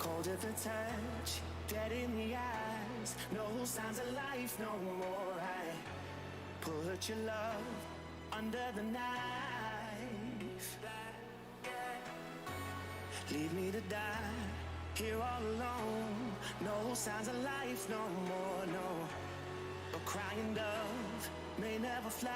Cold at the touch, dead in the eyes. No signs of life no more. I put your love under the knife. Leave me to die here all alone. No signs of life no more, no. A crying dove may never fly.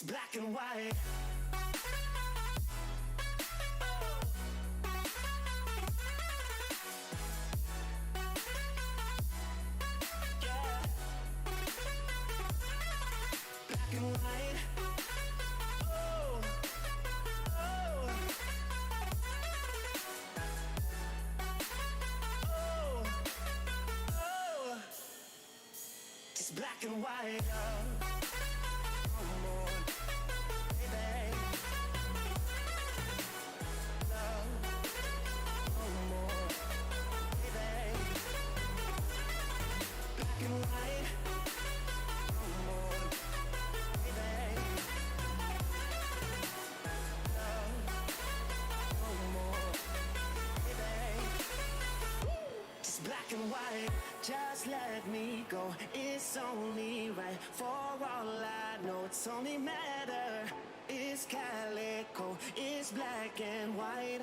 Black and white. Yeah. Black and white. Oh, oh, oh, oh. Just black and white. Just let me go, it's only right. For all I know, it's only matter. It's calico, it's black and white.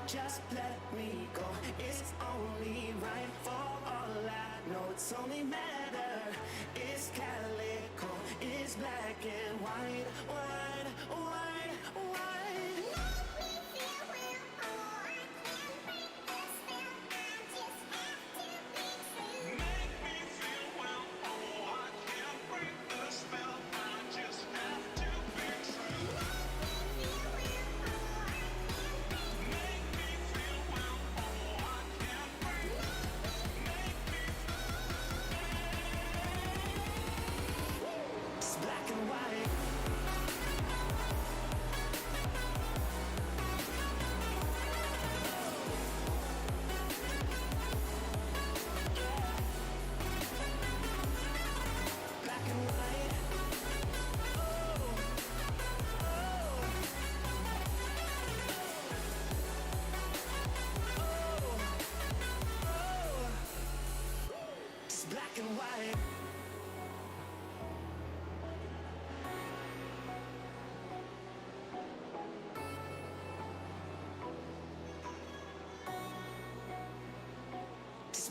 Just let me go, it's only right. For all I know, it's only matter. It's calico, it's black and white. White, white, white.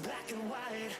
Black and white.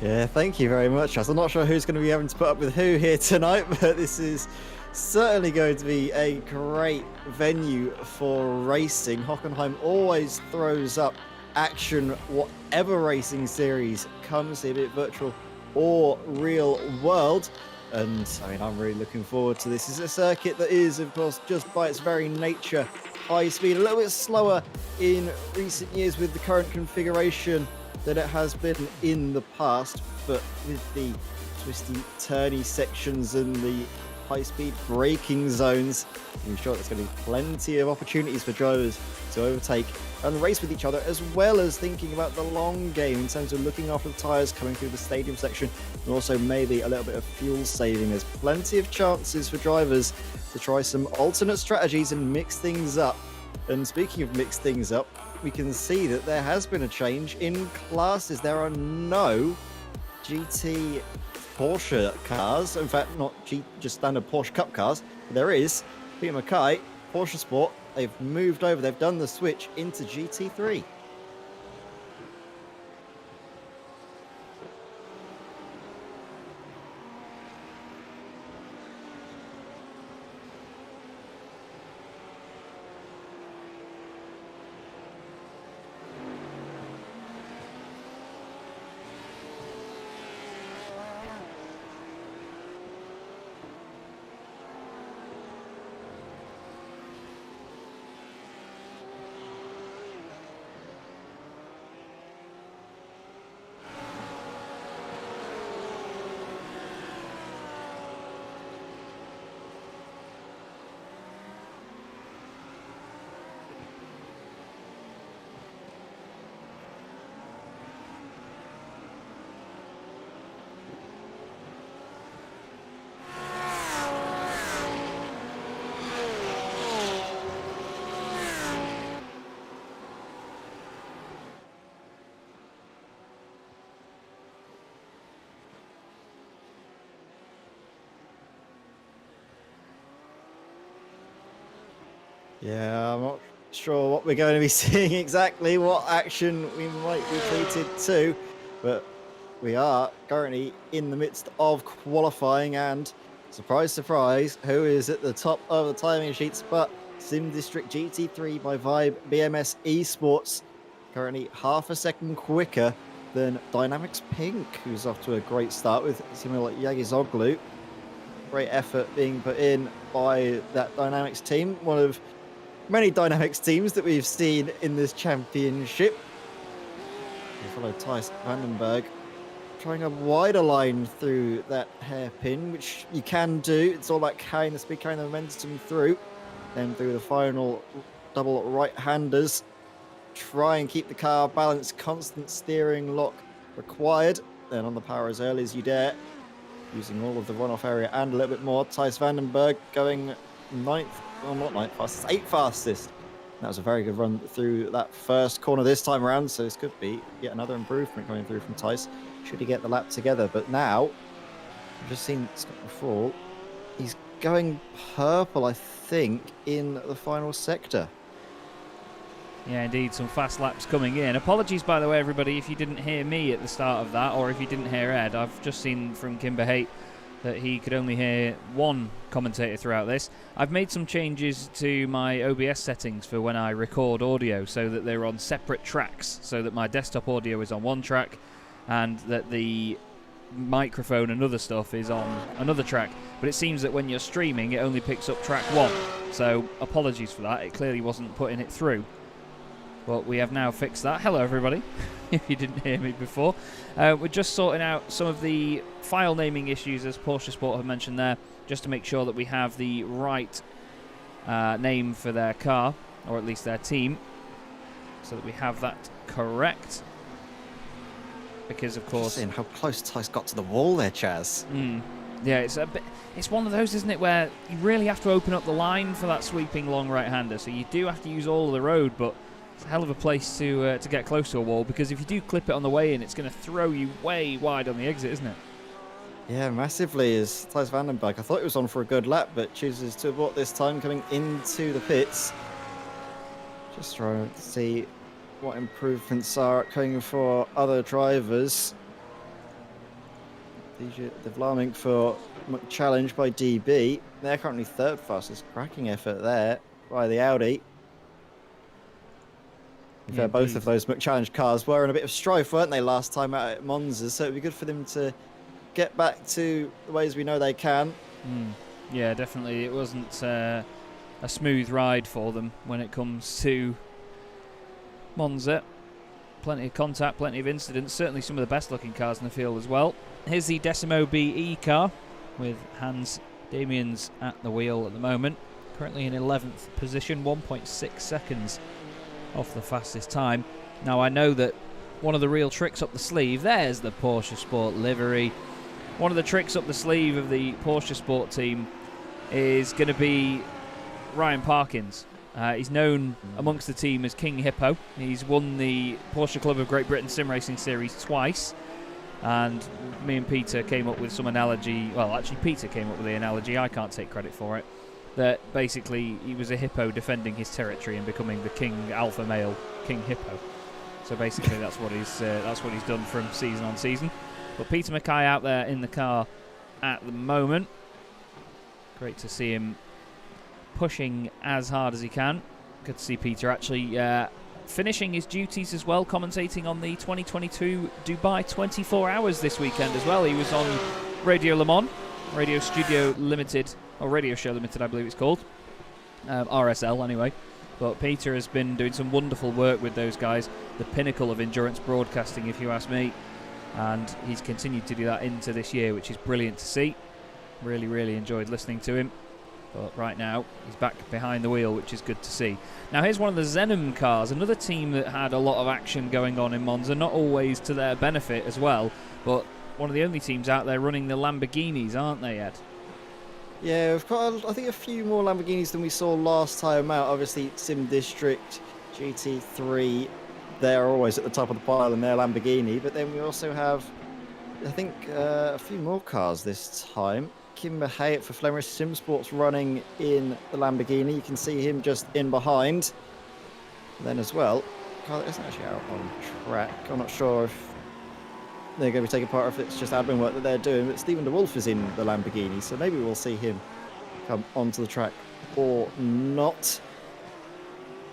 Yeah, thank you very much, Chaz. I'm not sure who's going to be having to put up with who here tonight, but this is certainly going to be a great venue for racing. Hockenheim always throws up action, whatever racing series comes here, be it virtual or real world. And I mean, I'm really looking forward to this. It's a circuit that is, of course, just by its very nature, high speed, a little bit slower in recent years with the current configuration than it has been in the past, but with the twisty, turny sections and the high-speed braking zones, I'm sure there's going to be plenty of opportunities for drivers to overtake and race with each other, as well as thinking about the long game in terms of looking after the tyres coming through the stadium section, and also maybe a little bit of fuel saving. There's plenty of chances for drivers to try some alternate strategies and mix things up. And speaking of mix things up, we can see that there has been a change in classes. There are no GT Porsche cars. In fact, not just standard Porsche Cup cars. But there is Peter Mackay, Porsche Sport. They've moved over. They've done the switch into GT3. Yeah, I'm not sure what we're going to be seeing exactly, what action we might be treated to, but we are currently in the midst of qualifying, and surprise, surprise, who is at the top of the timing sheets but Sim District GT3 by Vibe BMS Esports, currently half a second quicker than DynamiXX Pink, who's off to a great start with similar like Yagizoglu. Great effort being put in by that DynamiXX team, one of many DynamiXX teams that we've seen in this championship. We follow Thijs Vandenberg, trying a wider line through that hairpin, which you can do. It's all about carrying the speed, carrying the momentum through. Then through the final double right-handers, try and keep the car balanced, constant steering lock required. Then on the power as early as you dare, using all of the runoff area and a little bit more. Thijs Vandenberg going ninth. Well, not ninth fastest, 8th fastest. That was a very good run through that first corner this time around, so this could be yet another improvement coming through from Thijs. Should he get the lap together? But now, I've just seen Scott before. He's going purple, I think, in the final sector. Yeah, indeed, some fast laps coming in. Apologies, by the way, everybody, if you didn't hear me at the start of that, or if you didn't hear Ed. I've just seen from Kimber Haight that he could only hear one commentator throughout this. I've made some changes to my OBS settings for when I record audio so that they're on separate tracks, so that my desktop audio is on one track and that the microphone and other stuff is on another track. But it seems that when you're streaming, it only picks up track one. So apologies for that. It clearly wasn't putting it through. But we have now fixed that. Hello, everybody, if you didn't hear me before. We're just sorting out some of the file naming issues, as Porsche Sport have mentioned there, just to make sure that we have the right name for their car, or at least their team, so that we have that correct. Because, of course... Seeing how close Thijs got to the wall there, Chaz. Yeah, it's one of those, isn't it, where you really have to open up the line for that sweeping long right-hander, so you do have to use all of the road, but it's a hell of a place to get close to a wall, because if you do clip it on the way in, it's going to throw you way wide on the exit, isn't it? Yeah, massively, is Thijs Vandenberg. I thought he was on for a good lap, but chooses to abort this time, coming into the pits. Just trying to see what improvements are coming for other drivers. The Vlaming for challenge by DB. They're currently third fastest. Cracking effort there by the Audi. Yeah, both of those McChallenge cars were in a bit of strife, weren't they, last time out at Monza? So it'd be good for them to get back to the ways we know they can. Yeah, definitely. It wasn't a smooth ride for them when it comes to Monza. Plenty of contact, plenty of incidents. Certainly some of the best looking cars in the field as well. Here's the Decimo BE car with Hans Damians at the wheel at the moment. Currently in 11th position, 1.6 seconds off the fastest time. Now I know that one of the real tricks up the sleeve, there's the Porsche Sport livery. One of the tricks up the sleeve of the Porsche Sport team is going to be Ryan Parkins. He's known amongst the team as King Hippo. He's won the Porsche Club of Great Britain Sim Racing Series twice. And me and Peter came up with some analogy. Well, actually, Peter came up with the analogy. I can't take credit for it. That basically he was a hippo defending his territory and becoming the king alpha male King Hippo. So basically, that's what he's done from season on season. But Peter Mackay out there in the car at the moment. Great to see him pushing as hard as he can. Good to see Peter actually finishing his duties as well, commentating on the 2022 Dubai 24 Hours this weekend as well. He was on Radio Le Mans, Radio Studio Limited, or Radio Show Limited I believe it's called, RSL anyway. But Peter has been doing some wonderful work with those guys, the pinnacle of endurance broadcasting if you ask me, and he's continued to do that into this year, which is brilliant to see. Really enjoyed listening to him. But right now, he's back behind the wheel, which is good to see. Now, here's one of the Zenom cars, another team that had a lot of action going on in Monza, not always to their benefit as well, but one of the only teams out there running the Lamborghinis, aren't they, Ed? Yeah, we've got, I think, a few more Lamborghinis than we saw last time out. Obviously, Sim District, GT3, they're always at the top of the pile in their Lamborghini, but then we also have, I think, a few more cars this time. Kimber Hayat for Flemish Sim Sports running in the Lamborghini. You can see him just in behind. And then as well, car that isn't actually out on track. I'm not sure if they're going to be taking part, or if it's just admin work that they're doing. But Stephen DeWolf is in the Lamborghini, so maybe we'll see him come onto the track or not.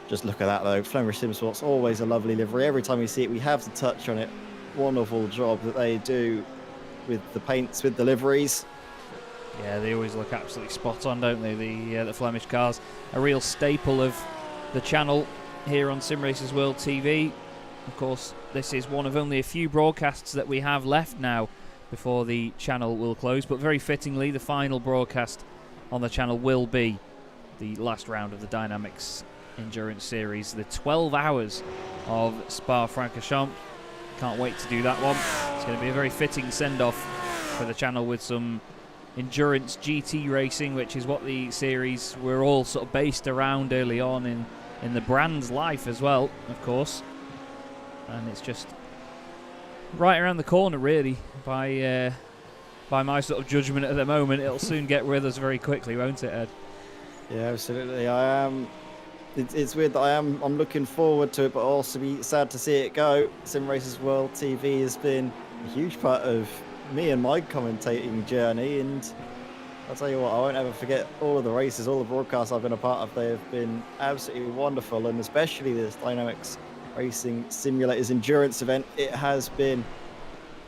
Just look at that though. Flemish Sim Sports, always a lovely livery. Every time we see it, we have to touch on it. Wonderful job that they do with the paints, with the liveries. Yeah, they always look absolutely spot on, don't they? The Flemish cars, a real staple of the channel here on Sim Racers World TV. Of course, this is one of only a few broadcasts that we have left now before the channel will close. But very fittingly, the final broadcast on the channel will be the last round of the DynamiXX Endurance Series, the 12 hours of Spa-Francorchamps. Can't wait to do that one. It's going to be a very fitting send-off for the channel with some endurance GT racing, which is what the series were all sort of based around early on in the brand's life as well, of course. And it's just right around the corner, really, by my sort of judgment at the moment. It'll soon get with us very quickly, won't it, Ed? Yeah, absolutely. I am. It's weird that I'm looking forward to it, but also be sad to see it go. Sim Racers World TV has been a huge part of me and my commentating journey, and I'll tell you what, I won't ever forget all of the races, all the broadcasts I've been a part of. They have been absolutely wonderful, and especially this DynamiXX Racing Simulators Endurance event. It has been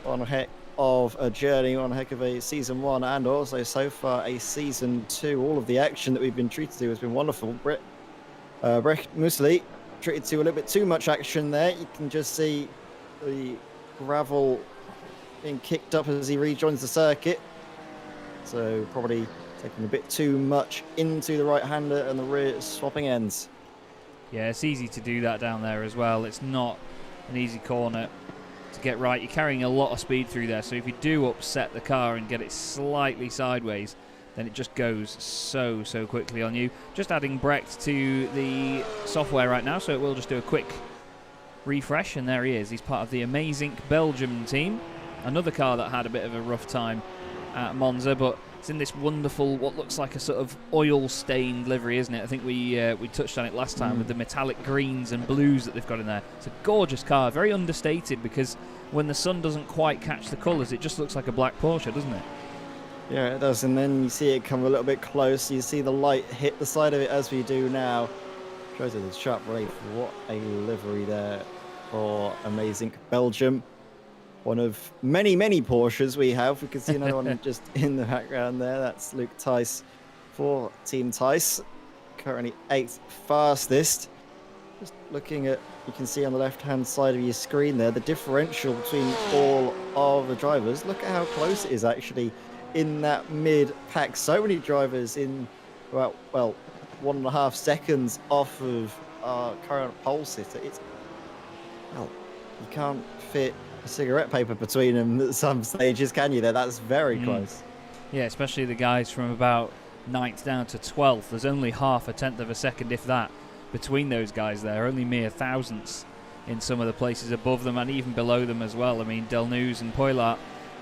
one heck of a journey, one heck of a season one, and also so far a season two. All of the action that we've been treated to has been wonderful. Brecht Musli treated to a little bit too much action there. You can just see the gravel being kicked up as he rejoins the circuit, so probably taking a bit too much into the right-hander and the rear swapping ends. Yeah, it's easy to do that down there as well. It's not an easy corner to get right. You're carrying a lot of speed through there, so if you do upset the car and get it slightly sideways, then it just goes so quickly on you. Just adding Brecht to the software right now, so it will just do a quick refresh, and there he is. He's part of the amazing Belgium team. Another car that had a bit of a rough time at Monza, but It's in this wonderful, what looks like a sort of oil-stained livery, isn't it? I think we touched on it last time with the metallic greens and blues that they've got in there. It's a gorgeous car, very understated, because when the sun doesn't quite catch the colours, it just looks like a black Porsche, doesn't it? Yeah, it does, and then you see it come a little bit close. You see the light hit the side of it as we do now. Shows us the sharp relief. What a livery there for amazing Belgium. One of many, many Porsches we have. We can see another one just in the background there. That's Luke Tice for Team Tice. Currently 8th fastest. Just looking at, you can see on the left-hand side of your screen there, the differential between all of the drivers. Look at how close it is actually in that mid-pack. So many drivers in, well, 1.5 seconds off of our current pole sitter. It's, well, you can't fit a cigarette paper between them at some stages, can you? That's very close. Yeah, especially the guys from about 9th down to 12th. There's only half a tenth of a second, if that, between those guys there. Only mere thousandths in some of the places above them and even below them as well. I mean, Delnuz and Poilart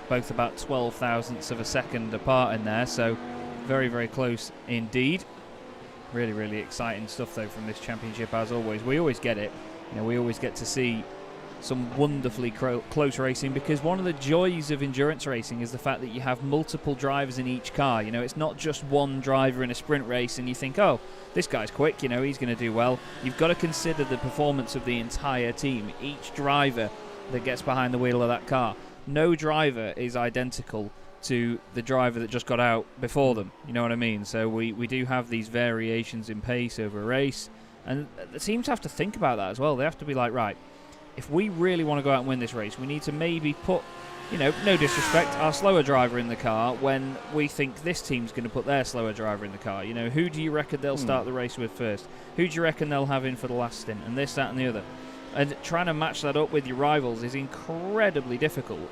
both about 12 thousandths of a second apart in there, so very, very close indeed. Really, really exciting stuff though from this championship, as always. We always get it. You know, we always get to see some wonderfully close racing, because one of the joys of endurance racing is the fact that you have multiple drivers in each car. You know, it's not just one driver in a sprint race and you think, oh, this guy's quick, you know, he's going to do well. You've got to consider the performance of the entire team, each driver that gets behind the wheel of that car. No driver is identical to the driver that just got out before them, you know what I mean? So we do have these variations in pace over a race, and the teams have to think about that as well. They have to be like, right, if we really want to go out and win this race, we need to maybe put, you know, no disrespect, our slower driver in the car when we think this team's going to put their slower driver in the car. You know, who do you reckon they'll start the race with first? Who do you reckon they'll have in for the last stint? And this, that, and the other. And trying to match that up with your rivals is incredibly difficult.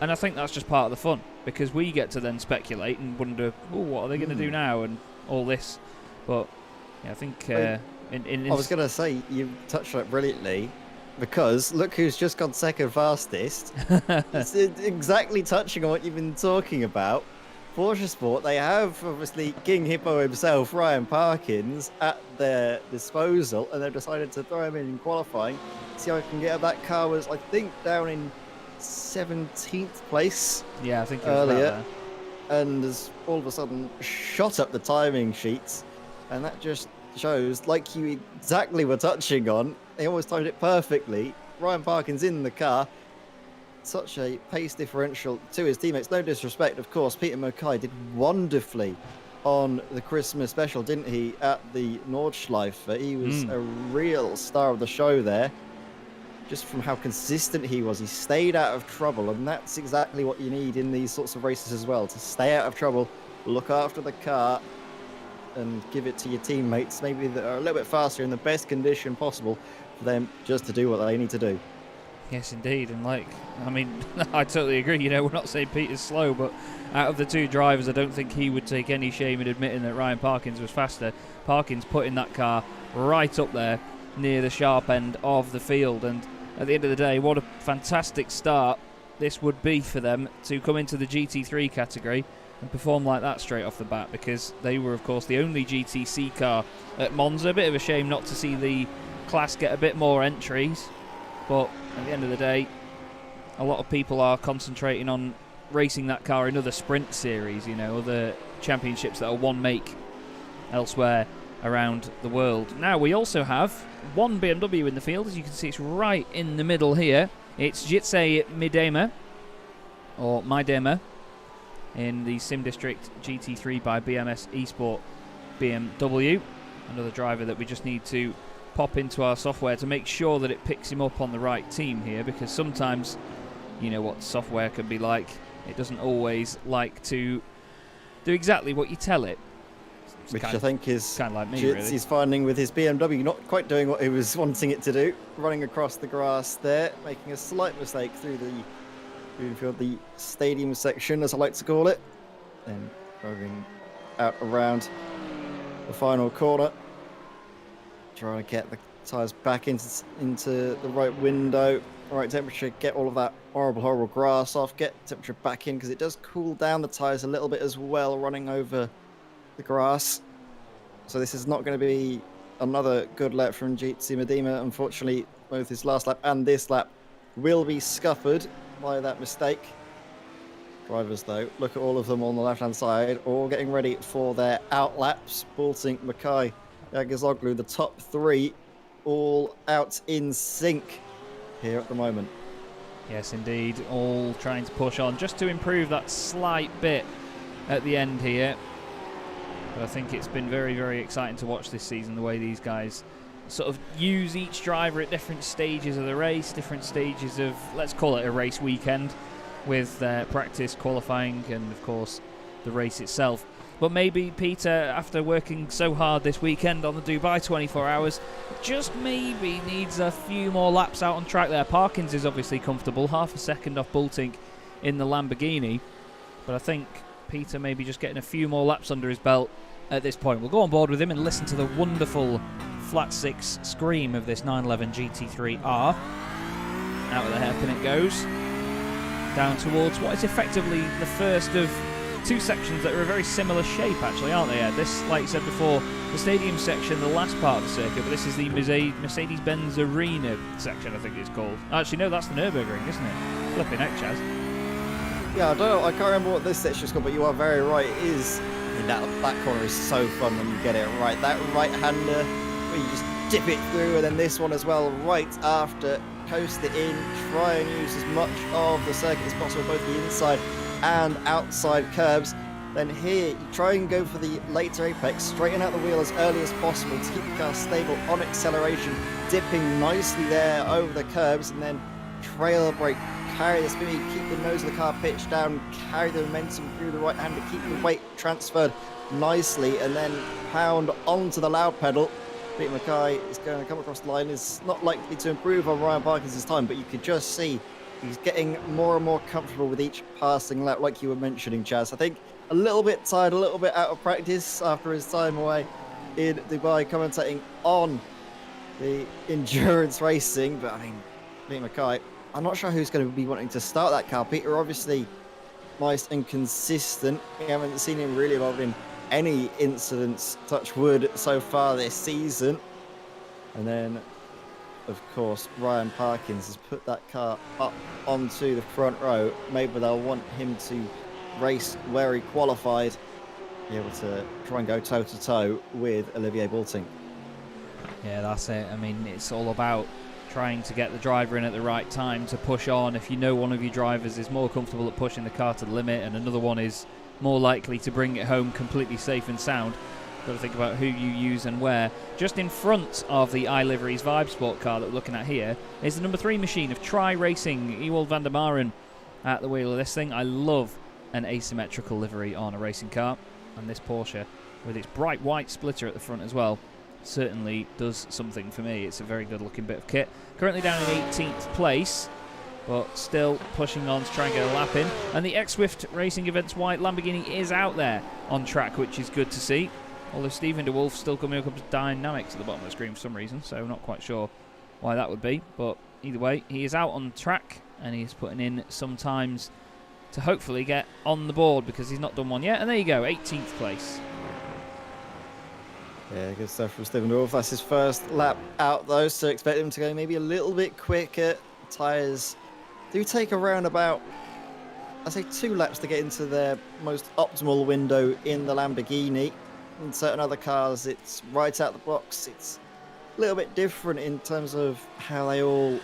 And I think that's just part of the fun, because we get to then speculate and wonder, oh, what are they going to do now, and all this. But yeah, I think I was going to say, you touched on it brilliantly, because look who's just gone second fastest. It's exactly touching on what you've been talking about. Porsche Sport, they have obviously King Hippo himself, Ryan Parkins, at their disposal, and they've decided to throw him in qualifying. See how I can get that car was, I think, down in 17th place. Yeah, I think it was earlier, and has all of a sudden shot up the timing sheets, and that just shows, like you exactly were touching on, they always timed it perfectly. Ryan Parkins in the car, such a pace differential to his teammates. No disrespect, of course, Peter Mackay did wonderfully on the Christmas special, didn't he, at the Nordschleife. He was a real star of the show there. Just from how consistent he was, he stayed out of trouble, and that's exactly what you need in these sorts of races as well, to stay out of trouble, look after the car, and give it to your teammates, maybe that are a little bit faster in the best condition possible for them just to do what they need to do. Yes, indeed. And I totally agree. You know, we're not saying Peter's slow, but out of the two drivers, I don't think he would take any shame in admitting that Ryan Parkins was faster. Parkins putting that car right up there near the sharp end of the field, and at the end of the day, what a fantastic start this would be for them to come into the GT3 category and perform like that straight off the bat, because they were, of course, the only GTC car at Monza. A bit of a shame not to see the class get a bit more entries, but at the end of the day, a lot of people are concentrating on racing that car in other sprint series, you know, other championships that are one make elsewhere around the world. Now, we also have one BMW in the field. As you can see, it's right in the middle here. It's Jitse Midema, or Midema, in the Sim District GT3 by BMS Esport BMW. Another driver that we just need to pop into our software to make sure that it picks him up on the right team here, because sometimes, you know what software can be like, it doesn't always like to do exactly what you tell it. Which I think is kind of like me, really. He's finding with his BMW not quite doing what he was wanting it to do, running across the grass there, making a slight mistake through the stadium section, as I like to call it, and driving out around the final corner, trying to get the tyres back into the right window right temperature, get all of that horrible grass off, get temperature back in, because it does cool down the tyres a little bit as well, running over the grass. So this is not going to be another good lap from Jeetzy Medema. Unfortunately, both his last lap and this lap will be scuppered by that mistake. Drivers, though, look at all of them on the left-hand side, all getting ready for their out laps. Boulting, Mackay, Yagazoglu, the top three, all out in sync here at the moment. Yes, indeed, all trying to push on just to improve that slight bit at the end here. But I think it's been very, very exciting to watch this season, the way these guys sort of use each driver at different stages of the race, different stages of, let's call it a race weekend, with practice, qualifying, and of course the race itself. But maybe Peter, after working so hard this weekend on the Dubai 24 hours, just maybe needs a few more laps out on track there. Parkins is obviously comfortable, half a second off Boulting in the Lamborghini, but I think Peter maybe just getting a few more laps under his belt at this point. We'll go on board with him and listen to the wonderful flat six scream of this 911 GT3R. Out of the hairpin it goes, down towards what is effectively the first of two sections that are a very similar shape, actually, aren't they, Ed? This, like you said before, the stadium section, the last part of the circuit, but this is the Mercedes-Benz Arena section, I think it's called. Actually, no, that's the Nürburgring, isn't it? Flipping heck, Chaz. Yeah, I don't know, I can't remember what this section's called, but you are very right. It is, I mean, that corner is so fun when you get it right. That right-hander, where you just dip it through, and then this one as well, right after. Coast it in, try and use as much of the circuit as possible, both the inside and outside curbs. Then here, you try and go for the later apex, straighten out the wheel as early as possible to keep the car stable on acceleration, dipping nicely there over the curbs, and then trail brake, carry the speed, keep the nose of the car pitched down, carry the momentum through the right hand to keep the weight transferred nicely, and then pound onto the loud pedal. Pete Mackay is going to come across the line, is not likely to improve on Ryan Parkins' time, but you could just see he's getting more and more comfortable with each passing lap, like you were mentioning, Chaz. I think a little bit tired, a little bit out of practice after his time away in Dubai commentating on the endurance racing, but I mean, Pete Mackay, I'm not sure who's going to be wanting to start that car. Peter, obviously nice and consistent. We haven't seen him really involved in any incidents, touch wood, so far this season. And then, of course, Ryan Parkins has put that car up onto the front row. Maybe they'll want him to race where he qualified, be able to try and go toe-to-toe with Olivier Boulting. Yeah, that's it. I mean, it's all about trying to get the driver in at the right time to push on. If you know one of your drivers is more comfortable at pushing the car to the limit and another one is more likely to bring it home completely safe and sound, got to think about who you use and where. Just in front of the iLiveries Vibe Sport car that we're looking at here is the number 3 machine of Tri Racing, Ewald van der Maren at the wheel of this thing. I love an asymmetrical livery on a racing car, and this Porsche with its bright white splitter at the front as well certainly does something for me. It's a very good looking bit of kit. Currently down in 18th place, but still pushing on to try and get a lap in. And the X-Swift Racing Events white Lamborghini is out there on track, which is good to see. Although Stephen DeWolf still coming up to DynamiXX at the bottom of the screen for some reason, so not quite sure why that would be. But either way, he is out on track, and he's putting in some times to hopefully get on the board, because he's not done one yet. And there you go, 18th place. Yeah, good stuff from Stephen DeWolf. That's his first lap out, though, so expect him to go maybe a little bit quicker. Tyres do take around about, I'd say, 2 laps to get into their most optimal window in the Lamborghini. In certain other cars, it's right out the box. It's a little bit different in terms of how they all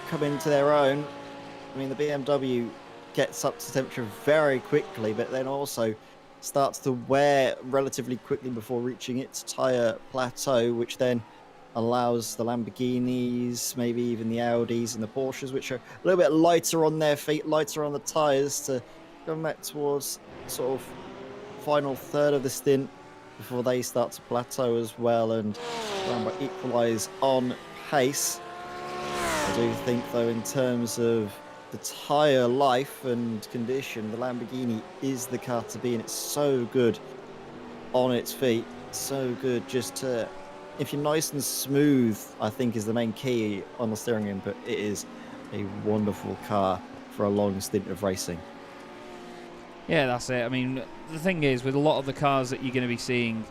come into their own. I mean, the BMW gets up to temperature very quickly, but then also starts to wear relatively quickly before reaching its tyre plateau, which then allows the Lamborghinis, maybe even the Audis and the Porsches, which are a little bit lighter on their feet, lighter on the tyres, to come back towards sort of final third of the stint before they start to plateau as well and equalise on pace. I do think, though, in terms of the tyre life and condition, the Lamborghini is the car to be, and it's so good on its feet, so good just to, if you're nice and smooth, I think is the main key on the steering input. It is a wonderful car for a long stint of racing. Yeah, that's it. I mean, the thing is, with a lot of the cars that you're going to be seeing,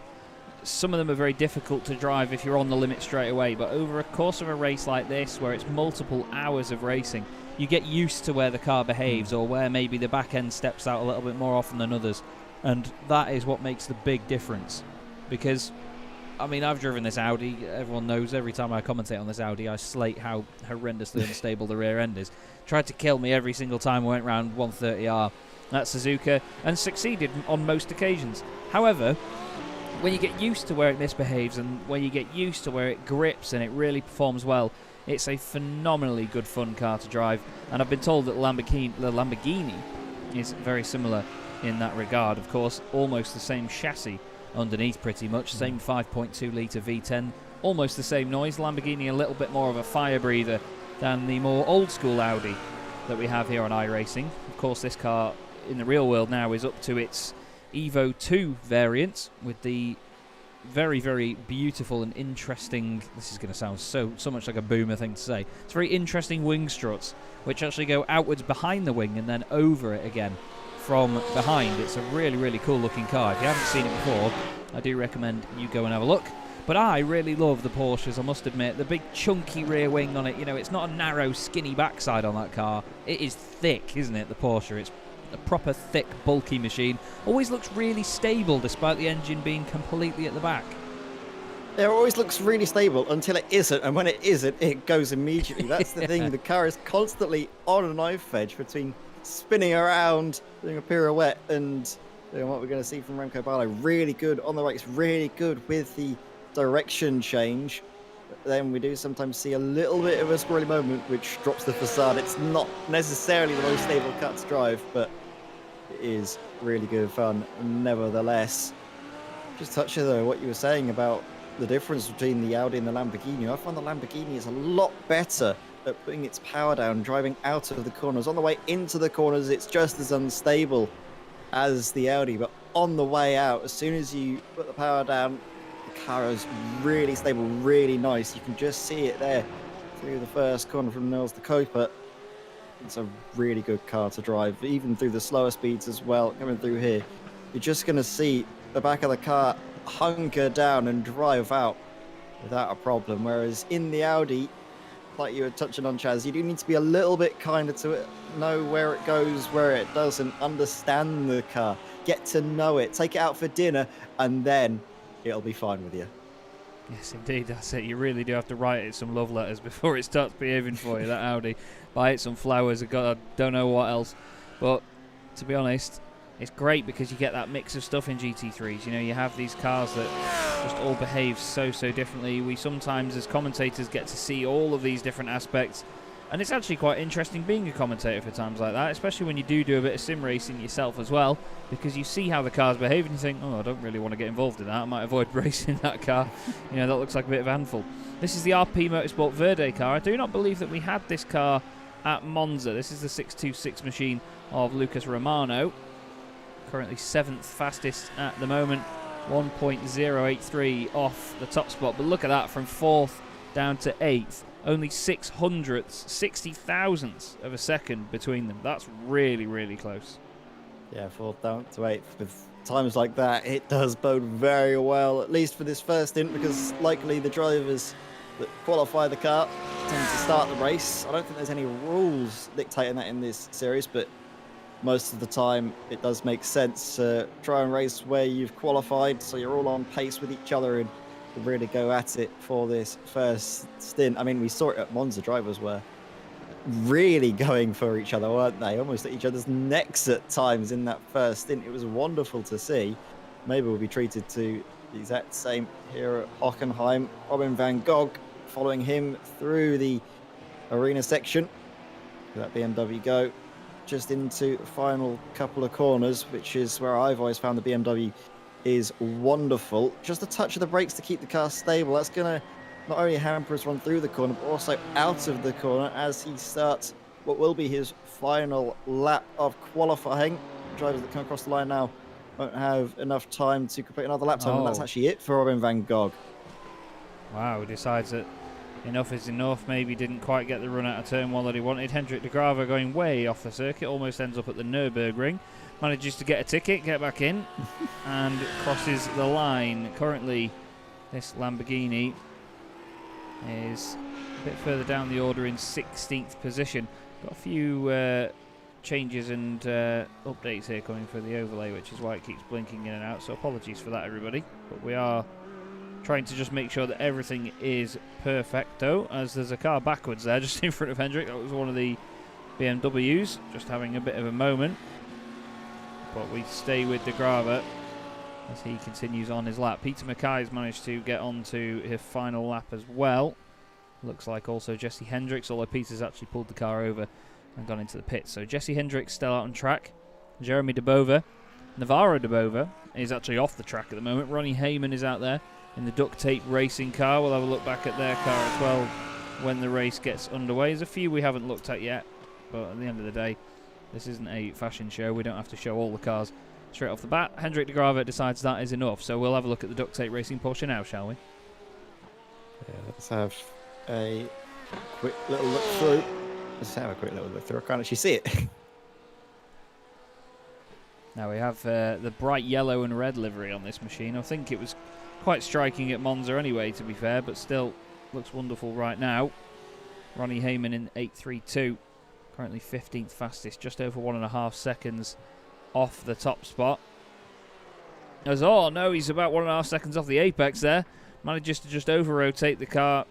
some of them are very difficult to drive if you're on the limit straight away, but over a course of a race like this, where it's multiple hours of racing, you get used to where the car behaves, or where maybe the back end steps out a little bit more often than others, and that is what makes the big difference. Because, I mean, I've driven this Audi. Everyone knows every time I commentate on this Audi, I slate how horrendously unstable the rear end is. Tried to kill me every single time I went round 130R at Suzuka, and succeeded on most occasions. However, when you get used to where it misbehaves, and when you get used to where it grips and it really performs well, it's a phenomenally good fun car to drive. And I've been told that the Lamborghini is very similar in that regard. Of course, almost the same chassis underneath pretty much, same 5.2 litre V10, almost the same noise. Lamborghini a little bit more of a fire breather than the more old school Audi that we have here on iRacing. Of course, this car in the real world now is up to its Evo 2 variant with the very, very beautiful and interesting, this is going to sound so much like a boomer thing to say, it's very interesting wing struts which actually go outwards behind the wing and then over it again from behind. It's a really, really cool looking car. If you haven't seen it before, I do recommend you go and have a look. But I really love the Porsches, I must admit. The big chunky rear wing on it, you know, it's not a narrow skinny backside on that car. It is thick, isn't it, the Porsche? It's a proper thick, bulky machine. Always looks really stable despite the engine being completely at the back. It always looks really stable until it isn't, and when it isn't, it goes immediately. That's the thing. The car is constantly on a knife edge between spinning around, doing a pirouette, and doing what we're going to see from Remco Barlow. Really good on the brakes, really good with the direction change. But then we do sometimes see a little bit of a squirrely moment, which drops the facade. It's not necessarily the most stable car to drive, but it is really good fun nevertheless. Just touching though what you were saying about the difference between the Audi and the Lamborghini. I find the Lamborghini is a lot better at putting its power down, driving out of the corners. On the way into the corners, it's just as unstable as the Audi, but on the way out, as soon as you put the power down, the car is really stable, really nice. You can just see it there through the first corner from Nils de Koper. It's a really good car to drive, even through the slower speeds as well. Coming through here, you're just going to see the back of the car hunker down and drive out without a problem. Whereas in the Audi, like you were touching on, Chaz, you do need to be a little bit kinder to it, know where it goes, where it doesn't, understand the car, get to know it, take it out for dinner, and then it'll be fine with you. Yes, indeed, that's it. You really do have to write it some love letters before it starts behaving for you, that Audi. Buy it some flowers, I don't know what else. But to be honest, it's great because you get that mix of stuff in GT3s. You know, you have these cars that just all behave so differently. We sometimes, as commentators, get to see all of these different aspects. And it's actually quite interesting being a commentator for times like that, especially when you do a bit of sim racing yourself as well, because you see how the cars behave and you think, oh, I don't really want to get involved in that. I might avoid racing that car. You know, that looks like a bit of a handful. This is the RP Motorsport Verde car. I do not believe that we had this car at Monza. This is the 626 machine of Lucas Romano. Currently 7th fastest at the moment. 1.083 off the top spot. But look at that, from 4th down to 8th. Only 600ths, 60 thousandths of a second between them. That's really, really close. Yeah, 4th down to 8th. With times like that, it does bode very well, at least for this first stint, because likely the drivers that qualify the car tend to start the race. I don't think there's any rules dictating that in this series, but most of the time it does make sense to try and race where you've qualified, so you're all on pace with each other and really go at it for this first stint. I mean, we saw it at Monza. Drivers were really going for each other, weren't they? Almost at each other's necks at times in that first stint. It was wonderful to see. Maybe we'll be treated to the exact same here at Hockenheim. Robin van Gogh following him through the arena section. Let that BMW go just into the final couple of corners, which is where I've always found the BMW is wonderful. Just a touch of the brakes to keep the car stable. That's going to not only hamper his run through the corner, but also out of the corner as he starts what will be his final lap of qualifying. Drivers that come across the line now won't have enough time to complete another lap time, and that's actually it for Robin van Gogh. Wow, he decides that enough is enough. Maybe didn't quite get the run out of turn 1 that he wanted. Hendrik de Grave going way off the circuit, almost ends up at the Nürburgring. Manages to get a ticket, get back in, and crosses the line. Currently, this Lamborghini is a bit further down the order in 16th position. Got a few changes and updates here coming for the overlay, which is why it keeps blinking in and out, so apologies for that, everybody. But we are trying to just make sure that everything is perfecto, as there's a car backwards there just in front of Hendrik. That was one of the BMWs just having a bit of a moment, but we stay with de Grave as he continues on his lap. Peter Mackay's managed to get onto his final lap as well. Looks like also Jesse Hendricks, although Peter's actually pulled the car over and gone into the pits. So Jesse Hendricks still out on track. Jeremy de Bova. Navarro de Bova is actually off the track at the moment. Ronnie Heyman is out there in the duct tape racing car. We'll have a look back at their car as well when the race gets underway. There's a few we haven't looked at yet, but at the end of the day, this isn't a fashion show. We don't have to show all the cars straight off the bat. Hendrik de Grave decides that is enough, so we'll have a look at the duct tape racing Porsche now, shall we? Yeah, let's have a quick little look through. Let's have a quick little look through. I can't actually see it. Now we have the bright yellow and red livery on this machine. I think it was quite striking at Monza anyway, to be fair, but still looks wonderful right now. Ronnie Heyman in 8.32, currently 15th fastest, just over 1.5 seconds off the top spot. As oh no, he's about 1.5 seconds off the apex there. Manages to just over-rotate the car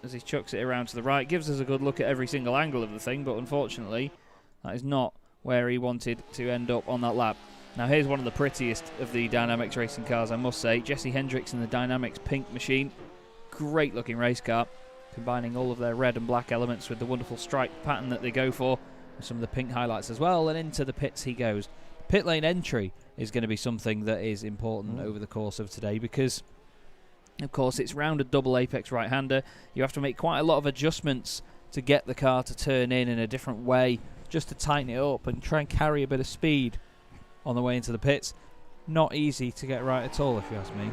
as he chucks it around to the right. Gives us a good look at every single angle of the thing, but unfortunately that is not where he wanted to end up on that lap. Now here's one of the prettiest of the Dynamics racing cars, I must say. Jesse Hendricks in the Dynamics pink machine. Great looking race car, combining all of their red and black elements with the wonderful stripe pattern that they go for, with some of the pink highlights as well, and into the pits he goes. Pit lane entry is going to be something that is important over the course of today, because of course it's rounded double apex right-hander. You have to make quite a lot of adjustments to get the car to turn in a different way, just to tighten it up and try and carry a bit of speed on the way into the pits. Not easy to get right at all, if you ask me.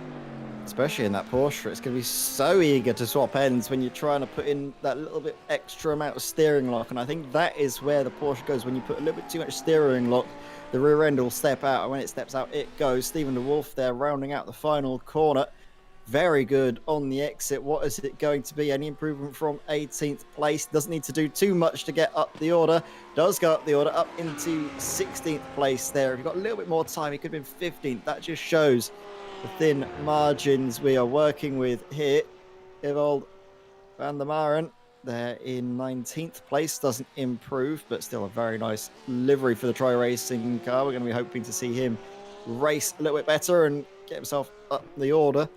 Especially in that Porsche, it's going to be so eager to swap ends when you're trying to put in that little bit extra amount of steering lock, and I think that is where the Porsche goes. When you put a little bit too much steering lock, the rear end will step out, and when it steps out, it goes. Stephen de Wolf there rounding out the final corner. Very good on the exit. What is it going to be? Any improvement from 18th place? Doesn't need to do too much to get up the order. Does go up the order, up into 16th place there. If you've got a little bit more time, he could have been 15th. That just shows the thin margins we are working with here. Evold van der Maren there in 19th place. Doesn't improve, but still a very nice livery for the tri-racing car. We're going to be hoping to see him race a little bit better and get himself up the order.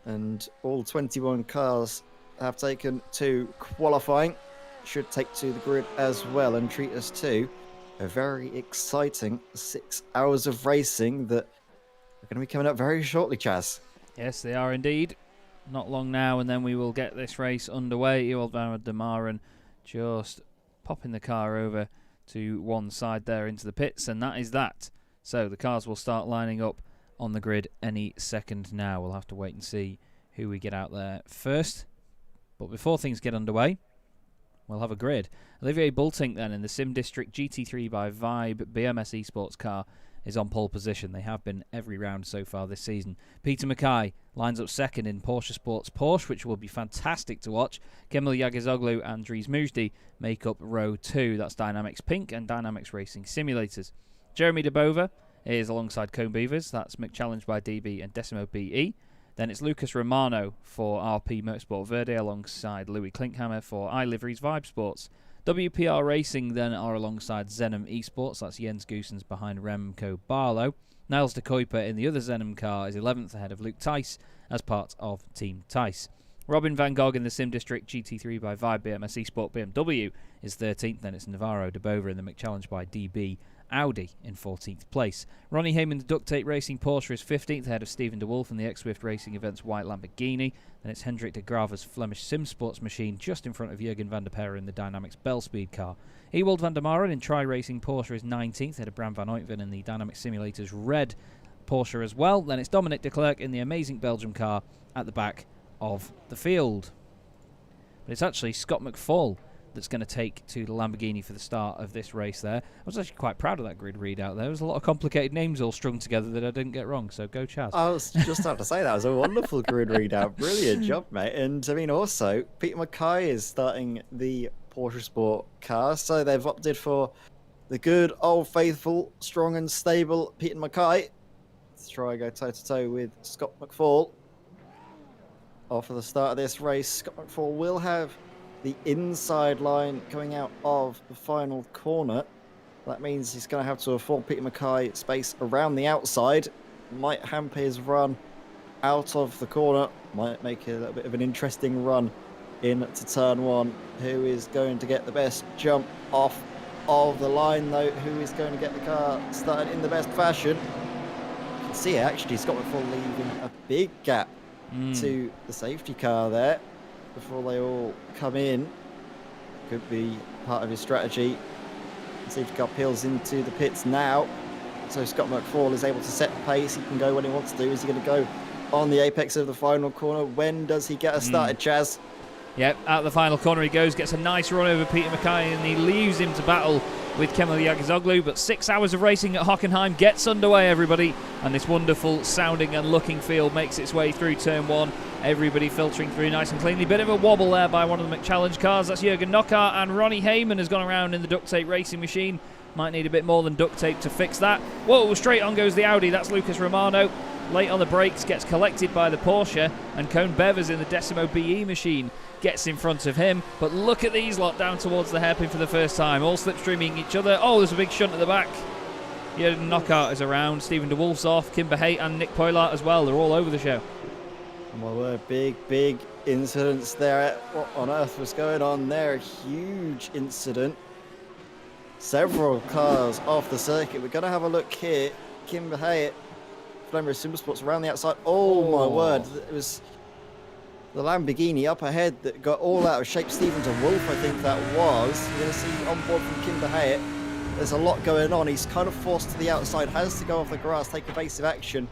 And all 21 cars have taken to qualifying. Should take to the grid as well and treat us to a very exciting 6 hours of racing that are going to be coming up very shortly, Chaz. Yes, they are indeed. Not long now, and then we will get this race underway. Ewold van der Maren just popping the car over to one side there into the pits, and that is that. So the cars will start lining up on the grid any second now. We'll have to wait and see who we get out there first. But before things get underway, we'll have a grid. Olivier Bultink then in the Sim District GT3 by Vibe BMS Esports car is on pole position. They have been every round so far this season. Peter Mackay lines up second in Porsche Sports Porsche, which will be fantastic to watch. Kemal Yagizoglu and Dries Mujdi make up row 2. That's Dynamics Pink and Dynamics Racing Simulators. Jeremy de Bova is alongside Cone Beavers. That's McChallenge by DB and Decimo BE. Then it's Lucas Romano for RP Motorsport Verde alongside Louis Klinkhammer for iLiveries Vibe Sports. WPR Racing then are alongside Zenom Esports. That's Jens Goosens behind Remco Barlow. Niles de Kuiper in the other Zenom car is 11th ahead of Luke Tice as part of Team Tice. Robin Van Gogh in the Sim District GT3 by Vibe BMS Esport BMW is 13th. Then it's Navarro de Bova in the McChallenge by DB Audi in 14th place. Ronnie Heyman, the Duct Tape Racing Porsche, is 15th ahead of Stephen de Wolf in the X-Swift Racing Events White Lamborghini. Then it's Hendrik de Grave's Flemish Sim Sports machine just in front of Jurgen van der Perre in the Dynamics Bell Speed car. Ewold van der Maren in Tri-Racing Porsche is 19th ahead of Bram van Oitvin in the Dynamics Simulators Red Porsche as well. Then it's Dominic de Klerk in the amazing Belgium car at the back of the field. but it's actually Scott McFall that's going to take to the Lamborghini for the start of this race there. I was actually quite proud of that grid readout there. There was a lot of complicated names all strung together that I didn't get wrong, so go Chaz. I was just about to say that was a wonderful grid readout. Brilliant job, mate. And I mean, also, Peter Mackay is starting the Porsche Sport car, so they've opted for the good, old, faithful, strong and stable Peter Mackay to try and go toe-to-toe with Scott McFall. Off at the start of this race, Scott McFall will have the inside line coming out of the final corner. That means he's going to have to afford Peter Mackay space around the outside. Might hamper his run out of the corner. Might make a little bit of an interesting run into turn one. Who is going to get the best jump off of the line, though? Who is going to get the car started in the best fashion? You can see actually Scott McFall leaving a big gap to the safety car there before they all come in. Could be part of his strategy. The safety car peels into the pits now, so Scott McFall is able to set pace. He can go when he wants to do. Is he going to go on the apex of the final corner? When does he get us started, Chaz? Yep, out the final corner he goes, gets a nice run over Peter Mackay, and he leaves him to battle with Kemal Yagizoglu. But 6 hours of racing at Hockenheim gets underway, everybody, and this wonderful sounding and looking field makes its way through turn one. Everybody filtering through nice and cleanly. Bit of a wobble there by one of the McChallenge cars. That's Jürgen Knockaert, and Ronnie Heyman has gone around in the duct tape racing machine. Might need a bit more than duct tape to fix that. Whoa, straight on goes the Audi. That's Lucas Romano. Late on the brakes, gets collected by the Porsche, and Cone Bevers in the Decimo BE machine gets in front of him. But look at these lot down towards the hairpin for the first time, all slipstreaming each other. Oh, there's a big shunt at the back. Jürgen Knockaert is around, Stephen de Wolf's off, Kimber Haight and Nick Poylart as well. They're all over the show. My word, big incidents there. What on earth was going on there? A huge incident. Several cars off the circuit. We're going to have a look here. Kimber Haight, Flambeau Supersports around the outside. Oh my word, it was the Lamborghini up ahead that got all out of shape. Stephen de Wolf, I think that was. You're going to see on board from Kimber Haight. There's a lot going on. He's kind of forced to the outside, has to go off the grass, take evasive action.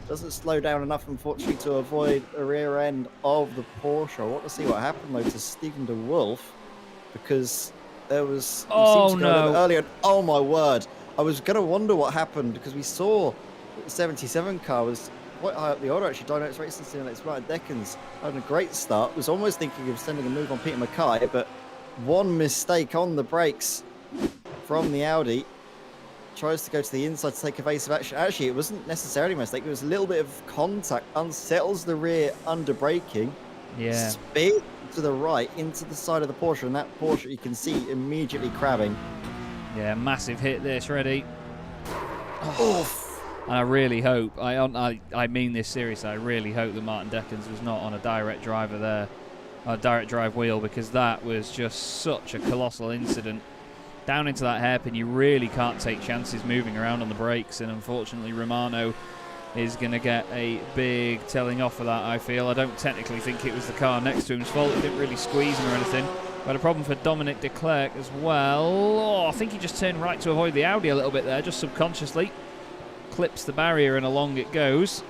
Doesn't slow down enough, unfortunately, to avoid the rear end of the Porsche. I want to see what happened, though, to Stephen de Wolf, because there was... Oh, no. Earlier. Oh, my word. I was going to wonder what happened, because we saw the 77 car was quite high up the order, actually. DynamiXX Racing Simulator's Ryan Deckens had a great start. Was almost thinking of sending a move on Peter Mackay, but one mistake on the brakes from the Audi. Tries to go to the inside to take evasive action. Actually, it wasn't necessarily a mistake. It was a little bit of contact. Unsettles the rear under braking. Yeah. Speed to the right into the side of the Porsche, and that Porsche you can see immediately crabbing. Yeah, massive hit this, ready. Oof. And I really hope, I mean this seriously, I really hope that Martin Deckens was not on a direct driver there, a direct drive wheel, because that was just such a colossal incident. Down into that hairpin, you really can't take chances moving around on the brakes, and unfortunately Romano is going to get a big telling off for that, I feel. I don't technically think it was the car next to him's fault. It didn't really squeeze him or anything. But a problem for Dominic de Klerk as well. Oh, I think he just turned right to avoid the Audi a little bit there, just subconsciously. Clips the barrier and along it goes.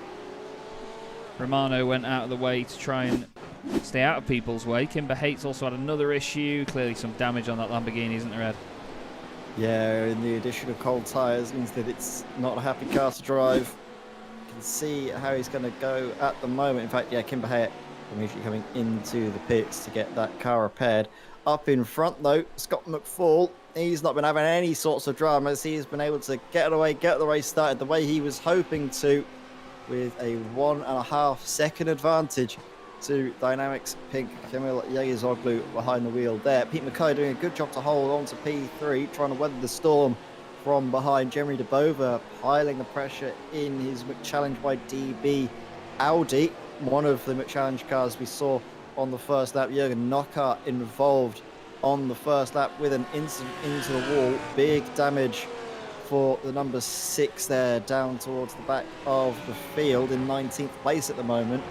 Romano went out of the way to try and stay out of people's way. Kimber Haight's also had another issue. Clearly some damage on that Lamborghini, isn't there, Ed? Yeah, and the addition of cold tyres means that it's not a happy car to drive. You can see how he's going to go at the moment. In fact, yeah, Kimber Haight immediately coming into the pits to get that car repaired. Up in front, though, Scott McFall. He's not been having any sorts of dramas. He's been able to get the race started the way he was hoping to, with a 1.5 second advantage to DynamiXX Pink Kemal Yagizoglu behind the wheel there. Pete Mackay doing a good job to hold on to P3, trying to weather the storm from behind. Jeremy de Bova piling the pressure in his McChallenge by DB Audi, one of the McChallenge cars we saw on the first lap. Jürgen Knockaert involved on the first lap with an incident into the wall. Big damage for the number 6 there, down towards the back of the field in 19th place at the moment.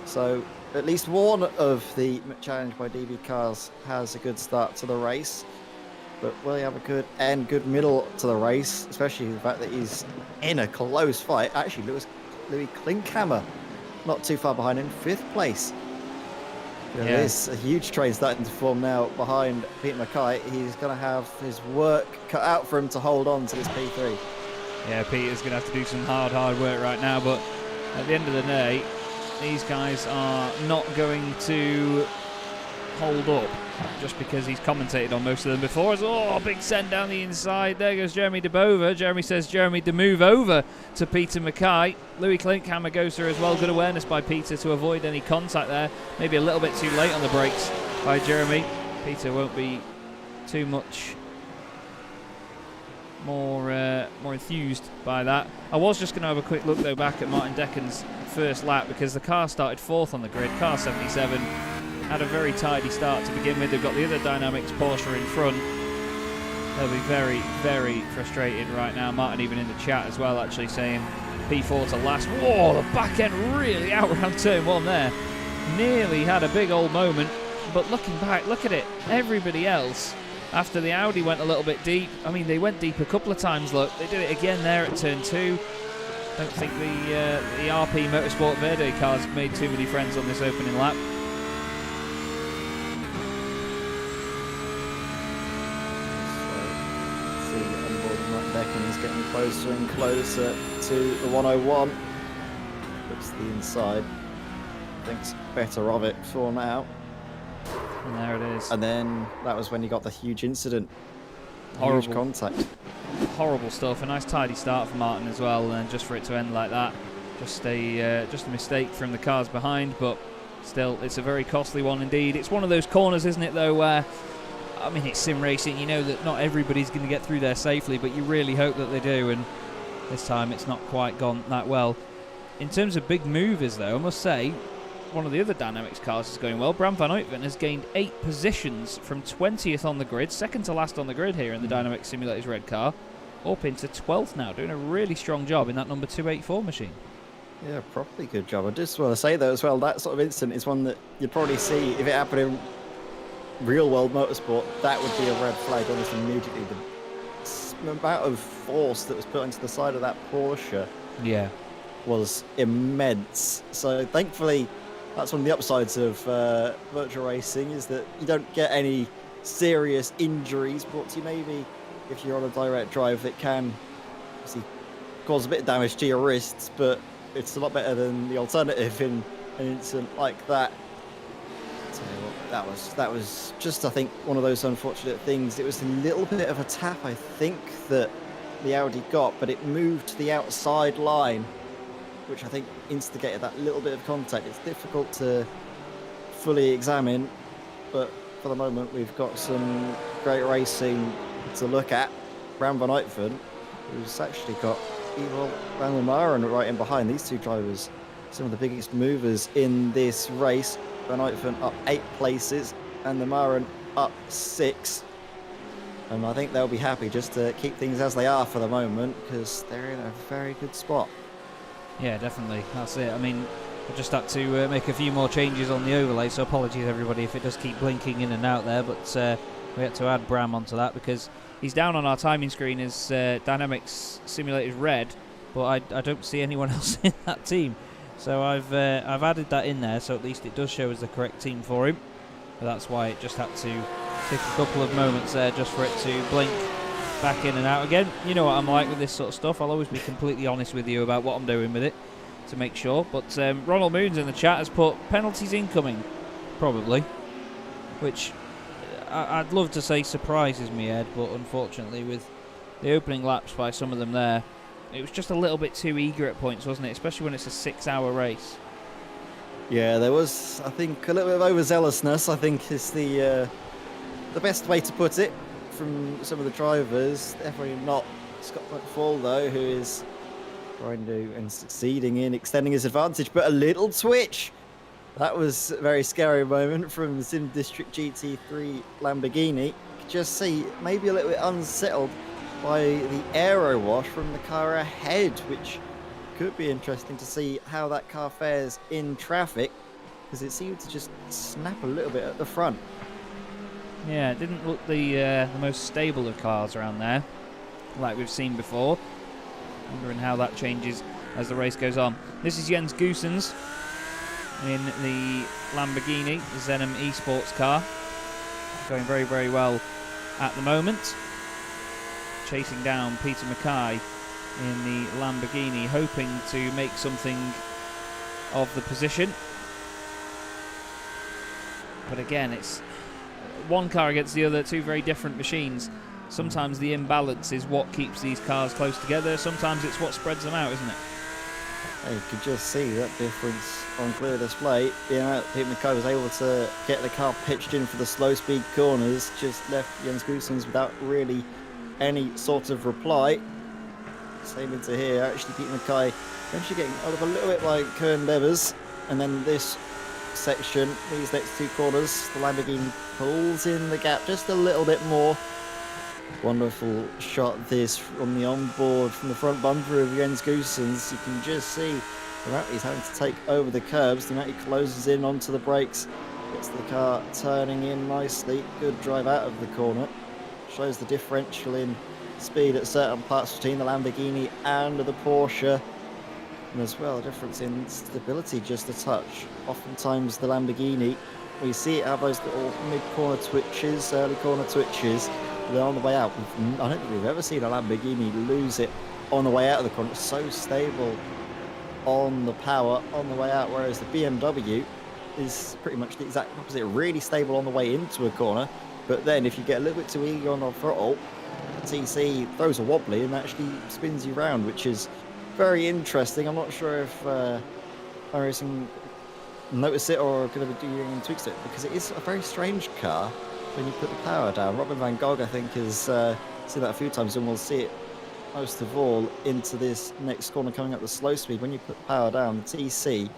So at least one of the Challenge by DB cars has a good start to the race, but will he have a good middle to the race, especially the fact that he's in a close fight. Actually, Louis Klinkhammer not too far behind him, 5th place. There's a huge train starting to form now behind Pete Mackay. He's going to have his work cut out for him to hold on to this P3. Yeah, Peter's going to have to do some hard work right now, but at the end of the day, these guys are not going to hold up just because he's commentated on most of them before. Oh, big send down the inside. There goes Jeremy DeBova. Jeremy says Jeremy to move over to Peter Mackay. Louis Klinkhammer goes through as well. Good awareness by Peter to avoid any contact there. Maybe a little bit too late on the brakes by Jeremy. Peter won't be too much more enthused by that. I was just going to have a quick look though back at Martin Deccan's first lap, because the car started fourth on the grid. Car 77 had a very tidy start to begin with. They've got the other Dynamics Porsche in front. They'll be very, very frustrated right now. Martin even in the chat as well, actually saying P4 to last. Whoa, the back end really out around turn one there. Nearly had a big old moment, but looking back, look at it. Everybody else, after the Audi went a little bit deep, I mean, they went deep a couple of times, look. They did it again there at turn two. Don't think the RP Motorsport Verde cars made too many friends on this opening lap. He's getting closer and closer to the 101. Looks the inside. Thinks better of it for now. And there it is. And then that was when he got the huge incident. Horrible. Huge contact. Horrible stuff. A nice tidy start for Martin as well, and just for it to end like that, just a mistake from the cars behind. But still, it's a very costly one indeed. It's one of those corners, isn't it, though, where, I mean, it's sim racing. You know that not everybody's going to get through there safely, but you really hope that they do, and this time it's not quite gone that well. In terms of big movers, though, I must say, one of the other Dynamics cars is going well. Bram van Uytven has gained 8 positions from 20th on the grid, second to last on the grid here in the Dynamics Simulators red car, up into 12th now, doing a really strong job in that number 284 machine. Yeah, probably good job. I just want to say, though, as well, that sort of incident is one that you'd probably see if it happened in real world motorsport. That would be a red flag almost immediately. The amount of force that was put into the side of that Porsche was immense. So thankfully, that's one of the upsides of virtual racing, is that you don't get any serious injuries brought to you. Maybe if you're on a direct drive, it can obviously cause a bit of damage to your wrists, but it's a lot better than the alternative in an incident like that. Tell you what, that was just, I think, one of those unfortunate things. It was a little bit of a tap, I think, that the Audi got, but it moved to the outside line, which I think instigated that little bit of contact. It's difficult to fully examine, but for the moment we've got some great racing to look at. Bram van Uytven, who's actually got Evil Van Maren right in behind. These two drivers, some of the biggest movers in this race. Van Uytven up 8 places and the Maren up 6. And I think they'll be happy just to keep things as they are for the moment, because they're in a very good spot. Yeah, definitely. That's it. I mean, I just had to make a few more changes on the overlay, so apologies everybody if it does keep blinking in and out there, but we had to add Bram onto that because he's down on our timing screen as Dynamics Simulators red, but I don't see anyone else in that team. So I've added that in there, so at least it does show as the correct team for him. But that's why it just had to take a couple of moments there just for it to blink back in and out again. You know what I'm like with this sort of stuff. I'll always be completely honest with you about what I'm doing with it to make sure. But Ronald Moons in the chat has put penalties incoming, probably, which I'd love to say surprises me, Ed, but unfortunately with the opening laps by some of them there, it was just a little bit too eager at points, wasn't it? Especially when it's a 6-hour race. Yeah, there was, I think, a little bit of overzealousness, I think, is the best way to put it from some of the drivers. Definitely not Scott McFall, though, who is trying to and succeeding in extending his advantage, but a little twitch. That was a very scary moment from Sim District GT3 Lamborghini. You could just see maybe a little bit unsettled by the aero wash from the car ahead, which could be interesting to see how that car fares in traffic, because it seemed to just snap a little bit at the front. Yeah, it didn't look the most stable of cars around there, like we've seen before. Wondering how that changes as the race goes on. This is Jens Goosens in the Lamborghini Zenom Esports car. Going very, very well at the moment. Chasing down Peter Mackay in the Lamborghini, hoping to make something of the position. But again, it's one car against the other, two very different machines. Sometimes the imbalance is what keeps these cars close together. Sometimes it's what spreads them out, isn't it? You could just see that difference on clear display. Peter Mackay was able to get the car pitched in for the slow speed corners, just left Jens Goossens without really any sort of reply. Same into here. Actually, Peter Mackay eventually getting out of a little bit like Kern Levers, and then this section, these next two corners, the Lamborghini pulls in the gap just a little bit more. Wonderful shot this from the onboard, from the front bumper of Jens Goossens. You can just see the amount he's having to take over the curbs, the amount he closes in onto the brakes, gets the car turning in nicely. Good drive out of the corner. Shows the differential in speed at certain parts between the Lamborghini and the Porsche. And as well, a difference in stability just a touch. Oftentimes the Lamborghini, we see it have those little mid-corner twitches, early corner twitches. They're on the way out. I don't think we've ever seen a Lamborghini lose it on the way out of the corner. It's so stable on the power on the way out, whereas the BMW is pretty much the exact opposite. Really stable on the way into a corner, but then if you get a little bit too eager on the throttle, the TC throws a wobbly and actually spins you round, which is very interesting. I'm not sure if Racing notice it or going to be doing tweaks to it, because it is a very strange car when you put the power down. Robin van Gogh, I think, has seen that a few times, and we'll see it most of all into this next corner coming up the slow speed. When you put the power down, the TC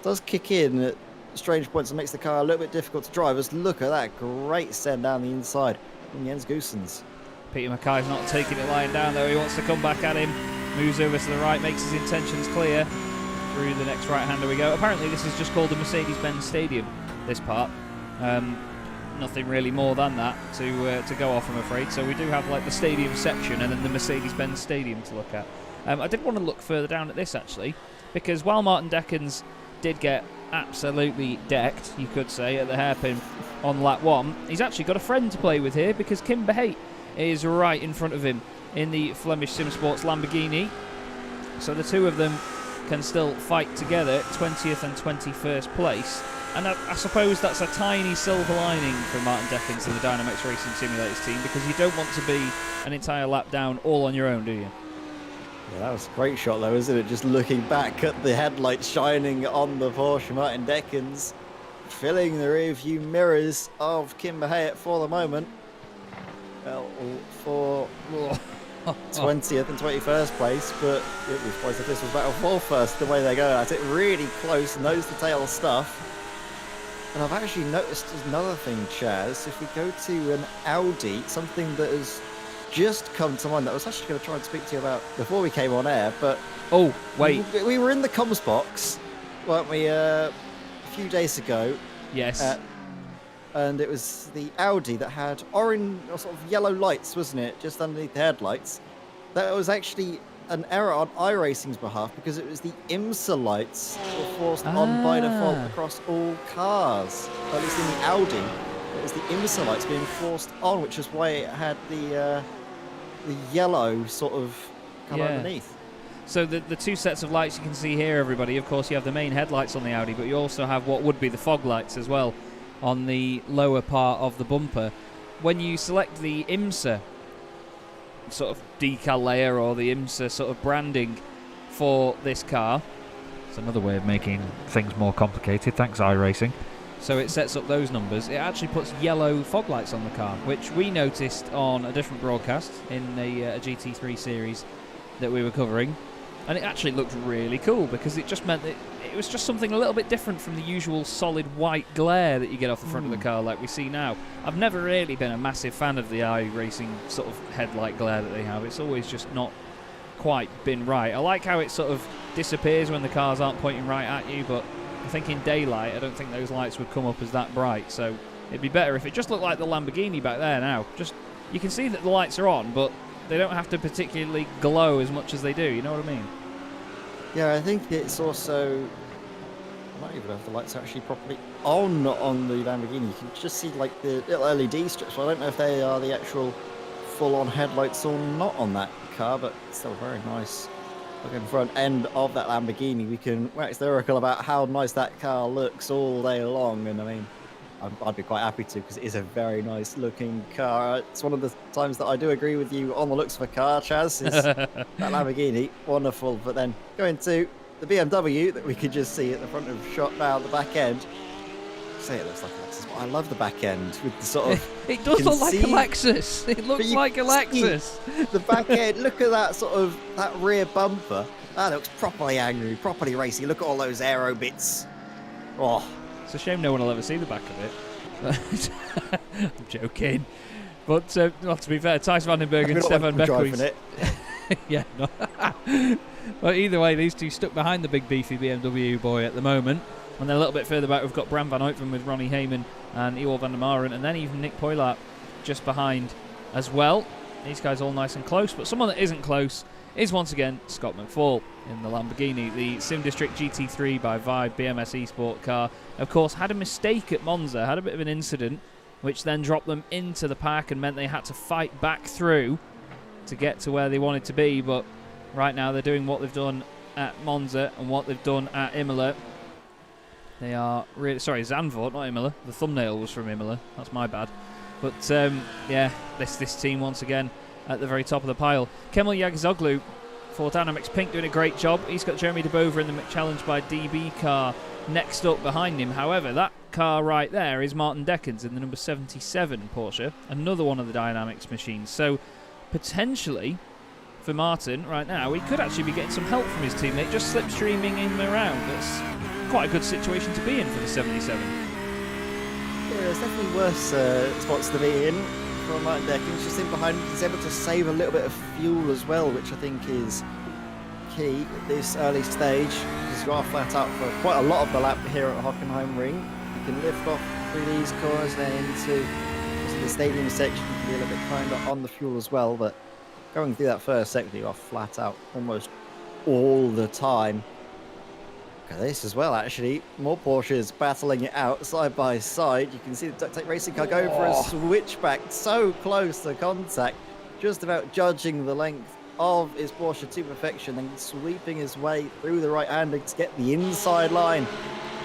does kick in at strange points and makes the car a little bit difficult to drive. Just look at that great send down the inside from Jens Goossens. Peter Mackay's not taking it lying down though. He wants to come back at him. Moves over to the right, makes his intentions clear. Through the next right-hander we go. Apparently this is just called the Mercedes-Benz Stadium, this part. Nothing really more than that to go off, I'm afraid. So we do have like the stadium section and then the Mercedes-Benz Stadium to look at. I did want to look further down at this actually, because while Martin Deckens did get absolutely decked, you could say, at the hairpin on lap 1, he's actually got a friend to play with here, because Kim Behate is right in front of him in the Flemish Sim Sports Lamborghini. So the two of them can still fight together, 20th and 21st place. And I suppose that's a tiny silver lining for Martin Deckens to the DynamiXX Racing Simulators team, because you don't want to be an entire lap down all on your own, do you? Yeah, that was a great shot though, isn't it? Just looking back at the headlights shining on the Porsche. Martin Deckens filling the rear view mirrors of Kim Behate for the moment. Well, for 20th and 21st place, but it was surprised if this was battle for first, the way they're going at it. Really close, nose to tail stuff. And I've actually noticed another thing, Chaz. If we go to an Audi, something that has just come to mind that I was actually going to try and speak to you about before we came on air, but... Oh, wait. We were in the comms box, weren't we, a few days ago? Yes. And it was the Audi that had orange or sort of yellow lights, wasn't it, just underneath the headlights. That was actually an error on iRacing's behalf, because it was the IMSA lights that were forced on by default across all cars. Or at least in the Audi, it was the IMSA lights being forced on, which is why it had the yellow sort of colour underneath. So the two sets of lights you can see here, everybody, of course you have the main headlights on the Audi, but you also have what would be the fog lights as well on the lower part of the bumper. When you select the IMSA sort of decal layer or the IMSA sort of branding for this car, it's another way of making things more complicated, thanks iRacing. So it sets up those numbers. It actually puts yellow fog lights on the car, which we noticed on a different broadcast in a GT3 series that we were covering. And it actually looked really cool, because it just meant that it was just something a little bit different from the usual solid white glare that you get off the front of the car like we see now. I've never really been a massive fan of the iRacing sort of headlight glare that they have. It's always just not quite been right. I like how it sort of disappears when the cars aren't pointing right at you, but I think in daylight I don't think those lights would come up as that bright, so it'd be better if it just looked like the Lamborghini back there now. Just, you can see that the lights are on, but they don't have to particularly glow as much as they do, you know what I mean? Yeah, I think it's also I don't even know if the lights are actually properly on the Lamborghini. You can just see like the little LED strips. So I don't know if they are the actual full-on headlights or not on that car, but still very nice. Looking front end of that Lamborghini, we can wax lyrical about how nice that car looks all day long, and I mean, I'd be quite happy to, because it is a very nice looking car. It's one of the times that I do agree with you on the looks of a car, Chaz, is that Lamborghini, wonderful. But then going to the BMW that we could just see at the front of shot now, the back end. Say it looks like a Lexus, but I love the back end with the sort of. It does look like a Lexus. It looks like a Lexus. The back end. Look at that sort of that rear bumper. That looks properly angry, properly racy. Look at all those aero bits. Oh, it's a shame no one will ever see the back of it. I'm joking. But well, to be fair, Thijs van den Berg and Stefan Beckwith. Yeah. No. Well, either way, these two stuck behind the big beefy BMW boy at the moment. And then a little bit further back, we've got Bram van Uytven with Ronnie Heyman and Ewald van der Maren, and then even Nick Poylaert just behind as well. These guys all nice and close, but someone that isn't close is once again Scott McFall in the Lamborghini. The Sim District GT3 by Vibe BMS Esport car, of course, had a mistake at Monza, had a bit of an incident, which then dropped them into the pack and meant they had to fight back through to get to where they wanted to be. But right now they're doing what they've done at Monza and what they've done at Imola. They are really sorry, Zandvoort, not Imola. The thumbnail was from Imola. That's my bad. But yeah, this team once again at the very top of the pile. Kemal Yagzoglu for Dynamics Pink doing a great job. He's got Jeremy De Bover in the McChallenge by DB car next up behind him. However, that car right there is Martin Deckens in the number 77 Porsche, another one of the Dynamics machines. So potentially for Martin right now, he could actually be getting some help from his teammate, just slipstreaming him around. That's quite a good situation to be in for the 77. Yeah, there's definitely worse spots to be in for Martin Deckens. Just in behind him, he's able to save a little bit of fuel as well, which I think is key at this early stage, because you are flat out for quite a lot of the lap here at Hockenheim Ring. You can lift off through these corners then into the stadium section. You can be a little bit kinder on the fuel as well, but going through that first sector, you are flat out almost all the time. This as well, actually. More Porsches battling it out side by side. You can see the Duct Tape Racing car going for a switchback so close to contact, just about judging the length of his Porsche to perfection, and sweeping his way through the right-hander to get the inside line.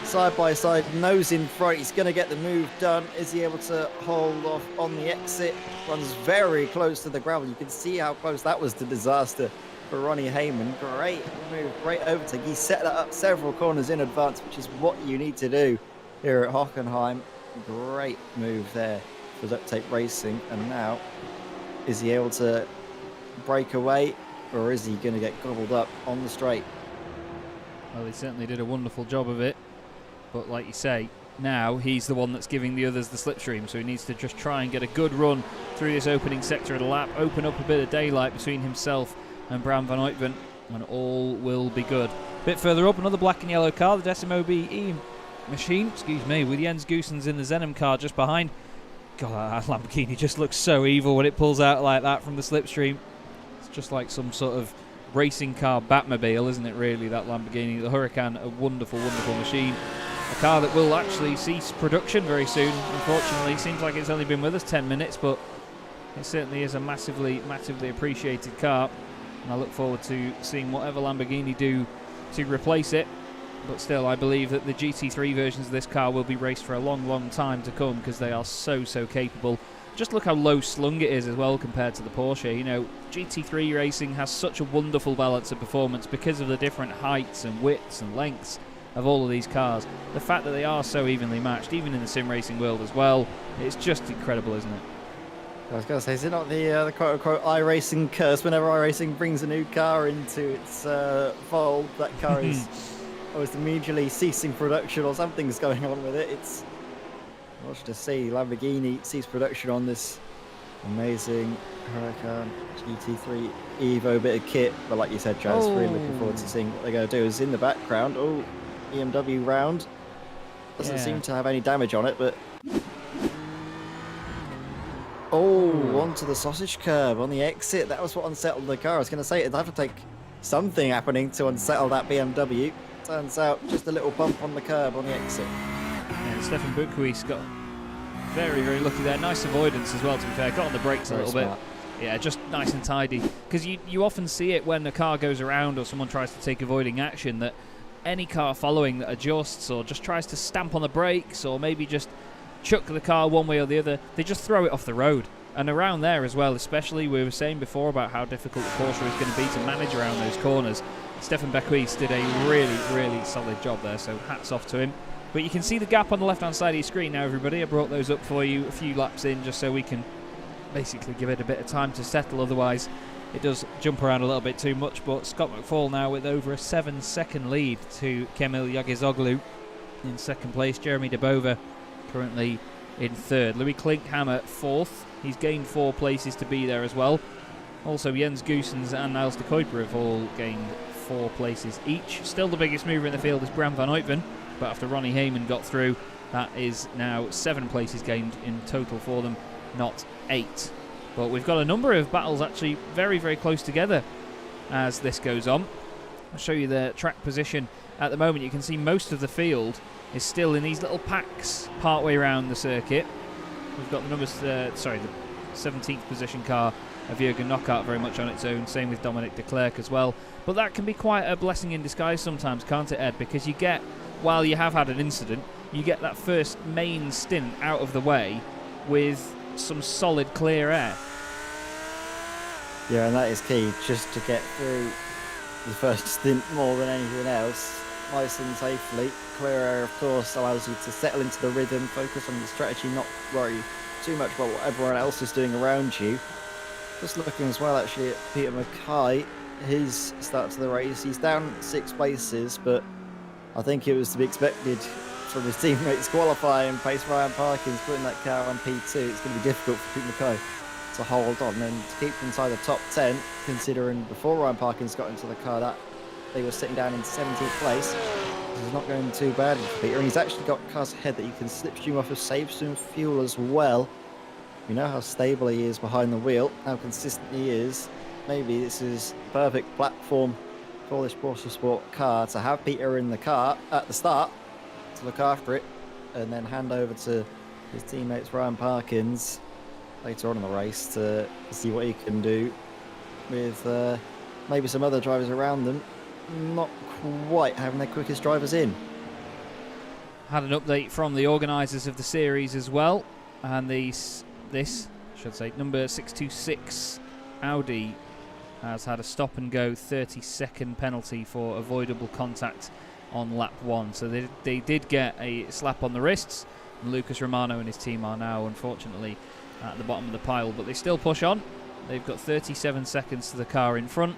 Side by side, nose in front. He's going to get the move done. Is he able to hold off on the exit? Runs very close to the gravel. You can see how close that was to disaster for Ronnie Heyman. Great move, great overtake. He set that up several corners in advance, which is what you need to do here at Hockenheim. Great move there for Duct Tape Racing. And now, is he able to break away, or is he going to get gobbled up on the straight? Well, he certainly did a wonderful job of it. But like you say, now he's the one that's giving the others the slipstream, so he needs to just try and get a good run through this opening sector of the lap, open up a bit of daylight between himself and Bram van Uytven, and all will be good. A bit further up, another black and yellow car, the Decimo BE machine, with Jens Goossens in the Zenem car just behind. God, that Lamborghini just looks so evil when it pulls out like that from the slipstream. It's just like some sort of racing car Batmobile, isn't it, really, that Lamborghini? The Huracan, a wonderful, wonderful machine. A car that will actually cease production very soon, unfortunately. Seems like it's only been with us 10 minutes, but it certainly is a massively, massively appreciated car. And I look forward to seeing whatever Lamborghini do to replace it. But still, I believe that the GT3 versions of this car will be raced for a long, long time to come, because they are so, so capable. Just look how low slung it is as well compared to the Porsche. You know, GT3 racing has such a wonderful balance of performance because of the different heights and widths and lengths of all of these cars. The fact that they are so evenly matched, even in the sim racing world as well, it's just incredible, isn't it? I was going to say, is it not the quote-unquote iRacing curse? Whenever iRacing brings a new car into its fold, that car is always immediately ceasing production, or something's going on with it. It's watch to see Lamborghini cease production on this amazing Huracan GT3 Evo bit of kit. But like you said, Chaz, really looking forward to seeing what they're going to do. Is in the background, BMW round. Doesn't seem to have any damage on it, but onto the sausage curb on the exit. That was what unsettled the car. I was going to say it'd have to take something happening to unsettle that BMW. Turns out just a little bump on the curb on the exit. And Stefan Buchwie's got very, very lucky there. Nice avoidance as well, to be fair. Got on the brakes a little bit. Yeah, just nice and tidy. Because you often see it when a car goes around or someone tries to take avoiding action, that any car following that adjusts or just tries to stamp on the brakes or maybe just chuck the car one way or the other, they just throw it off the road. And around there as well, especially, we were saying before about how difficult the Porsche is going to be to manage around those corners. Stefan Buchwie's did a really, really solid job there, so hats off to him. But you can see the gap on the left-hand side of your screen now, everybody. I brought those up for you a few laps in just so we can basically give it a bit of time to settle. Otherwise, it does jump around a little bit too much. But Scott McFall now with over a 7-second lead to Kemil Yagizoglu in second place. Jeremy Debova currently in third. Louis Klinkhammer fourth. He's gained 4 places to be there as well. Also, Jens Goosens and Niels de Kuiper have all gained 4 places each. Still the biggest mover in the field is Bram van Uytven, but after Ronnie Heyman got through, that is now 7 places gained in total for them, not 8. But we've got a number of battles actually very, very close together as this goes on. I'll show you the track position at the moment. You can see most of the field is still in these little packs partway around the circuit. We've got the numbers, the 17th position car of Jürgen Knockaert very much on its own. Same with Dominic de Klerk as well. But that can be quite a blessing in disguise sometimes, can't it, Ed? Because you get, while you have had an incident, you get that first main stint out of the way with some solid clear air. Yeah, and that is key, just to get through the first stint more than anything else. Nice and safely. Clear air, of course, allows you to settle into the rhythm, focus on your strategy, not worry too much about what everyone else is doing around you. Just looking as well, actually, at Peter Mackay, his start to the race. He's down 6 places, but I think it was to be expected from his teammates qualifying. Pace Ryan Parkins putting that car on P2. It's going to be difficult for Peter Mackay to hold on and to keep inside the top 10, considering before Ryan Parkins got into the car that they were sitting down in 17th place. This is not going too bad for Peter, and he's actually got cars ahead that he can slipstream off of, save some fuel as well. We know how stable he is behind the wheel, how consistent he is. Maybe this is the perfect platform for this Porsche Sport car to have Peter in the car at the start to look after it, and then hand over to his teammates Ryan Parkins later on in the race to see what he can do with maybe some other drivers around them not quite having their quickest drivers in. Had an update from the organisers of the series as well, and this should say number 626 Audi has had a stop and go 30-second penalty for avoidable contact on lap 1. So they did get a slap on the wrists, and Lucas Romano and his team are now unfortunately at the bottom of the pile, but they still push on. They've got 37 seconds to the car in front,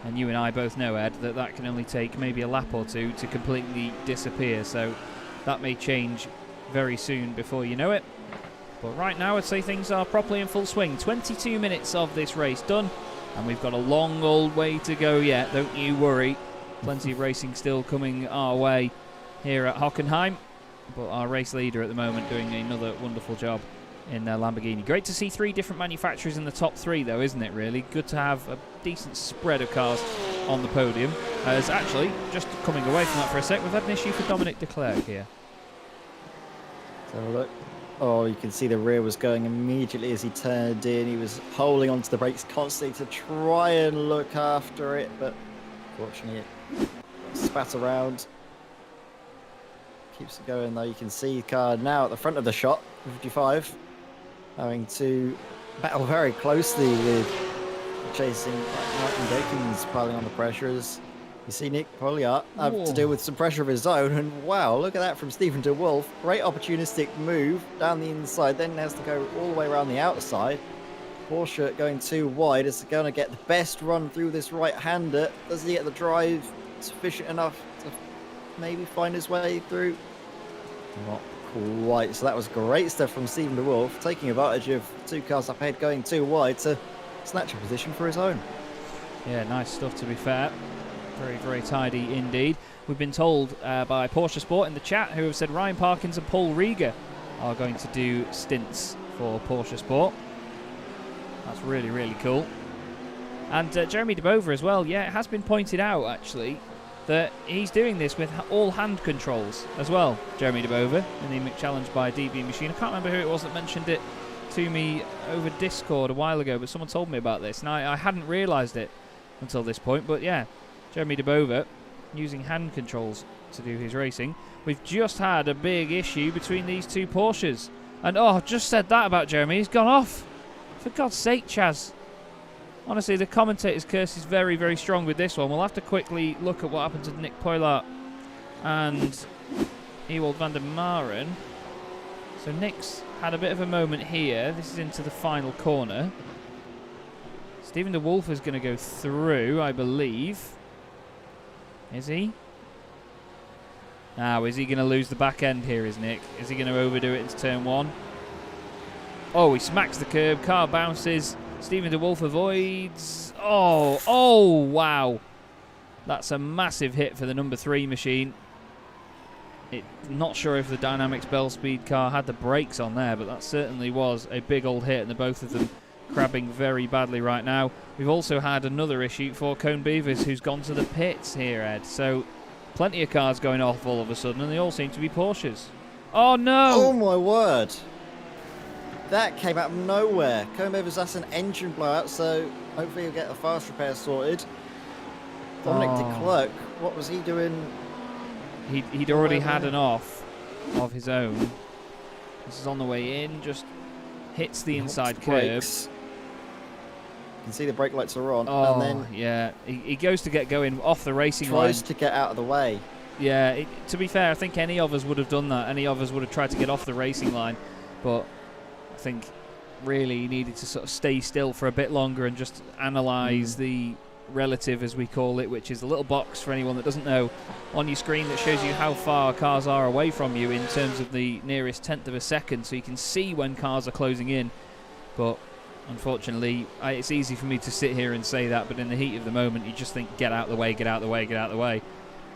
and you and I both know, Ed, that can only take maybe a lap or two to completely disappear, so that may change very soon before you know it. But right now I'd say things are properly in full swing. 22 minutes of this race done, and we've got a long old way to go yet, don't you worry. Plenty of racing still coming our way here at Hockenheim, but our race leader at the moment doing another wonderful job in their Lamborghini. Great to see 3 different manufacturers in the top 3 though, isn't it really? Good to have a decent spread of cars on the podium. As actually, just coming away from that for a sec, we've had an issue for Dominic de Klerk here. So look, oh, you can see the rear was going immediately as he turned in. He was holding onto the brakes constantly to try and look after it, but fortunately it spat around. Keeps it going though. You can see the car now at the front of the shot, 55, having to battle very closely with chasing Martin Dakins, piling on the pressure as you see Nick Polliart have to deal with some pressure of his own. And wow, look at that from Stephen de Wolf. Great opportunistic move down the inside, then has to go all the way around the outside. Porsche going too wide is going to get the best run through this right-hander. Does he get the drive sufficient enough to maybe find his way through? Not quite. So that was great stuff from Stephen de Wolf, taking advantage of 2 cars up ahead going too wide to snatch a position for his own. Yeah, nice stuff to be fair. Very, very tidy indeed. We've been told by Porsche Sport in the chat, who have said Ryan Parkins and Paul Rieger are going to do stints for Porsche Sport. That's really, really cool. And Jeremy De Bover as well. Yeah, it has been pointed out, actually, that he's doing this with all hand controls as well, Jeremy De Bover, in the McChallenge by DB Machine. I can't remember who it was that mentioned it to me over Discord a while ago, but someone told me about this, and I hadn't realised it until this point. But yeah, Jeremy De Bover using hand controls to do his racing. We've just had a big issue between these two Porsches. And oh, I've just said that about Jeremy. He's gone off. For God's sake, Chaz. Honestly, the commentator's curse is very, very strong with this one. We'll have to quickly look at what happened to Nick Poylart and Ewald van der Maren. So Nick's had a bit of a moment here. This is into the final corner. Stephen de Wolf is going to go through, I believe. Is he? Now, is he going to lose the back end here, is Nick? Is he going to overdo it into turn 1? Oh, he smacks the curb. Car bounces. Stephen de Wolf avoids. Oh, wow. That's a massive hit for the number 3 machine. Not sure if the Dynamics Bell Speed car had the brakes on there, but that certainly was a big old hit, and the both of them crabbing very badly right now. We've also had another issue for Cone Beavers, who's gone to the pits here, Ed. So plenty of cars going off all of a sudden, and they all seem to be Porsches. Oh, no! Oh, my word. That came out of nowhere. Cone Beavers, that's an engine blowout, so hopefully he'll get a fast repair sorted. Dominic de Klerk, what was he doing? He'd already had an off of his own. This is on the way in, just hits the inside curb. You can see the brake lights are on. Oh, and then yeah. He goes to get going off the racing line. Tries to get out of the way. Yeah, to be fair, I think any of us would have done that. Any of us would have tried to get off the racing line. But I think really he needed to sort of stay still for a bit longer and just analyse the relative, as we call it, which is a little box for anyone that doesn't know on your screen that shows you how far cars are away from you in terms of the nearest tenth of a second, so you can see when cars are closing in. But unfortunately, it's easy for me to sit here and say that, but in the heat of the moment you just think, get out the way, get out the way, get out the way.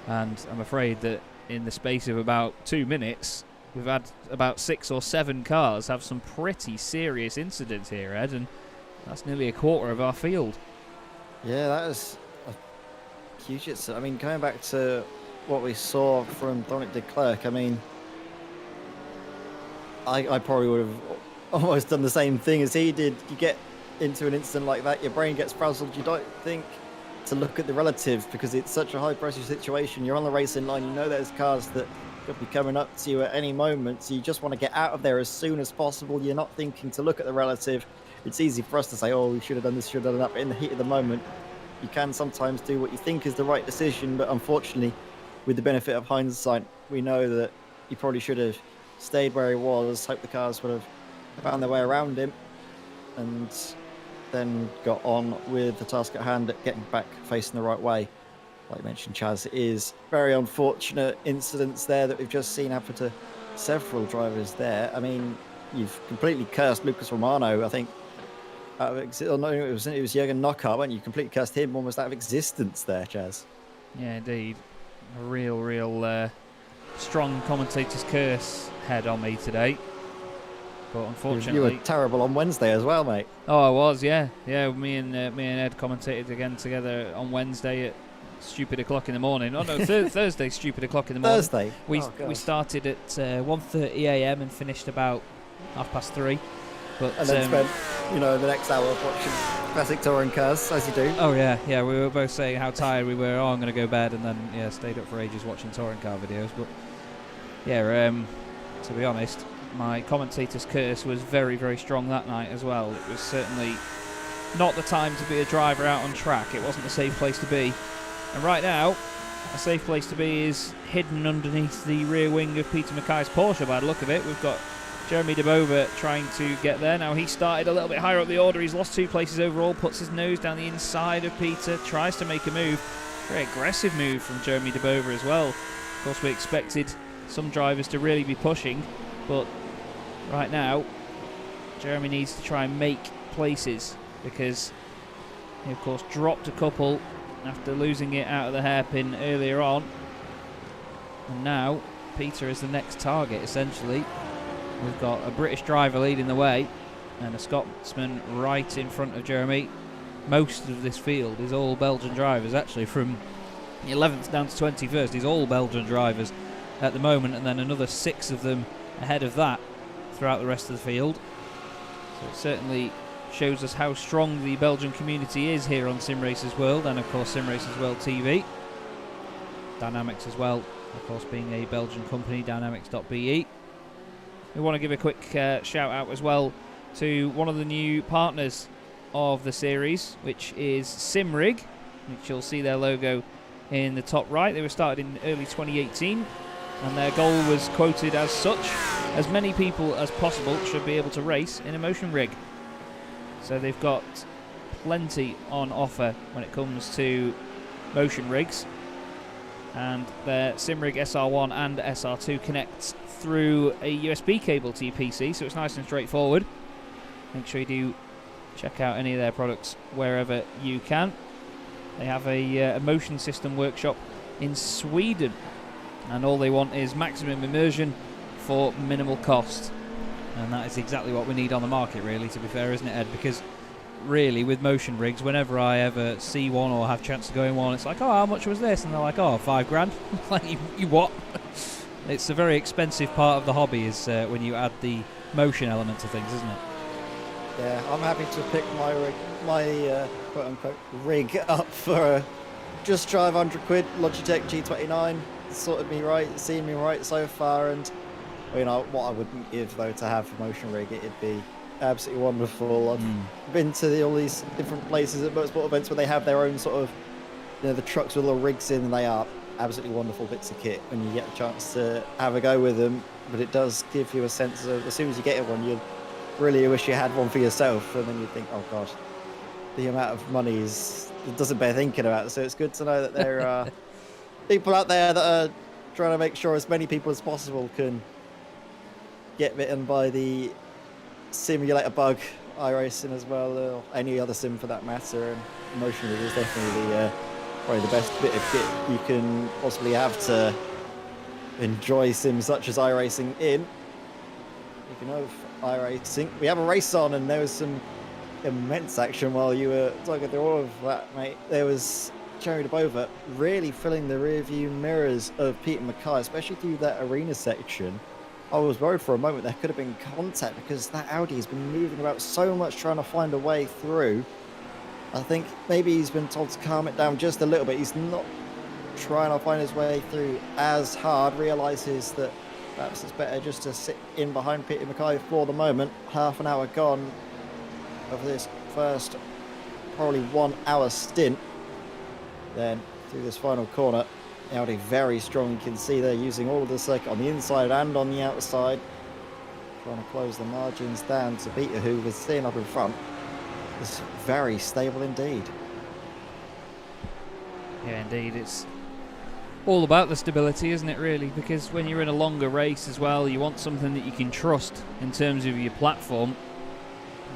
And I'm afraid that in the space of about 2 minutes we've had about 6 or 7 cars have some pretty serious incidents here, Ed, and that's nearly a quarter of our field. Yeah, that is a huge hit. I mean, going back to what we saw from Dominic de Klerk, I mean, I probably would have almost done the same thing as he did. You get into an incident like that, your brain gets frazzled. You don't think to look at the relative because it's such a high-pressure situation. You're on the racing line. You know there's cars that could be coming up to you at any moment, so you just want to get out of there as soon as possible. You're not thinking to look at the relative. It's easy for us to say, oh, we should have done this, should have done that, but in the heat of the moment, you can sometimes do what you think is the right decision, but unfortunately, with the benefit of hindsight, we know that he probably should have stayed where he was, hoped the cars would have found their way around him, and then got on with the task at hand at getting back facing the right way. Like you mentioned, Chaz, it is very unfortunate incidents there that we've just seen happen to several drivers there. I mean, you've completely cursed Lucas Romano, I think. No, it was Jürgen Knockhart, weren't you? Completely cursed him almost out of existence there, Chaz. Yeah, indeed. A real strong commentator's curse head on me today. But unfortunately, you were terrible on Wednesday as well, mate. Oh, I was, yeah. Me and Ed commentated again together on Wednesday at stupid o'clock in the morning. Oh no, Thursday, stupid o'clock in the morning. Thursday. We started at 1:30 a.m. and finished about 3:30. But and then spent, the next hour watching classic touring cars, as you do. Oh yeah. We were both saying how tired we were. Oh, I'm going to go to bed, and then stayed up for ages watching touring car videos. But to be honest, my commentator's curse was very, very strong that night as well. It was certainly not the time to be a driver out on track. It wasn't a safe place to be. And right now, a safe place to be is hidden underneath the rear wing of Peter Mackay's Porsche. By the look of it, we've got Jeremy De Bover trying to get there. Now he started a little bit higher up the order. He's lost 2 places overall, puts his nose down the inside of Peter, tries to make a move. Very aggressive move from Jeremy De Bover as well. Of course, we expected some drivers to really be pushing, but right now, Jeremy needs to try and make places because he, of course, dropped a couple after losing it out of the hairpin earlier on. And now, Peter is the next target, essentially. We've got a British driver leading the way and a Scotsman right in front of Jeremy. most of this field is all Belgian drivers. Actually, from 11th down to 21st is all Belgian drivers at the moment, and then another 6 of them ahead of that throughout the rest of the field. So it certainly shows us how strong the Belgian community is here on Sim Racers World, and of course Sim Racers World TV. Dynamics as well, of course, being a Belgian company, dynamics.be. We want to give a quick shout out as well to one of the new partners of the series, which is Simrig, which you'll see their logo in the top right. They were started in early 2018, and their goal was quoted as such: as many people as possible should be able to race in a motion rig. So they've got plenty on offer when it comes to motion rigs, and their Simrig SR1 and SR2 connects through a USB cable to your PC, so it's nice and straightforward. Make sure you do check out any of their products wherever you can. They have a motion system workshop in Sweden, and all they want is maximum immersion for minimal cost. And that is exactly what we need on the market, really, to be fair, isn't it, Ed? Because really, with motion rigs, whenever I ever see one or have a chance to go in one, it's like, oh, how much was this? And they're like, oh, $5,000. Like, you what? It's a very expensive part of the hobby, is when you add the motion element to things, isn't it? Yeah, I'm happy to pick my rig, my quote-unquote rig up for just shy of £100. Logitech G29 sorted me right, seen me right so far, and you know what I wouldn't give though to have a motion rig. It'd be absolutely wonderful. I've been to all these different places at motorsport events where they have their own sort of, you know, the trucks with little rigs in, and they are absolutely wonderful bits of kit when you get a chance to have a go with them. But it does give you a sense of, as soon as you get one, you really wish you had one for yourself, and then you think, oh gosh, the amount of money it doesn't bear thinking about. So it's good to know that there are people out there that are trying to make sure as many people as possible can get bitten by the simulator bug, iRacing as well, or any other sim for that matter. And motion rig is definitely probably the best bit of kit you can possibly have to enjoy sims such as iRacing in. Speaking of iRacing, we have a race on, and there was some immense action while you were talking through all of that, mate. There was Jerry DeBova really filling the rear view mirrors of Peter Mackay, especially through that arena section. I was worried for a moment there could have been contact, because that Audi has been moving about so much trying to find a way through. I think maybe he's been told to calm it down just a little bit. He's not trying to find his way through as hard, realises that perhaps it's better just to sit in behind Peter Mackay for the moment. Half an hour gone of this first probably 1 hour stint. Then through this final corner, Audi very strong. You can see they're using all of the circuit on the inside and on the outside, trying to close the margins down to Peter, who was staying up in front. It's very stable indeed. Yeah, indeed. It's all about the stability, isn't it, really? Because when you're in a longer race as well, you want something that you can trust in terms of your platform.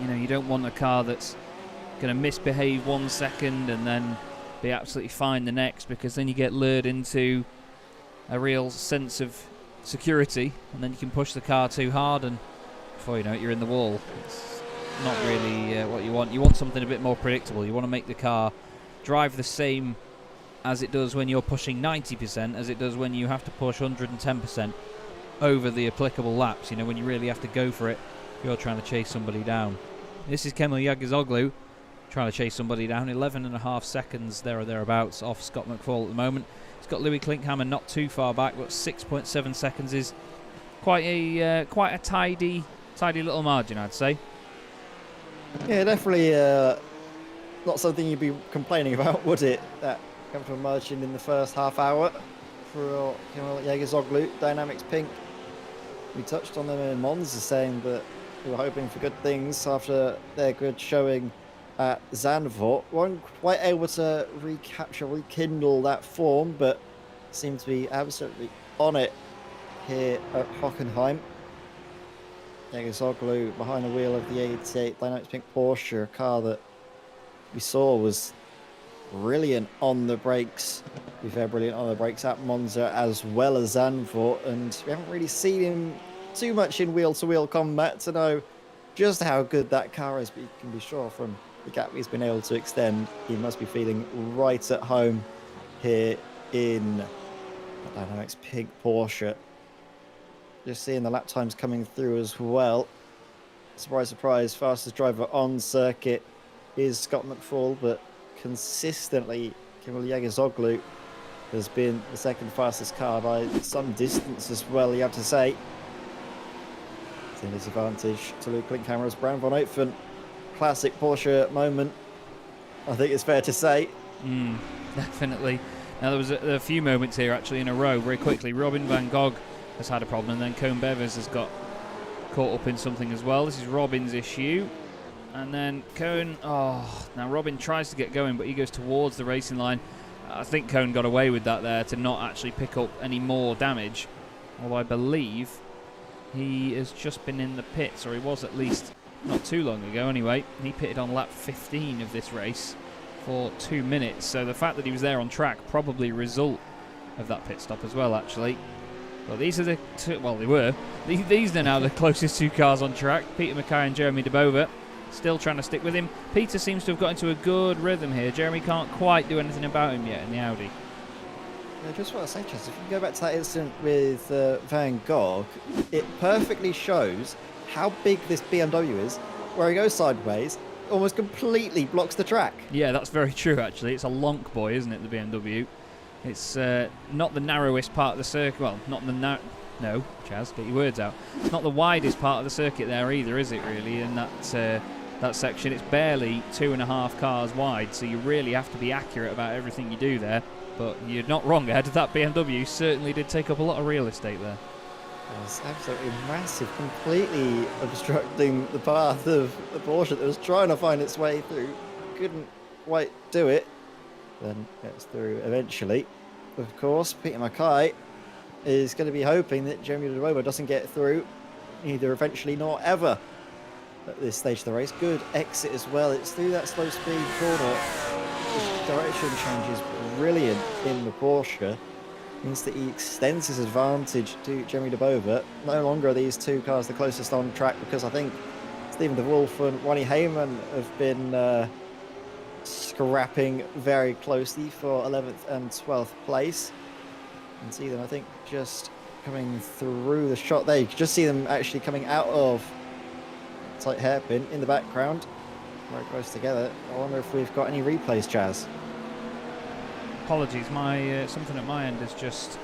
You know, you don't want a car that's going to misbehave 1 second and then be absolutely fine the next, because then you get lured into a real sense of security, and then you can push the car too hard, and before you know it, you're in the wall. It's not really what you want. You want something a bit more predictable. You want to make the car drive the same as it does when you're pushing 90% as it does when you have to push 110% over the applicable laps. You know, when you really have to go for it, you're trying to chase somebody down. This is Kemal Yagizoglu trying to chase somebody down. 11.5 seconds there or thereabouts off Scott McFall at the moment. He's got Louis Klinkhammer not too far back, but 6.7 seconds is quite a tidy little margin, I'd say. Yeah, definitely not something you'd be complaining about, would it? That capital margin in the first half hour for Jägersoglu, Dynamics Pink. We touched on them in Monza, saying that we were hoping for good things after their good showing at Zandvoort. Weren't quite able to rekindle that form, but seemed to be absolutely on it here at Hockenheim. Jägersoglu behind the wheel of the 88 Dynamics Pink Porsche, a car that we saw was brilliant on the brakes. To be fair, brilliant on the brakes at Monza as well as Zandvoort, and we haven't really seen him too much in wheel-to-wheel combat to know just how good that car is, but you can be sure from the gap he's been able to extend, he must be feeling right at home here in the Dynamics Pink Porsche. Just seeing the lap times coming through as well. Surprise, surprise, fastest driver on circuit is Scott McFall, but consistently Kimberly Jägersoglu has been the second fastest car by some distance as well, you have to say. It's in disadvantage to Luke Klinkhammer's Brown von Oetfen. Classic Porsche moment, I think it's fair to say. Definitely. Now, there was a few moments here actually in a row, very quickly. Robin van Gogh has had a problem, and then Koen Bevers has got caught up in something as well. This is Robin's issue. And then Koen, now Robin tries to get going, but he goes towards the racing line. I think Koen got away with that there to not actually pick up any more damage. Although I believe he has just been in the pits, or he was at least not too long ago anyway. He pitted on lap 15 of this race for 2 minutes. So the fact that he was there on track probably a result of that pit stop as well, actually. Well, these are the two, well, they were. These are now the closest two cars on track. Peter Mackay and Jeremy De Boven still trying to stick with him. Peter seems to have got into a good rhythm here. Jeremy can't quite do anything about him yet in the Audi. I just want to say, Chaz, if you go back to that incident with Van Gogh, it perfectly shows how big this BMW is, where he goes sideways, almost completely blocks the track. Yeah, that's very true, actually. It's a lonk boy, isn't it, the BMW? It's not the narrowest part of the circuit. Well, not the no, Chaz, get your words out. It's not the widest part of the circuit there either, is it, really, in that section? It's barely 2.5 cars wide, so you really have to be accurate about everything you do there. But you're not wrong, Ed. That BMW certainly did take up a lot of real estate there. It was absolutely massive, completely obstructing the path of the Porsche that was trying to find its way through. Couldn't quite do it. Then gets through eventually. Of course, Peter Mackay is going to be hoping that Jeremy De Boven doesn't get through, either eventually nor ever at this stage of the race. Good exit as well. It's through that slow speed corner. The direction change is brilliant in the Porsche. Means that he extends his advantage to Jeremy De Boven. No longer are these two cars the closest on track, because I think Stephen De Wolf and Ronnie Heyman have been scrapping very closely for 11th and 12th place. You can see them, I think, just coming through the shot there. You can just see them actually coming out of tight hairpin in the background, very close together. I wonder if we've got any replays, Chaz. Apologies, my something at my end is just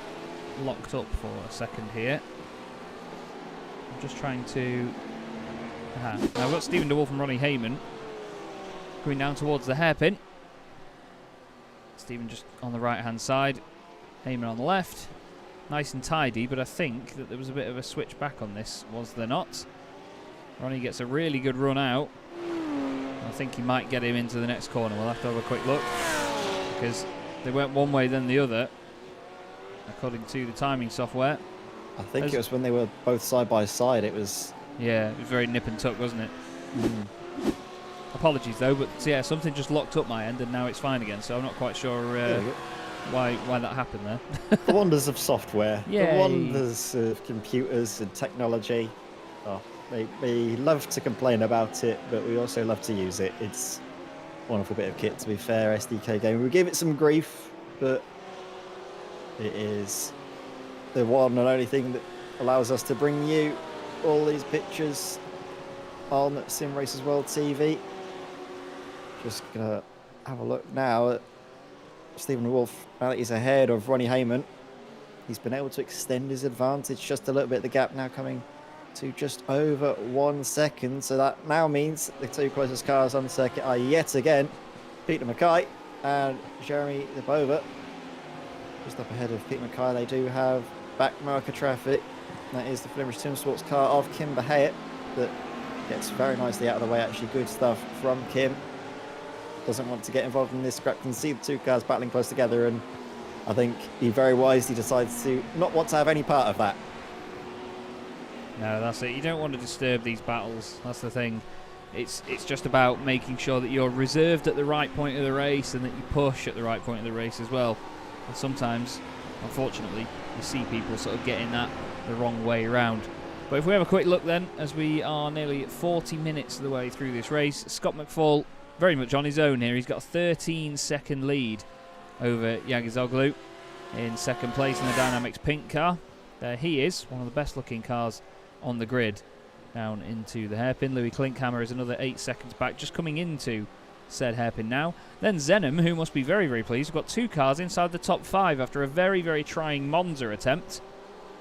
locked up for a second here. I'm just trying to... Now I've got Stephen De Wolf and Ronnie Heyman going down towards the hairpin. Stephen just on the right hand side, Heyman on the left. Nice and tidy, but I think that there was a bit of a switch back on this, was there not? Ronnie gets a really good run out. I think he might get him into the next corner. We'll have to have a quick look, because they went one way then the other, according to the timing software. I think it was when they were both side by side. It was... Yeah, it was very nip and tuck, wasn't it? Apologies though, but yeah, something just locked up my end and now it's fine again, so I'm not quite sure why that happened there. The wonders of software. Yay. The wonders of computers and technology. Oh, we love to complain about it, but we also love to use it. It's a wonderful bit of kit, to be fair. SDK game. We give it some grief, but it is the one and only thing that allows us to bring you all these pictures on Sim Racers World TV. Just gonna have a look now at Stephen Wolf. Now that he's ahead of Ronnie Heyman, he's been able to extend his advantage just a little bit. The gap now coming to just over 1 second. So that now means the two closest cars on the circuit are yet again Peter Mackay and Jeremy De Boven. Just up ahead of Peter Mackay, they do have back marker traffic. That is the Flemish Team Sports car of Kim Bahayet that gets very nicely out of the way. Actually, good stuff from Kim. Doesn't want to get involved in this scrap. Can see the two cars battling close together, and I think he very wisely decides to not want to have any part of that. No, that's it. You don't want to disturb these battles. That's the thing. It's just about making sure that you're reserved at the right point of the race and that you push at the right point of the race as well. And sometimes, unfortunately, you see people sort of getting that the wrong way around. But if we have a quick look then, as we are nearly 40 minutes of the way through this race, Scott McFall very much on his own here. He's got a 13-second lead over Yagizoglu in second place in the Dynamics pink car. There he is, one of the best looking cars on the grid, down into the hairpin. Louis Klinkhammer is another 8 seconds back, just coming into said hairpin now. Then Zenham, who must be very, very pleased, we've got 2 cars inside the top 5 after a very, very trying Monza attempt.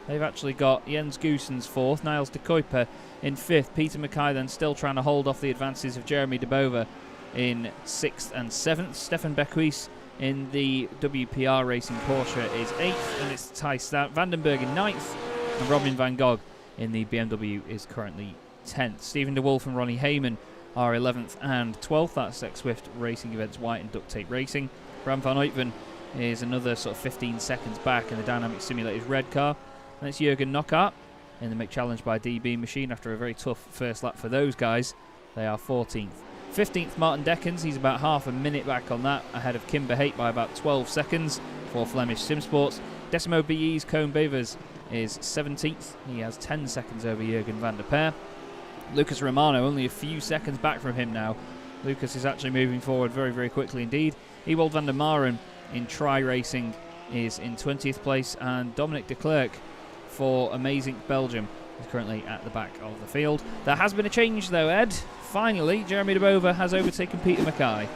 They've actually got Jens Goossens 4th, Niels de Kuiper in 5th, Peter Mackay then still trying to hold off the advances of Jeremy de Bova in 6th and 7th. Stefan Bequis in the WPR Racing Porsche is 8th, and it's Thijs Vandenberg in 9th, and Robin van Gogh in the BMW is currently 10th. Stephen de Wolf and Ronnie Heyman are 11th and 12th. That's Sex Swift Racing Events White and Duct Tape Racing. Bram van Uytven is another sort of 15 seconds back in the Dynamic Simulators red car. And it's Jürgen Knockaert in the McChallenge by DB machine after a very tough first lap for those guys. They are 14th. 15th, Martin Dekkens. He's about half a minute back on that, ahead of Kim Behate by about 12 seconds for Flemish Sim Sports. Decimo BE's Koen Bevers is 17th. He has 10 seconds over Jürgen van der Peer. Lucas Romano only a few seconds back from him now. Lucas is actually moving forward very, very quickly indeed. Ewald van der Maren in Tri Racing is in 20th place, and Dominic de Klerk for Amazing Belgium is currently at the back of the field. There has been a change though, Ed. Finally, Jeremy de Bova has overtaken Peter Mackay.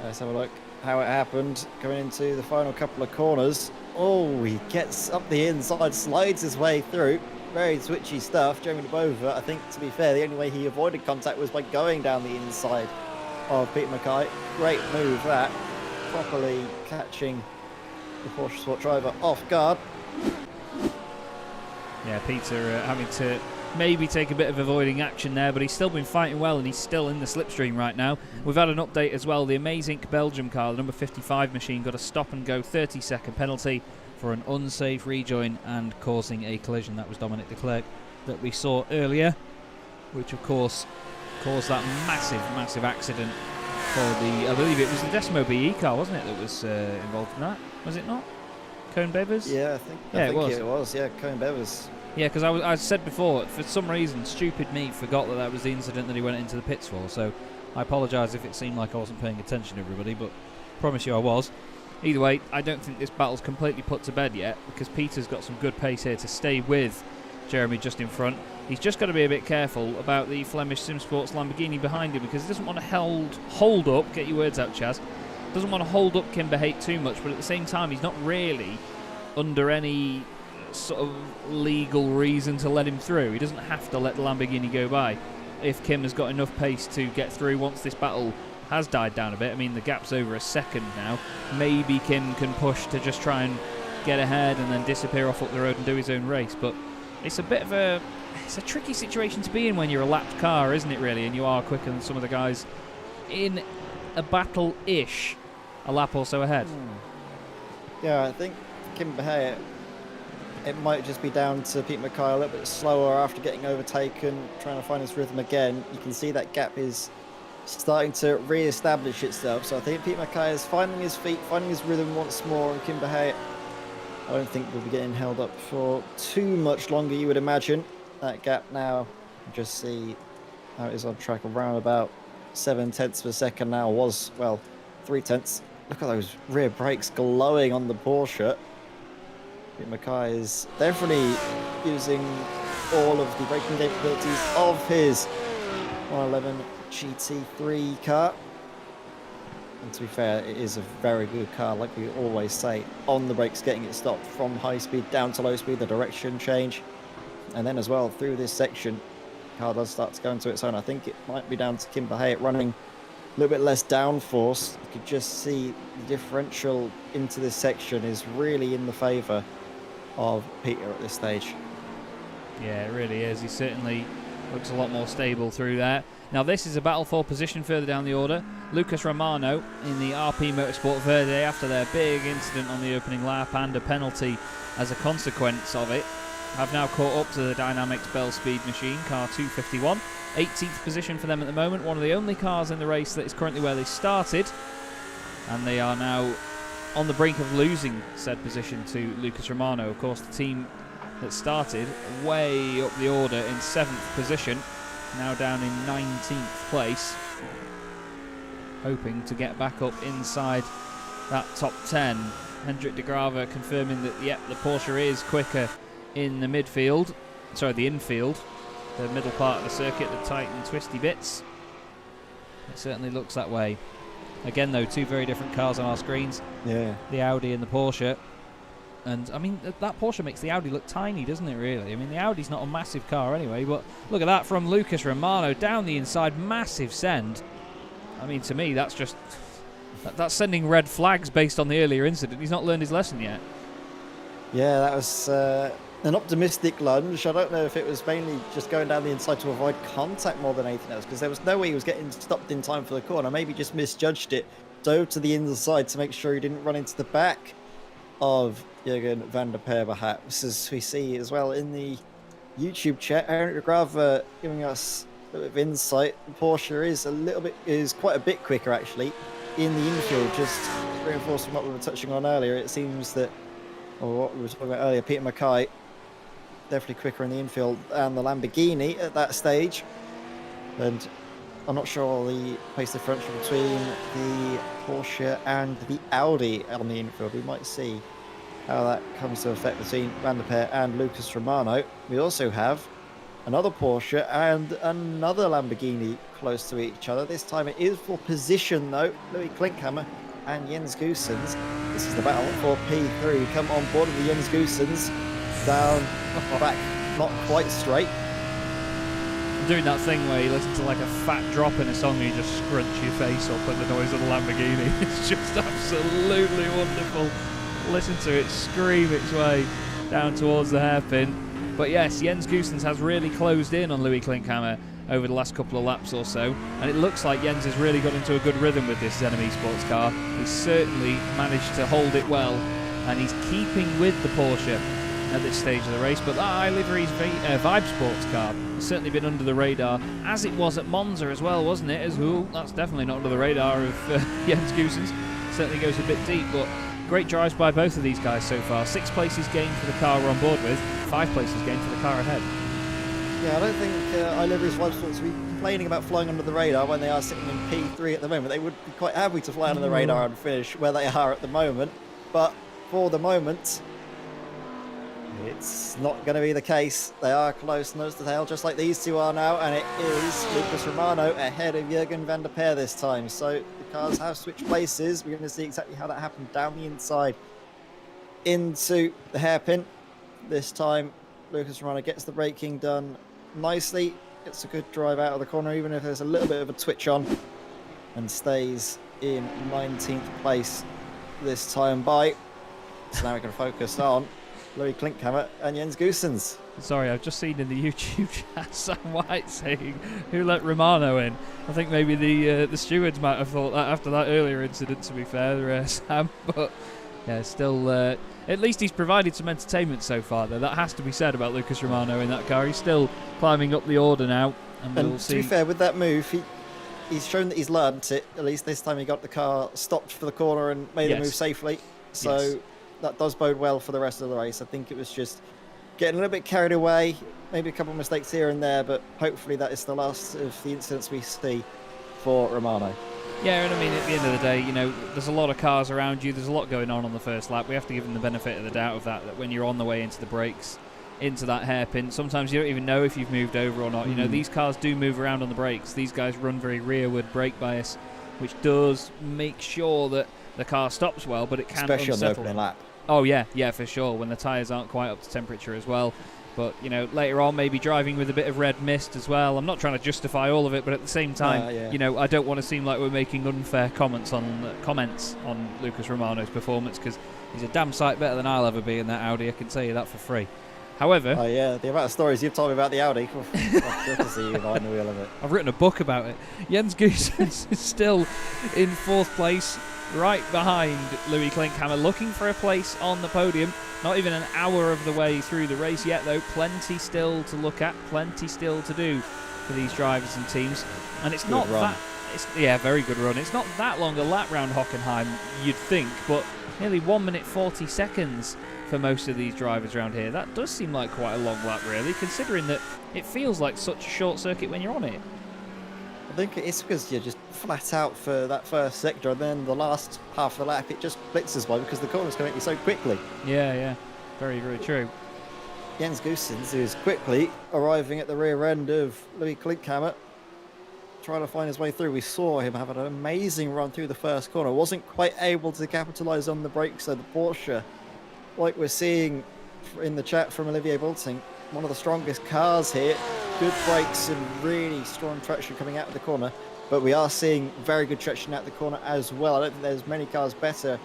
Let's have a look how it happened. Going into the final couple of corners. Oh, he gets up the inside, slides his way through. Very twitchy stuff. Jeremy de Bova, I think, to be fair, the only way he avoided contact was by going down the inside of Peter Mackay. Great move that. Properly catching the Porsche Sport driver off guard. Yeah, Peter having to maybe take a bit of avoiding action there, but he's still been fighting well and he's still in the slipstream right now. We've had an update as well. The Amazing Belgium car, the number 55 machine, got a stop and go 30-second penalty for an unsafe rejoin and causing a collision. That was Dominic de Klerk that we saw earlier, which of course caused that massive, massive accident for the, I believe it was the Decimo BE car, wasn't it, that was involved in that? Was it not? Koen Bevers? Yeah, I think it was. Yeah, Koen Bevers. Yeah, because I said before, for some reason, stupid me forgot that was the incident that he went into the pits for. So I apologise if it seemed like I wasn't paying attention, everybody, but I promise you I was. Either way, I don't think this battle's completely put to bed yet, because Peter's got some good pace here to stay with Jeremy just in front. He's just got to be a bit careful about the Flemish Sim Sports Lamborghini behind him, because he doesn't want to hold up, get your words out, Chaz, doesn't want to hold up Kim Behate too much, but at the same time, he's not really under any sort of legal reason to let him through. He doesn't have to let the Lamborghini go by if Kim has got enough pace to get through once this battle has died down a bit. I mean, the gap's over a second now. Maybe Kim can push to just try and get ahead and then disappear off up the road and do his own race, but it's a bit of a tricky situation to be in when you're a lapped car, isn't it, really, and you are quicker than some of the guys in a battle-ish a lap or so ahead. Yeah, I think Kim Behate, it might just be down to Pete Mackay a little bit slower after getting overtaken, trying to find his rhythm again. You can see that gap is starting to re-establish itself. So I think Pete Mackay is finding his feet, finding his rhythm once more, and Kim Behate, I don't think will be getting held up for too much longer, you would imagine. That gap now, just see how it is on track, around about 7/10 of a second now, was, well, 3/10. Look at those rear brakes glowing on the Porsche. Pete Mackay is definitely using all of the braking capabilities of his 111 GT3 car. And to be fair, it is a very good car, like we always say. On the brakes, getting it stopped from high speed down to low speed, the direction change. And then as well, through this section, the car does start to go into its own. I think it might be down to Kim Behate running a little bit less downforce. You could just see the differential into this section is really in the favour of Peter at this stage. Yeah, it really is. He certainly looks a lot more stable through there. Now this is a battle for position further down the order. Lucas Romano in the RP Motorsport Verde, after their big incident on the opening lap and a penalty as a consequence of it, have now caught up to the DynamiXX Bell Speed machine, car 251. 18th position for them at the moment, one of the only cars in the race that is currently where they started, and they are now on the brink of losing said position to Lucas Romano. Of course, the team that started way up the order in 7th position, now down in 19th place. hoping to get back up inside that top 10. Hendrik de Grave confirming that, yep, the Porsche is quicker in the midfield. Sorry, the infield. The middle part of the circuit, the tight and twisty bits. It certainly looks that way. Again, though, two very different cars on our screens. Yeah. The Audi and the Porsche. And, I mean, that Porsche makes the Audi look tiny, doesn't it, really? I mean, the Audi's not a massive car anyway, but look at that from Lucas Romano down the inside. Massive send. I mean, to me, that's just... That's sending red flags based on the earlier incident. He's not learned his lesson yet. Yeah, that was an optimistic lunge. I don't know if it was mainly just going down the inside to avoid contact more than anything else, because there was no way he was getting stopped in time for the corner. Maybe just misjudged it. Dove to the inside to make sure he didn't run into the back of Jürgen van der Peer, perhaps, as we see as well in the YouTube chat. Hendrik de Grave giving us a bit of insight. Porsche is quite a bit quicker, actually, in the infield. Just reinforcing what we were touching on earlier, it seems that, or what we were talking about earlier, Peter Mackay definitely quicker in the infield and the Lamborghini at that stage. And I'm not sure the pace differential between the Porsche and the Audi on the infield. We might see how that comes to effect between Van der Peer and Lucas Romano. We also have another Porsche and another Lamborghini close to each other. This time it is for position, though. Louis Klinkhammer and Jens Goossens. This is the battle for P3. We come on board with the Jens Goossens down, back, not quite straight. I'm doing that thing where you listen to like a fat drop in a song and you just scrunch your face up at the noise of the Lamborghini. It's just absolutely wonderful. Listen to it scream its way down towards the hairpin. But yes, Jens Goossens has really closed in on Louis Klinkhammer over the last couple of laps or so, and it looks like Jens has really got into a good rhythm with this Denim Esports car. He's certainly managed to hold it well, and he's keeping with the Porsche at this stage of the race. But that iLivery's Vibe Sports car has certainly been under the radar, as it was at Monza as well, wasn't it? As well, that's definitely not under the radar of Jens Goossens. Certainly goes a bit deep, but great drives by both of these guys so far. 6 places gained for the car we're on board with, 5 places gained for the car ahead. Yeah, I don't think iLivery's Vibe Sports will be complaining about flying under the radar when they are sitting in P3 at the moment. They would be quite happy to fly under the radar and finish where they are at the moment. But for the moment, it's not going to be the case. They are close nose to tail, just like these two are now, and it is Lucas Romano ahead of Jürgen van der Peer this time. So the cars have switched places. We're going to see exactly how that happened down the inside into the hairpin. This time, Lucas Romano gets the braking done nicely, gets a good drive out of the corner, even if there's a little bit of a twitch on, and stays in 19th place this time by. So now we can focus on Louis Klinkhammer and Jens Goossens. Sorry, I've just seen in the YouTube chat Sam White saying, who let Romano in? I think maybe the stewards might have thought that after that earlier incident, to be fair, Sam. But yeah, still, at least he's provided some entertainment so far, though. That has to be said about Lucas Romano in that car. He's still climbing up the order now. And we'll see. To be fair, with that move, he's shown that he's learned it. At least this time he got the car stopped for the corner and made the move safely. So that does bode well for the rest of the race. I think it was just getting a little bit carried away, maybe a couple of mistakes here and there, but hopefully that is the last of the incidents we see for Romano. Yeah, and I mean, at the end of the day, you know, there's a lot of cars around you. There's a lot going on the first lap. We have to give them the benefit of the doubt of that when you're on the way into the brakes, into that hairpin, sometimes you don't even know if you've moved over or not. You know, these cars do move around on the brakes. These guys run very rearward brake bias, which does make sure that the car stops well, but it can especially on the opening lap. Oh, yeah, for sure, when the tyres aren't quite up to temperature as well. But, you know, later on, maybe driving with a bit of red mist as well. I'm not trying to justify all of it, but at the same time, you know, I don't want to seem like we're making unfair comments on Lucas Romano's performance, because he's a damn sight better than I'll ever be in that Audi. I can tell you that for free. However... Oh, yeah, the amount of stories you've told me about the Audi. I'd love to see you behind the wheel of it. I've written a book about it. Jens Goossens is still in 4th place, right behind Louis Klinkhammer, looking for a place on the podium. Not even an hour of the way through the race yet, though. Plenty still to look at, plenty still to do for these drivers and teams. And it's not that... very good run. It's not that long a lap round Hockenheim, you'd think, but nearly 1 minute 40 seconds for most of these drivers around here. That does seem like quite a long lap, really, considering that it feels like such a short circuit when you're on it. I think it's because you're just flat out for that first sector, and then the last half of the lap, it just blitzes by because the corners come at you so quickly. Yeah. Very, very true. Jens Goossens is quickly arriving at the rear end of Louis Klinkhammer, trying to find his way through. We saw him have an amazing run through the first corner. Wasn't quite able to capitalise on the brakes, so the Porsche, like we're seeing in the chat from Olivier Bolting, one of the strongest cars here. Good brakes and really strong traction coming out of the corner, but we are seeing very good traction out of the corner as well. I don't think there's many cars better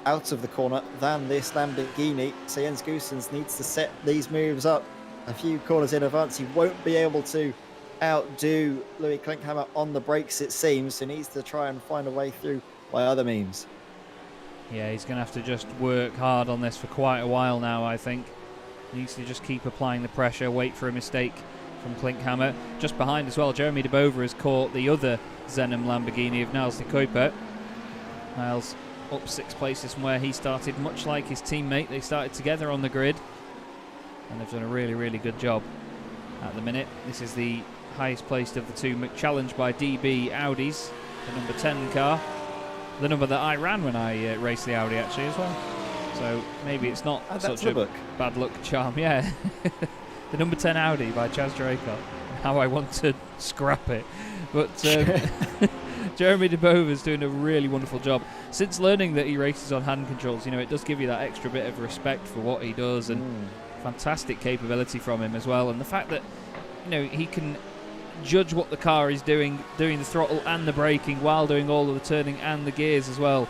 out of the corner than this Lamborghini, so Jens Goossens needs to set these moves up a few corners in advance. He won't be able to outdo Louis Klinkhammer on the brakes, it seems. He needs to try and find a way through by other means. Yeah, he's going to have to just work hard on this for quite a while now, I think. He needs to just keep applying the pressure, wait for a mistake from Klinkhammer. Just behind as well, Jeremy de Bover has caught the other Zenem Lamborghini of Niels de Kuiper. Niels up 6 places from where he started, much like his teammate. They started together on the grid, and they've done a really, really good job at the minute. This is the highest placed of the two, challenged by DB Audis, the number 10 car, the number that I ran when I raced the Audi actually as well. So maybe it's not such a bad luck charm. Yeah, the number 10 Audi by Chaz Draycott. How I want to scrap it, but Jeremy de Bover's doing a really wonderful job. Since learning that he races on hand controls, you know, it does give you that extra bit of respect for what he does, and fantastic capability from him as well. And the fact that, you know, he can judge what the car is doing the throttle and the braking while doing all of the turning and the gears as well,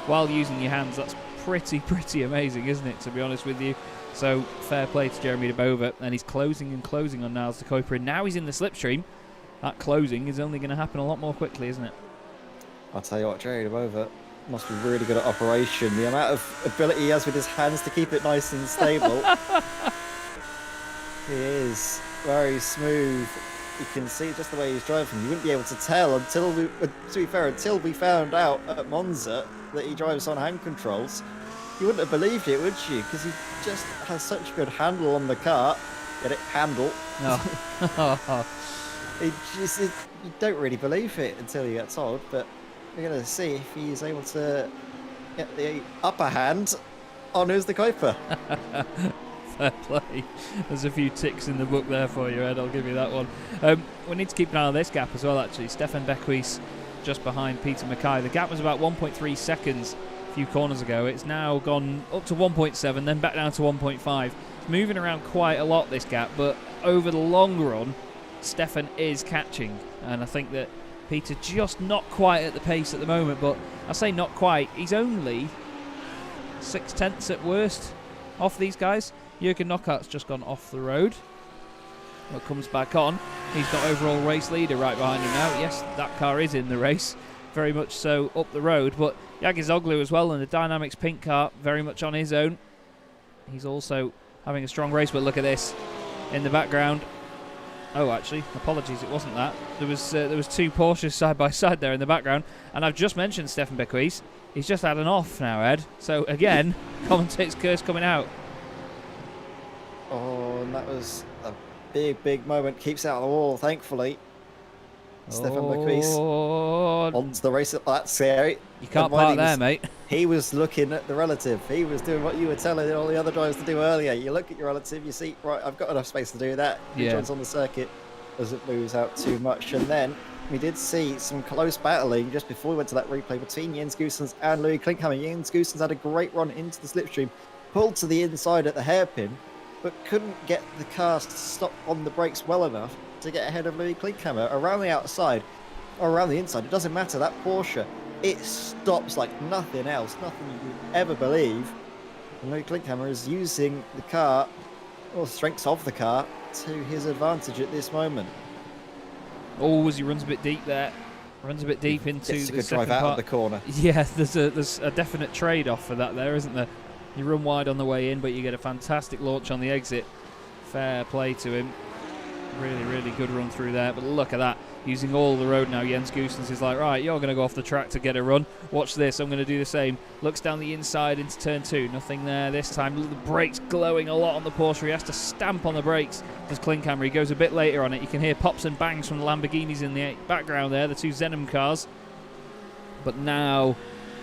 while using your hands, that's pretty amazing, isn't it, to be honest with you? So fair play to Jeremy de Bover, and he's closing on Niels de Kuiper, and now he's in the slipstream. That closing is only going to happen a lot more quickly, isn't it? I'll tell you what, Jerry de Bover must be really good at operation. The amount of ability he has with his hands to keep it nice and stable. He is very smooth. You can see just the way he's driving. You wouldn't be able to tell until we found out at Monza that he drives on hand controls. You wouldn't have believed it, would you? Because he just has such a good handle on the car. Get it? Handle. No. You don't really believe it until you get told, but we're going to see if he's able to get the upper hand on who's the Kuiper. Fair play. There's a few ticks in the book there for you, Ed. I'll give you that one. We need to keep an eye on this gap as well, actually. Stefan Bequis just behind Peter Mackay. The gap was about 1.3 seconds a few corners ago. It's now gone up to 1.7, then back down to 1.5. It's moving around quite a lot, this gap, but over the long run, Stefan is catching. And I think that Peter just not quite at the pace at the moment, but I say not quite. He's only 0.6 at worst off these guys. Jürgen Knockart's just gone off the road. Well, comes back on. He's got overall race leader right behind him now. Yes, that car is in the race, very much so up the road. But Yagizoglu as well, and the Dynamics pink car very much on his own. He's also having a strong race, but look at this in the background. Oh, actually, apologies, it wasn't that. There was two Porsches side by side there in the background, and I've just mentioned Stefan Bequis. He's just had an off now, Ed. So again, commentator's curse coming out. Oh, and that was a big moment. Keeps out of the wall, thankfully. Stefan Bequis onto the race. That's scary. You can't park there, mate. He was looking at the relative. He was doing what you were telling all the other drivers to do earlier. You look at your relative, you see, right, I've got enough space to do that. He joins on the circuit as it moves out too much. And then we did see some close battling just before we went to that replay between Jens Goossens and Louis Klinkhammer. Jens Goossens had a great run into the slipstream, pulled to the inside at the hairpin, but couldn't get the car to stop on the brakes well enough to get ahead of Louis Klinkhammer. Around the outside or around the inside, it doesn't matter. That Porsche, it stops like nothing else, nothing you would ever believe. And Louis Klinkhammer is using the car, or the strengths of the car, to his advantage at this moment. Oh, as he runs a bit deep there. Runs a bit deep into the second second drive out part. of the corner. Yeah, there's a definite trade-off for that there, isn't there? You run wide on the way in, but you get a fantastic launch on the exit. Fair play to him. Really, really good run through there. But look at that. Using all the road now. Jens Goosens is like, right, you're going to go off the track to get a run. Watch this. I'm going to do the same. Looks down the inside into turn 2. Nothing there this time. The brakes glowing a lot on the Porsche. He has to stamp on the brakes. Does Klinkhammer. He goes a bit later on it. You can hear pops and bangs from the Lamborghinis in the background there. The two Zenom cars. But now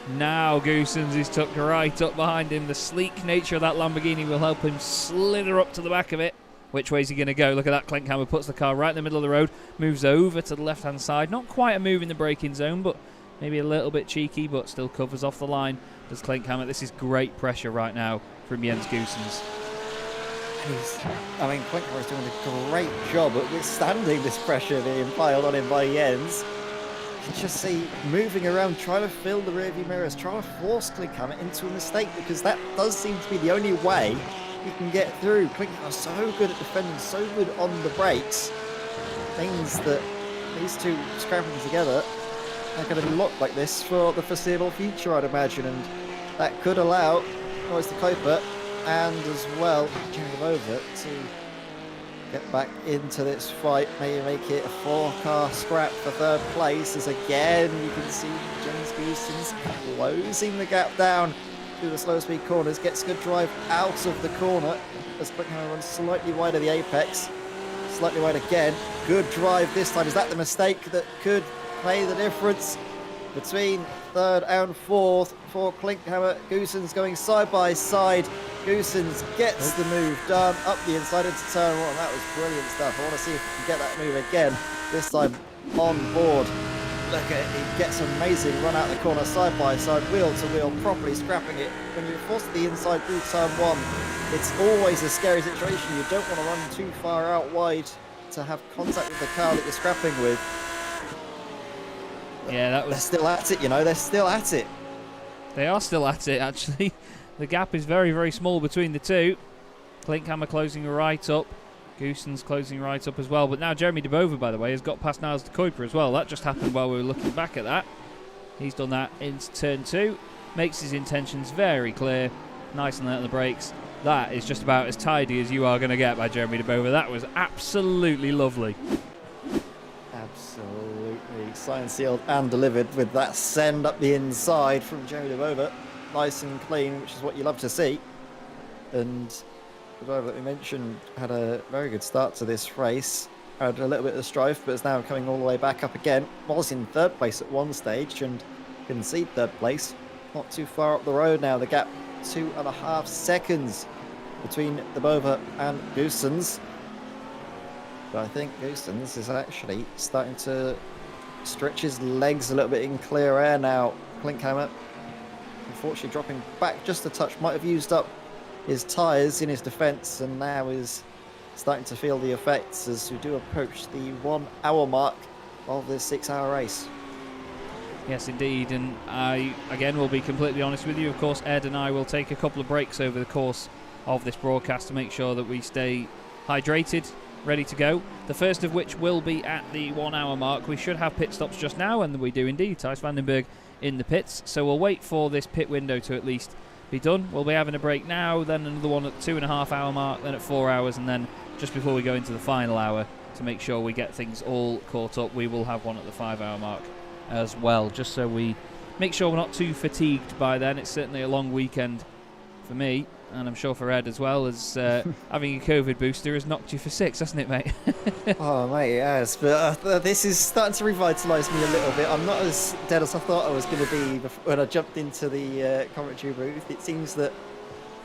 Goosens is tucked right up behind him. The sleek nature of that Lamborghini will help him slither up to the back of it. Which way is he going to go? Look at that. Klinkhammer puts the car right in the middle of the road, moves over to the left-hand side. Not quite a move in the braking zone, but maybe a little bit cheeky, but still covers off the line. Does Klinkhammer. This is great pressure right now from Jens Goosens. Klinkhammer is doing a great job at withstanding this pressure being piled on him by Jens. You can just see moving around, trying to fill the rearview mirrors, trying to force Klinkhammer into a mistake, because that does seem to be the only way he can get through. Klinkhammer's so good at defending, so good on the brakes. Means that these two scrapping together are going to be locked like this for the foreseeable future, I'd imagine, and that could allow Royce the Coper and as well Jeremy over to get back into this fight, maybe make it a 4-car scrap for 3rd place, as again you can see Jens Goosens closing the gap down through the slow speed corners, gets good drive out of the corner as Klinkhammer runs slightly wide of the apex, slightly wide again, good drive this time. Is that the mistake that could play the difference between 3rd and 4th for Klinkhammer? Goosens going side by side. Goosens gets the move done up the inside into turn 1. That was brilliant stuff. I want to see if we can get that move again, this time on board. Look at it, he gets an amazing run out the corner, side by side, wheel to wheel, properly scrapping it. When you're forced to the inside through turn 1, it's always a scary situation. You don't want to run too far out wide to have contact with the car that you're scrapping with. Yeah, that was... They're still at it, they're still at it. They are still at it, actually. The gap is very, very small between the two. Klinkhammer closing right up. Goosens closing right up as well. But now Jeremy De Boven, by the way, has got past Niles de Kuiper as well. That just happened while we were looking back at that. He's done that into turn 2. Makes his intentions very clear. Nice and light on the brakes. That is just about as tidy as you are going to get by Jeremy De Boven. That was absolutely lovely. Absolutely. Signed, sealed and delivered with that send up the inside from Jeremy De Boven. Nice and clean, which is what you love to see. And the driver that we mentioned had a very good start to this race. Had a little bit of strife, but is now coming all the way back up again. Was in 3rd place at one stage and conceded 3rd place. Not too far up the road now. The gap 2.5 seconds between De Boven and Goosens. But I think Goosens is actually starting to stretch his legs a little bit in clear air now. Klinkhammer, unfortunately, dropping back just a touch. Might have used up his tyres in his defence and now is starting to feel the effects as we do approach the 1 hour mark of this 6-hour race. Yes, indeed. And I, again, will be completely honest with you. Of course, Ed and I will take a couple of breaks over the course of this broadcast to make sure that we stay hydrated, ready to go. The first of which will be at the 1 hour mark. We should have pit stops just now, and we do indeed. Thijs van den Berg in the pits. So we'll wait for this pit window to at least be done. We'll be having a break now, then another one at 2.5 hour mark, then at 4 hours, and then just before we go into the final hour to make sure we get things all caught up, we will have one at the 5 hour mark as well, just so we make sure we're not too fatigued by then. It's certainly a long weekend for me, and I'm sure for Ed as well, as having a COVID booster has knocked you for 6, hasn't it, mate? Oh, mate, it has. But this is starting to revitalise me a little bit. I'm not as dead as I thought I was going to be when I jumped into the commentary booth. It seems that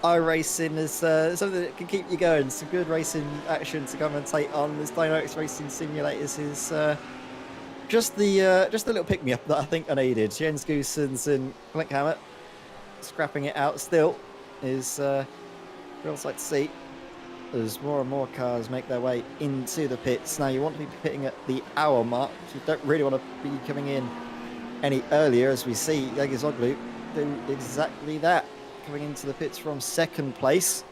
iRacing is something that can keep you going. Some good racing action to commentate on. This DynamiXX Racing Simulators is just the little pick-me-up that I think I needed. Jens Goosens and Klinkhammer scrapping it out still is real sight to see as more and more cars make their way into the pits. Now you want to be pitting at the hour mark. You don't really want to be coming in any earlier, as we see Yagizoglu do exactly that, coming into the pits from 2nd place.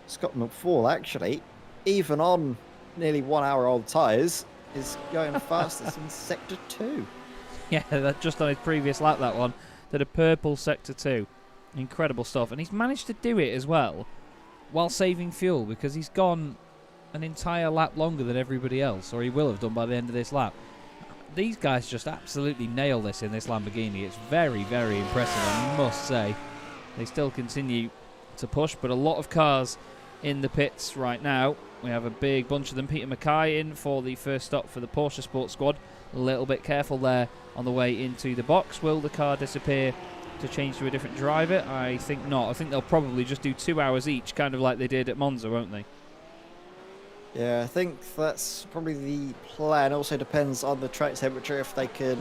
Scott McFall, actually, even on nearly 1 hour old tyres, is going fastest in sector 2. Yeah, that just on his previous lap, that one. Did a purple sector 2. Incredible stuff. And he's managed to do it as well while saving fuel, because he's gone an entire lap longer than everybody else, or he will have done by the end of this lap. These guys just absolutely nail this in this Lamborghini. It's very, very impressive, I must say. They still continue to push, but a lot of cars in the pits right now. We have a big bunch of them. Peter Mackay in for the first stop for the Porsche Sports Squad. A little bit careful there on the way into the box. Will the car disappear to change to a different driver? I think not. I think they'll probably just do 2 hours each, kind of like they did at Monza, won't they? Yeah, I think that's probably the plan. Also depends on the track temperature, if they can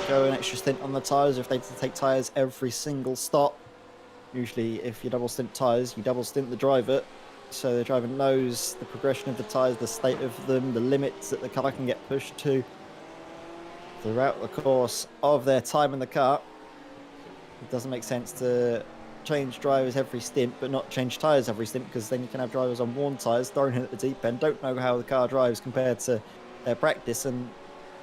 go an extra stint on the tyres, if they take tyres every single stop. Usually if you double stint tyres, you double stint the driver, so the driver knows the progression of the tyres, the state of them, the limits that the car can get pushed to throughout the course of their time in the car. It doesn't make sense to change drivers every stint but not change tyres every stint, because then you can have drivers on worn tyres thrown in at the deep end, don't know how the car drives compared to their practice, and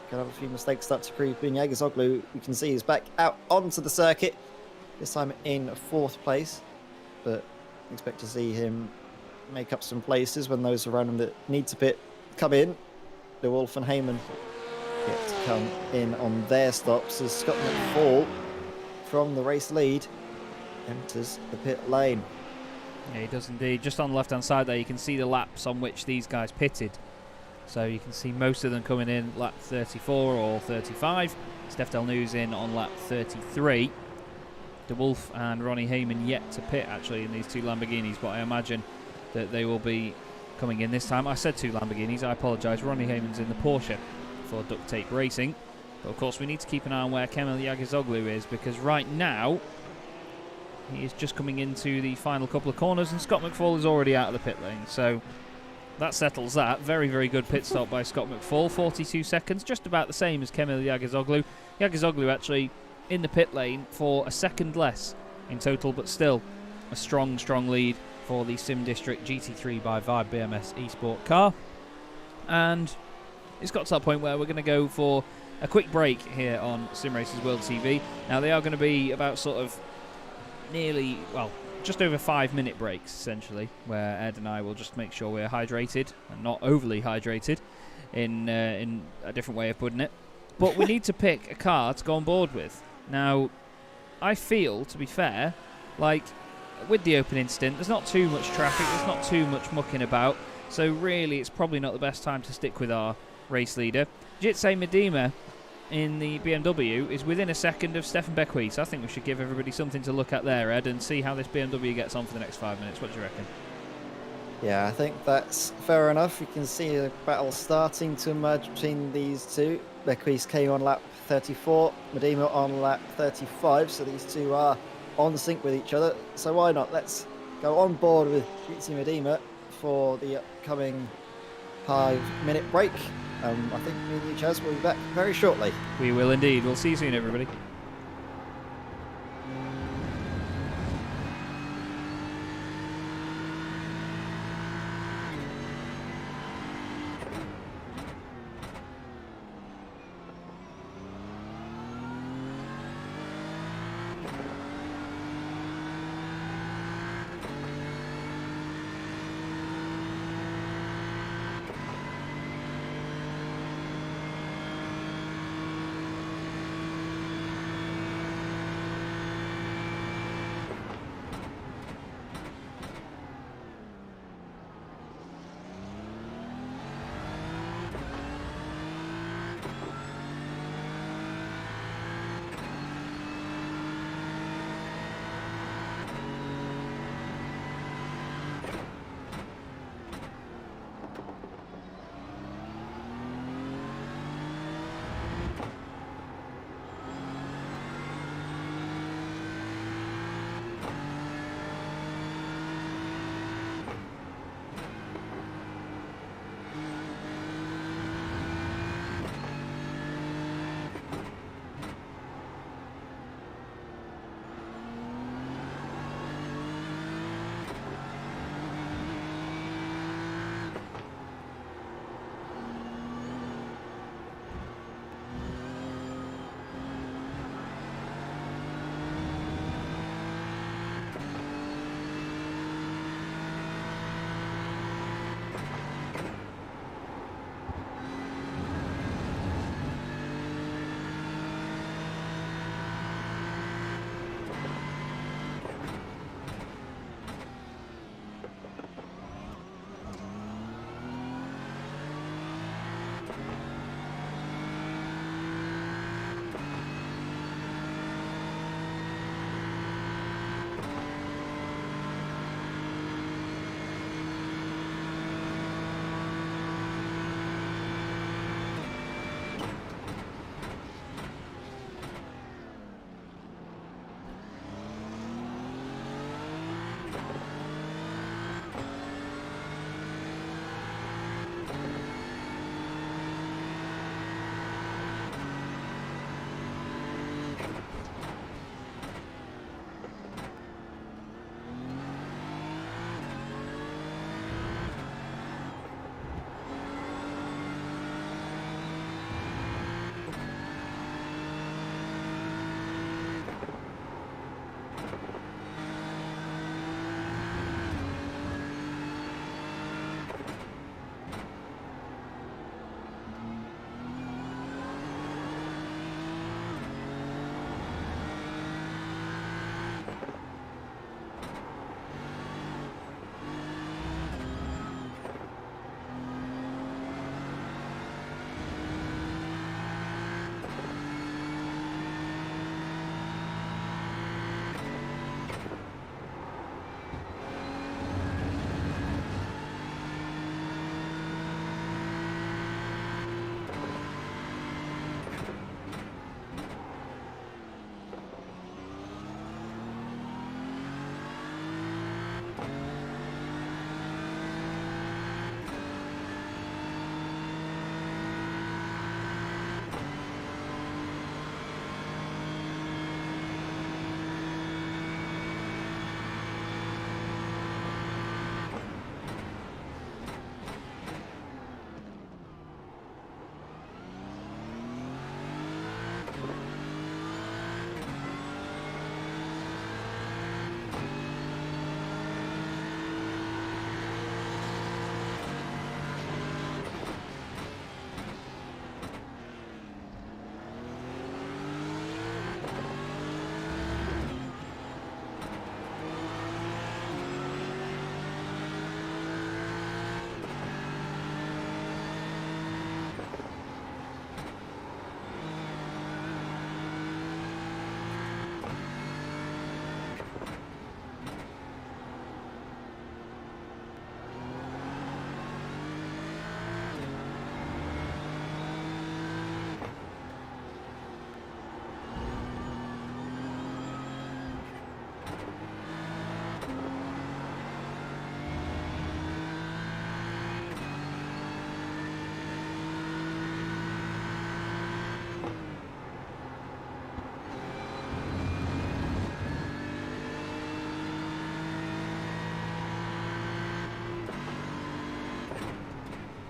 can have a few mistakes start to creep in. Yagazoglu, you can see, is back out onto the circuit, this time in 4th place, but expect to see him make up some places when those around him that need to pit come in. De Wolf and Heyman get to come in on their stops as Scott McFall from the race lead enters the pit lane. Yeah, he does indeed. Just on the left-hand side there, you can see the laps on which these guys pitted. So you can see most of them coming in lap 34 or 35. Steph Del News in on lap 33. De Wolf and Ronnie Heyman yet to pit, actually, in these 2 Lamborghinis, but I imagine that they will be coming in this time. I said 2 Lamborghinis, I apologise. Ronnie Heyman's in the Porsche for Duct Tape Racing. But of course we need to keep an eye on where Kemal Yagazoglu is, because right now he is just coming into the final couple of corners and Scott McFall is already out of the pit lane. So that settles that. Very, very good pit stop by Scott McFall. 42 seconds, just about the same as Kemal Yagazoglu. Yagazoglu actually in the pit lane for a second less in total, but still a strong, strong lead for the Sim District GT3 by Vibe BMS eSport car. And it's got to that point where we're going to go for a quick break here on Sim Racers World TV. Now they are going to be about sort of nearly, well, just over 5-minute breaks essentially, where Ed and I will just make sure we're hydrated and not overly hydrated, in a different way of putting it. But we need to pick a car to go on board with. Now, I feel, to be fair, like with the opening stint, there's not too much traffic, there's not too much mucking about, so really it's probably not the best time to stick with our race leader. Jitse Medema in the BMW is within a second of Stefan Bequis. So I think we should give everybody something to look at there, Ed, and see how this BMW gets on for the next 5 minutes. What do you reckon? Yeah, I think that's fair enough. You can see a battle starting to emerge between these two. Bequis came on lap 34, Medema on lap 35, so these two are on sync with each other. So why not? Let's go on board with Jitse Medema for the upcoming 5-minute break. I think me and you, Chaz, will be back very shortly. We will indeed. We'll see you soon, everybody.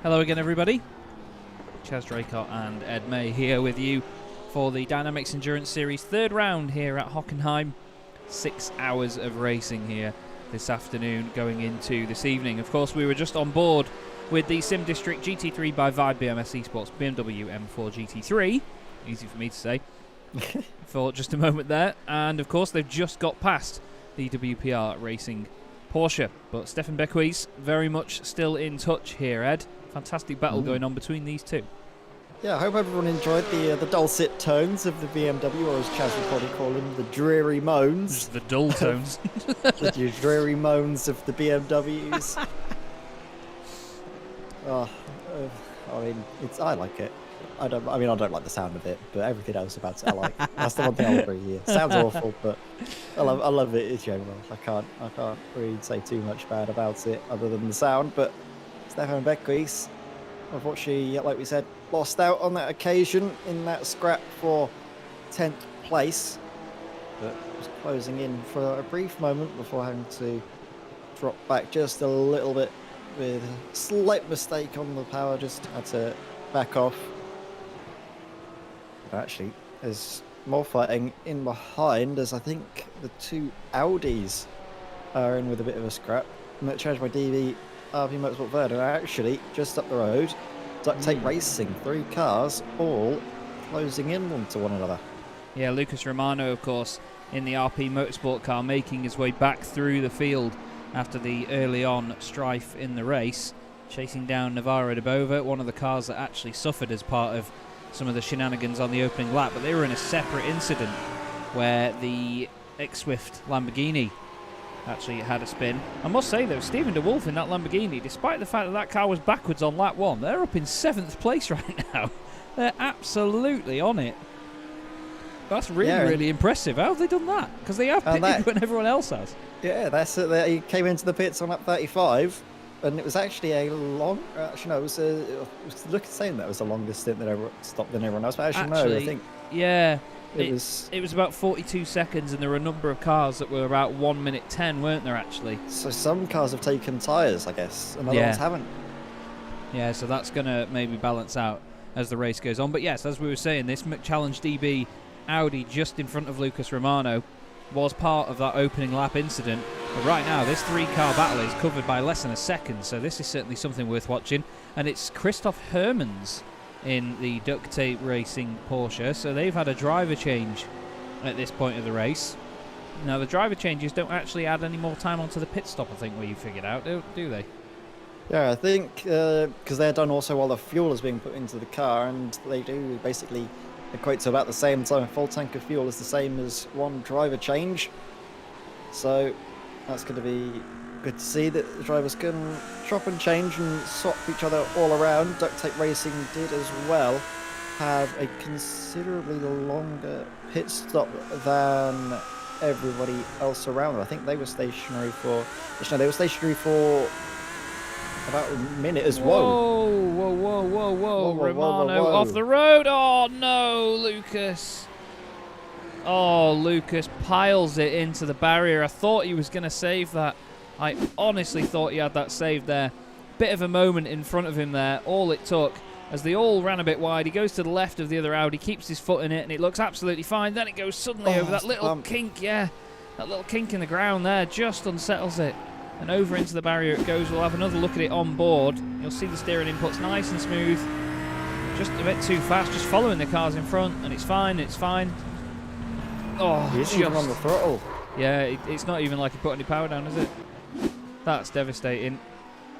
Hello again, everybody. Chaz, Draycott and Ed May here with you for the DynamiXX Endurance Series third round here at Hockenheim. 6 hours of racing here this afternoon going into this evening. Of course, we were just on board with the Sim District GT3 by Vibe BMS Esports BMW M4 GT3. Easy for me to say. For just a moment there. And of course, they've just got past the WPR Racing Porsche. But Stefan Bequis very much still in touch here, Ed. Fantastic battle going on between these two. Yeah, I hope everyone enjoyed the dulcet tones of the BMW, or as Chaz would probably call them, the dreary moans. Just the dull tones. The dreary moans of the BMWs. I like it. I don't like the sound of it, but everything else about it I like. That's the one thing I'll agree here. Sounds awful, but I love it in general. I can't really say too much bad about it other than the sound. But Stefan Bequis, unfortunately, like we said, lost out on that occasion in that scrap for 10th place, but was closing in for a brief moment before having to drop back just a little bit with a slight mistake on the power. Just had to back off. But actually, there's more fighting in behind, as I think the two Audis are in with a bit of a scrap. Charged by DB, RP Motorsport Verde, and actually just up the road, Duct Tape Racing, 3 cars all closing in onto one another. Yeah, Lucas Romano, of course, in the RP Motorsport car, making his way back through the field after the early on strife in the race, chasing down Navarro de Bova, one of the cars that actually suffered as part of some of the shenanigans on the opening lap, but they were in a separate incident where the X-Swift Lamborghini actually had a spin. I must say though, Stephen de Wolf in that Lamborghini, despite the fact that that car was backwards on lap 1, they're up in 7th place right now. They're absolutely on it. That's really impressive. How have they done that? Because they have pitted when everyone else has. Yeah, that's it. He came into the pits on lap 35, and it was actually a long. Actually, no, it was saying that it was the longest stint that ever stopped than everyone else. But actually, no, I think. Yeah. It was about 42 seconds, and there were a number of cars that were about 1 minute 10, weren't there, actually? So some cars have taken tyres, I guess, and other ones haven't. Yeah, so that's going to maybe balance out as the race goes on. But yes, as we were saying, this McChallenge DB Audi just in front of Lucas Romano was part of that opening lap incident. But right now, this 3-car battle is covered by less than a second, so this is certainly something worth watching. And it's Christoph Hermans in the Duct Tape Racing Porsche, so they've had a driver change at this point of the race. Now the driver changes don't actually add any more time onto the pit stop, I think, where you figured out, do they? Yeah, I think because they're done also while the fuel is being put into the car, and they do basically equate to about the same time. A full tank of fuel is the same as one driver change, so that's going to be good to see that the drivers can chop and change and swap each other all around. Duct Tape Racing did as well have a considerably longer pit stop than everybody else around them. I think they were stationary for about a minute as well. Whoa, Romano off the road. Oh no, Lucas. Oh, Lucas piles it into the barrier. I thought he was going to save that. I honestly thought he had that saved there. Bit of a moment in front of him there. All it took, as they all ran a bit wide. He goes to the left of the other Audi, keeps his foot in it, and it looks absolutely fine. Then it goes suddenly over that little kink. Yeah, that little kink in the ground there just unsettles it. And over into the barrier it goes. We'll have another look at it on board. You'll see the steering inputs nice and smooth. Just a bit too fast, just following the cars in front, and it's fine, it's fine. Oh, he's even on the throttle. Yeah, it's not even like he put any power down, is it? That's devastating.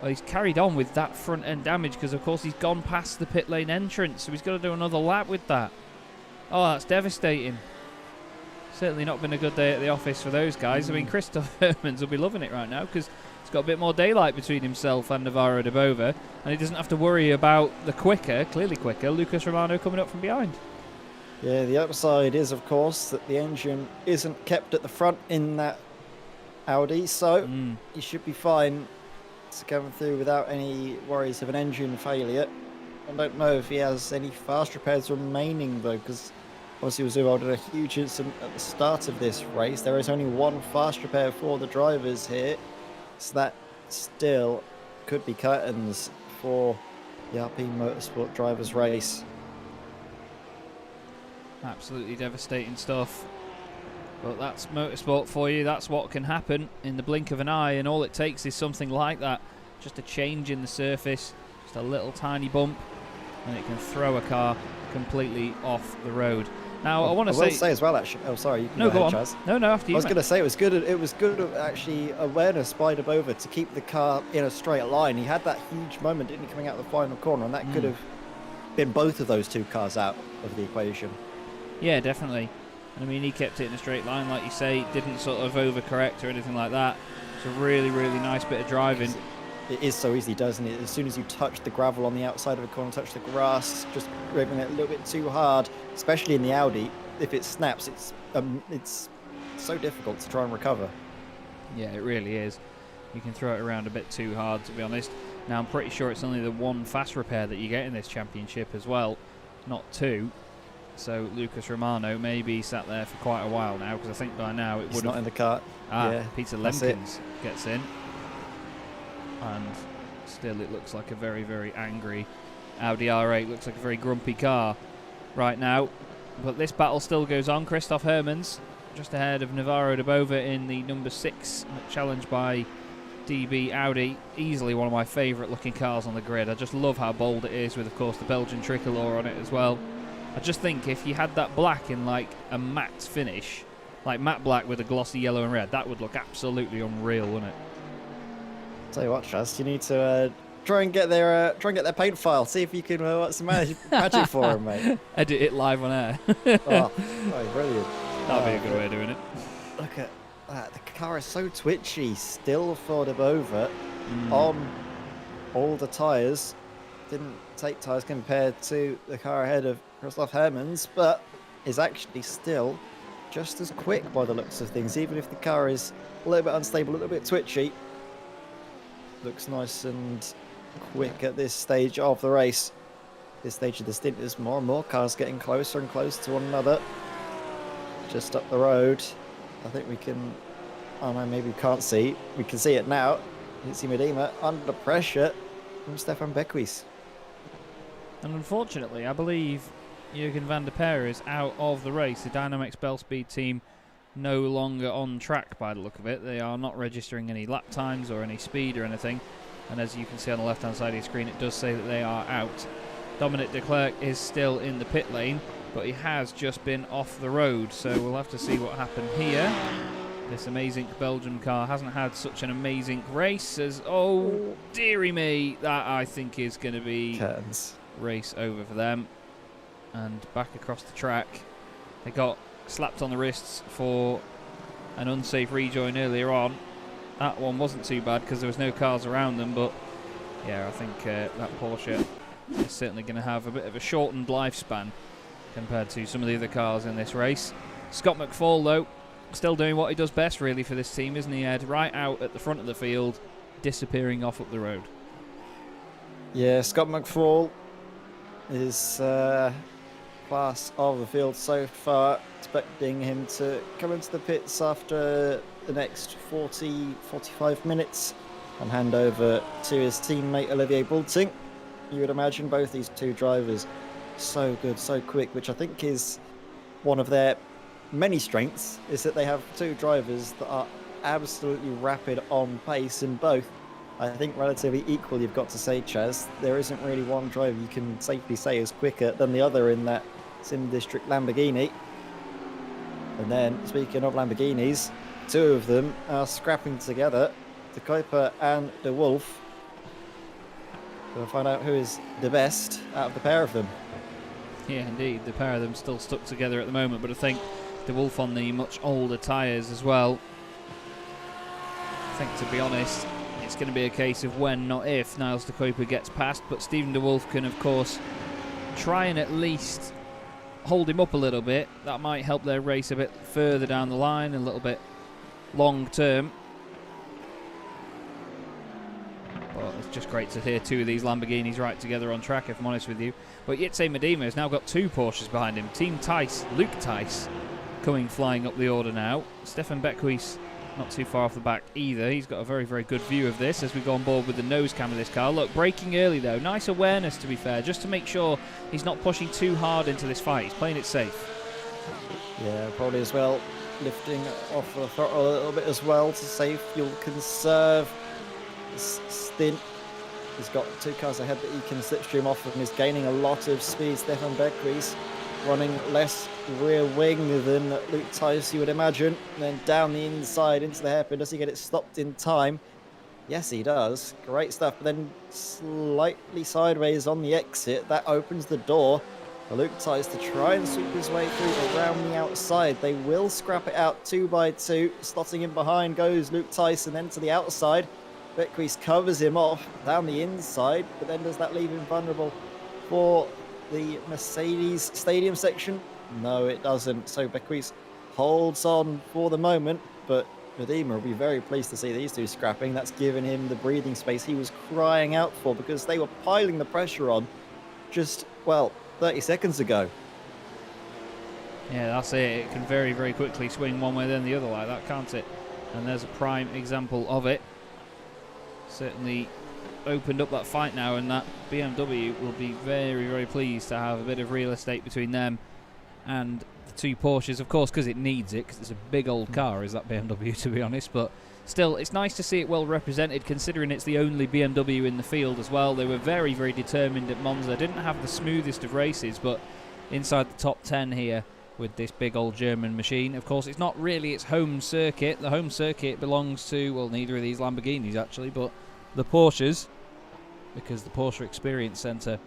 Well, he's carried on with that front end damage because, of course, he's gone past the pit lane entrance, so he's got to do another lap with that. Oh, that's devastating. Certainly not been a good day at the office for those guys. I mean, Christoph Hermans will be loving it right now because he's got a bit more daylight between himself and Navarro de Bova, and he doesn't have to worry about the clearly quicker, Lucas Romano coming up from behind. Yeah, the upside is, of course, that the engine isn't kept at the front in that Audi, so he should be fine to come through without any worries of an engine failure. I don't know if he has any fast repairs remaining, though, because obviously was involved in a huge incident at the start of this race. There is only one fast repair for the drivers here, so that still could be curtains for the Alpine Motorsport Drivers' Race. Absolutely devastating stuff. But that's motorsport for you. That's what can happen in the blink of an eye, and all it takes is something like that. Just a change in the surface, just a little tiny bump, and it can throw a car completely off the road. Now, I want to say as well, actually. Oh, sorry. You can no, go ahead, on. Chaz. No, after you. I was going to say it was good. It was good, actually, awareness by Bova to keep the car in a straight line. He had that huge moment, didn't he, coming out the final corner, and that could have been both of those two cars out of the equation. Yeah, definitely. I mean, he kept it in a straight line, like you say, didn't sort of overcorrect or anything like that. It's a really, really nice bit of driving. It is so easy, doesn't it? As soon as you touch the gravel on the outside of a corner, touch the grass, just grabbing it a little bit too hard, especially in the Audi, if it snaps, it's so difficult to try and recover. Yeah, it really is. You can throw it around a bit too hard, to be honest. Now, I'm pretty sure it's only the one fast repair that you get in this championship as well, not two. So Lucas Romano may be sat there for quite a while now, because I think by now it would have... He's not in the car. Yeah, Peter Lemkins gets in. And still it looks like a very, very angry Audi R8. Looks like a very grumpy car right now. But this battle still goes on. Christoph Hermans just ahead of Navarro de Bova in the number 6, challenged by DB Audi. Easily one of my favourite looking cars on the grid. I just love how bold it is with, of course, the Belgian tricolour on it as well. I just think if you had that black in like a matte finish, like matte black with a glossy yellow and red, that would look absolutely unreal, wouldn't it? Tell you what, Chaz, you need to try and get their paint file. See if you can work some magic for them, mate. Edit it live on air. oh, brilliant! That'd be a good way of doing it. Look at that. The car is so twitchy. Still for de Bova on all the tyres. Didn't take tyres compared to the car ahead of Christoph Hermans, but is actually still just as quick by the looks of things. Even if the car is a little bit unstable, a little bit twitchy, looks nice and quick at this stage of the race. This stage of the stint is more and more cars getting closer and closer to one another. Just up the road, I think we can... Oh no, maybe we can't see. We can see it now. You can see Medema under pressure from Stefan Beckwith. And unfortunately, I believe Jürgen van der Perre is out of the race. The Dynamics Bell Speed team no longer on track by the look of it. They are not registering any lap times or any speed or anything. And as you can see on the left-hand side of your screen, it does say that they are out. Dominic de Klerk is still in the pit lane, but he has just been off the road. So we'll have to see what happened here. This amazing Belgian car hasn't had such an amazing race as... Oh, dearie me. That, I think, is going to be... Curtains. Race over for them. And back across the track. They got slapped on the wrists for an unsafe rejoin earlier on. That one wasn't too bad because there was no cars around them, but yeah, I think that Porsche is certainly going to have a bit of a shortened lifespan compared to some of the other cars in this race. Scott McFall, though, still doing what he does best really for this team, isn't he, Ed? Right out at the front of the field, disappearing off up the road. Yeah, Scott McFall is class of the field so far. Expecting him to come into the pits after the next 40-45 minutes and hand over to his teammate Olivier Bulting. You would imagine both these two drivers so good, so quick, which I think is one of their many strengths, is that they have two drivers that are absolutely rapid on pace in both. I think relatively equal, you've got to say, Chaz. There isn't really one driver you can safely say is quicker than the other in that Sim District Lamborghini. And then, speaking of Lamborghinis, two of them are scrapping together, De Kuiper and De Wolf. We'll find out who is the best out of the pair of them. Yeah, indeed. The pair of them still stuck together at the moment, but I think De Wolf on the much older tyres as well. I think, to be honest, it's going to be a case of when, not if, Niels De Kuiper gets past, but Stephen De Wolf can, of course, try and at least hold him up a little bit. That might help their race a bit further down the line, a little bit long term. But it's just great to hear two of these Lamborghinis right together on track, if I'm honest with you. But Jitse Medema has now got two Porsches behind him. Team Tice, Luke Tice, coming flying up the order now. Stefan Beckwith not too far off the back either. He's got a very, very good view of this as we go on board with the nose cam of this car. Look, braking early though. Nice awareness, to be fair, just to make sure he's not pushing too hard into this fight. He's playing it safe. Yeah, probably as well. Lifting off the throttle a little bit as well to save fuel, conserve this stint. He's got 2 cars ahead that he can slipstream off of and is gaining a lot of speed. Stefan Beckery's running less rear wing than Luke Tice, you would imagine. And then down the inside into the hairpin. Does he get it stopped in time? Yes, he does. Great stuff. But then slightly sideways on the exit. That opens the door for Luke Tice to try and sweep his way through around the outside. They will scrap it out 2 by 2. Slotting in behind goes Luke Tice, and then to the outside. Beckery's covers him off down the inside, but then does that leave him vulnerable for the Mercedes Stadium section? No, it doesn't. So Beckery's holds on for the moment, but Medema will be very pleased to see these two scrapping. That's given him the breathing space he was crying out for, because they were piling the pressure on just, well, 30 seconds ago. Yeah, that's it. It can very, very quickly swing one way then the other like that, can't it? And there's a prime example of it. Certainly opened up that fight now, and that BMW will be very, very pleased to have a bit of real estate between them and the 2 Porsches, of course, because it needs it, because it's a big old car, is that BMW, to be honest. But still, it's nice to see it well represented, considering it's the only BMW in the field as well. They were very, very determined at Monza. Didn't have the smoothest of races, but inside the top 10 here with this big old German machine. Of course, it's not really its home circuit. The home circuit belongs to, well, neither of these Lamborghinis actually, but the Porsches, because the Porsche Experience Centre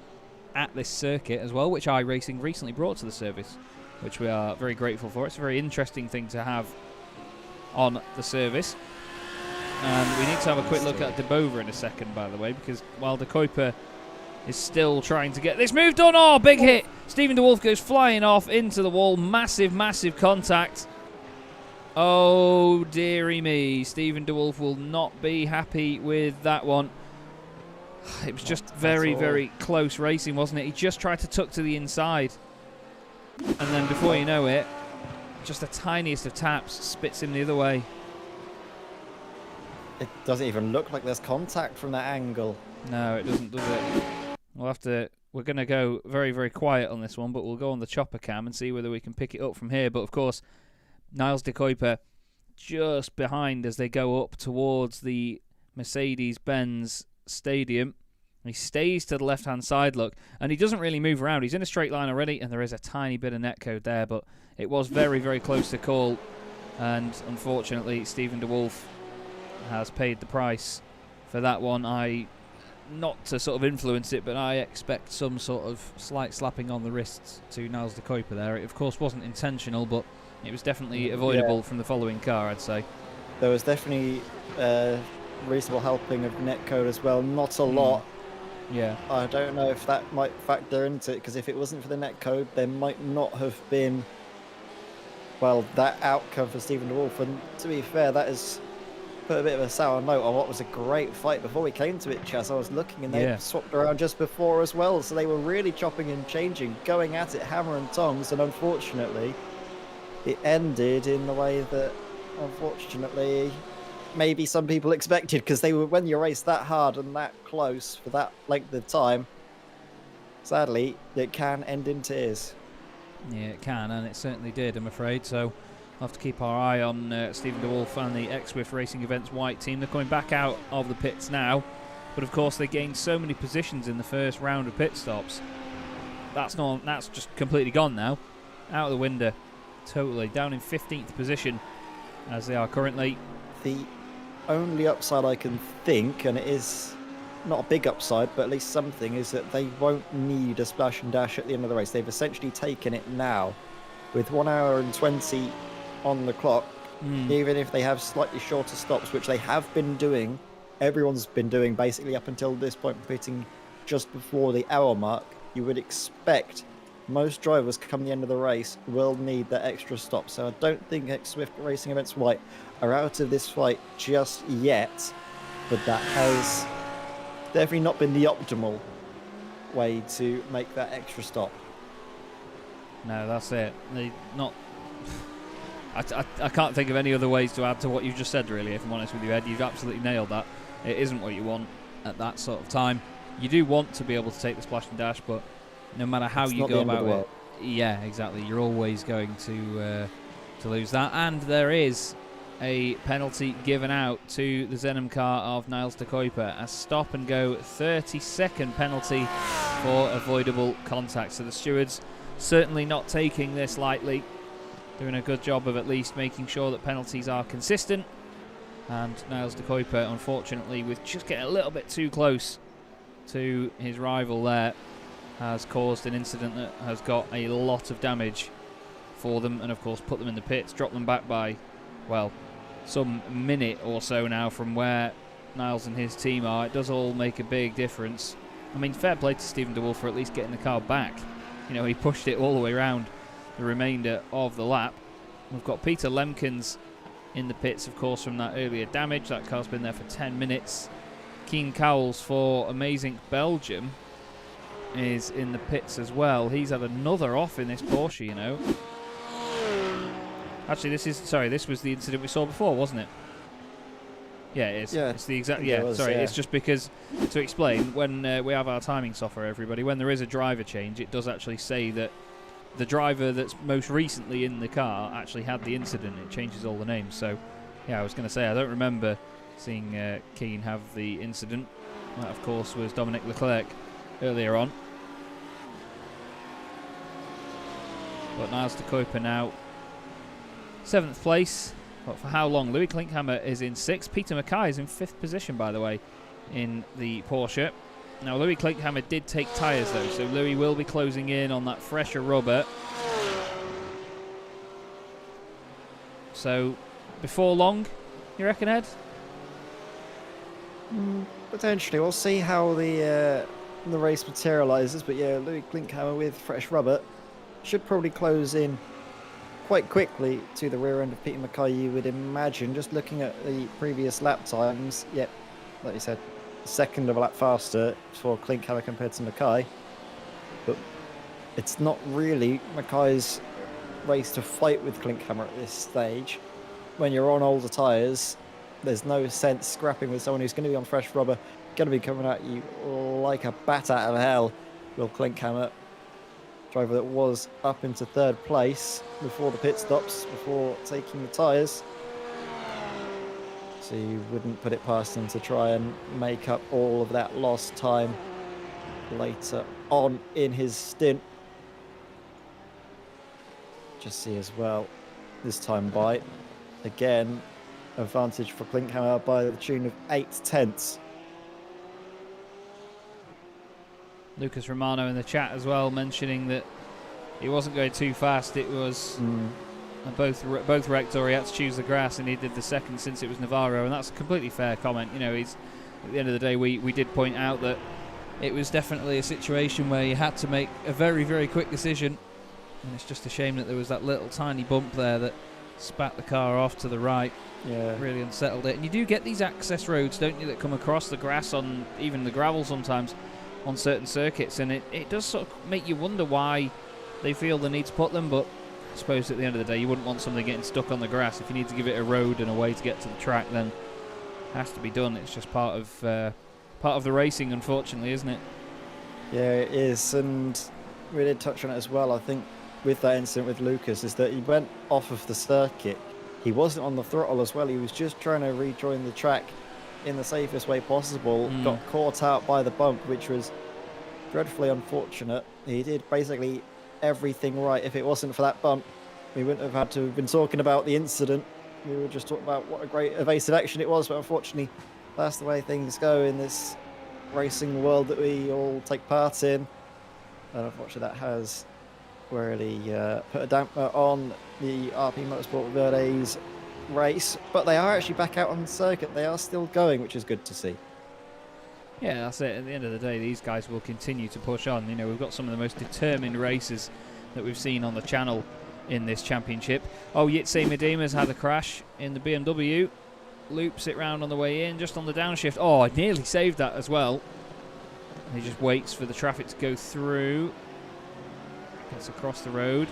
at this circuit as well, which iRacing recently brought to the service, which we are very grateful for. It's a very interesting thing to have on the service. And we need to have a quick look at De Bover in a second, by the way, because while De Kuiper is still trying to get this move done. Oh, big hit. Stephen DeWolf goes flying off into the wall. Massive, massive contact. Oh, dearie me. Stephen DeWolf will not be happy with that one. It was just very, very close racing, wasn't it? He just tried to tuck to the inside. And then before you know it, just the tiniest of taps spits him the other way. It doesn't even look like there's contact from that angle. No, it doesn't, does it? We'll have to... We're going to go very, very quiet on this one, but we'll go on the chopper cam and see whether we can pick it up from here. But, of course, Niles de Kuiper just behind as they go up towards the Mercedes-Benz Stadium. He stays to the left-hand side, look, and he doesn't really move around. He's in a straight line already, and there is a tiny bit of netcode there, but it was very, very close to call. And, unfortunately, Stephen DeWolf has paid the price for that one. Not to sort of influence it, but I expect some sort of slight slapping on the wrists to Niles de Kuiper there. It, of course, wasn't intentional, but it was definitely avoidable from the following car, I'd say. There was definitely reasonable helping of netcode as well. Not a lot. Yeah. I don't know if that might factor into it, because if it wasn't for the netcode, there might not have been, well, that outcome for Stephen DeWolf. And to be fair, that has put a bit of a sour note on what was a great fight before we came to it, Chaz. I was looking, and they swapped around just before as well, so they were really chopping and changing, going at it hammer and tongs, and unfortunately it ended in the way that, unfortunately, maybe some people expected, because they were, when you race that hard and that close for that length of time, sadly, it can end in tears. Yeah, it can, and it certainly did, I'm afraid. So we'll have to keep our eye on Stephen DeWolf and the X-Swift Racing Events white team. They're coming back out of the pits now, but of course they gained so many positions in the first round of pit stops. That's just completely gone now, out of the window, totally down in 15th position as they are currently. The only upside I can think, and it is not a big upside, but at least something, is that they won't need a splash and dash at the end of the race. They've essentially taken it now with 1 hour and 20 on the clock. Even if they have slightly shorter stops, which they have been doing, everyone's been doing basically up until this point, pitting just before the hour mark, you would expect most drivers come the end of the race will need that extra stop. So I don't think X-Swift Racing Events White are out of this fight just yet, but that has definitely not been the optimal way to make that extra stop. No, that's it. I can't think of any other ways to add to what you've just said, really, if I'm honest with you, Ed. You've absolutely nailed that. It isn't what you want at that sort of time. You do want to be able to take the splash and dash, but no matter how you go about it, yeah, exactly, you're always going to lose that. And there is a penalty given out to the Zenom car of Niles de Kuiper, a stop and go 30-second penalty for avoidable contact. So the stewards certainly not taking this lightly, doing a good job of at least making sure that penalties are consistent. And Niles de Kuiper, unfortunately, with just getting a little bit too close to his rival there, has caused an incident that has got a lot of damage for them, and of course put them in the pits, dropped them back by, well, some minute or so now from where Niles and his team are. It does all make a big difference. I mean, fair play to Stephen de Wolf for at least getting the car back. You know, he pushed it all the way around the remainder of the lap. We've got Peter Lemkens in the pits, of course, from that earlier damage. That car's been there for 10 minutes. Keen Cowles for Amazing Belgium is in the pits as well. He's had another off in this Porsche, you know. Actually, this was the incident we saw before, wasn't it? Yeah, it is. Yeah, it's the exact. yeah, It's just because, to explain, when we have our timing software, everybody, when there is a driver change, it does actually say that the driver that's most recently in the car actually had the incident. It changes all the names. So, yeah, I was going to say, I don't remember seeing Keane have the incident. That, of course, was Dominic Leclerc earlier on. But Niles de Kuiper now 7th place. But for how long? Louis Klinkhammer is in 6th. Peter Mackay is in 5th position, by the way, in the Porsche. Now, Louis Klinkhammer did take tyres, though, so Louis will be closing in on that fresher rubber. So, before long, you reckon, Ed? Potentially. We'll see how the race materialises. But yeah, Louis Klinkhammer with fresh rubber should probably close in quite quickly to the rear end of Peter Mackay, you would imagine. Just looking at the previous lap times, yep, like you said, a second of a lap faster for Klinkhammer compared to Mackay. But it's not really Mackay's race to fight with Klinkhammer at this stage. When you're on older tyres, there's no sense scrapping with someone who's going to be on fresh rubber, going to be coming at you like a bat out of hell. Will Klinkhammer, driver that was up into 3rd place before the pit stops, before taking the tyres. So you wouldn't put it past him to try and make up all of that lost time later on in his stint. Just see as well, this time by, again, advantage for Klinkhammer by the tune of 8/10. Lucas Romano in the chat as well, mentioning that he wasn't going too fast. It was both wrecked, or he had to choose the grass, and he did the second since it was Navarro, and that's a completely fair comment. You know, he's at the end of the day, we did point out that it was definitely a situation where you had to make a very, very quick decision, and it's just a shame that there was that little tiny bump there that spat the car off to the right. Yeah, really unsettled it. And you do get these access roads, don't you, that come across the grass, on even the gravel sometimes, on certain circuits, and it does sort of make you wonder why they feel the need to put them. But I suppose at the end of the day, you wouldn't want something getting stuck on the grass. If you need to give it a road and a way to get to the track, then it has to be done. It's just part of the racing, unfortunately, isn't it? Yeah, it is. And we did touch on it as well, I think, with that incident with Lucas, is that he went off of the circuit. He wasn't on the throttle as well. He was just trying to rejoin the track in the safest way possible. Got caught out by the bump, which was dreadfully unfortunate. He did basically everything right. If it wasn't for that bump, we wouldn't have had to have been talking about the incident. We were just talking about what a great evasive action it was, but unfortunately that's the way things go in this racing world that we all take part in. And unfortunately that has really put a damper on the RP Motorsport Verdes race, but they are actually back out on the circuit. They are still going, which is good to see. Yeah, that's it. At the end of the day, these guys will continue to push on. You know, we've got some of the most determined racers that we've seen on the channel in this championship. Oh, Yitse Medema's had a crash in the BMW. Loops it round on the way in, just on the downshift. Oh, I nearly saved that as well. He just waits for the traffic to go through. Gets across the road.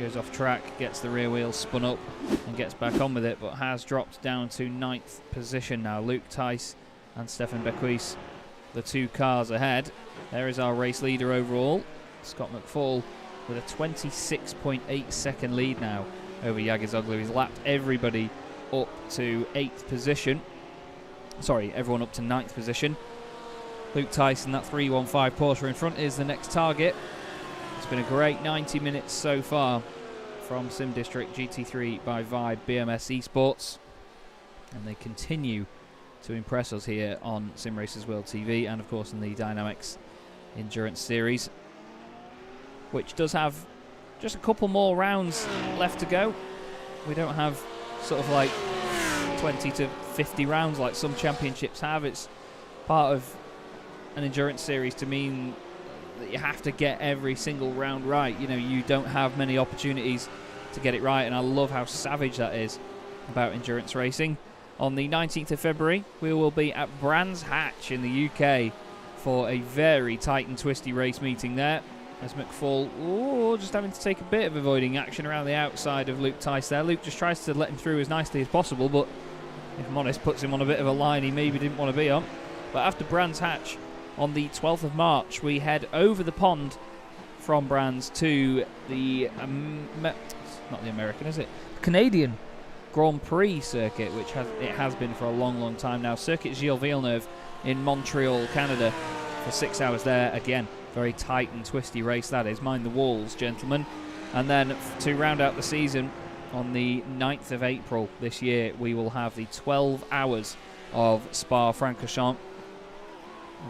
goes off track, gets the rear wheel spun up and gets back on with it, but has dropped down to 9th position now. Luke Tice and Stefan Bequis, the 2 cars ahead. There is our race leader overall, Scott McFall, with a 26.8 second lead now over Jagizoglu. He's lapped everybody up to 8th position. Sorry, everyone up to 9th position. Luke Tyson, that 315 Porsche in front, is the next target. It's been a great 90 minutes so far from Sim District GT3 by Vibe BMS Esports, and they continue to impress us here on Sim Racers World TV and of course in the DynamiXX Endurance Series, which does have just a couple more rounds left to go. We don't have sort of like 20 to 50 rounds like some championships have. It's part of an endurance series to mean that you have to get every single round right. You know, you don't have many opportunities to get it right, and I love how savage that is about endurance racing. On the 19th of February, we will be at Brands Hatch in the UK for a very tight and twisty race meeting there, as McFall just having to take a bit of avoiding action around the outside of Luke Tice there. Luke just tries to let him through as nicely as possible, but if I'm honest, puts him on a bit of a line he maybe didn't want to be on. But after Brands Hatch, on the 12th of March, we head over the pond from Brands to the not the American, is it? Canadian Grand Prix circuit, which has been for a long time now. Circuit Gilles Villeneuve in Montreal, Canada, for 6 hours there. Again, very tight and twisty race that is. Mind the walls, gentlemen. And then to round out the season, on the 9th of April this year, we will have the 12 hours of Spa-Francorchamps,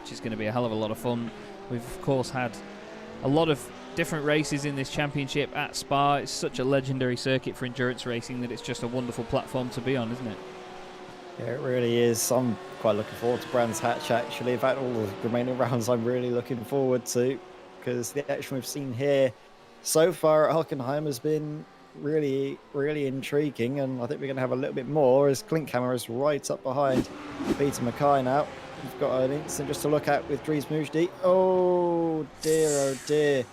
which is going to be a hell of a lot of fun. We've, of course, had a lot of different races in this championship at Spa. It's such a legendary circuit for endurance racing that it's just a wonderful platform to be on, isn't it? Yeah, it really is. I'm quite looking forward to Brands Hatch, actually. In fact, all the remaining rounds I'm really looking forward to, because the action we've seen here so far at Hockenheim has been really intriguing, and I think we're going to have a little bit more as Klinkhammer is right up behind Peter Mackay now. We've got an instant just to look at with Dries Mujdi. Oh dear.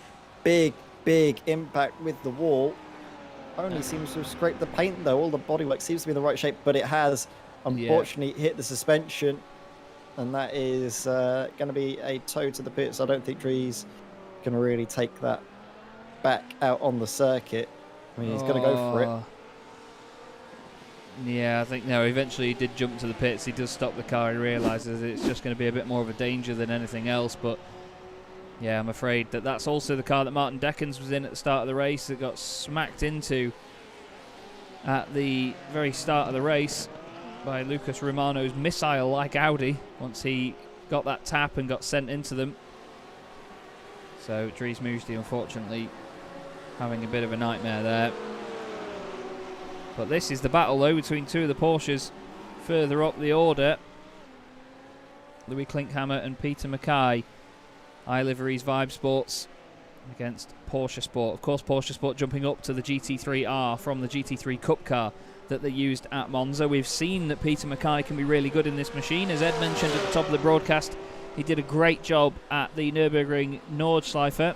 Big impact with the wall. Only seems to have scraped the paint though. All the bodywork seems to be in the right shape, but it has unfortunately hit the suspension, and that is going to be a tow to the pits. I don't think Dries can really take that back out on the circuit. I mean, he's going to go for it. Yeah, I think eventually he did jump to the pits. He does stop the car. He realises it's just going to be a bit more of a danger than anything else. But yeah, I'm afraid that's also the car that Martin Deckens was in at the start of the race that got smacked into at the very start of the race by Lucas Romano's missile-like Audi once he got that tap and got sent into them. So Dries Mujdi, unfortunately, having a bit of a nightmare there. But this is the battle, though, between two of the Porsches further up the order. Louis Klinkhammer and Peter Mackay. iLivery's Vibe Sports against Porsche Sport. Of course, Porsche Sport jumping up to the GT3R from the GT3 Cup car that they used at Monza. We've seen that Peter Mackay can be really good in this machine. As Ed mentioned at the top of the broadcast, he did a great job at the Nürburgring Nordschleife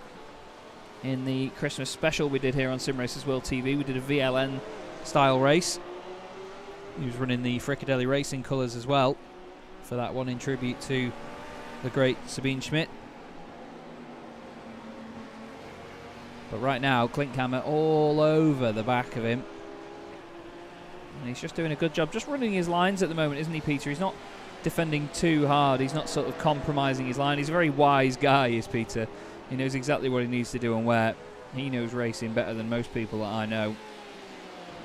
in the Christmas special we did here on Sim Racers World TV. We did a VLN style race. He was running the Fricadelli Racing colours as well for that one, in tribute to the great Sabine Schmidt. But right now, Klinkhammer all over the back of him, and he's just doing a good job, just running his lines at the moment, isn't he, Peter? He's not defending too hard. He's not sort of compromising his line. He's a very wise guy, is Peter. He knows exactly what he needs to do and where. He knows racing better than most people that I know.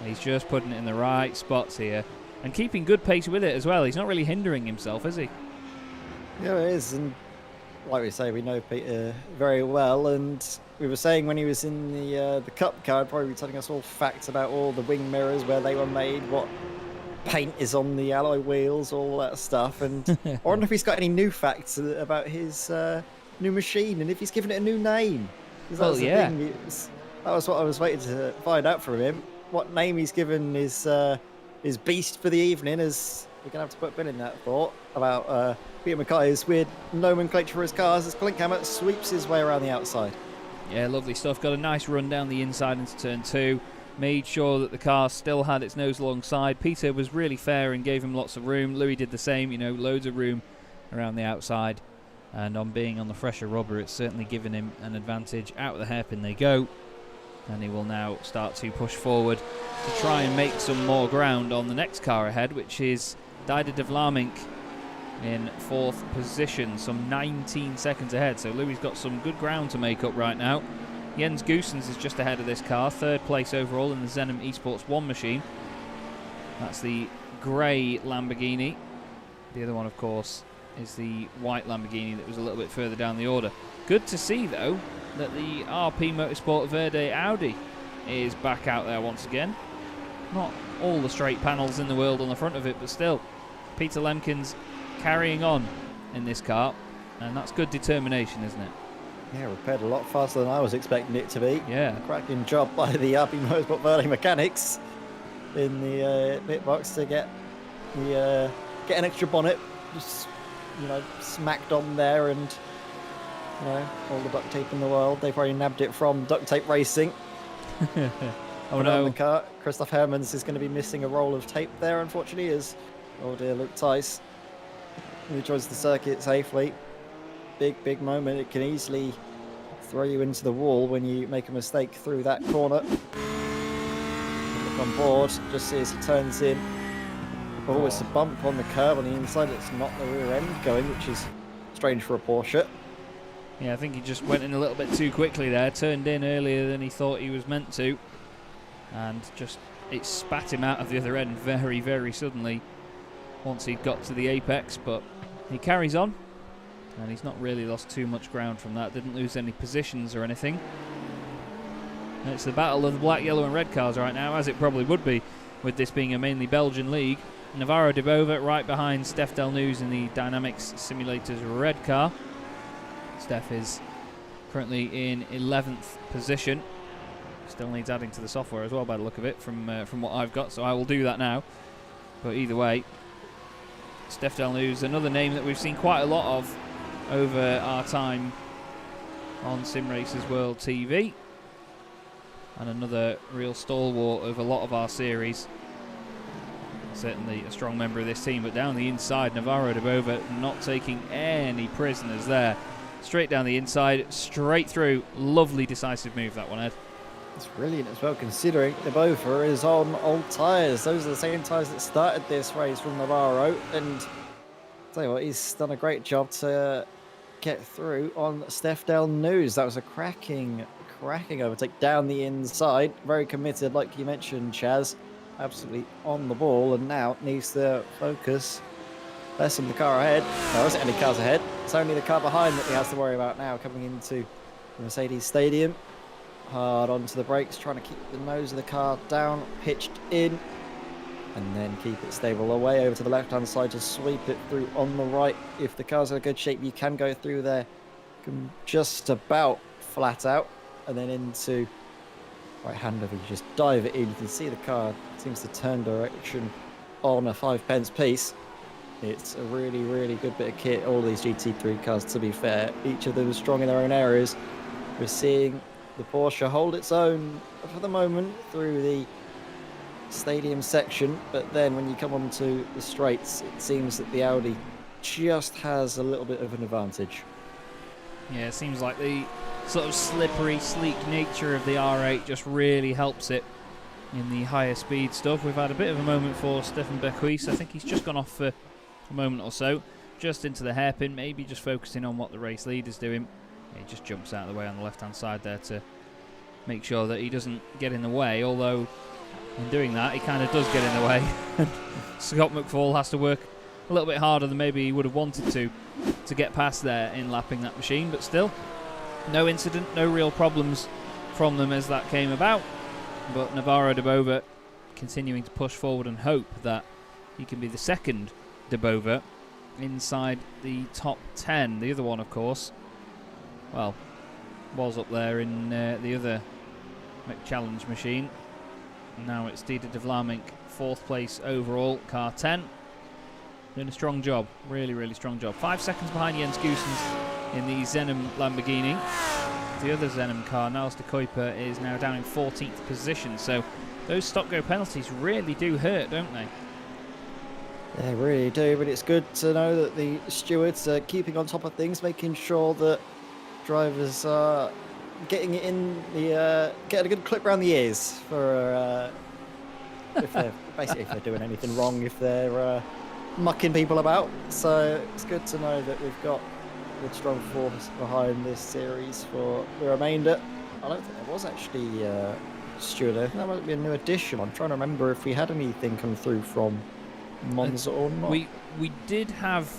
He's just putting it in the right spots here and keeping good pace with it as well. He's not really hindering himself, is he? Yeah, it is. And like we say, we know Peter very well. And we were saying when he was in the Cup car, I'd probably be telling us all facts about all the wing mirrors, where they were made, what paint is on the alloy wheels, all that stuff. And I wonder if he's got any new facts about his new machine and if he's given it a new name. Well, yeah. That was what I was waiting to find out from him. What name he's given his beast for the evening, as we're going to have to put a pin in that thought about Peter Mackay's weird nomenclature for his cars as Klinkhammer sweeps his way around the outside. Yeah, lovely stuff. Got a nice run down the inside into turn 2. Made sure that the car still had its nose alongside. Peter was really fair and gave him lots of room. Louis did the same, you know, loads of room around the outside. And on being on the fresher rubber, it's certainly given him an advantage. Out of the hairpin they go. And he will now start to push forward to try and make some more ground on the next car ahead, which is DynamiXX in 4th position, some 19 seconds ahead. So Louis got some good ground to make up right now. Jens Goossens is just ahead of this car, 3rd place overall in the Zenem Esports 1 machine. That's the grey Lamborghini. The other one, of course, is the white Lamborghini that was a little bit further down the order. Good to see, though, that the RP Motorsport Verde Audi is back out there once again. Not all the straight panels in the world on the front of it, but still, Peter Lemkins carrying on in this car, and that's good determination, isn't it? Yeah, repaired a lot faster than I was expecting it to be. Yeah. A cracking job by the RP Motorsport Verde mechanics in the pit box to get an extra bonnet, just, you know, smacked on there, and, you know, all the duct tape in the world. They probably nabbed it from Duct Tape Racing. Oh no. The car. Christoph Hermans is going to be missing a roll of tape there, unfortunately, as oh dear Luke Tice, who joins the circuit safely. Big moment. It can easily throw you into the wall when you make a mistake through that corner. Look on board, just see as he turns in. Oh, it's a bump on the curb on the inside. It's not the rear end going, which is strange for a Porsche. Yeah, I think he just went in a little bit too quickly there. Turned in earlier than he thought he was meant to. And just, it spat him out of the other end very, very suddenly once he'd got to the apex. But he carries on. And he's not really lost too much ground from that. Didn't lose any positions or anything. And it's the battle of the black, yellow and red cars right now, as it probably would be with this being a mainly Belgian league. Navarro de Bova right behind Steph Delnews in the Dynamics Simulators red car. Steph is currently in 11th position. Still needs adding to the software as well by the look of it from what I've got, so I will do that now. But either way, Steph Delnews, another name that we've seen quite a lot of over our time on Sim Racers World TV, and another real stalwart of a lot of our series. Certainly a strong member of this team, but down the inside, Navarro de Bova not taking any prisoners there. Straight down the inside, straight through. Lovely decisive move, that one, Ed. It's brilliant as well, considering de Bova is on old tyres. Those are the same tyres that started this race from Navarro, and I'll tell you what, he's done a great job to get through on Steph Delnews. That was a cracking overtake down the inside. Very committed, like you mentioned, Chaz. Absolutely on the ball, and now needs to focus less on the car ahead. There isn't any cars ahead. It's only the car behind that he has to worry about now, coming into the Mercedes Stadium. Hard onto the brakes, trying to keep the nose of the car down, pitched in, and then keep it stable away over to the left-hand side to sweep it through on the right. If the car's in a good shape, you can go through there. Can just about flat out, and then into right-hand if you just dive it in. You can see the car seems to turn direction on a 5p piece. It's a really, really good bit of kit, all these GT3 cars, to be fair. Each of them is strong in their own areas. We're seeing the Porsche hold its own for the moment through the stadium section, but then when you come onto the straights, it seems that the Audi just has a little bit of an advantage. Yeah, it seems like the sort of slippery, sleek nature of the R8 just really helps it in the higher speed stuff. We've had a bit of a moment for Stefan Bequis. I think he's just gone off for a moment or so, just into the hairpin, maybe just focusing on what the race lead is doing. He just jumps out of the way on the left-hand side there to make sure that he doesn't get in the way, although in doing that, he kind of does get in the way. Scott McFall has to work a little bit harder than maybe he would have wanted to get past there in lapping that machine, but still, no incident, no real problems from them as that came about. But Navarro de Bova continuing to push forward and hope that he can be the second de Bova inside the top 10. The other one, of course, well, was up there in the other McChallenge machine. Now it's Dieter de Vlaeminck, 4th place overall, car 10. Doing a strong job, really, really strong job. 5 seconds behind Jens Goossens in the Zenem Lamborghini. the other Zenem car, Niles de Kuiper, is now down in 14th position. So those stop-go penalties really do hurt, don't they? They really do, but it's good to know that the stewards are keeping on top of things, making sure that drivers are getting it in the getting a good clip around the ears for if they're basically if they're doing anything wrong, if they're mucking people about. So it's good to know that we've got good strong force behind this series for the remainder. I don't think there was actually steward. I think that might be a new addition. I'm trying to remember if we had anything come through from Monza or not. We did have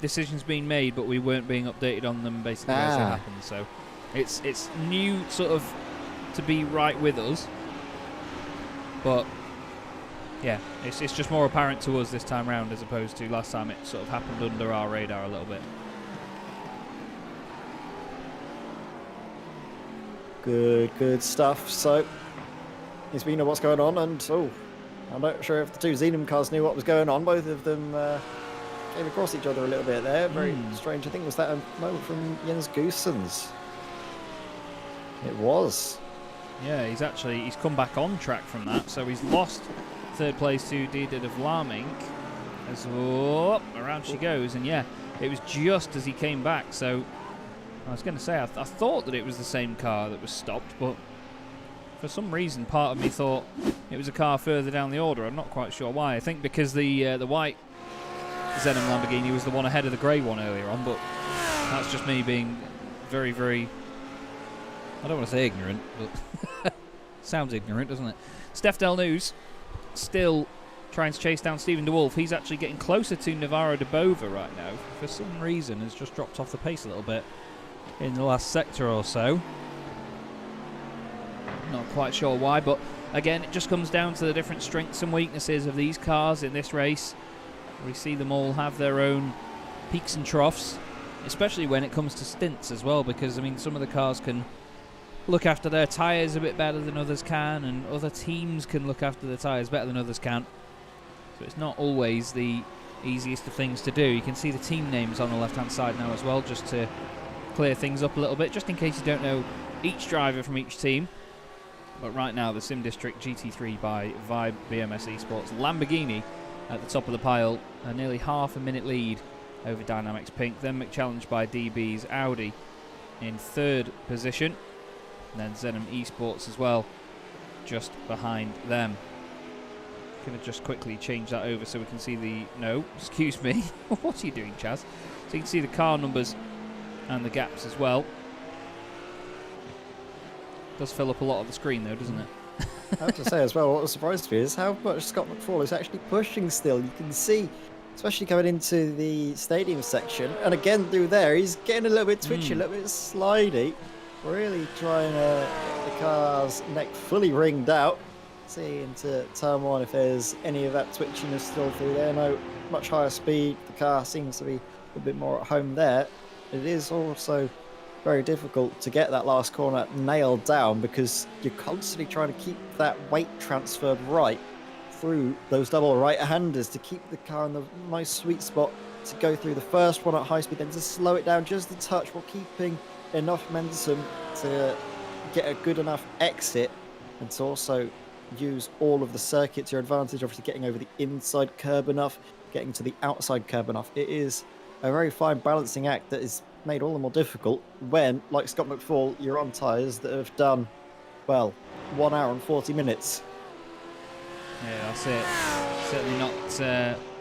decisions being made, but we weren't being updated on them basically as they happened. So it's new sort of to be right with us, but yeah, it's just more apparent to us this time round as opposed to last time. It sort of happened under our radar a little bit. Good stuff. So we know what's going on, and I'm not sure if the two Zenem cars knew what was going on. Both of them came across each other a little bit there. Very strange. I think was that a moment from Jens Goossens. It was. Yeah, he's come back on track from that, so he's lost third place to Dieter de Vlaming. As around she goes, and yeah, it was just as he came back. So I was going to say I thought that it was the same car that was stopped, but for some reason part of me thought it was a car further down the order. I'm not quite sure why. I think because the white Zenem Lamborghini was the one ahead of the grey one earlier on, but that's just me being very, very, I don't want to say ignorant, but sounds ignorant, doesn't it? Steph Del News still trying to chase down Stephen DeWolf. He's actually getting closer to Navarro de Bova right now. For some reason has just dropped off the pace a little bit in the last sector or so. Not quite sure why, but again, it just comes down to the different strengths and weaknesses of these cars in this race. We see them all have their own peaks and troughs, especially when it comes to stints as well, because, I mean, some of the cars can look after their tyres a bit better than others can, and other teams can look after their tyres better than others can. So it's not always the easiest of things to do. You can see the team names on the left-hand side now as well, just to clear things up a little bit, just in case you don't know each driver from each team. But right now, the Sim District GT3 by Vibe BMS Esports Lamborghini at the top of the pile, a nearly half a minute lead over Dynamics Pink. Then McChallenge by DB's Audi in third position. And then Zenem Esports as well, just behind them. Going to just quickly change that over so we can see the... No, excuse me. What are you doing, Chaz? So you can see the car numbers and the gaps as well. Does fill up a lot of the screen though, doesn't it? I have to say as well, what was surprised me is how much Scott McFall is actually pushing still. You can see, especially coming into the stadium section, and again through there, he's getting a little bit twitchy, a little bit slidey. Really trying to get the car's neck fully ringed out. See into turn one if there's any of that twitchiness still through there. No, much higher speed. The car seems to be a little bit more at home there. It is also very difficult to get that last corner nailed down because you're constantly trying to keep that weight transferred right through those double right-handers to keep the car in the nice sweet spot to go through the first one at high speed, then to slow it down just a touch while keeping enough momentum to get a good enough exit and to also use all of the circuit to your advantage, obviously getting over the inside curb enough, getting to the outside curb enough. It is a very fine balancing act that is made all the more difficult when, like Scott McFall, you're on tyres that have done, well, 1 hour and 40 minutes. Yeah, that's it. Certainly not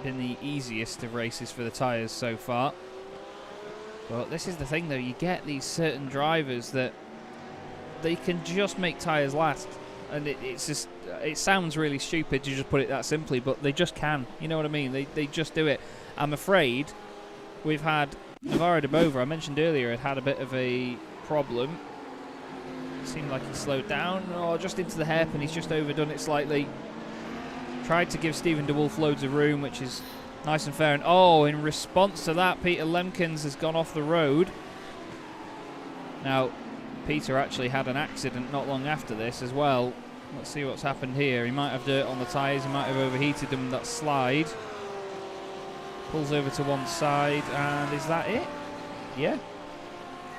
been the easiest of races for the tyres so far. But this is the thing, though. You get these certain drivers that they can just make tyres last. And it's just, it sounds really stupid to just put it that simply, but they just can. You know what I mean? They just do it. I'm afraid we've had Navarro de Bova, I mentioned earlier, had a bit of a problem. It seemed like he slowed down, or just into the hairpin. He's just overdone it slightly. Tried to give Stephen DeWolf loads of room, which is nice and fair. And in response to that, Peter Lemkens has gone off the road. Now, Peter actually had an accident not long after this as well. Let's see what's happened here. He might have dirt on the tyres. He might have overheated them. That slide. Pulls over to one side, and is that it? Yeah.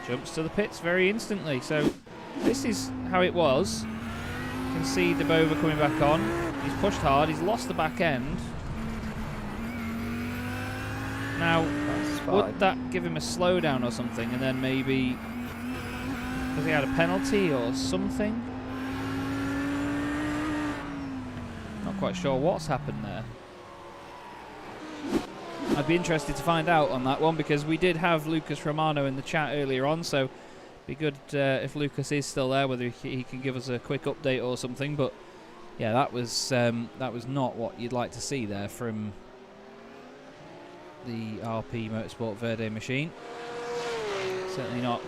jumps to the pits very instantly. So this is how it was. You can see De Boven coming back on. He's pushed hard. He's lost the back end. Now, would that give him a slowdown or something? And then maybe because he had a penalty or something? Not quite sure what's happened there. I'd be interested to find out on that one, because we did have Lucas Romano in the chat earlier on, so it'd be good if Lucas is still there, whether he can give us a quick update or something. But yeah, that was not what you'd like to see there from the RP Motorsport Verde machine. Certainly not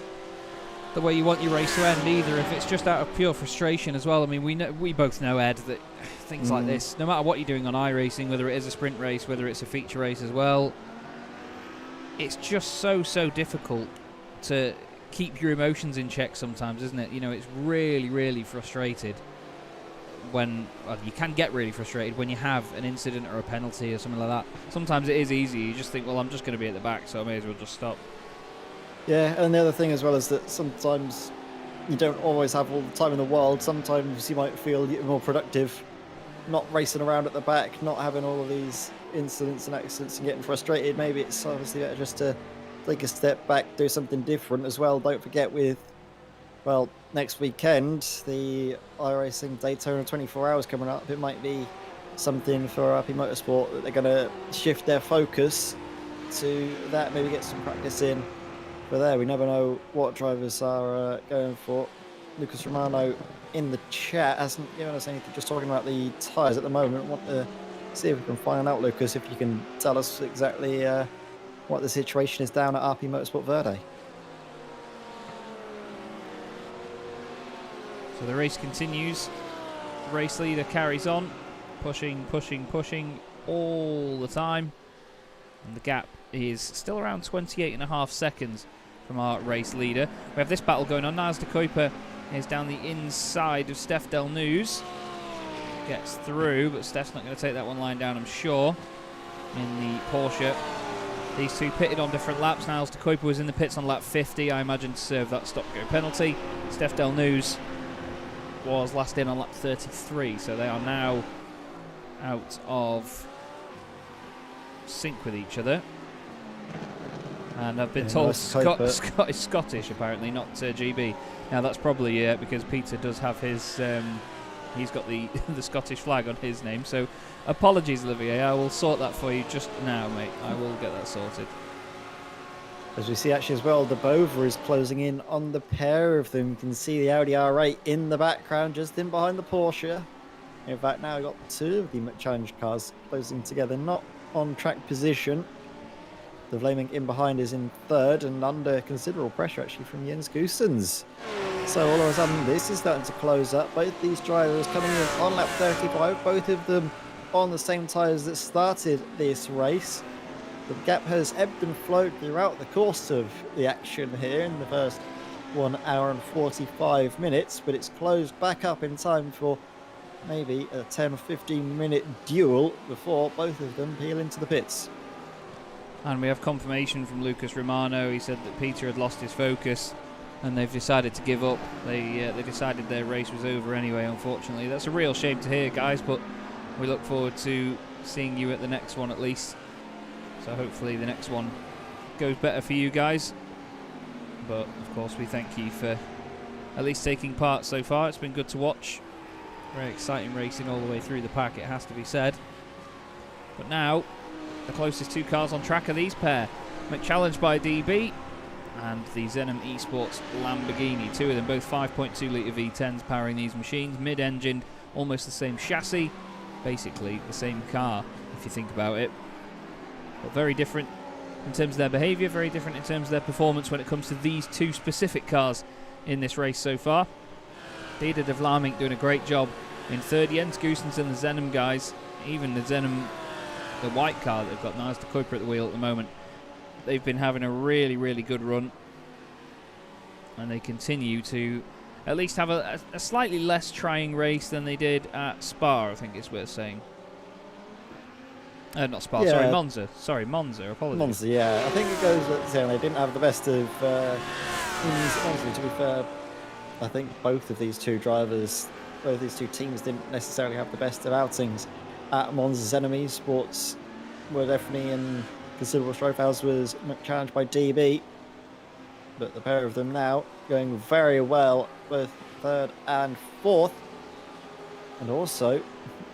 the way you want your race to end either, if it's just out of pure frustration as well. I mean, we both know, Ed, that things like this, no matter what you're doing on iRacing, whether it is a sprint race, whether it's a feature race as well, it's just so difficult to keep your emotions in check sometimes, isn't it? You know, it's really frustrated when, well, you can get really frustrated when you have an incident or a penalty or something like that. Sometimes it is easy, you just think, well, I'm just going to be at the back, so I may as well just stop. Yeah, and the other thing as well is that sometimes you don't always have all the time in the world. Sometimes you might feel more productive not racing around at the back, not having all of these incidents and accidents and getting frustrated. Maybe it's obviously better just to take a step back, do something different as well. Don't forget with, well, next weekend, the iRacing Daytona 24 Hours coming up. It might be something for RP Motorsport that they're going to shift their focus to that, maybe get some practice in for there. We never know what drivers are going for. Lucas Romano in the chat hasn't given us anything, just talking about the tyres at the moment. I want to see if we can find out, Lucas, if you can tell us exactly what the situation is down at RP Motorsport Verde. So the race continues. The race leader carries on, pushing all the time. And the gap is still around 28.5 seconds from our race leader. We have this battle going on. Naz de Kuiper is down the inside of Steph Del News. Gets through, but Steph's not going to take that one lying down, I'm sure, in the Porsche. These two pitted on different laps. Niles de Kuiper was in the pits on lap 50, I imagine, to serve that stop-go penalty. Steph Del News was last in on lap 33, so they are now out of sync with each other. And I've been told Scottish, apparently, not GB. Now that's probably because Peter does have his, he's got the the Scottish flag on his name. So apologies, Olivier. I will sort that for you just now, mate. I will get that sorted. As we see actually as well, De Boven is closing in on the pair of them. You can see the Audi R8 in the background, just in behind the Porsche. In fact, now we've got two of the challenge cars closing together, not on track position. The Vlaming in behind is in third and under considerable pressure actually from Jens Goossens. So all of a sudden this is starting to close up. Both these drivers coming in on lap 35, both of them on the same tyres that started this race. The gap has ebbed and flowed throughout the course of the action here in the first 1 hour and 45 minutes, but it's closed back up in time for maybe a 10 or 15 minute duel before both of them peel into the pits. And we have confirmation from Lucas Romano. He said that Peter had lost his focus and they've decided to give up. They decided their race was over anyway, unfortunately. That's a real shame to hear, guys, but we look forward to seeing you at the next one at least. So hopefully the next one goes better for you guys. But of course we thank you for at least taking part so far. It's been good to watch. Very exciting racing all the way through the pack, it has to be said. But now the closest two cars on track are these pair. McChallenge by DB and the Zenom Esports Lamborghini. Two of them, both 5.2 litre V10s powering these machines. Mid-engined, almost the same chassis. Basically the same car, if you think about it. But very different in terms of their behaviour, very different in terms of their performance when it comes to these two specific cars in this race so far. Dieter de Vlaming doing a great job in third. Jens Goossens and the Zenom guys, even the Zenom, the white car that they've got Naz de Kuiper at the wheel at the moment, they've been having a really good run, and they continue to at least have a slightly less trying race than they did at Spa, I think it's worth saying. Not Spa, yeah. sorry, Monza. Sorry, Monza, apologies. Monza, yeah. I think it goes that they didn't have the best of honestly, to be fair, I think both of these two drivers, both of these two teams didn't necessarily have the best of outings at Monza's Enemy. Sports were definitely in considerable strife, as was challenged by DB. But the pair of them now going very well, both third and fourth. And also,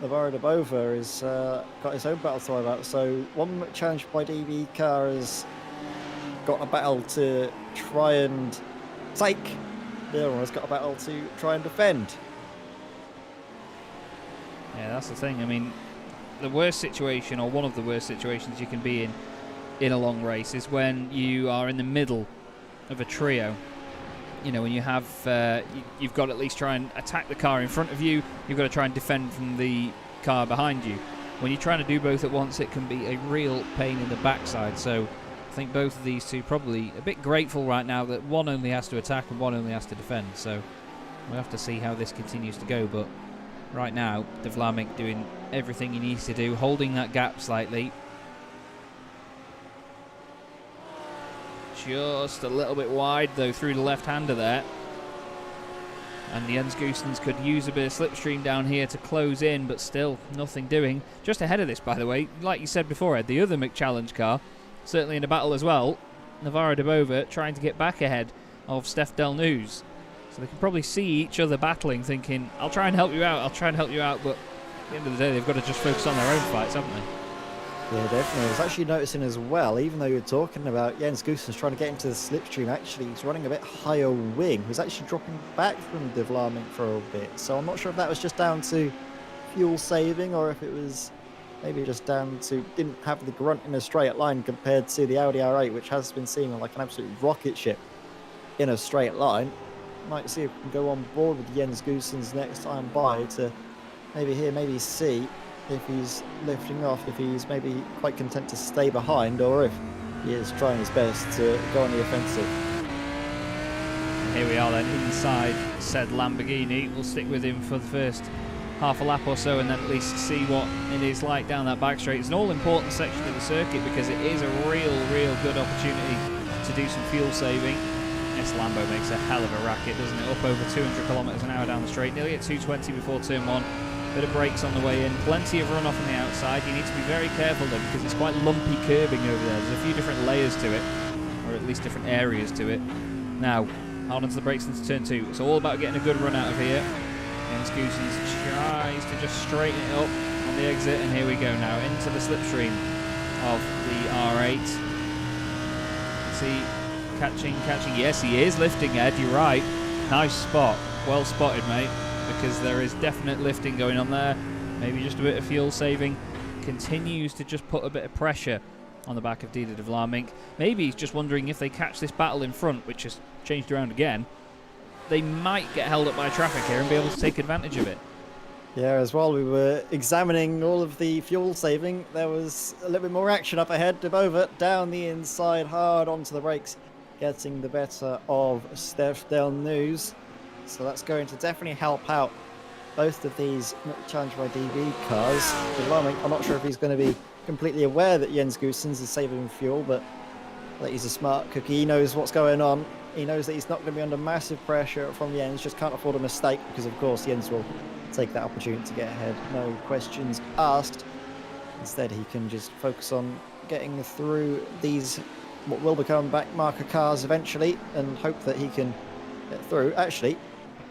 Navarro de Bova has got his own battle to worry about. So one challenged by DB car has got a battle to try and take. The other one has got a battle to try and defend. Yeah, that's the thing. I mean, the worst situation, or one of the worst situations you can be in a long race, is when you are in the middle of a trio. You know, when you have, you've got to at least try and attack the car in front of you, you've got to try and defend from the car behind you. When you're trying to do both at once, it can be a real pain in the backside. So I think both of these two probably a bit grateful right now that one only has to attack and one only has to defend. So we'll have to see how this continues to go. But right now, De Vlaeminck doing everything he needs to do, holding that gap slightly. Just a little bit wide, though, through the left-hander there. And the Jens Goossens could use a bit of slipstream down here to close in, but still nothing doing. Just ahead of this, by the way, like you said before, Ed, the other McChallenge car, certainly in a battle as well, Navarro de Bova trying to get back ahead of Steph Delneuse. So they can probably see each other battling, thinking, I'll try and help you out, I'll try and help you out, but at the end of the day, they've got to just focus on their own fights, haven't they? Yeah, definitely. I was actually noticing as well, even though you were talking about Jens Goossens trying to get into the slipstream, actually he's running a bit higher wing. He was actually dropping back from De Vlaeminck for a bit. So I'm not sure if that was just down to fuel saving or if it was maybe just down to didn't have the grunt in a straight line compared to the Audi R8, which has been seen like an absolute rocket ship in a straight line. Might see if we can go on board with Jens Goossens next time by to maybe hear, maybe see if he's lifting off, if he's maybe quite content to stay behind, or if he is trying his best to go on the offensive. Here we are then, inside said Lamborghini. We'll stick with him for the first half a lap or so and then at least see what it is like down that back straight. It's an all-important section of the circuit because it is a real good opportunity to do some fuel saving. This Lambo makes a hell of a racket, doesn't it? Up over 200 kilometres an hour down the straight, nearly at 220 before turn one. Bit of brakes on the way in, plenty of runoff on the outside. You need to be very careful though because it's quite lumpy curbing over there. There's a few different layers to it, or at least different areas to it. Now, hard onto the brakes into turn two. It's all about getting a good run out of here. Jens Goossens tries to just straighten it up on the exit, and here we go now into the slipstream of the R8. Is he catching? Yes, he is lifting, Ed, you're right. Nice spot. Well spotted, mate. Because there is definite lifting going on there. Maybe just a bit of fuel saving. Continues to just put a bit of pressure on the back of Didier De Vlaeminck. Maybe he's just wondering if they catch this battle in front, which has changed around again, they might get held up by traffic here and be able to take advantage of it. Yeah, as well, we were examining all of the fuel saving. There was a little bit more action up ahead. De Bova down the inside, hard onto the brakes, getting the better of Steph Delneuse. So that's going to definitely help out both of these challenged by DB cars. De Vlaeminck, I'm not sure if he's going to be completely aware that Jens Goossens is saving fuel, but that he's a smart cookie. He knows what's going on. He knows that he's not going to be under massive pressure from Jens, just can't afford a mistake because, of course, Jens will take that opportunity to get ahead. No questions asked. Instead, he can just focus on getting through these, what will become back marker cars eventually, and hope that he can get through. Actually,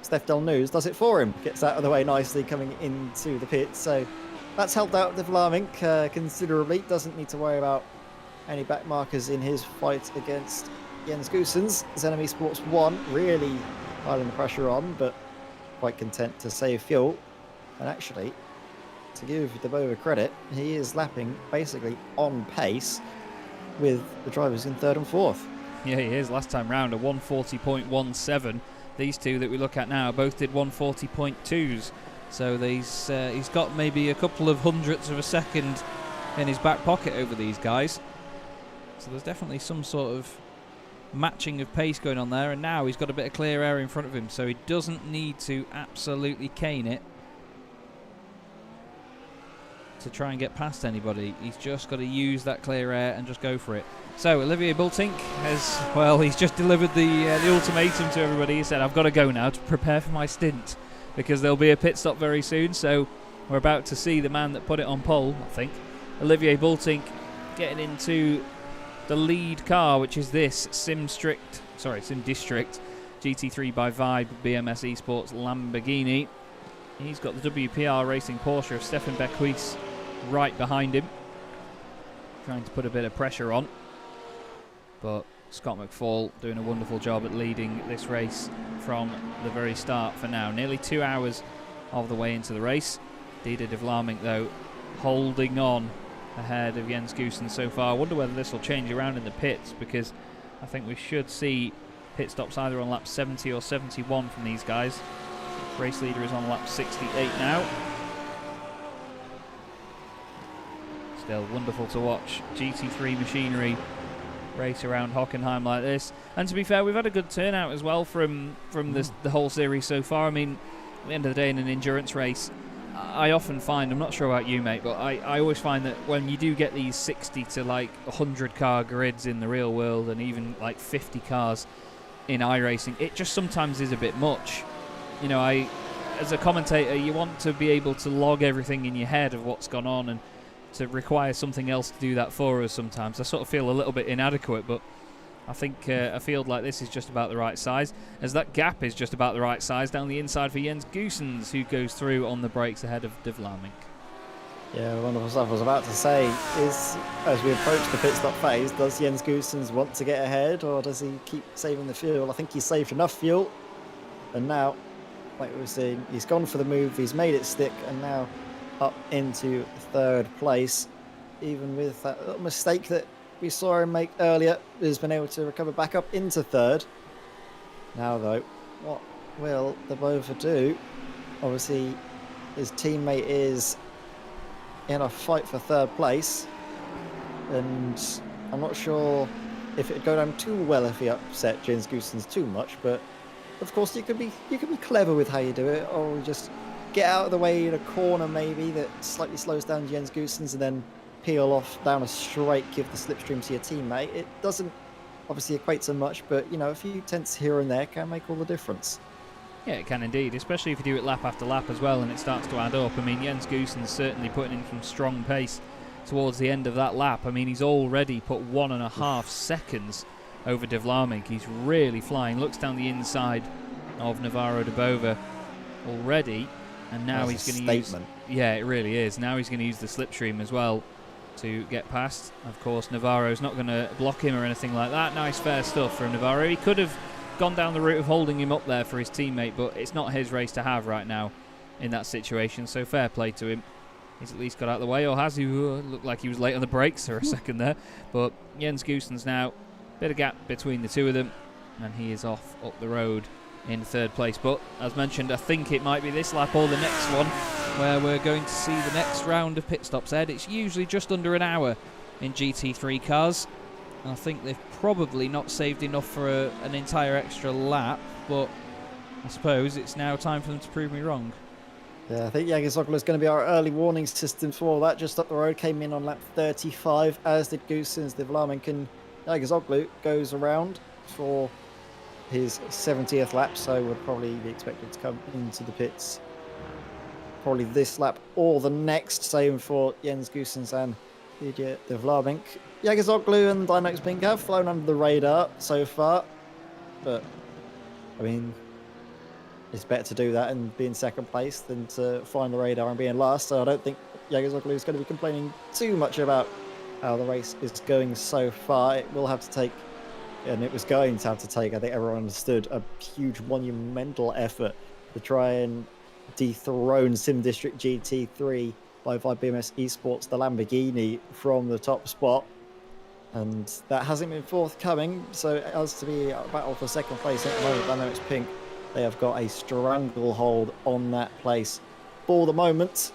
Steph Delneuse does it for him, gets out of the way nicely coming into the pit. So that's helped out De Vlaeminck considerably. Doesn't need to worry about any back markers in his fight against Jens Goossens. Zenemy Sports 1 really piling the pressure on, but quite content to save fuel. And actually, to give De Bova credit, he is lapping basically on pace with the drivers in third and fourth. Yeah, he is. Last time round, a 140.17. These two that we look at now both did 140.2s. So he's got maybe a couple of hundredths of a second in his back pocket over these guys. So there's definitely some sort of matching of pace going on there. And now he's got a bit of clear air in front of him, so he doesn't need to absolutely cane it. to try and get past anybody. He's just got to use that clear air and just go for it. So Olivier Bultink has, well, he's just delivered the ultimatum to everybody. He said, I've got to go now to prepare for my stint because there'll be a pit stop very soon. So we're about to see the man that put it on pole, I think. Olivier Bultink getting into the lead car, which is this Sim District GT3 by Vibe BMS Esports Lamborghini. He's got the WPR Racing Porsche of Stefan Bequis right behind him, trying to put a bit of pressure on. But Scott McFall doing a wonderful job at leading this race from the very start for now. Nearly 2 hours of the way into the race. Dieder de Vlaeminck, though, holding on ahead of Jens Goosen so far. I wonder whether this will change around in the pits, because I think we should see pit stops either on lap 70 or 71 from these guys. Race leader is on lap 68 now. Still wonderful to watch GT3 machinery race around Hockenheim like this. And to be fair, we've had a good turnout as well from the whole series so far. I mean, at the end of the day, in an endurance race, I often find, I'm not sure about you, mate, but I always find that when you do get these 60 to like 100 car grids in the real world, and even like 50 cars in iRacing, it just sometimes is a bit much. You know, as a commentator, you want to be able to log everything in your head of what's gone on, and to require something else to do that for us sometimes. I sort of feel a little bit inadequate, but I think a field like this is just about the right size, as that gap is just about the right size down the inside for Jens Goosens, who goes through on the brakes ahead of de Vlaeminck. Yeah, wonderful stuff. I was about to say, is as we approach the pit stop phase, does Jens Goosens want to get ahead, or does he keep saving the fuel? I think he's saved enough fuel, and now, like we were saying, he's gone for the move, he's made it stick, and now up into third place. Even with that little mistake that we saw him make earlier, has been able to recover back up into third. Now though, what will the Bova do? Obviously, his teammate is in a fight for third place, and I'm not sure if it'd go down too well if he upset Jens Goosens too much, but of course you could be clever with how you do it, or just get out of the way in a corner maybe that slightly slows down Jens Goosens, and then peel off down a straight, give the slipstream to your teammate. It doesn't obviously equate so much, but you know, a few tenths here and there can make all the difference. Yeah, it can indeed, especially if you do it lap after lap as well and it starts to add up. I mean, Jens Goosens certainly putting in some strong pace towards the end of that lap. I mean, he's already put 1.5 seconds over de Vlaeminck. He's really flying. Looks down the inside of Navarro de Bova already, and now he's going to use... Yeah, it really is. Now he's going to use the slipstream as well to get past. Of course, Navarro's not going to block him or anything like that. Nice, fair stuff from Navarro. He could have gone down the route of holding him up there for his teammate, but it's not his race to have right now in that situation, so fair play to him. He's at least got out of the way, or has he? Looked like he was late on the brakes for a second there. But Jens Goosens now, bit of gap between the two of them, and he is off up the road in third place. But as mentioned, I think it might be this lap or the next one where we're going to see the next round of pit stops, Ed. It's usually just under an hour in GT3 cars. I think they've probably not saved enough for an entire extra lap, but I suppose it's now time for them to prove me wrong. Yeah, I think Jagisoğlu is going to be our early warning system for all that. Just up the road, came in on lap 35, as did Goosens, de Vlaeminck, and Jagisoğlu goes around for his 70th lap, so would probably be expected to come into the pits probably this lap or the next. Same for Jens Goosens and Didier de Vlaeminck. Jagisoğlu and DynamiXX have flown under the radar so far, but I mean, it's better to do that and be in second place than to find the radar and be in last, so I don't think Jagisoğlu is going to be complaining too much about how the race is going so far. It will have to take, and it was going to have to take, I think everyone understood, a huge monumental effort to try and dethrone Sim District GT3 by BMS Esports, the Lamborghini, from the top spot. And that hasn't been forthcoming, so it has to be a battle for second place at the moment. DynamiXX, they have got a stranglehold on that place for the moment.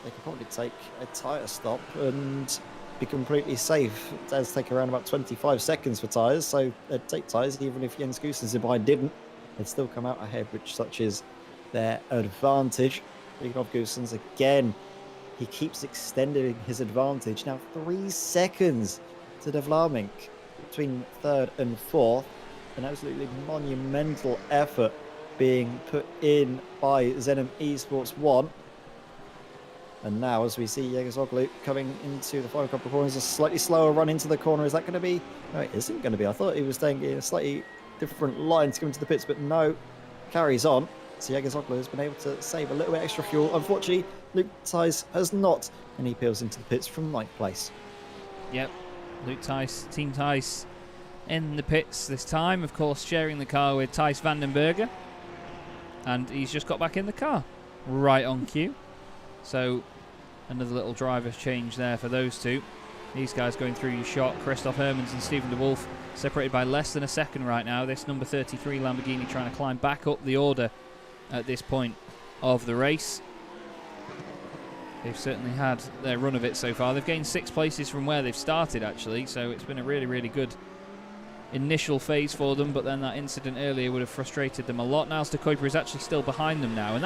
They could probably take a tyre stop and be completely safe. It does take around about 25 seconds for tyres, so they'd take tyres even if Jens Goosens didn't. They'd still come out ahead, which such is their advantage. Speaking of Goosens, again, he keeps extending his advantage. Now 3 seconds to Devlamink between third and fourth. An absolutely monumental effort being put in by Zenom Esports 1. And now, as we see Jägersoglu coming into the final couple of corners, a slightly slower run into the corner. Is that going to be? No, it isn't going to be. I thought he was staying in a slightly different line to come into the pits, but no, carries on. So Jägersoglu has been able to save a little bit extra fuel. Unfortunately, Luke Tice has not, and he peels into the pits from 9th place. Yep, Luke Tice, Team Tice in the pits this time, of course, sharing the car with Thijs Vandenberger. And he's just got back in the car, right on cue. So another little driver's change there for those two. These guys going through your shot. Christoph Hermans and Stephen de Wolf separated by less than a second right now. This number 33 Lamborghini trying to climb back up the order at this point of the race. They've certainly had their run of it so far. They've gained 6 places from where they've started, actually, so it's been a really, really good initial phase for them, but then that incident earlier would have frustrated them a lot. Niels de Kuiper is actually still behind them now, and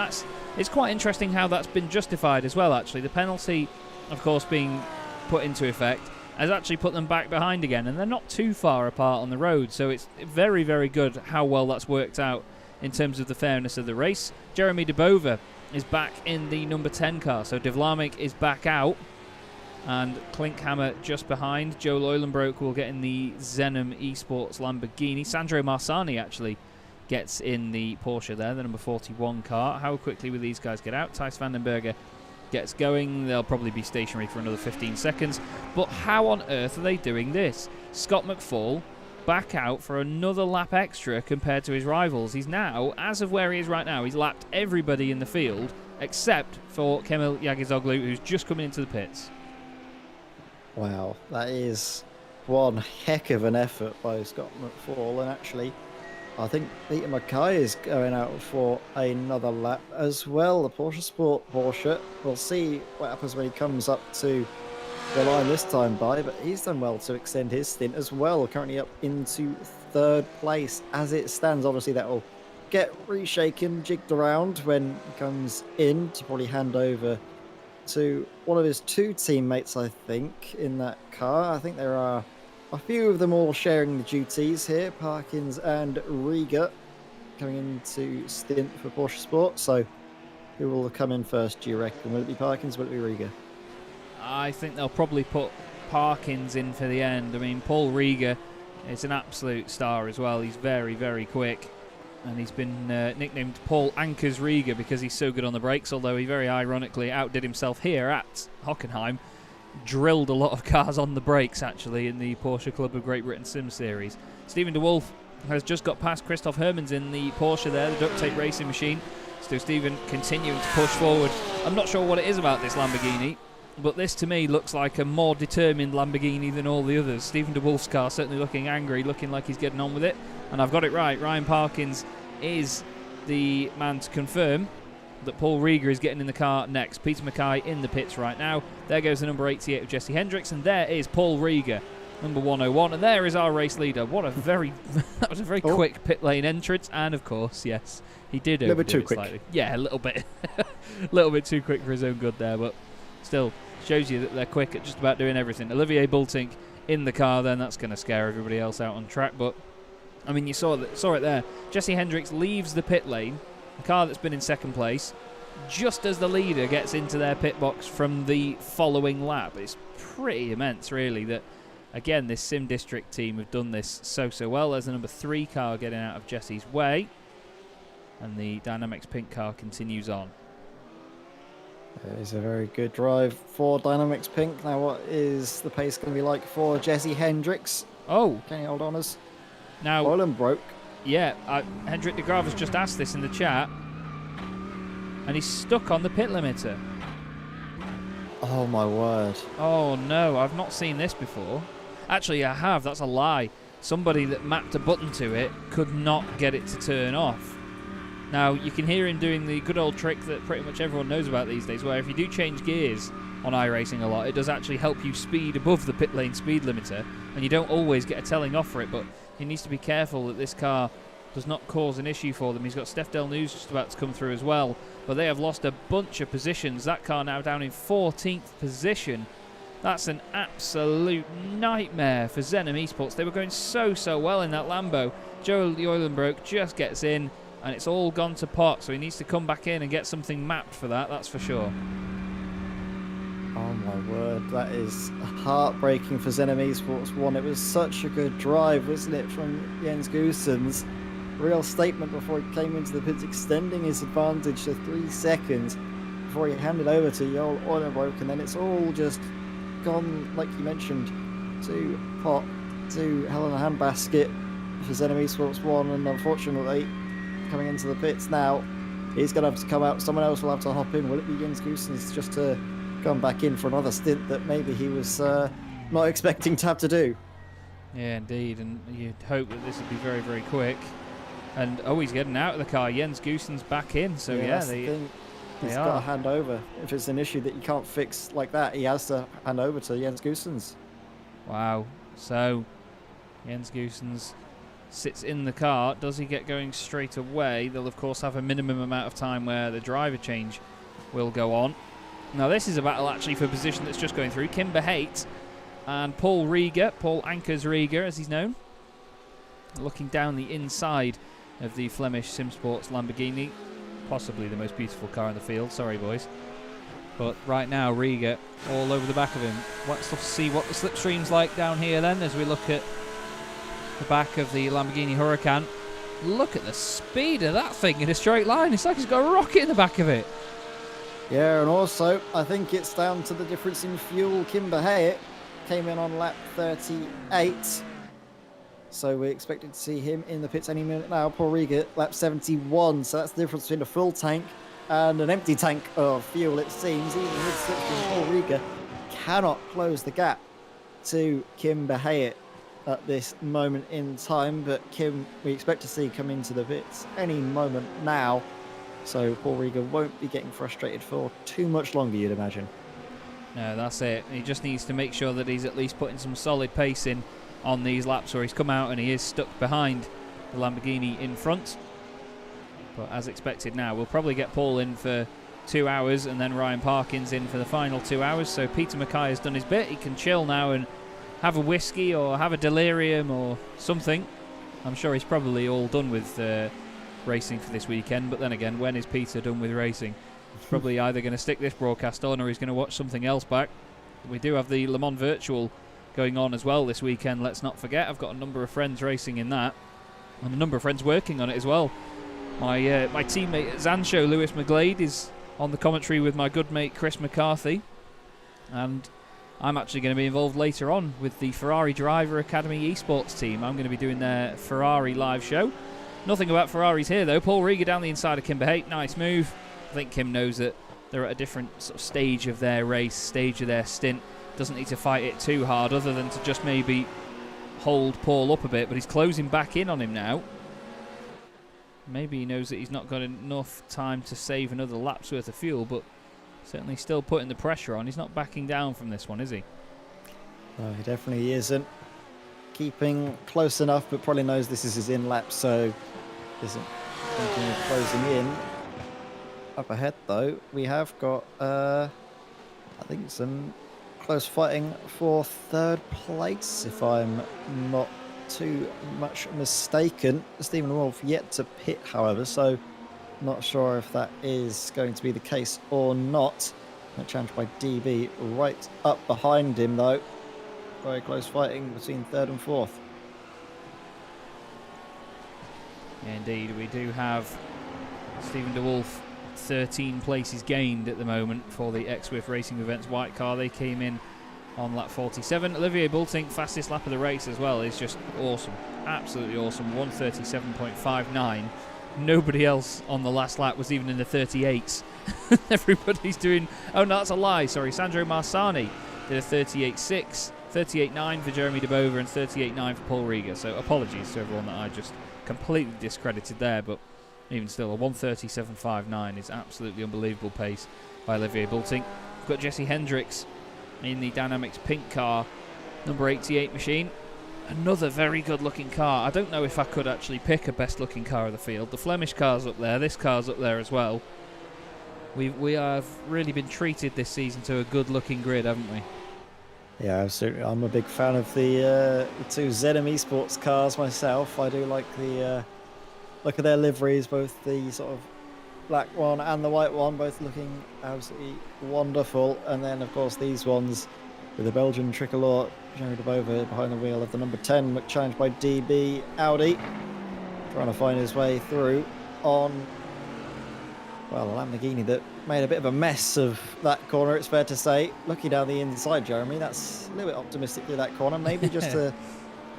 it's quite interesting how that's been justified as well, actually. The penalty, of course, being put into effect has actually put them back behind again, and they're not too far apart on the road, so it's very, very good how well that's worked out in terms of the fairness of the race. Jeremy de Bove is back in the number 10 car, so Devlamink is back out, and Klinkhammer just behind. Joe Leulenbroek will get in the Zenom Esports Lamborghini. Sandro Marsani actually gets in the Porsche there, the number 41 car. How quickly will these guys get out? Thijs Vandenberger gets going. They'll probably be stationary for another 15 seconds. But how on earth are they doing this? Scott McFall back out for another lap extra compared to his rivals. He's now, as of where he is right now, he's lapped everybody in the field except for Kemal Jägersoglu, who's just coming into the pits. Wow, that is one heck of an effort by Scott McFall, and actually I think Peter Mackay is going out for another lap as well. The Porsche Sport Porsche. We'll see what happens when he comes up to the line this time by, but he's done well to extend his stint as well, currently up into 3rd place as it stands. Obviously that will get reshaken, jigged around when he comes in to probably hand over to one of his 2 teammates, I think, in that car. I think there are a few of them all sharing the duties here. Parkins and Riga coming into stint for Porsche Sport. So who will come in first, do you reckon? Will it be Parkins? Will it be Riga? I think they'll probably put Parkins in for the end. I mean, Paul Riga is an absolute star as well. He's very, very quick. And he's been nicknamed Paul Anchors Riga because he's so good on the brakes, although he very ironically outdid himself here at Hockenheim. Drilled a lot of cars on the brakes, actually, in the Porsche Club of Great Britain Sim Series. Stephen de Wolf has just got past Christoph Hermans in the Porsche there, the duct tape racing machine. So Stephen continuing to push forward. I'm not sure what it is about this Lamborghini, but this to me looks like a more determined Lamborghini than all the others. Stephen de Wolf's car certainly looking angry, looking like he's getting on with it. And I've got it right. Ryan Parkins is the man to confirm that Paul Riga is getting in the car next. Peter Mackay in the pits right now. There goes the number 88 of Jesse Hendricks, and there is Paul Riga, number 101. And there is our race leader. What a very that was a very quick pit lane entrance, and of course, yes, he did. A little bit too quick. Slightly. Yeah, a little bit, a little bit too quick for his own good there, but still shows you that they're quick at just about doing everything. Olivier Bultink in the car, then that's going to scare everybody else out on track, but. I mean, you saw it there. Jesse Hendricks leaves the pit lane, the car that's been in 2nd place, just as the leader gets into their pit box from the following lap. It's pretty immense, really, that, again, this Sim District team have done this so well. There's the number 3 car getting out of Jesse's way, and the Dynamics Pink car continues on. It is a very good drive for Dynamics Pink. Now, what is the pace going to be like for Jesse Hendricks? Oh. Can you hold on us? Now, Boylan broke. Yeah, Hendrik de Graaf has just asked this in the chat, and he's stuck on the pit limiter. Oh my word. Oh no, I've not seen this before. Actually, I have, that's a lie. Somebody that mapped a button to it could not get it to turn off. Now, you can hear him doing the good old trick that pretty much everyone knows about these days, where if you do change gears on iRacing a lot, it does actually help you speed above the pit lane speed limiter, and you don't always get a telling off for it, but he needs to be careful that this car does not cause an issue for them. He's got Steph Del News just about to come through as well, but they have lost a bunch of positions. That car now down in 14th position. That's an absolute nightmare for Zenom Esports. They were going so well in that Lambo. Joe Eulenbroek just gets in, and it's all gone to pot, so he needs to come back in and get something mapped for that, that's for sure. Oh my word, that is heartbreaking for Zenom Esports 1. It was such a good drive, wasn't it, from Jens Goossens. Real statement before he came into the pits, extending his advantage to 3 seconds before he handed over to Joel Eulenbroek, and then it's all just gone, like you mentioned, to pot, to hell in a handbasket for Zenom Esports 1, and unfortunately, coming into the pits now, he's going to have to come out. Someone else will have to hop in. Will it be Jens Goossens just to come back in for another stint that maybe he was not expecting to have to do? Yeah, indeed, and you'd hope that this would be very, very quick. And, oh, he's getting out of the car. Jens Goossens back in, so yeah, he's got to hand over. If it's an issue that you can't fix like that, he has to hand over to Jens Goossens. Wow. So, Jens Goossens sits in the car. Does he get going straight away? They'll, of course, have a minimum amount of time where the driver change will go on. Now, this is a battle, actually, for position that's just going through. Kimber Haight and Paul Rieger, Paul Ankers Rieger, as he's known, looking down the inside of the Flemish SimSports Lamborghini. Possibly the most beautiful car in the field. Sorry, boys. But right now, Rieger all over the back of him. Let's see what the slipstream's like down here then, as we look at the back of the Lamborghini Huracan. Look at the speed of that thing in a straight line. It's like it's got a rocket in the back of it. Yeah, and also, I think it's down to the difference in fuel. Kimber Haight came in on lap 38. So we expected to see him in the pits any minute now. Paul Rieger, lap 71. So that's the difference between a full tank and an empty tank of fuel, it seems. Even with slipstream, Paul Rieger cannot close the gap to Kimber Haight at this moment in time. But Kim, we expect to see come into the pits any moment now. So Paul Rieger won't be getting frustrated for too much longer, you'd imagine. No, that's it. He just needs to make sure that he's at least putting some solid pace in on these laps where he's come out and he is stuck behind the Lamborghini in front. But as expected now, we'll probably get Paul in for 2 hours and then Ryan Parkins in for the final 2 hours. So Peter Mackay has done his bit. He can chill now and have a whiskey or have a delirium or something. I'm sure he's probably all done with racing for this weekend. But then again, when is Peter done with racing? He's probably either going to stick this broadcast on or he's going to watch something else back. We do have the Le Mans Virtual going on as well this weekend, let's not forget. I've got a number of friends racing in that and a number of friends working on it as well. My teammate at Zanshow, Lewis McGlade, is on the commentary with my good mate Chris McCarthy, and I'm actually going to be involved later on with the Ferrari Driver Academy esports team. I'm going to be doing their Ferrari live show. Nothing about Ferraris here though. Paul Rieger down the inside of Kimber Haight, nice move. I think Kim knows that they're at a different sort of stage of their race, stage of their stint. Doesn't need to fight it too hard other than to just maybe hold Paul up a bit, but he's closing back in on him now. Maybe he knows that he's not got enough time to save another lap's worth of fuel, but certainly still putting the pressure on. He's not backing down from this one, is he? No, he definitely isn't. Keeping close enough, but probably knows this is his in lap, so isn't thinking of closing in. Up ahead though, we have got I think some close fighting for third place, if I'm not too much mistaken. Stephen Wolf yet to pit, however, so not sure if that is going to be the case or not. Challenged by DB right up behind him though. Very close fighting between third and fourth. Yeah, indeed, we do have Stephen DeWolf 13 places gained at the moment for the X-Swift Racing Events white car. They came in on lap 47. Olivier Bultink, fastest lap of the race as well, is just awesome. Absolutely awesome. 1:37.59. Nobody else on the last lap was even in the 38s. Everybody's doing... Oh, no, that's a lie. Sorry, Sandro Marsani did a 38.6, 38.9 for Jeremy DeBover and 38.9 for Paul Rieger. So apologies to everyone that I just completely discredited there, but even still, a 1:37.59 is absolutely unbelievable pace by Olivier Bultink. We've got Jesse Hendricks in the Dynamics pink car, number 88 machine. Another very good looking car. I don't know if I could actually pick a best looking car of the field. The Flemish car's up there, this car's up there as well. We have really been treated this season to a good looking grid, haven't we? Yeah, absolutely. I'm a big fan of the two ZM Esports cars myself. I do like the look at their liveries, both the sort of black one and the white one, both looking absolutely wonderful. And then, of course, these ones with the Belgian tricolor carried over behind the wheel of the number 10, challenged by DB Audi, trying to find his way through on, well, a Lamborghini that made a bit of a mess of that corner, it's fair to say. Looking down the inside, Jeremy, that's a little bit optimistic through that corner, maybe just to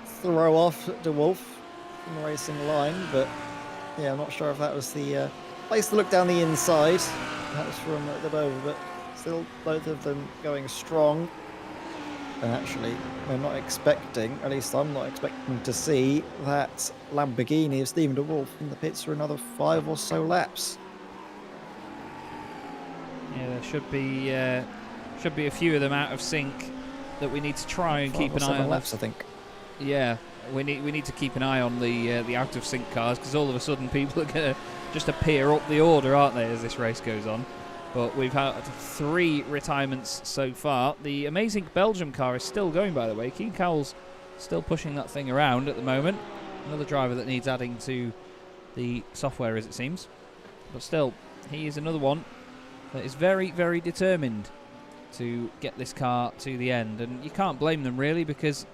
throw off De Wolf from the racing line, but yeah, I'm not sure if that was the place to look down the inside. That was from the Dover, but still both of them going strong. And actually, we're not expecting, at least I'm not expecting to see that Lamborghini of Stephen De Wolf in the pits for another 5 or so laps. Yeah, there should be a few of them out of sync that we need to try and keep an eye on. Laps, I think. Yeah, we need to keep an eye on the out of sync cars, because all of a sudden people are going to just appear up the order, aren't they, as this race goes on. But we've had 3 retirements so far. The amazing Belgium car is still going, by the way. Keen Cowell's still pushing that thing around at the moment. Another driver that needs adding to the software, as it seems. But still, he is another one that is very, very determined to get this car to the end. And you can't blame them, really, because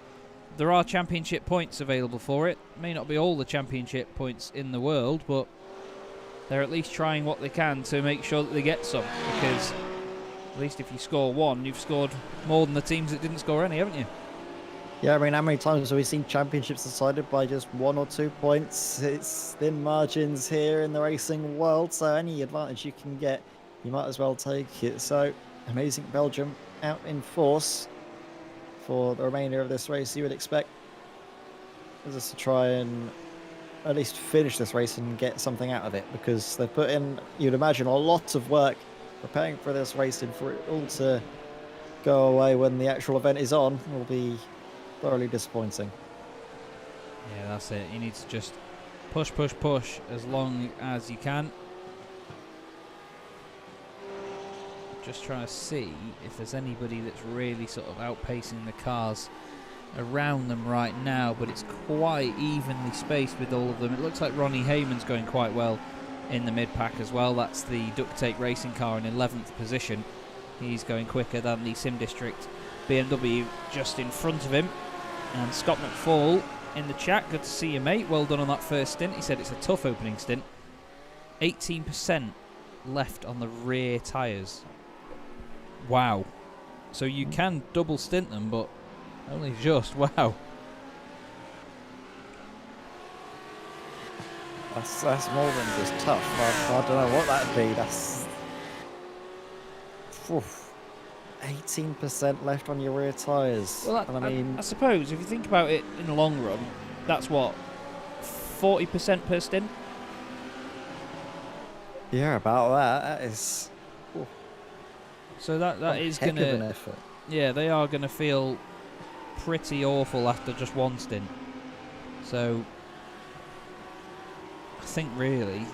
there are championship points available for it. May not be all the championship points in the world, but they're at least trying what they can to make sure that they get some, because at least if you score 1, you've scored more than the teams that didn't score any, haven't you? Yeah, I mean, how many times have we seen championships decided by just 1 or 2 points? It's thin margins here in the racing world, so any advantage you can get, you might as well take it. So, amazing Belgium out in force for the remainder of this race. You would expect us to try and at least finish this race and get something out of it, because they've put in, you'd imagine, a lot of work preparing for this race, and for it all to go away when the actual event is on will be thoroughly disappointing. Yeah, that's it. You need to just push, push, push as long as you can. Just trying to see if there's anybody that's really sort of outpacing the cars around them right now, but it's quite evenly spaced with all of them. It looks like Ronnie Heyman's going quite well in the mid-pack as well. That's the Duct Tape Racing car in 11th position. He's going quicker than the Sim District BMW just in front of him. And Scott McFall in the chat, good to see you, mate. Well done on that first stint. He said it's a tough opening stint. 18% left on the rear tyres. Wow. So you can double stint them, but only just. Wow. That's more than just tough. I don't know what that'd be. That's 18% left on your rear tyres. Well, I suppose if you think about it in the long run, that's what, 40% per stint? Yeah, about that. That is. So that is going to. An effort. Yeah, they are going to feel pretty awful after just one stint. So I think really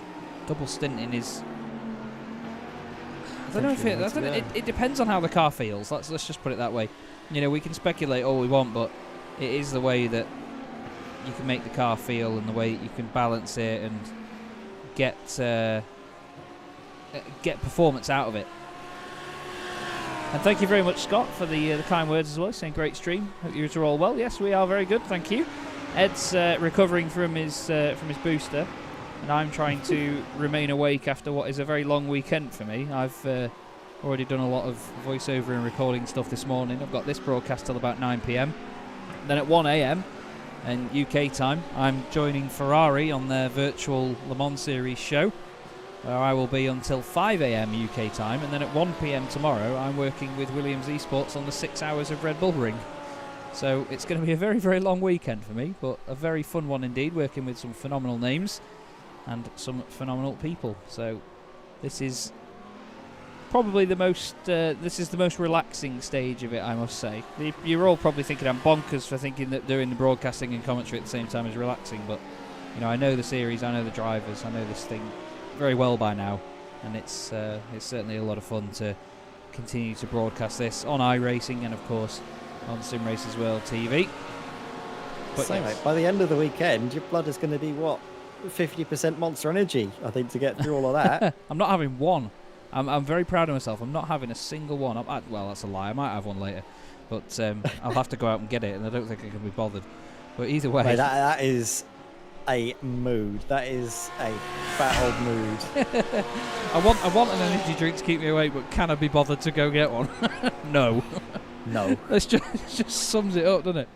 double stinting is. I don't know if it depends on how the car feels. Let's just put it that way. You know, we can speculate all we want, but it is the way that you can make the car feel and the way you can balance it and get performance out of it. And thank you very much, Scott, for the kind words as well, saying great stream. Hope you are all well. Yes, we are very good, thank you. Ed's recovering from his booster, and I'm trying to remain awake after what is a very long weekend for me. I've already done a lot of voiceover and recording stuff this morning. I've got this broadcast till about 9 p.m. Then at 1 a.m. and UK time, I'm joining Ferrari on their virtual Le Mans Series show, where I will be until 5 a.m. UK time, and then at 1 p.m. tomorrow I'm working with Williams Esports on the 6 hours of Red Bull Ring. So it's going to be a very, very long weekend for me, but a very fun one indeed, working with some phenomenal names and some phenomenal people. So this is probably the most. This is the most relaxing stage of it, I must say. You're all probably thinking I'm bonkers for thinking that doing the broadcasting and commentary at the same time is relaxing, but I know the series, I know the drivers, I know this thing very well by now, and it's certainly a lot of fun to continue to broadcast this on iRacing and of course on Sim Racers World TV. But so, mate, by the end of the weekend, your blood is going to be what, 50% Monster Energy, I think, to get through all of that. I'm not having one. I'm very proud of myself. I'm not having a single one. Well, that's a lie. I might have one later, but I'll have to go out and get it, and I don't think I can be bothered. But either way, mate, that is a mood. That is a fat old mood. I want an energy drink to keep me awake, but can I be bothered to go get one? No. No. It just sums it up, doesn't it?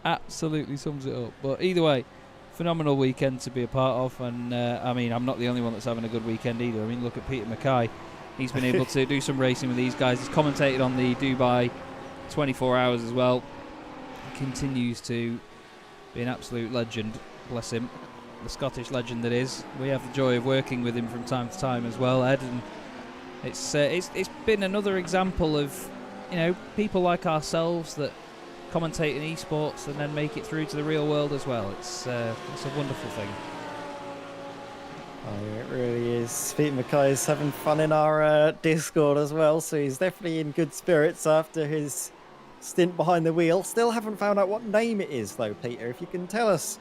Absolutely sums it up. But either way, phenomenal weekend to be a part of, and I mean, I'm not the only one that's having a good weekend either. I mean, look at Peter Mackay. He's been able to do some racing with these guys. He's commentated on the Dubai 24 Hours as well. He continues to be an absolute legend, bless him, the Scottish legend that is. We have the joy of working with him from time to time as well, Ed, and it's been another example of people like ourselves that commentate in esports and then make it through to the real world as well. It's a wonderful thing. Oh, it really is. Pete Mackay is having fun in our Discord as well, so he's definitely in good spirits after his stint behind the wheel. Still haven't found out what name it is, though, Peter. If you can tell us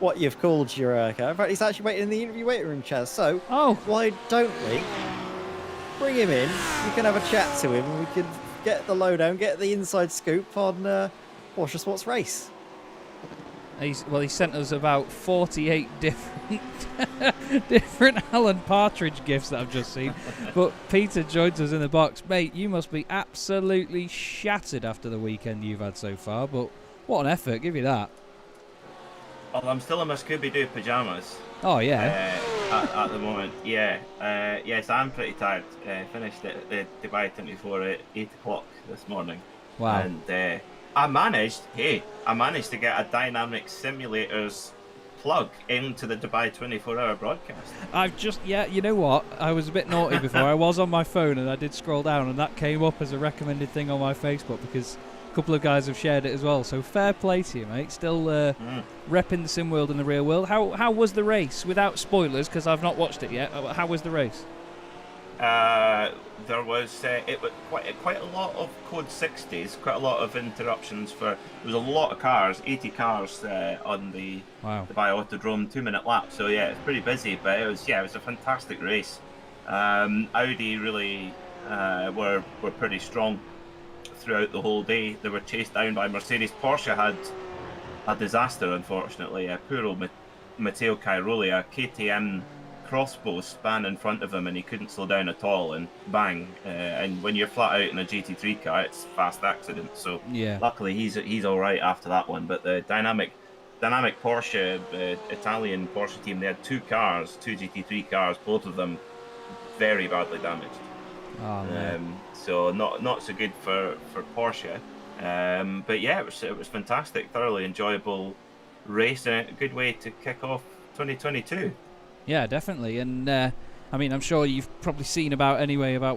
what you've called your car. In fact, he's actually waiting in the interview waiting room, Chaz. So, why don't we bring him in? We can have a chat to him, and we can get the lowdown, get the inside scoop on Porsche Sports Race. He sent us about 48 different Alan Partridge gifts that I've just seen. But Peter joins us in the box. Mate, you must be absolutely shattered after the weekend you've had so far, but what an effort, give you that. Well, I'm still in my Scooby-Doo pyjamas. Oh, yeah. At the moment, yeah. Yes, I'm pretty tired. Finished at the Dubai 24 at 8 o'clock this morning. Wow. And I managed to get a Dynamics Simulators plug into the Dubai 24-hour broadcast. You know what? I was a bit naughty before. I was on my phone and I did scroll down and that came up as a recommended thing on my Facebook because a couple of guys have shared it as well. So fair play to you, mate. Still repping the sim world and the real world. How was the race? Without spoilers, because I've not watched it yet. How was the race? There was it was quite a lot of code 60s, quite a lot of interruptions there was a lot of cars, 80 cars on the Dubai Autodrome 2-minute lap. So yeah, it's pretty busy, but it was a fantastic race. Audi really were pretty strong throughout the whole day. They were chased down by Mercedes. Porsche had a disaster, unfortunately. Poor old Matteo Cairoli, a KTM crossbow span in front of him and he couldn't slow down at all, and bang, and when you're flat out in a GT3 car, it's a fast accident. So yeah, luckily he's all right after that one. But the dynamic Porsche, Italian Porsche team, they had two GT3 cars, both of them very badly damaged. So not so good for Porsche, but yeah, it was fantastic, thoroughly enjoyable race, and a good way to kick off 2022. Yeah, definitely. And I mean, I'm sure you've probably seen about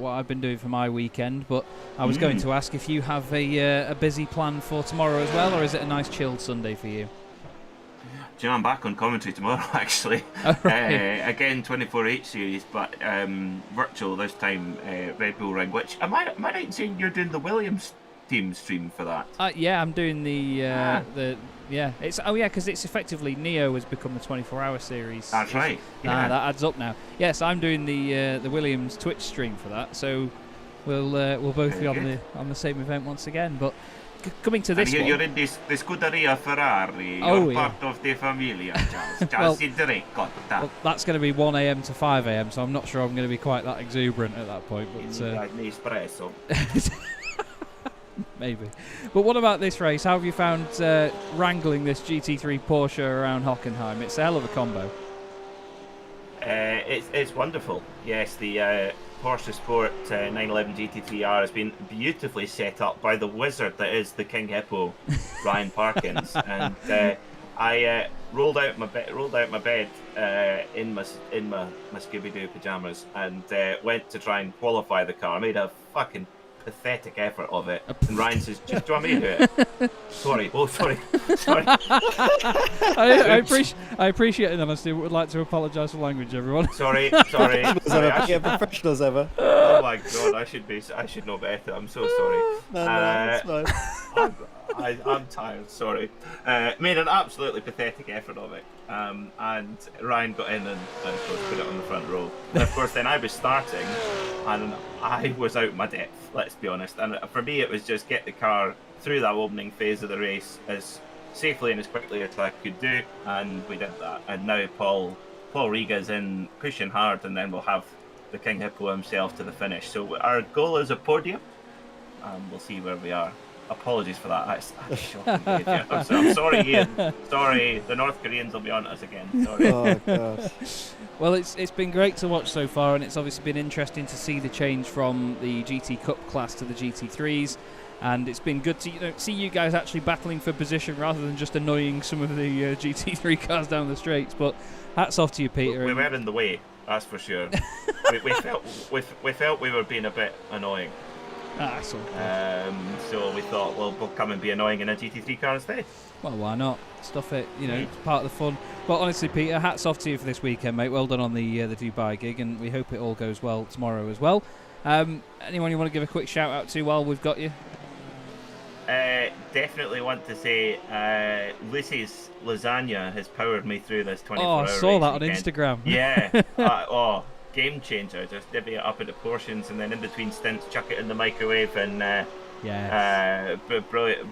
what I've been doing for my weekend, but I was going to ask if you have a busy plan for tomorrow as well, or is it a nice chilled Sunday for you? Do you know, I'm back on commentary tomorrow, actually. Oh, right. Again, 24H series, but virtual this time, Red Bull Ring, which, am I right in saying you're doing the Williams team stream for that? Yeah, I'm doing because it's effectively Neo has become the 24-hour series. That's right. Yeah. That adds up now. Yes, I'm doing the Williams Twitch stream for that, so we'll both be on the same event once again. But coming to this one, you're in the Scuderia Ferrari. You're part of the familia, Chaz. Draycott. Well, that's going to be 1 a.m. to 5 a.m., so I'm not sure I'm going to be quite that exuberant at that point. But espresso. Maybe. But what about this race? How have you found wrangling this GT3 Porsche around Hockenheim? It's a hell of a combo. It's wonderful. Yes, the Porsche Sport 911 GT3R has been beautifully set up by the wizard that is the King Hippo, Ryan Parkins. And rolled out my bed in my Scooby-Doo pajamas, and went to try and qualify the car. I made a fucking pathetic effort of it, and Ryan says, "Do you want me to do it?" Sorry. I appreciate the honesty, but would like to apologise for language, everyone. Sorry. Professionals ever. Oh my god, I should know better. I'm so sorry. No, it's fine. I'm tired, sorry. Made an absolutely pathetic effort of it. And Ryan got in and of course put it on the front row. And of course then I was starting and I was out my depth, let's be honest. And for me it was just get the car through that opening phase of the race as safely and as quickly as I could do, and we did that. And now Paul Riga's in pushing hard, and then we'll have the King Hippo himself to the finish. So our goal is a podium, and we'll see where we are. Apologies for that. That's shocking behaviour. I'm sorry, Ian. Sorry, the North Koreans will be on us again. Sorry. Oh god. Well, it's been great to watch so far, and it's obviously been interesting to see the change from the GT Cup class to the GT3s. And it's been good to see you guys actually battling for position rather than just annoying some of the GT3 cars down the straights. But hats off to you, Peter. We were in the way, that's for sure. we felt we were being a bit annoying. That's all. So we thought, well, we'll come and be annoying in a GT3 car instead. Well, why not? Stuff it, it's part of the fun. But honestly, Peter, hats off to you for this weekend, mate. Well done on the Dubai gig, and we hope it all goes well tomorrow as well. Anyone you want to give a quick shout out to while we've got you? Definitely want to say Lucy's lasagna has powered me through this 24-hour Oh, I saw that on weekend. Instagram. Yeah. Game changer. Just divvy it up into portions, and then in between stints, chuck it in the microwave, and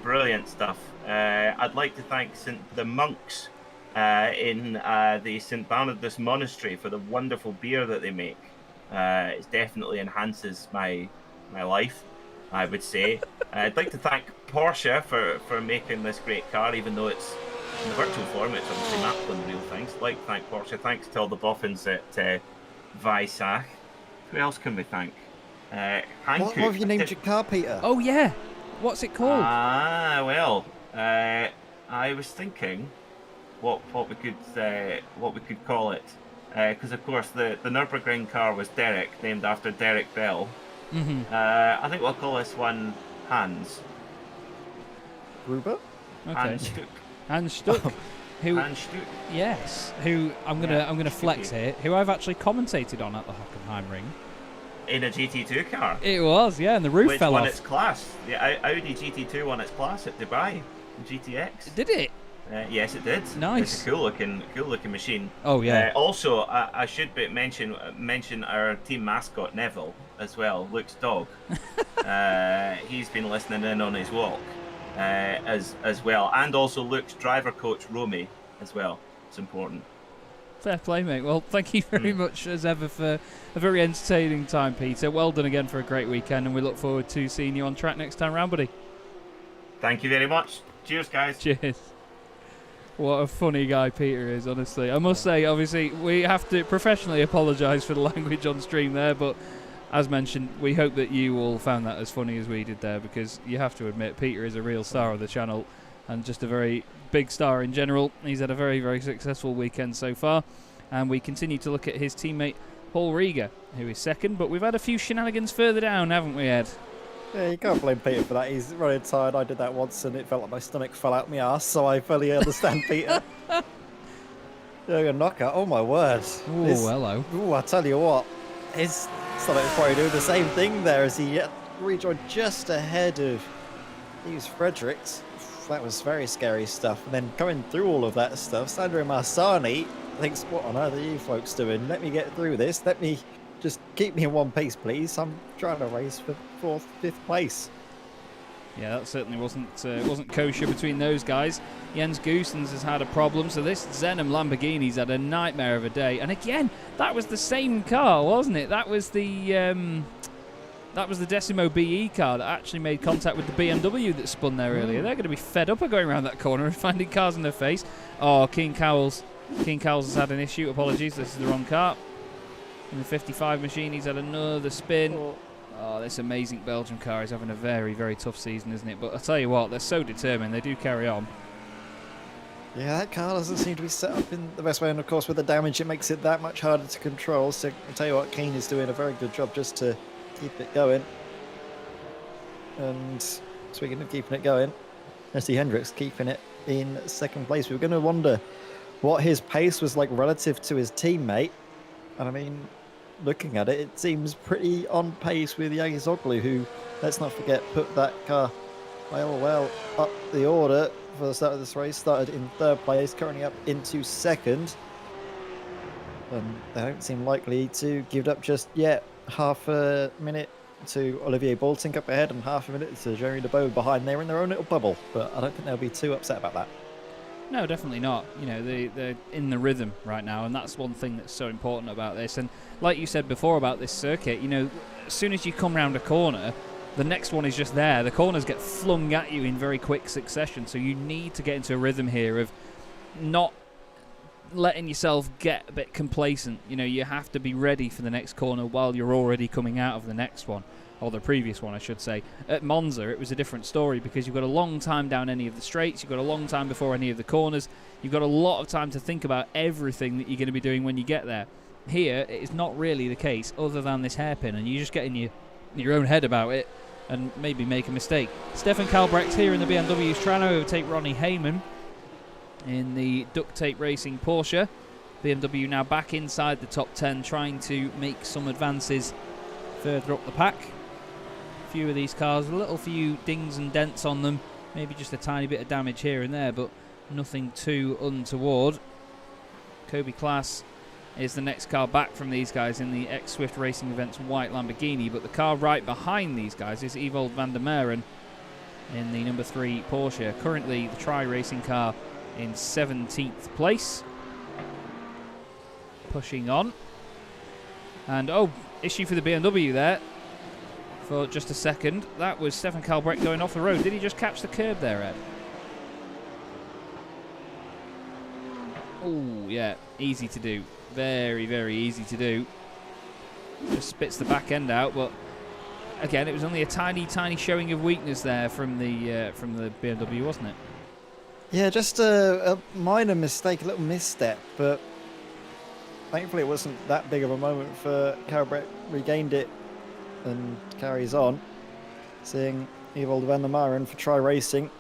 brilliant stuff. I'd like to thank the monks in the St. Bernardus Monastery for the wonderful beer that they make. It definitely enhances my life, I would say. I'd like to thank Porsche for making this great car, even though it's in the virtual form, it's obviously mapped on the real things. I'd like to thank Porsche. Thanks to all the boffins at Weissach. Who else can we thank? Hankook. What have you named your car, Peter? Oh yeah, what's it called? Well, I was thinking what we could call it, because of course the Nürburgring car was Derek, named after Derek Bell. Mm-hmm. I think we'll call this one Hans. Gruber? Okay. Hans Stuck. Hans Stuck. Yes. Who I'm gonna flex here. Who I've actually commentated on at the Hockenheim ring. In a GT2 car. It was, yeah, and the roof fell off. Which won its class. The Audi GT2 won its class at Dubai. GTX. Did it? Yes, it did. Nice. It's a cool looking machine. Oh yeah. Also, I should mention our team mascot Neville as well. Luke's dog. He's been listening in on his walk as well, and also Luke's driver coach Romy as well. It's important. Fair play, mate. Well, thank you very much as ever for a very entertaining time, Peter. Well done again for a great weekend, and we look forward to seeing you on track next time round, buddy. Thank you very much. Cheers, guys. Cheers. What a funny guy Peter is, honestly. I must say, obviously, we have to professionally apologise for the language on stream there, but as mentioned, we hope that you all found that as funny as we did there, because you have to admit, Peter is a real star of the channel and just a very big star in general. He's had a very, very successful weekend so far, and we continue to look at his teammate Paul Riga, who is second, but we've had a few shenanigans further down, haven't we, Ed? Yeah, you can't blame Peter for that. He's running tired. I did that once and it felt like my stomach fell out my ass, so I fully understand Peter. Doing a knockout, oh my word. Oh, hello. Oh, I tell you what, his stomach's probably doing the same thing there as he rejoined just ahead of Fredericks. That was very scary stuff. And then coming through all of that stuff, Sandro Marsani thinks, what on earth are you folks doing? Let me get through this. Let me just keep me in one piece, please. I'm trying to race for 4th, 5th place. Yeah, that certainly wasn't kosher between those guys. Jens Goosens has had a problem, so this Zenom Lamborghini's had a nightmare of a day. And again, that was the same car, wasn't it? That was the Decimo BE car that actually made contact with the BMW that spun there earlier. They're going to be fed up of going around that corner and finding cars in their face. Oh, King Cowles has had an issue. Apologies, this is the wrong car. In the 55 machine, he's had another spin. Oh, this amazing Belgian car is having a very, very tough season, isn't it? But I tell you what, they're so determined. They do carry on. Yeah, that car doesn't seem to be set up in the best way, and of course with the damage it makes it that much harder to control. So I'll tell you what, Keane is doing a very good job just to keep it going. And speaking of keeping it going, S.D. Hendricks keeping it in second place. We were going to wonder what his pace was like relative to his teammate. And I mean, looking at it, it seems pretty on pace with Yagizoglu, who, let's not forget, put that car well up the order for the start of this race. Started in third place, currently up into second. And they don't seem likely to give it up just yet. Half a minute to Olivier Baltink up ahead and half a minute to Jeremy DeBow behind. They're in their own little bubble, but I don't think they'll be too upset about that. No, definitely not. You know, they're in the rhythm right now, and that's one thing that's so important about this. And like you said before about this circuit, you know, as soon as you come round a corner, the next one is just there. The corners get flung at you in very quick succession, so you need to get into a rhythm here of not letting yourself get a bit complacent. You know, you have to be ready for the next corner while you're already coming out of the next one, or the previous one I should say. At Monza it was a different story because you've got a long time down any of the straights, you've got a long time before any of the corners, you've got a lot of time to think about everything that you're going to be doing when you get there. Here it is not really the case other than this hairpin, and you just get in your own head about it and maybe make a mistake. Stefan Kalbrecht here in the BMW is trying to overtake Ronnie Hayman in the duct tape racing Porsche. BMW now back inside the top 10, trying to make some advances further up the pack. A few of these cars, a little few dings and dents on them, maybe just a tiny bit of damage here and there, but nothing too untoward. Kobe Class is the next car back from these guys in the X-Swift Racing Events white Lamborghini, but the car right behind these guys is Evold van der Meren in the number 3 Porsche, currently the tri-racing car in 17th place. Pushing on. And, issue for the BMW there for just a second. That was Stefan Kalbrecht going off the road. Did he just catch the curb there, Ed? Oh, yeah, easy to do. Very, very easy to do. Just spits the back end out, but again, it was only a tiny, tiny showing of weakness there from the BMW, wasn't it? Yeah, just a minor mistake, a little misstep, but thankfully it wasn't that big of a moment for Kalbrecht. Regained it and carries on. Seeing Evold van der Meren for Tri Racing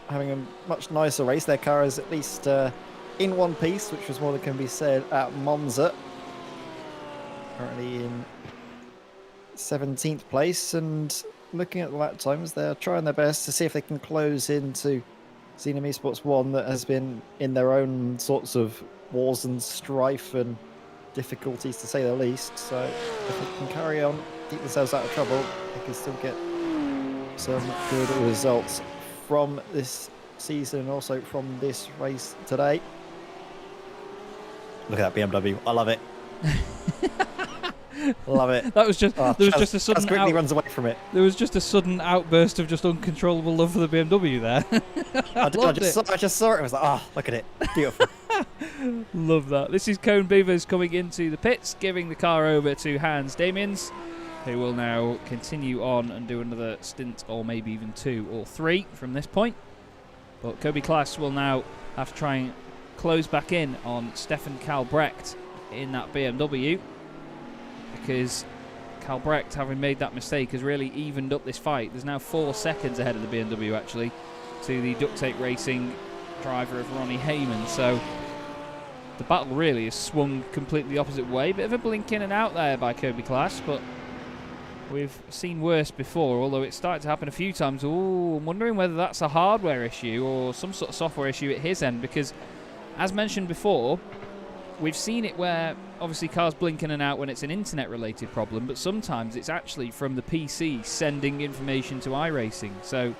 having a much nicer race. Their car is at least in one piece, which was more than can be said at Monza. Currently in 17th place, and looking at the lap times, they're trying their best to see if they can close into Xenom Esports 1 that has been in their own sorts of wars and strife and difficulties to say the least. So if they can carry on, keep themselves out of trouble, they can still get some good results from this season and also from this race today. Look at that BMW, I love it. Love it. That was just there was just a sudden quickly runs away from it. There was just a sudden outburst of just uncontrollable love for the BMW there. I just saw it. I was like, look at it, beautiful. Love that. This is Cone Beavers coming into the pits, giving the car over to Hans Damians, who will now continue on and do another stint, or maybe even 2 or 3 from this point. But Kobe Klaas will now have to try and close back in on Stefan Kalbrecht in that BMW, because Kalbrecht, having made that mistake, has really evened up this fight. There's now 4 seconds ahead of the BMW, actually, to the duct tape racing driver of Ronnie Hayman. So the battle really has swung completely the opposite way. Bit of a blink in and out there by Kobe Klaas, but we've seen worse before, although it's started to happen a few times. Ooh, I'm wondering whether that's a hardware issue or some sort of software issue at his end, because as mentioned before, we've seen it where obviously cars blink in and out when it's an internet-related problem, but sometimes it's actually from the PC sending information to iRacing. So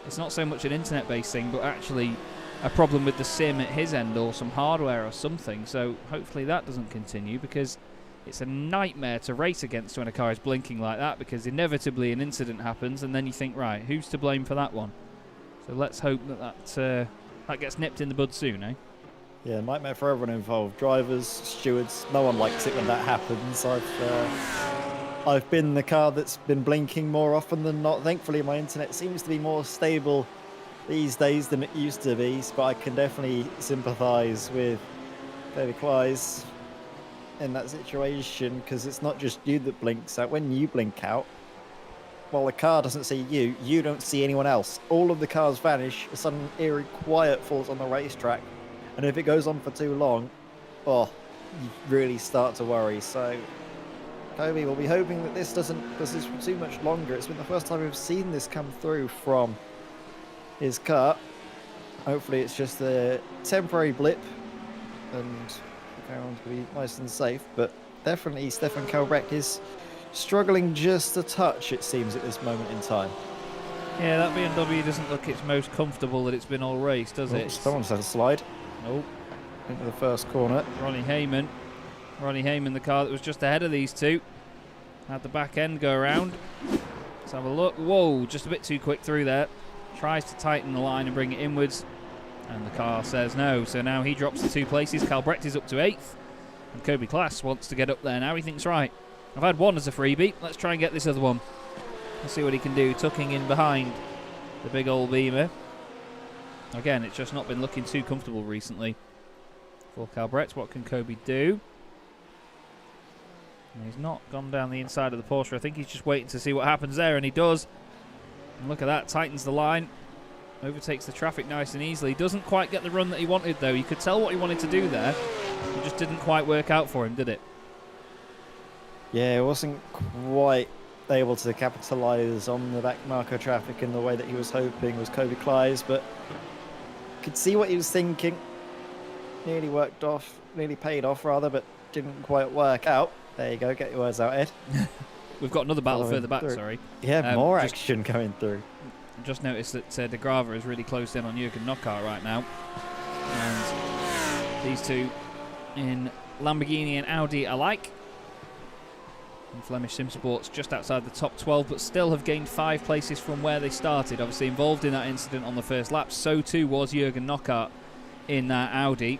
it's not so much an internet-based thing, but actually a problem with the sim at his end or some hardware or something. So hopefully that doesn't continue, because it's a nightmare to race against when a car is blinking like that, because inevitably an incident happens and then you think, right, who's to blame for that one? So let's hope that gets nipped in the bud soon, eh? Yeah, nightmare for everyone involved. Drivers, stewards, no one likes it when that happens. I've been the car that's been blinking more often than not. Thankfully, my internet seems to be more stable these days than it used to be, but I can definitely sympathise with David Kleiss in that situation, because it's not just you that blinks out. When you blink out, while the car doesn't see you, you don't see anyone else. All of the cars vanish, a sudden eerie quiet falls on the racetrack, and if it goes on for too long, you really start to worry. So Kobe will be hoping that this doesn't persist for too much longer. It's been the first time we've seen this come through from his car. Hopefully it's just a temporary blip and going to be nice and safe, but definitely Stefan Kalbrecht is struggling just a touch, it seems, at this moment in time. Yeah, that BMW doesn't look its most comfortable that it's been all race, does it? Someone's had a slide. Nope. Into the first corner. Ronnie Hayman, the car that was just ahead of these two, had the back end go around. Let's have a look. Whoa, just a bit too quick through there. Tries to tighten the line and bring it inwards, and the car says no. So now he drops to 2 places. Kalbrecht is up to 8th, and Kobe Kleiss wants to get up there now. He thinks, right, I've had one as a freebie. Let's try and get this other one. Let's see what he can do, tucking in behind the big old Beamer. Again, it's just not been looking too comfortable recently for Kalbrecht. What can Kobe do? And he's not gone down the inside of the Porsche. I think he's just waiting to see what happens there, and he does. And look at that, tightens the line, overtakes the traffic nice and easily. Doesn't quite get the run that he wanted, though. You could tell what he wanted to do there. It just didn't quite work out for him, did it? Yeah, it wasn't quite able to capitalise on the back Marco traffic in the way that he was hoping was Kobe Kleiss, but could see what he was thinking. Nearly paid off rather, but didn't quite work out. There you go, get your words out, Ed. We've got another battle further back, sorry. Yeah, more action coming through. Just noticed that De Grave is really closed in on Jürgen Knockaert right now. And these two in Lamborghini and Audi alike. And Flemish Sim Sports just outside the top 12, but still have gained 5 places from where they started. Obviously involved in that incident on the first lap. So too was Jürgen Knockaert in that Audi.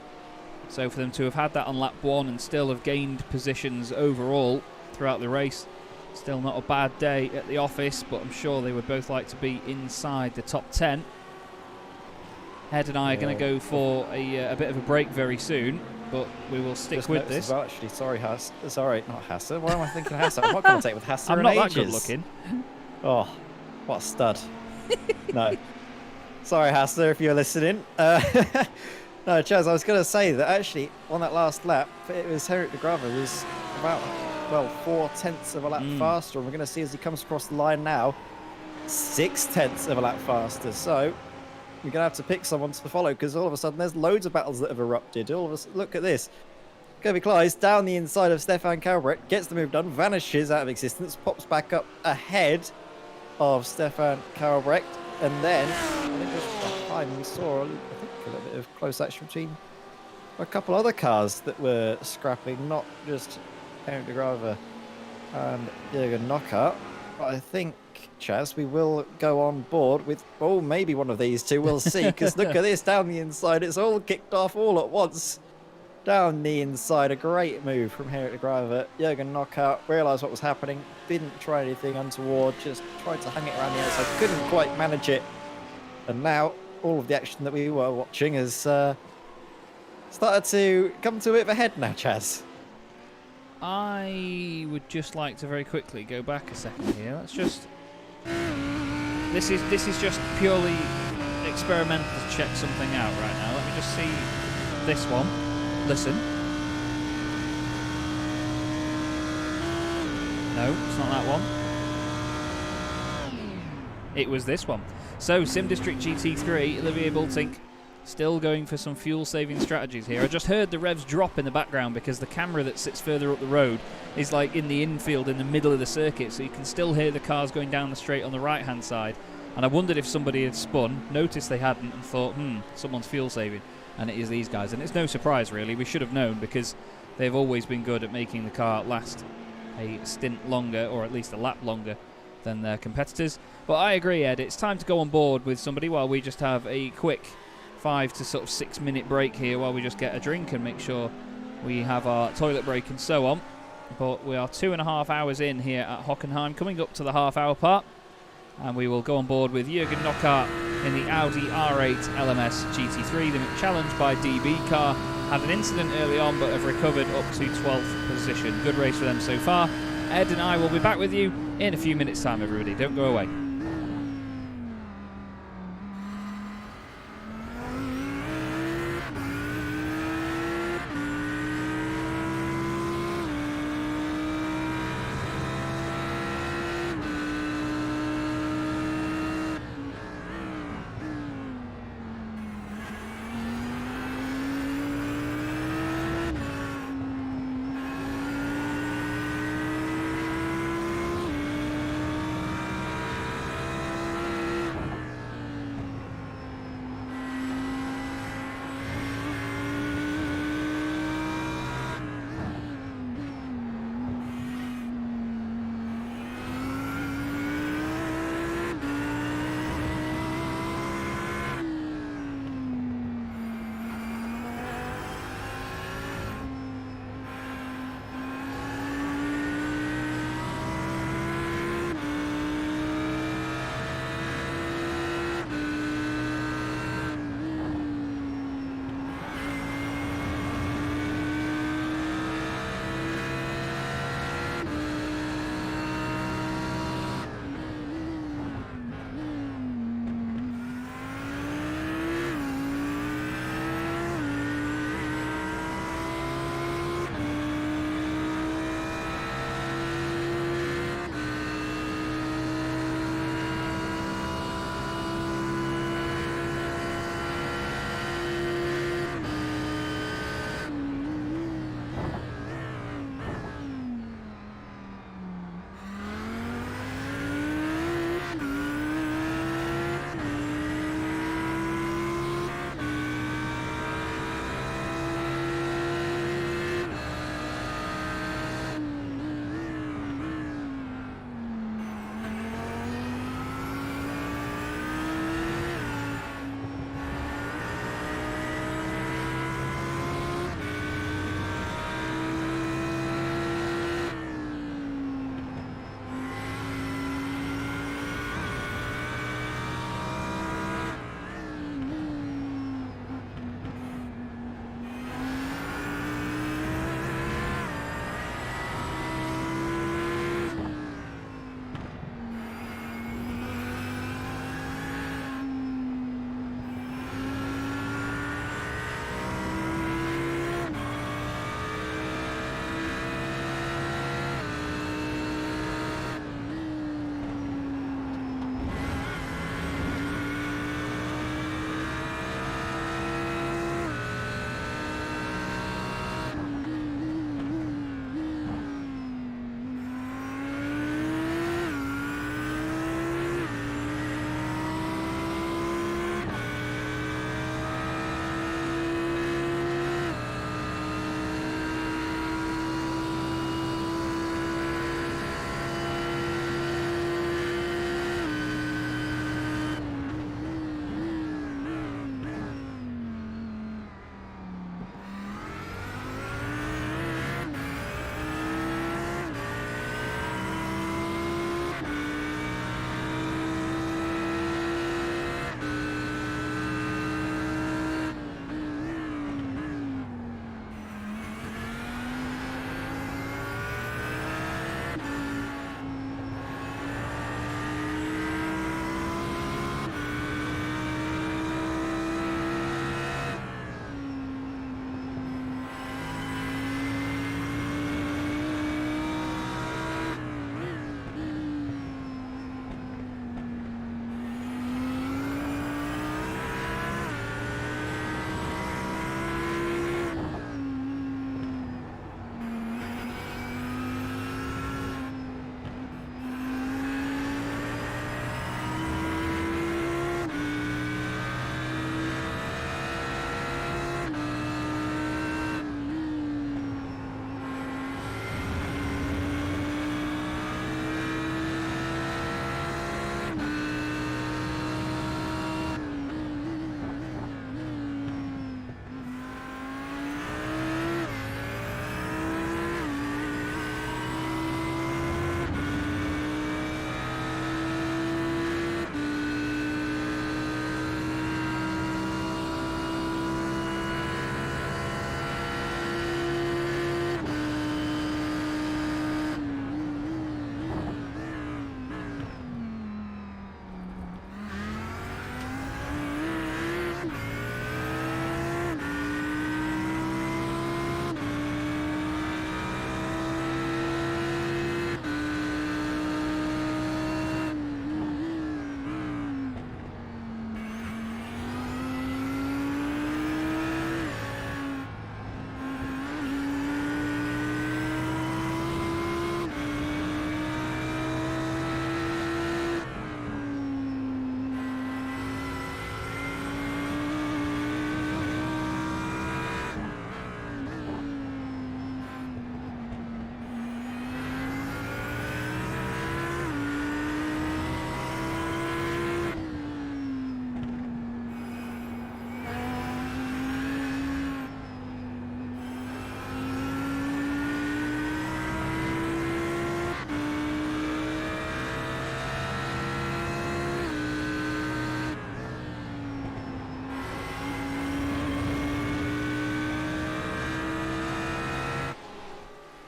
So for them to have had that on lap 1 and still have gained positions overall throughout the race, still not a bad day at the office, but I'm sure they would both like to be inside the top 10. Head and I are going to go for a bit of a break very soon, but we will stick with this. Well, actually, sorry, not Hasser. Why am I thinking Hasser? I'm not going to take with Hasser. I'm not that good looking. Oh, what a stud. No. Sorry, Hasser, if you're listening. No, Chaz, I was going to say that actually on that last lap, it was Henrik de Grave was about 4/10 of a lap faster, and we're going to see as he comes across the line now 6/10 of a lap faster. So you're going to have to pick someone to follow, because all of a sudden there's loads of battles that have erupted. All of us, look at this. Kobe Kleiss down the inside of Stefan Kalbrecht, gets the move done, vanishes out of existence, pops back up ahead of Stefan Kalbrecht, and then just behind we saw a little bit of close action between a couple other cars that were scrapping, not just Henrik de Grave and Jürgen Knockaert. But I think, Chaz, we will go on board with, maybe one of these two, we'll see, because look at this down the inside, it's all kicked off all at once. Down the inside, a great move from Henrik de Grave. Jürgen Knockaert realised what was happening, didn't try anything untoward, just tried to hang it around the outside, couldn't quite manage it. And now all of the action that we were watching has started to come to a bit of a head now, Chaz. I would just like to very quickly go back a second here. Let's just... This is just purely experimental to check something out right now. Let me just see this one. Listen. No, it's not that one. It was this one. So, Sim District GT3, Olivier Bultink still going for some fuel-saving strategies here. I just heard the revs drop in the background because the camera that sits further up the road is like in the infield in the middle of the circuit, so you can still hear the cars going down the straight on the right-hand side. And I wondered if somebody had spun, noticed they hadn't, and thought, someone's fuel-saving. And it is these guys. And it's no surprise, really. We should have known, because they've always been good at making the car last a stint longer, or at least a lap longer, than their competitors. But I agree, Ed, it's time to go on board with somebody while we just have a quick 5 to sort of 6 minute break here while we just get a drink and make sure we have our toilet break and so on. But we are 2.5 hours in here at Hockenheim, coming up to the half-hour part, and we will go on board with Jürgen Knockaert in the Audi R8 LMS GT3, the challenged by DB car. Had an incident early on, but have recovered up to 12th position. Good race for them so far. Ed and I will be back with you in a few minutes' time, everybody. Don't go away.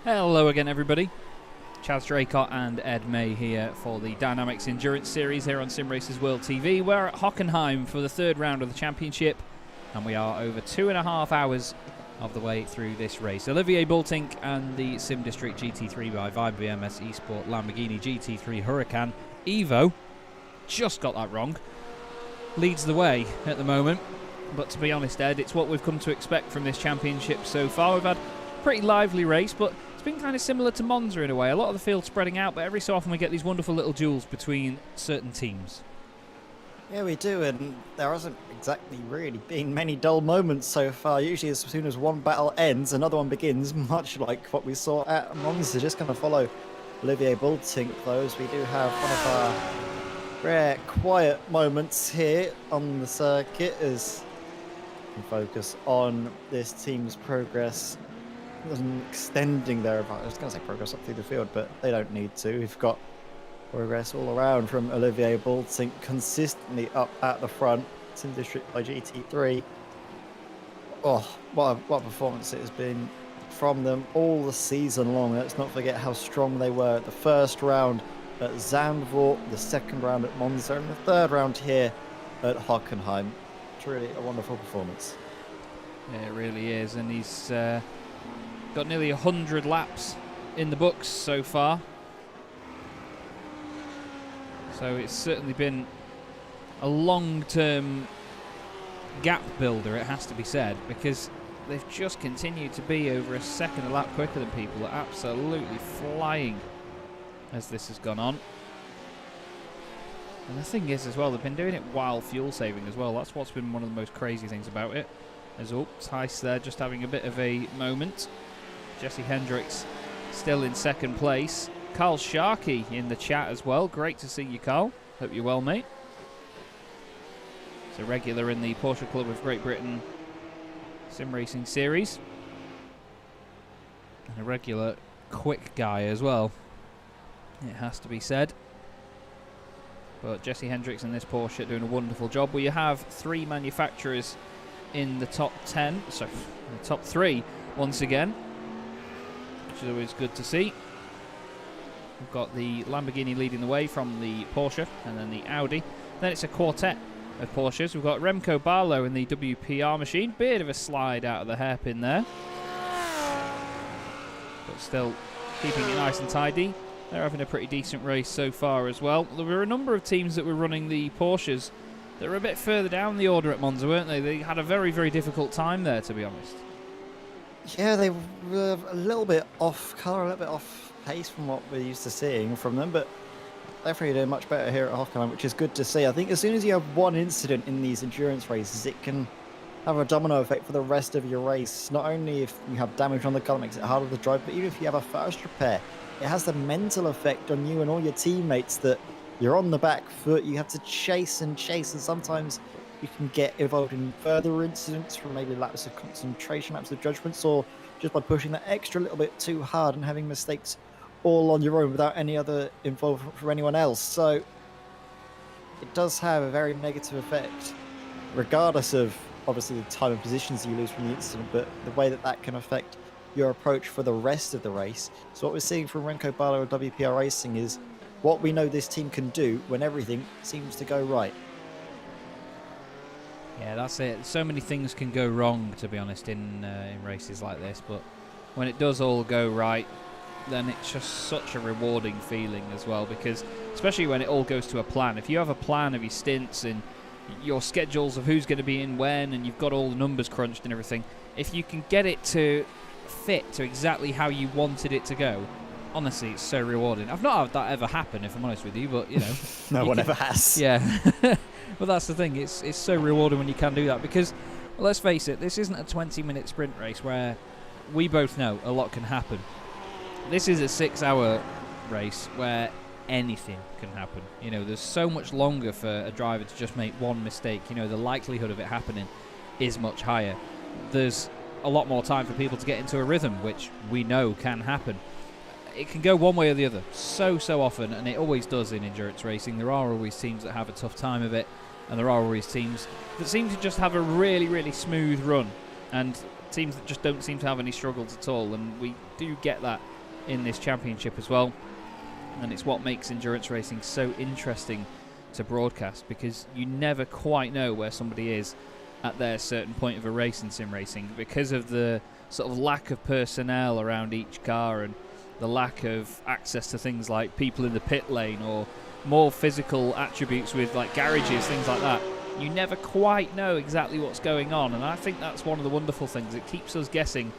Hello again, everybody. Chaz, Draycott and Ed May here for the DynamiXX Endurance Series here on Sim Racers World TV. We're at Hockenheim for the third round of the championship, and we are over 2.5 hours of the way through this race. Olivier Bultink and the Sim District GT3 by Vibe BMS Esport Lamborghini GT3 Huracan Evo, just got that wrong, leads the way at the moment. But to be honest, Ed, it's what we've come to expect from this championship so far. We've had a pretty lively race, but it's been kind of similar to Monza in a way. A lot of the field spreading out, but every so often we get these wonderful little duels between certain teams. Yeah, we do, and there hasn't exactly really been many dull moments so far. Usually as soon as one battle ends, another one begins, much like what we saw at Monza. Just going to follow Olivier Bultink, though, as we do have one of our rare quiet moments here on the circuit as we focus on this team's progress. Extending their advantage. I was going to say progress up through the field, but they don't need to. We've got progress all around from Olivier Bultink, consistently up at the front. Sim District by GT3. Oh, what a performance it has been from them all the season long. Let's not forget how strong they were at the first round at Zandvoort, the second round at Monza, and the third round here at Hockenheim. It's really a wonderful performance. Yeah, it really is, and he's got nearly 100 laps in the books so far. So it's certainly been a long-term gap builder, it has to be said, because they've just continued to be over a second a lap quicker than people. They're absolutely flying as this has gone on. And the thing is as well, they've been doing it while fuel saving as well. That's what's been one of the most crazy things about it. As Tice there just having a bit of a moment. Jesse Hendricks still in second place. Carl Sharkey in the chat as well. Great to see you, Carl. Hope you're well, mate. It's a regular in the Porsche Club of Great Britain Sim Racing Series. And a regular quick guy as well, it has to be said. But Jesse Hendricks and this Porsche doing a wonderful job. We have 3 manufacturers in the top 10, sorry, the top 3 once again, which is always good to see. We've got the Lamborghini leading the way from the Porsche, and then the Audi. Then it's a quartet of Porsches. We've got Remco Barlow in the WPR machine. Bit of a slide out of the hairpin there, but still keeping it nice and tidy. They're having a pretty decent race so far as well. There were a number of teams that were running the Porsches that were a bit further down the order at Monza, weren't they? They had a very, very difficult time there, to be honest. Yeah, they were a little bit off colour, a little bit off pace from what we're used to seeing from them, but definitely doing much better here at Hockenheim, which is good to see. I think as soon as you have one incident in these endurance races, it can have a domino effect for the rest of your race. Not only if you have damage on the car, it makes it harder to drive, but even if you have a first repair, it has the mental effect on you and all your teammates that you're on the back foot, you have to chase, and sometimes you can get involved in further incidents from maybe lapses of concentration, lapses of judgments, or just by pushing that extra little bit too hard and having mistakes all on your own without any other involvement from anyone else. So it does have a very negative effect, regardless of obviously the time and positions you lose from the incident, but the way that that can affect your approach for the rest of the race. So what we're seeing from Remco Barlow and WPR Racing is what we know this team can do when everything seems to go right. Yeah, that's it. So many things can go wrong, to be honest, in races like this, but when it does all go right, then it's just such a rewarding feeling as well, because especially when it all goes to a plan. If you have a plan of your stints and your schedules of who's going to be in when, and you've got all the numbers crunched and everything, if you can get it to fit to exactly how you wanted it to go, honestly, it's so rewarding. I've not had that ever happen, if I'm honest with you, but you know. No one ever has. Yeah. But that's the thing, it's so rewarding when you can do that, because, well, let's face it, this isn't a 20-minute sprint race where we both know a lot can happen. This is a 6-hour race where anything can happen. You know, there's so much longer for a driver to just make one mistake. You know, the likelihood of it happening is much higher. There's a lot more time for people to get into a rhythm, which we know can happen. It can go one way or the other so often, and it always does in endurance racing. There are always teams that have a tough time of it, and there are always teams that seem to just have a really, really smooth run. And teams that just don't seem to have any struggles at all, and we do get that in this championship as well. And it's what makes endurance racing so interesting to broadcast, because you never quite know where somebody is at their certain point of a race in sim racing, because of the sort of lack of personnel around each car and the lack of access to things like people in the pit lane or more physical attributes with like garages, things like that. You never quite know exactly what's going on, and I think that's one of the wonderful things. It keeps us guessing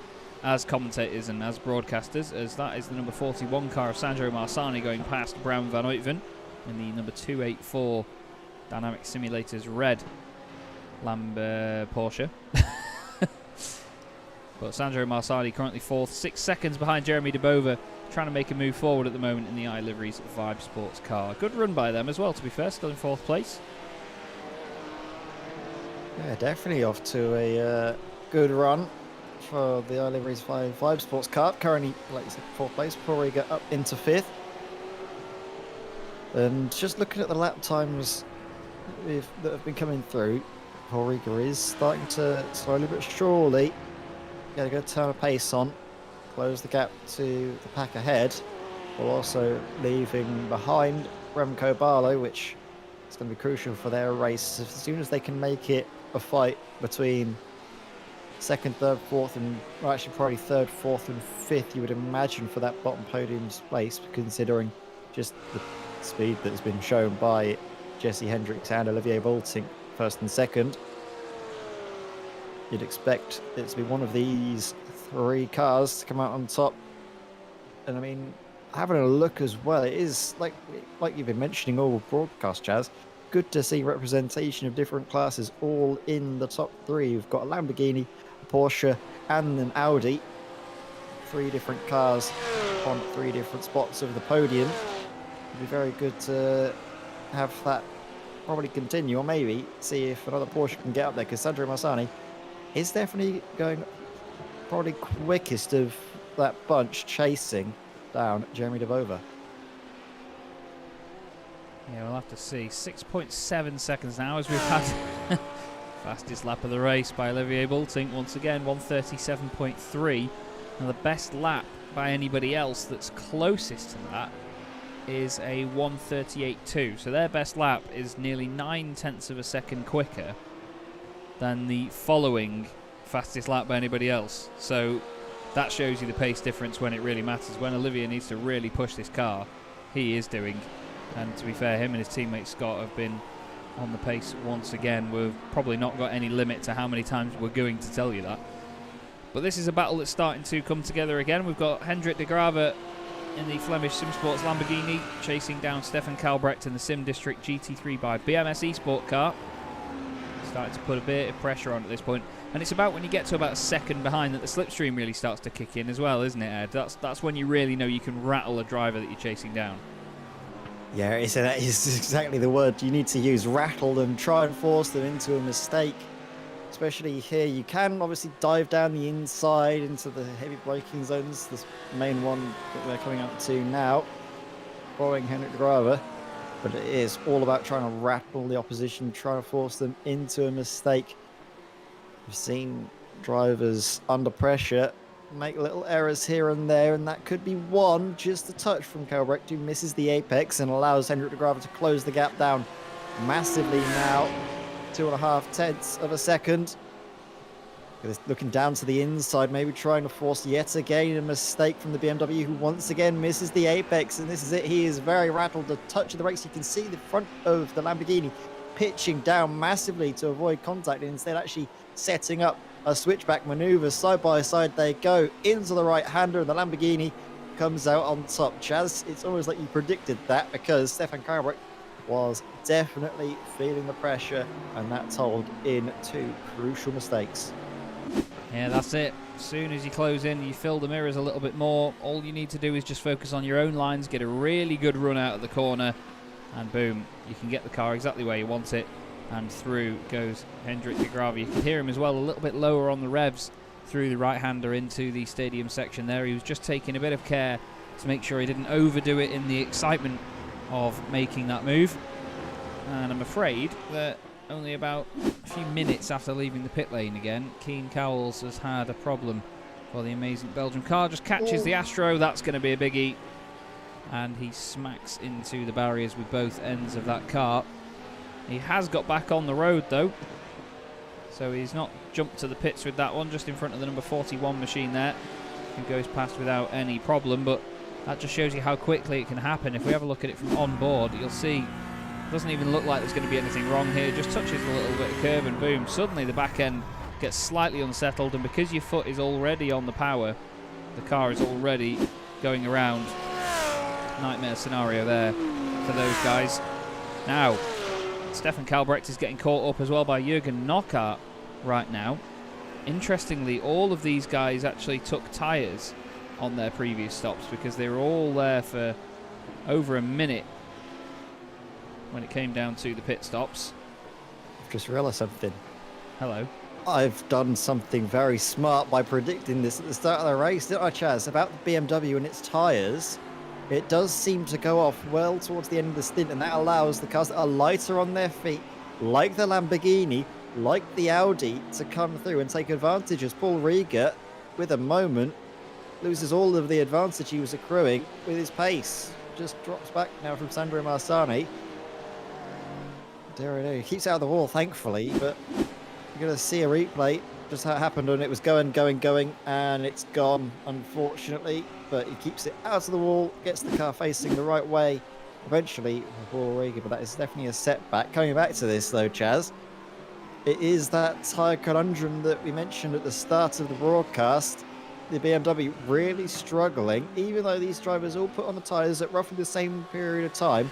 as commentators and as broadcasters, as that is the number 41 car of Sandro Marsani going past Bram van Uytven in the number 284 Dynamic Simulators red Porsche. But Sandro Marsali currently 4th, 6 seconds behind Jeremy Debova, trying to make a move forward at the moment in the iLiveries Vibe Sports car. Good run by them as well, to be fair, still in 4th place. Yeah, definitely off to a good run for the iLiveries Vibe Sports car. Currently, like you said, 4th place, probably get up into 5th. And just looking at the lap times that have been coming through, Paul Rieger is starting to slowly but surely get a good turn of pace on, close the gap to the pack ahead, while also leaving behind Remco Barlow, which is going to be crucial for their race. As soon as they can make it a fight between 2nd, 3rd, 4th, and well, actually probably 3rd, 4th, and 5th, you would imagine, for that bottom podium's place, considering just the speed that has been shown by Jesse Hendricks and Olivier Boulting, 1st and 2nd. You'd expect it to be one of these 3 cars to come out on top. And I mean, having a look as well, it is like you've been mentioning all broadcast, Chaz, good to see representation of different classes all in the top 3. You've got a Lamborghini, a Porsche, and an Audi. 3 different cars on 3 different spots of the podium. It'd be very good to have that probably continue, or maybe see if another Porsche can get up there, because Sandro Marsani is definitely going probably quickest of that bunch, chasing down Jeremy Debova. Yeah, we'll have to see. 6.7 seconds now as we've had fastest lap of the race by Olivier Boulting once again, 1:37.3. And the best lap by anybody else that's closest to that is a 1:38.2. So their best lap is nearly 9/10 of a second quicker than the following fastest lap by anybody else. So that shows you the pace difference when it really matters. When Olivier needs to really push this car, he is doing. And to be fair, him and his teammate Scott have been on the pace once again. We've probably not got any limit to how many times we're going to tell you that. But this is a battle that's starting to come together again. We've got Hendrik de Grave in the Flemish SimSports Lamborghini chasing down Stefan Kalbrecht in the Sim District GT3 by BMS eSport car. Starting to put a bit of pressure on at this point. And it's about when you get to about a second behind that the slipstream really starts to kick in as well, isn't it, Ed? That's when you really know you can rattle a driver that you're chasing down. Yeah, that is exactly the word you need to use. Rattle them, try and force them into a mistake. Especially here, you can obviously dive down the inside into the heavy braking zones. This main one that we're coming up to now, following Hendrik de Grave. But it is all about trying to rattle the opposition, trying to force them into a mistake. We've seen drivers under pressure make little errors here and there, and that could be one, just a touch from Kalbrecht, who misses the apex and allows Hendrik de Grave to close the gap down massively now. 2.5 of a second. Looking down to the inside, maybe trying to force yet again a mistake from the BMW, who once again misses the apex, and this is it. He is very rattled. A touch of the brakes. You can see the front of the Lamborghini pitching down massively to avoid contact, and instead actually setting up a switchback maneuver. Side by side they go into the right-hander, and the Lamborghini comes out on top. Chaz, it's almost like you predicted that, because Stefan Kalbrecht was definitely feeling the pressure, and that told in 2 crucial mistakes. Yeah, that's it. As soon as you close in, you fill the mirrors a little bit more. All you need to do is just focus on your own lines, get a really good run out of the corner, and boom, you can get the car exactly where you want it. And through goes Hendrik de Grave. You can hear him as well, a little bit lower on the revs through the right-hander into the stadium section there. He was just taking a bit of care to make sure he didn't overdo it in the excitement of making that move. And I'm afraid that only about a few minutes after leaving the pit lane again, Keen Cowles has had a problem for the amazing Belgian car. Just catches the Astro. That's going to be a biggie. And he smacks into the barriers with both ends of that car. He has got back on the road, though. So he's not jumped to the pits with that one, just in front of the number 41 machine there, who goes past without any problem. But that just shows you how quickly it can happen. If we have a look at it from on board, you'll see it doesn't even look like there's going to be anything wrong here. Just touches a little bit of curb and boom, suddenly the back end gets slightly unsettled, and because your foot is already on the power, the car is already going around. Nightmare scenario there for those guys. Now, Stefan Kalbrecht is getting caught up as well by Jürgen Knockart right now. Interestingly, all of these guys actually took tyres on their previous stops because they were all there for over a minute when it came down to the pit stops. I've just realised something. Hello. I've done something very smart by predicting this at the start of the race, didn't I, Chaz? About the BMW and its tyres. It does seem to go off well towards the end of the stint, and that allows the cars that are lighter on their feet, like the Lamborghini, like the Audi, to come through and take advantage, as Paul Rieger, with a moment, loses all of the advantage he was accruing with his pace. Just drops back now from Sandro Marsani. He keeps out of the wall, thankfully, but you're going to see a replay just how it happened, and it was going, and it's gone, unfortunately. But he keeps it out of the wall, gets the car facing the right way eventually for Rieger, but that is definitely a setback. Coming back to this, though, Chaz, it is that tyre conundrum that we mentioned at the start of the broadcast. The BMW really struggling, even though these drivers all put on the tyres at roughly the same period of time.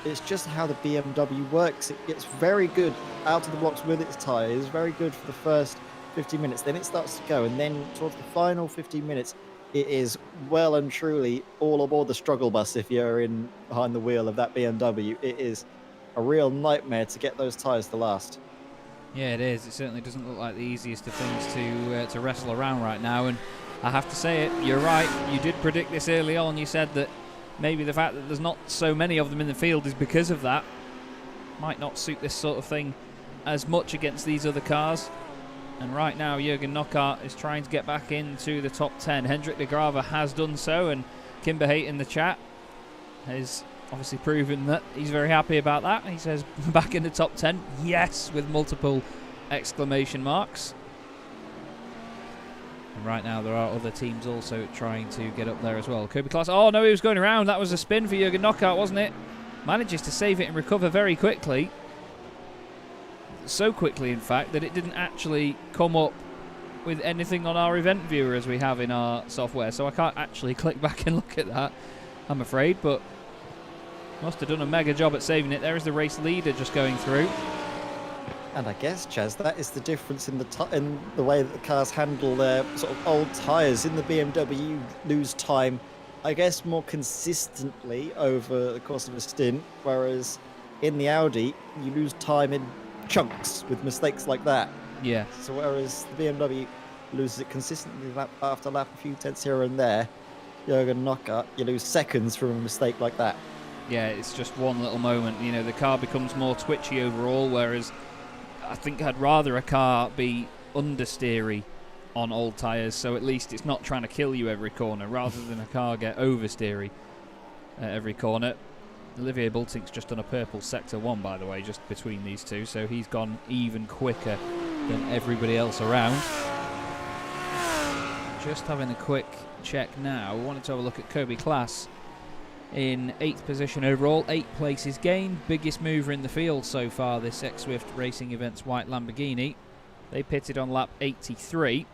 It's just how the BMW works. It gets very good out of the blocks with its tyres, very good for the first 50 minutes. Then it starts to go, and then towards the final 15 minutes, it is well and truly all aboard the struggle bus if you're in behind the wheel of that BMW. It is a real nightmare to get those tyres to last. Yeah, it is. It certainly doesn't look like the easiest of things to wrestle around right now. And I have to say it, you're right. You did predict this early on. You said that maybe the fact that there's not so many of them in the field is because of that. Might not suit this sort of thing as much against these other cars. And right now, Jürgen Knockart is trying to get back into the top 10. Hendrik de Grave has done so, and Kimber Haight in the chat has obviously proven that he's very happy about that. He says, back in the top 10, yes, with multiple exclamation marks. And right now, there are other teams also trying to get up there as well. Kobe Klaas, oh no, he was going around. That was a spin for Jürgen Knockart, wasn't it? Manages to save it and recover very quickly. So quickly, in fact, that it didn't actually come up with anything on our event viewer as we have in our software. So I can't actually click back and look at that, I'm afraid. But must have done a mega job at saving it. There is the race leader just going through. And I guess, Chaz, that is the difference in the way that the cars handle their sort of old tyres. In the BMW, you lose time, I guess, more consistently over the course of a stint, whereas in the Audi, you lose time in chunks with mistakes like that. Yeah. So whereas the BMW loses it consistently lap after lap, a few tenths here and there, Jürgen Knockart, you lose seconds from a mistake like that. Yeah, it's just one little moment. You know, the car becomes more twitchy overall, whereas I think I'd rather a car be understeery on old tyres, so at least it's not trying to kill you every corner, rather than a car get oversteery at every corner. Olivier Bultink's just done a purple Sector 1, by the way, just between these two, so he's gone even quicker than everybody else around. Just having a quick check now. We wanted to have a look at Kobe Klaas in 8th position overall, 8 places gained, biggest mover in the field so far, this X-Swift Racing Events white Lamborghini. They pitted on lap 83.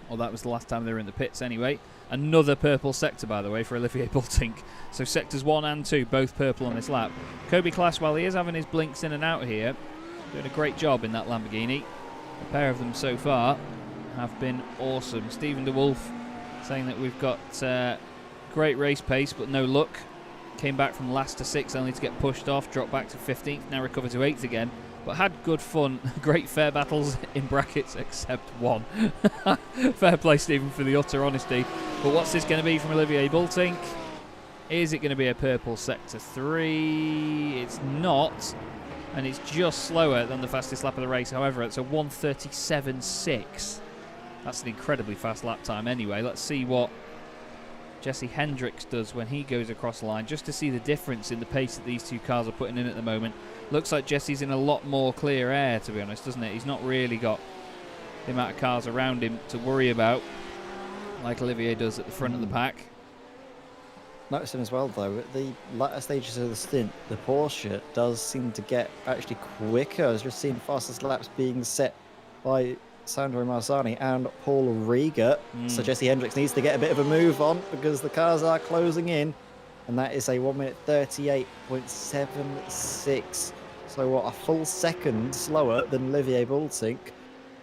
Well, that was the last time they were in the pits anyway. Another purple sector, by the way, for Olivier Bultink. So sectors 1 and 2, both purple on this lap. Kobe Klaas, while he is having his blinks in and out here, doing a great job in that Lamborghini. A pair of them so far have been awesome. Stephen de Wolf saying that we've got great race pace, but no luck. Came back from last to 6th, only to get pushed off, dropped back to 15th, now recovered to 8th again. But had good fun, great fair battles in brackets, except one. Fair play, Stephen, for the utter honesty. But what's this going to be from Olivier Bultink? Is it going to be a purple sector 3? It's not. and it's just slower than the fastest lap of the race. However, it's a 1:37.6. That's an incredibly fast lap time anyway. Let's see what Jesse Hendricks does when he goes across the line, just to see the difference in the pace that these two cars are putting in at the moment. Looks like Jesse's in a lot more clear air, to be honest, doesn't it? He's not really got the amount of cars around him to worry about like Olivier does at the front of the pack. Noticing as well, though, at the latter stages of the stint, the Porsche does seem to get actually quicker. I was just seeing fastest laps being set by Sandro Marzani and Paul Rieger. So Jesse Hendricks needs to get a bit of a move on because the cars are closing in. And that is a 1:38.76. So what, a full second slower than Olivier Baltink.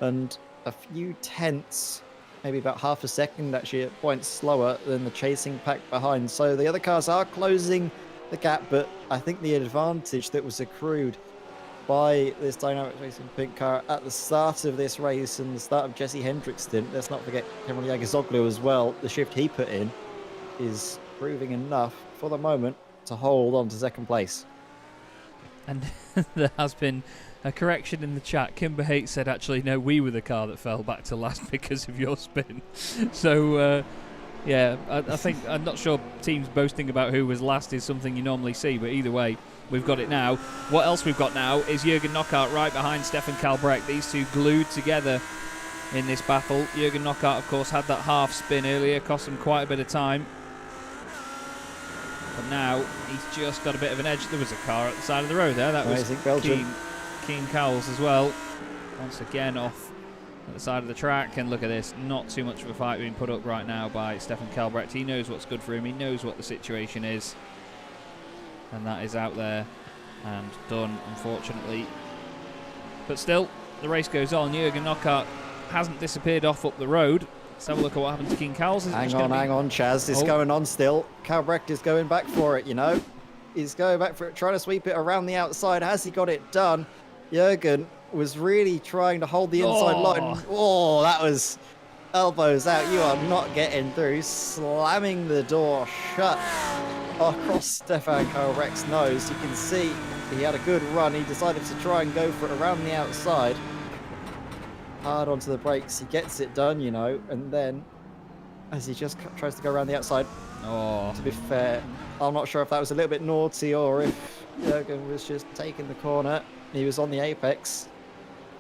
And a few tenths, maybe about half a second actually, at points slower than the chasing pack behind. So the other cars are closing the gap, but I think the advantage that was accrued by this Dynamics Racing Pink car at the start of this race and the start of Jesse Hendricks' stint, let's not forget Cameron Yagazoglu as well, the shift he put in is proving enough for the moment to hold on to second place. And there has been a correction in the chat. Kimber Haight said, actually, no, we were the car that fell back to last because of your spin. So, yeah, I think, I'm not sure teams boasting about who was last is something you normally see, but either way, we've got it now. What else we've got now is Jürgen Knockaert right behind Stefan Kalbrecht. These two glued together in this battle. Jürgen Knockaert, of course, had that half spin earlier, cost him quite a bit of time. But now he's just got a bit of an edge. There was a car at the side of the road there. That was Keen Cowles as well. Once again off at the side of the track. And look at this. Not too much of a fight being put up right now by Stefan Kalbrecht. He knows what's good for him. He knows what the situation is. And that is out there and done, unfortunately. But still, the race goes on. Jürgen Knockaert hasn't disappeared off up the road. Let's have a look at what happened to Keen Cowles. Hang on, Chaz. It's going on still. Kalbrecht is going back for it, you know. He's going back for it, trying to sweep it around the outside. Has he got it done? Jürgen was really trying to hold the inside line. Oh, that was elbows out. You are not getting through. Slamming the door shut across Stefan Kalbrecht's nose. You can see he had a good run. He decided to try and go for it around the outside. Hard onto the brakes. He gets it done, you know, and then as he just tries to go around the outside. To be fair, I'm not sure if that was a little bit naughty or if Jürgen was just taking the corner. He was on the apex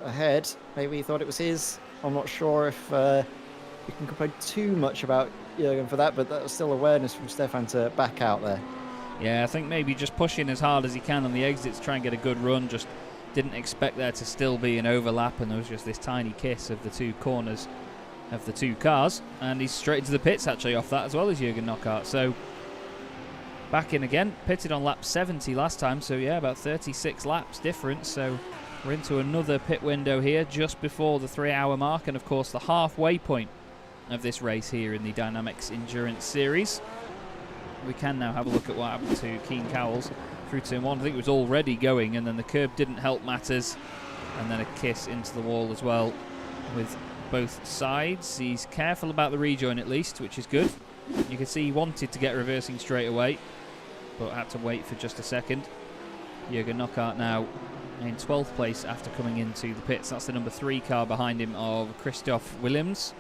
ahead. Maybe he thought it was his. I'm not sure if you can complain too much about Jürgen for that, but that was still awareness from Stefan to back out there. Yeah, I think maybe just pushing as hard as he can on the exits, try and get a good run. Just didn't expect there to still be an overlap, and there was just this tiny kiss of the two corners of the two cars, and he's straight into the pits actually off that, as well as Jürgen Knockaert. So back in again, pitted on lap 70 last time, so yeah, about 36 laps difference. So we're into another pit window here just before the 3-hour mark, and of course the halfway point of this race here in the DynamiXX Endurance Series. We can now have a look at what happened to Keen Cowles through turn 1. I think it was already going, and then the curb didn't help matters, and then a kiss into the wall as well with both sides. He's careful about the rejoin at least, which is good. You can see he wanted to get reversing straight away, but had to wait for just a second. Jürgen Knockaert now in 12th place after coming into the pits. That's the number 3 car behind him of Christoph Willems,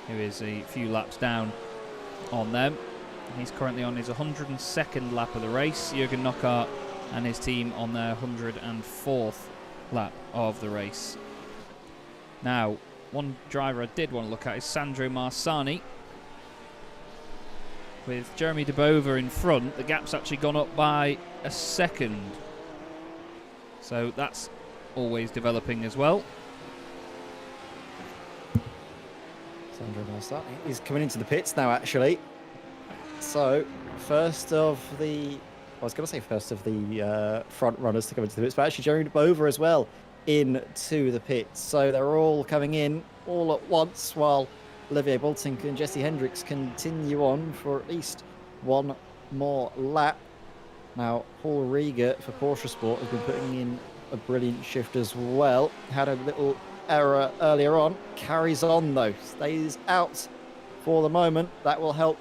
who is a few laps down on them. He's currently on his 102nd lap of the race. Jürgen Knockaert and his team on their 104th lap of the race. Now, one driver I did want to look at is Sandro Marzani. With Jeremy De Bover in front, the gap's actually gone up by a second. So that's always developing as well. Sandro Marzani is coming into the pits now, actually. So, first of the front runners to come into the pits, but actually Jeremy De Bover as well into the pits. So they're all coming in all at once while Olivier Baltink and Jesse Hendricks continue on for at least one more lap. Now, Paul Rieger for Porsche Sport has been putting in a brilliant shift as well. Had a little error earlier on. Carries on though. Stays out for the moment. That will help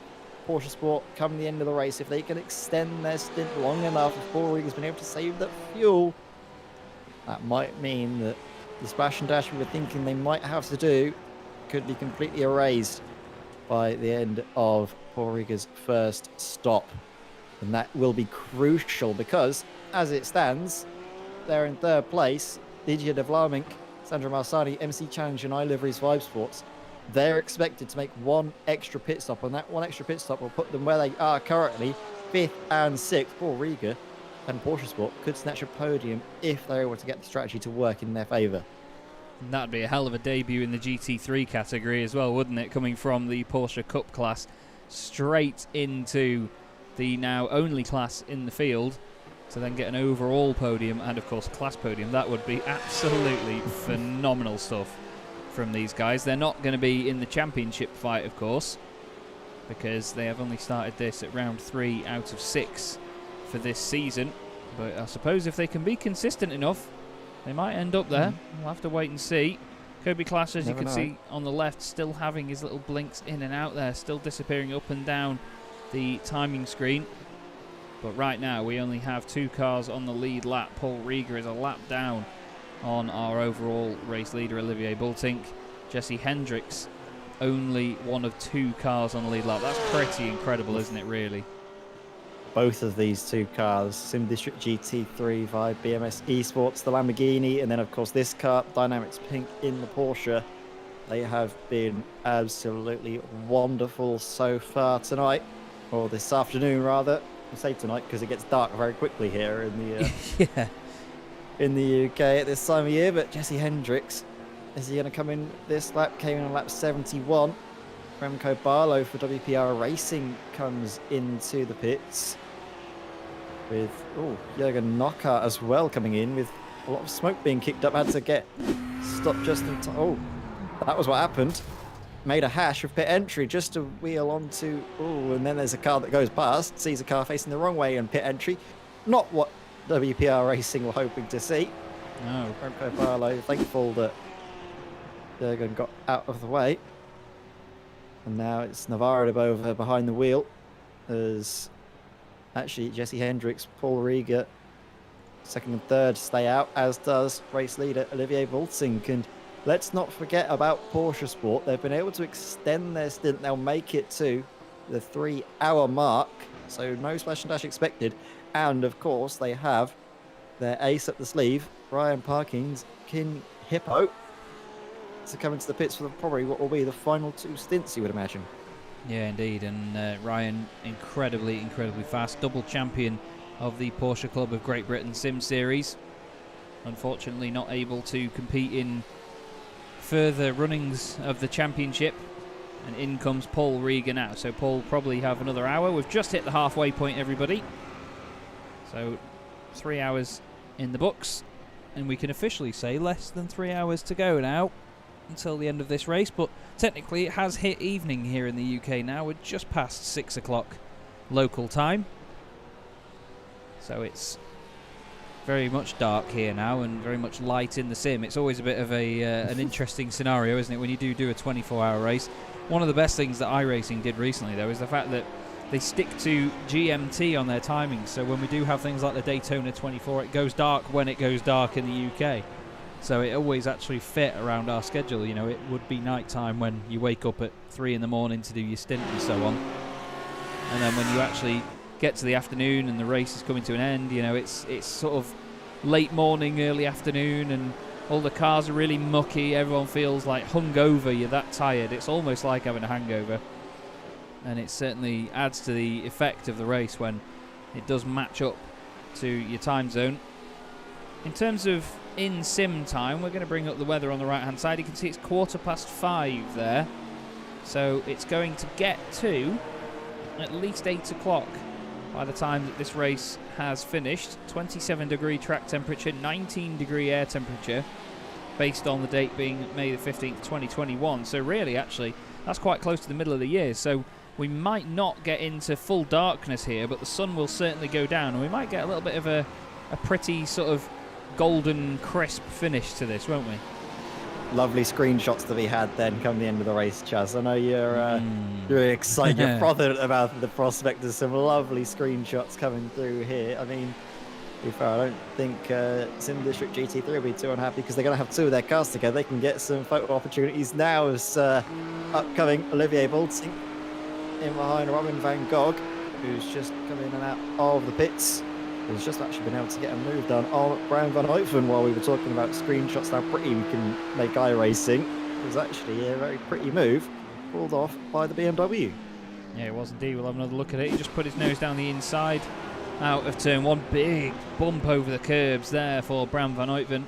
Porsche Sport come the end of the race. If they can extend their stint long enough, if Paul Rieger's been able to save that fuel, that might mean that the splash and dash we were thinking they might have to do could be completely erased by the end of Paul Rieger's first stop. And that will be crucial because, as it stands, they're in third place. Didier de Vlaminck, Sandra Marsani, MC Challenge and iLivery's Vibe Sports. They're expected to make one extra pit stop, and that one extra pit stop will put them where they are currently, 5th and 6th. Paul Rieger and Porsche Sport could snatch a podium if they're able to get the strategy to work in their favour. That'd be a hell of a debut in the GT3 category as well, wouldn't it? Coming from the Porsche Cup class straight into the now only class in the field to then get an overall podium and, of course, a class podium. That would be absolutely phenomenal stuff from these guys. They're not going to be in the championship fight, of course, because they have only started this at round 3 out of 6 for this season. But I suppose if they can be consistent enough, they might end up there. We'll have to wait and see. Kobe Clash, as you can see on the left, still having his little blinks in and out there, still disappearing up and down the timing screen. But right now we only have 2 cars on the lead lap. Paul Rieger is a lap down on our overall race leader, Olivier Bultink. Jesse Hendricks only one of 2 cars on the lead lap. That's pretty incredible, isn't it, really? Both of these 2 cars, Sim District GT3 Vibe BMS Esports, the Lamborghini, and then of course this car, Dynamics Pink in the Porsche. They have been absolutely wonderful so far tonight, or this afternoon rather. I say tonight because it gets dark very quickly here in the in the UK at this time of year. But Jesse Hendricks, is he going to come in this lap? Came in on lap 71. Remco Barlow for WPR Racing comes into the pits with Jürgen Knockart as well coming in with a lot of smoke being kicked up. Had to get stopped just in time. Oh, that was what happened. Made a hash of pit entry just to wheel onto. Oh, and then there's a car that goes past, sees a car facing the wrong way and pit entry. Not what WPR Racing were hoping to see. No, Remco Barlow thankful that Jürgen got out of the way. And now it's Navarro de Bova behind the wheel. There's actually Jesse Hendricks, Paul Rieger, second and third stay out, as does race leader Olivier Bultink. And let's not forget about Porsche Sport. They've been able to extend their stint. They'll make it to the 3-hour mark, so no splash and dash expected. And of course, they have their ace up the sleeve, Ryan Parkins, Kin Hippo, to come into the pits for probably what will be the final 2 stints, you would imagine. Yeah, indeed. And Ryan, incredibly fast. Double champion of the Porsche Club of Great Britain Sim Series. Unfortunately not able to compete in further runnings of the championship. And in comes Paul Rieger now. So Paul probably have another hour. We've just hit the halfway point, everybody. So 3 hours in the books. And we can officially say less than 3 hours to go now until the end of this race, but technically it has hit evening here in the UK now. We're just past 6 o'clock local time, so it's very much dark here now and very much light in the sim. It's always a bit of an interesting scenario, isn't it, when you do a 24-hour race. One of the best things that iRacing did recently, though, is the fact that they stick to GMT on their timings. So when we do have things like the Daytona 24, it goes dark when it goes dark in the UK. So it always actually fit around our schedule. You know, it would be night time when you wake up at 3 in the morning to do your stint and so on. And then when you actually get to the afternoon and the race is coming to an end, you know, it's sort of late morning, early afternoon, and all the cars are really mucky. Everyone feels like hungover. You're that tired. It's almost like having a hangover. And it certainly adds to the effect of the race when it does match up to your time zone. In terms of in-sim time, we're going to bring up the weather on the right-hand side. You can see it's 5:15 there. So it's going to get to at least 8 o'clock by the time that this race has finished. 27-degree track temperature, 19-degree air temperature, based on the date being May the 15th, 2021. So really, actually, that's quite close to the middle of the year. So we might not get into full darkness here, but the sun will certainly go down, and we might get a little bit of a pretty sort of golden crisp finish to this, won't we? Lovely screenshots to be had then come the end of the race, Chaz. I know you're excited, you're bothered about the prospect of some lovely screenshots coming through here. I mean, To be fair, I don't think Sim District GT3 will be too unhappy because they're going to have two of their cars together. They can get some photo opportunities now as upcoming Olivier Bolting in behind Robin van Gogh, who's just come in and out of the pits. He's just actually been able to get a move done on Bram van Uytven while we were talking about screenshots how pretty we can make iRacing. It was actually a very pretty move pulled off by the BMW. Yeah, it was indeed. We'll have another look at it. He just put his nose down the inside out of turn one. Big bump over the curbs there for Bram van Uytven.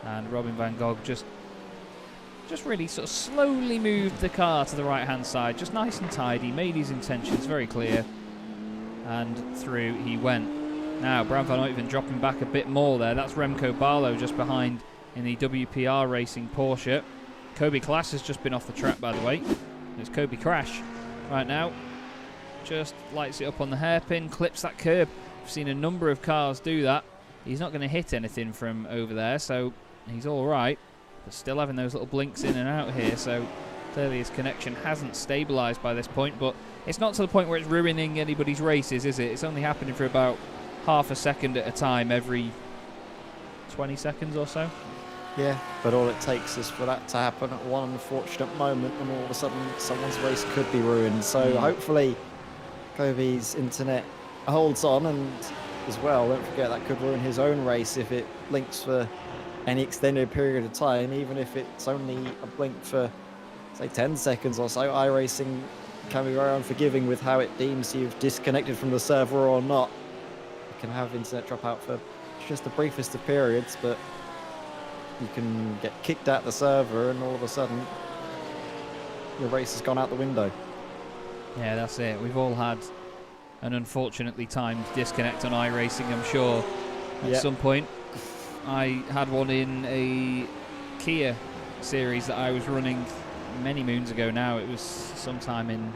And Robin van Gogh just really sort of slowly moved the car to the right-hand side. Just nice and tidy. Made his intentions very clear. And through he went. Now, Bram van Uytven dropping back a bit more there. That's Remco Barlow just behind in the WPR Racing Porsche. Kobe Klaas has just been off the track, by the way. There's Kobe Crash right now. Just lights it up on the hairpin, clips that curb. I've seen a number of cars do that. He's not going to hit anything from over there, so he's all right. But still having those little blinks in and out here, so clearly his connection hasn't stabilised by this point. But it's not to the point where it's ruining anybody's races, is it? It's only happening for about half a second at a time every 20 seconds or so. Yeah, but all it takes is for that to happen at one unfortunate moment and all of a sudden someone's race could be ruined. So hopefully Kobe's internet holds on, and as well, don't forget that could ruin his own race if it blinks for any extended period of time, even if it's only a blink for, say, 10 seconds or so. iRacing can be very unforgiving with how it deems you've disconnected from the server or not. You can have internet drop out for just the briefest of periods, but you can get kicked out the server and all of a sudden your race has gone out the window. Yeah, that's it. We've all had an unfortunately timed disconnect on iRacing, I'm sure, at some point. I had one in a Kia series that I was running many moons ago now. It was sometime in,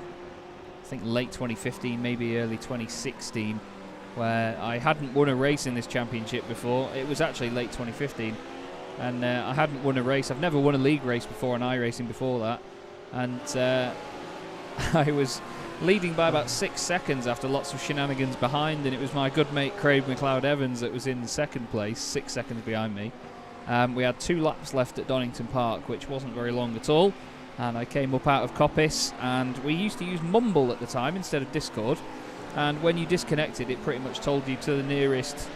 I think, late 2015, maybe early 2016, where I hadn't won a race in this championship before. It was actually late 2015. And I hadn't won a race. I've never won a league race before in iRacing before that. And I was leading by about 6 seconds after lots of shenanigans behind, and it was my good mate Craig McLeod-Evans that was in second place, 6 seconds behind me. We had 2 laps left at Donington Park, which wasn't very long at all. And I came up out of Coppice, and we used to use Mumble at the time instead of Discord. And when you disconnected, it pretty much told you to the nearest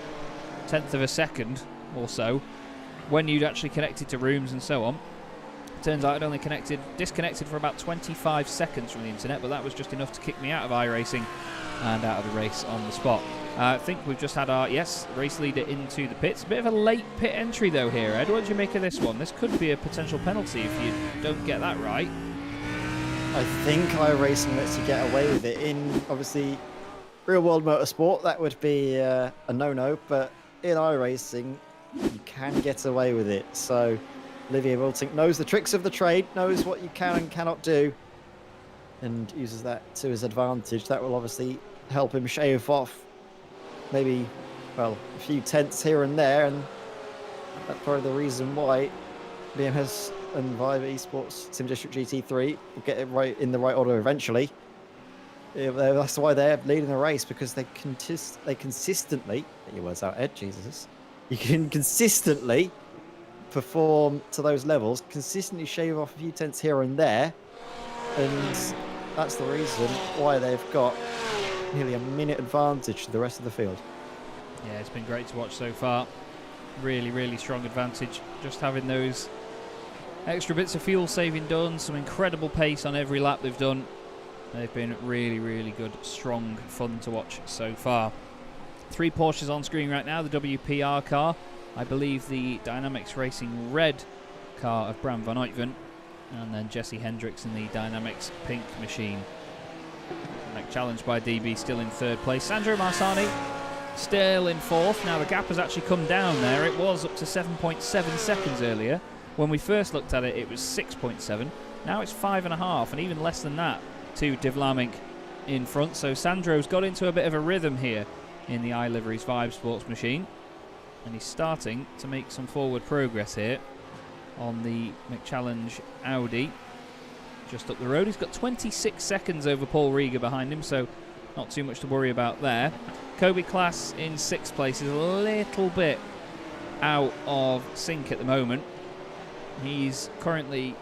10th of a second or so when you'd actually connected to rooms and so on. Turns out I'd only disconnected for about 25 seconds from the internet, but that was just enough to kick me out of iRacing and out of the race on the spot. I think we've just had our, race leader into the pits. A bit of a late pit entry though here, Ed. What did you make of this one? This could be a potential penalty if you don't get that right. I think iRacing lets you get away with it. In, obviously, real-world motorsport, that would be a no-no, but in iRacing, you can get away with it. So Olivier Wiltink knows the tricks of the trade, knows what you can and cannot do, and uses that to his advantage. That will obviously help him shave off maybe, well, a few tenths here and there, and that's probably the reason why BMS and Viva Esports Sim District GT3 will get it right in the right order eventually. That's why they're leading the race, because they consistently, get your words out, Ed, Jesus. You can consistently perform to those levels, consistently shave off a few tenths here and there, and that's the reason why they've got nearly a minute advantage to the rest of the field. Yeah, it's been great to watch so far. Really, really strong advantage. Just having those extra bits of fuel saving done, some incredible pace on every lap they've done. They've been really, really good, strong, fun to watch so far. 3 Porsches on screen right now, the WPR car, I believe the Dynamics Racing red car of Bram van Uytven, and then Jesse Hendricks in the Dynamics pink machine. Challenged by DB, still in 3rd place. Sandro Marsani still in 4th. Now the gap has actually come down there. It was up to 7.7 seconds earlier. When we first looked at it, it was 6.7. Now it's 5.5, and even less than that to Divlamink in front. So Sandro's got into a bit of a rhythm here in the iLiveries Vibe Sports machine, and he's starting to make some forward progress here on the McChallenge Audi just up the road. He's got 26 seconds over Paul Rieger behind him, so not too much to worry about there. Kobe Class in 6th place is a little bit out of sync at the moment. He's currently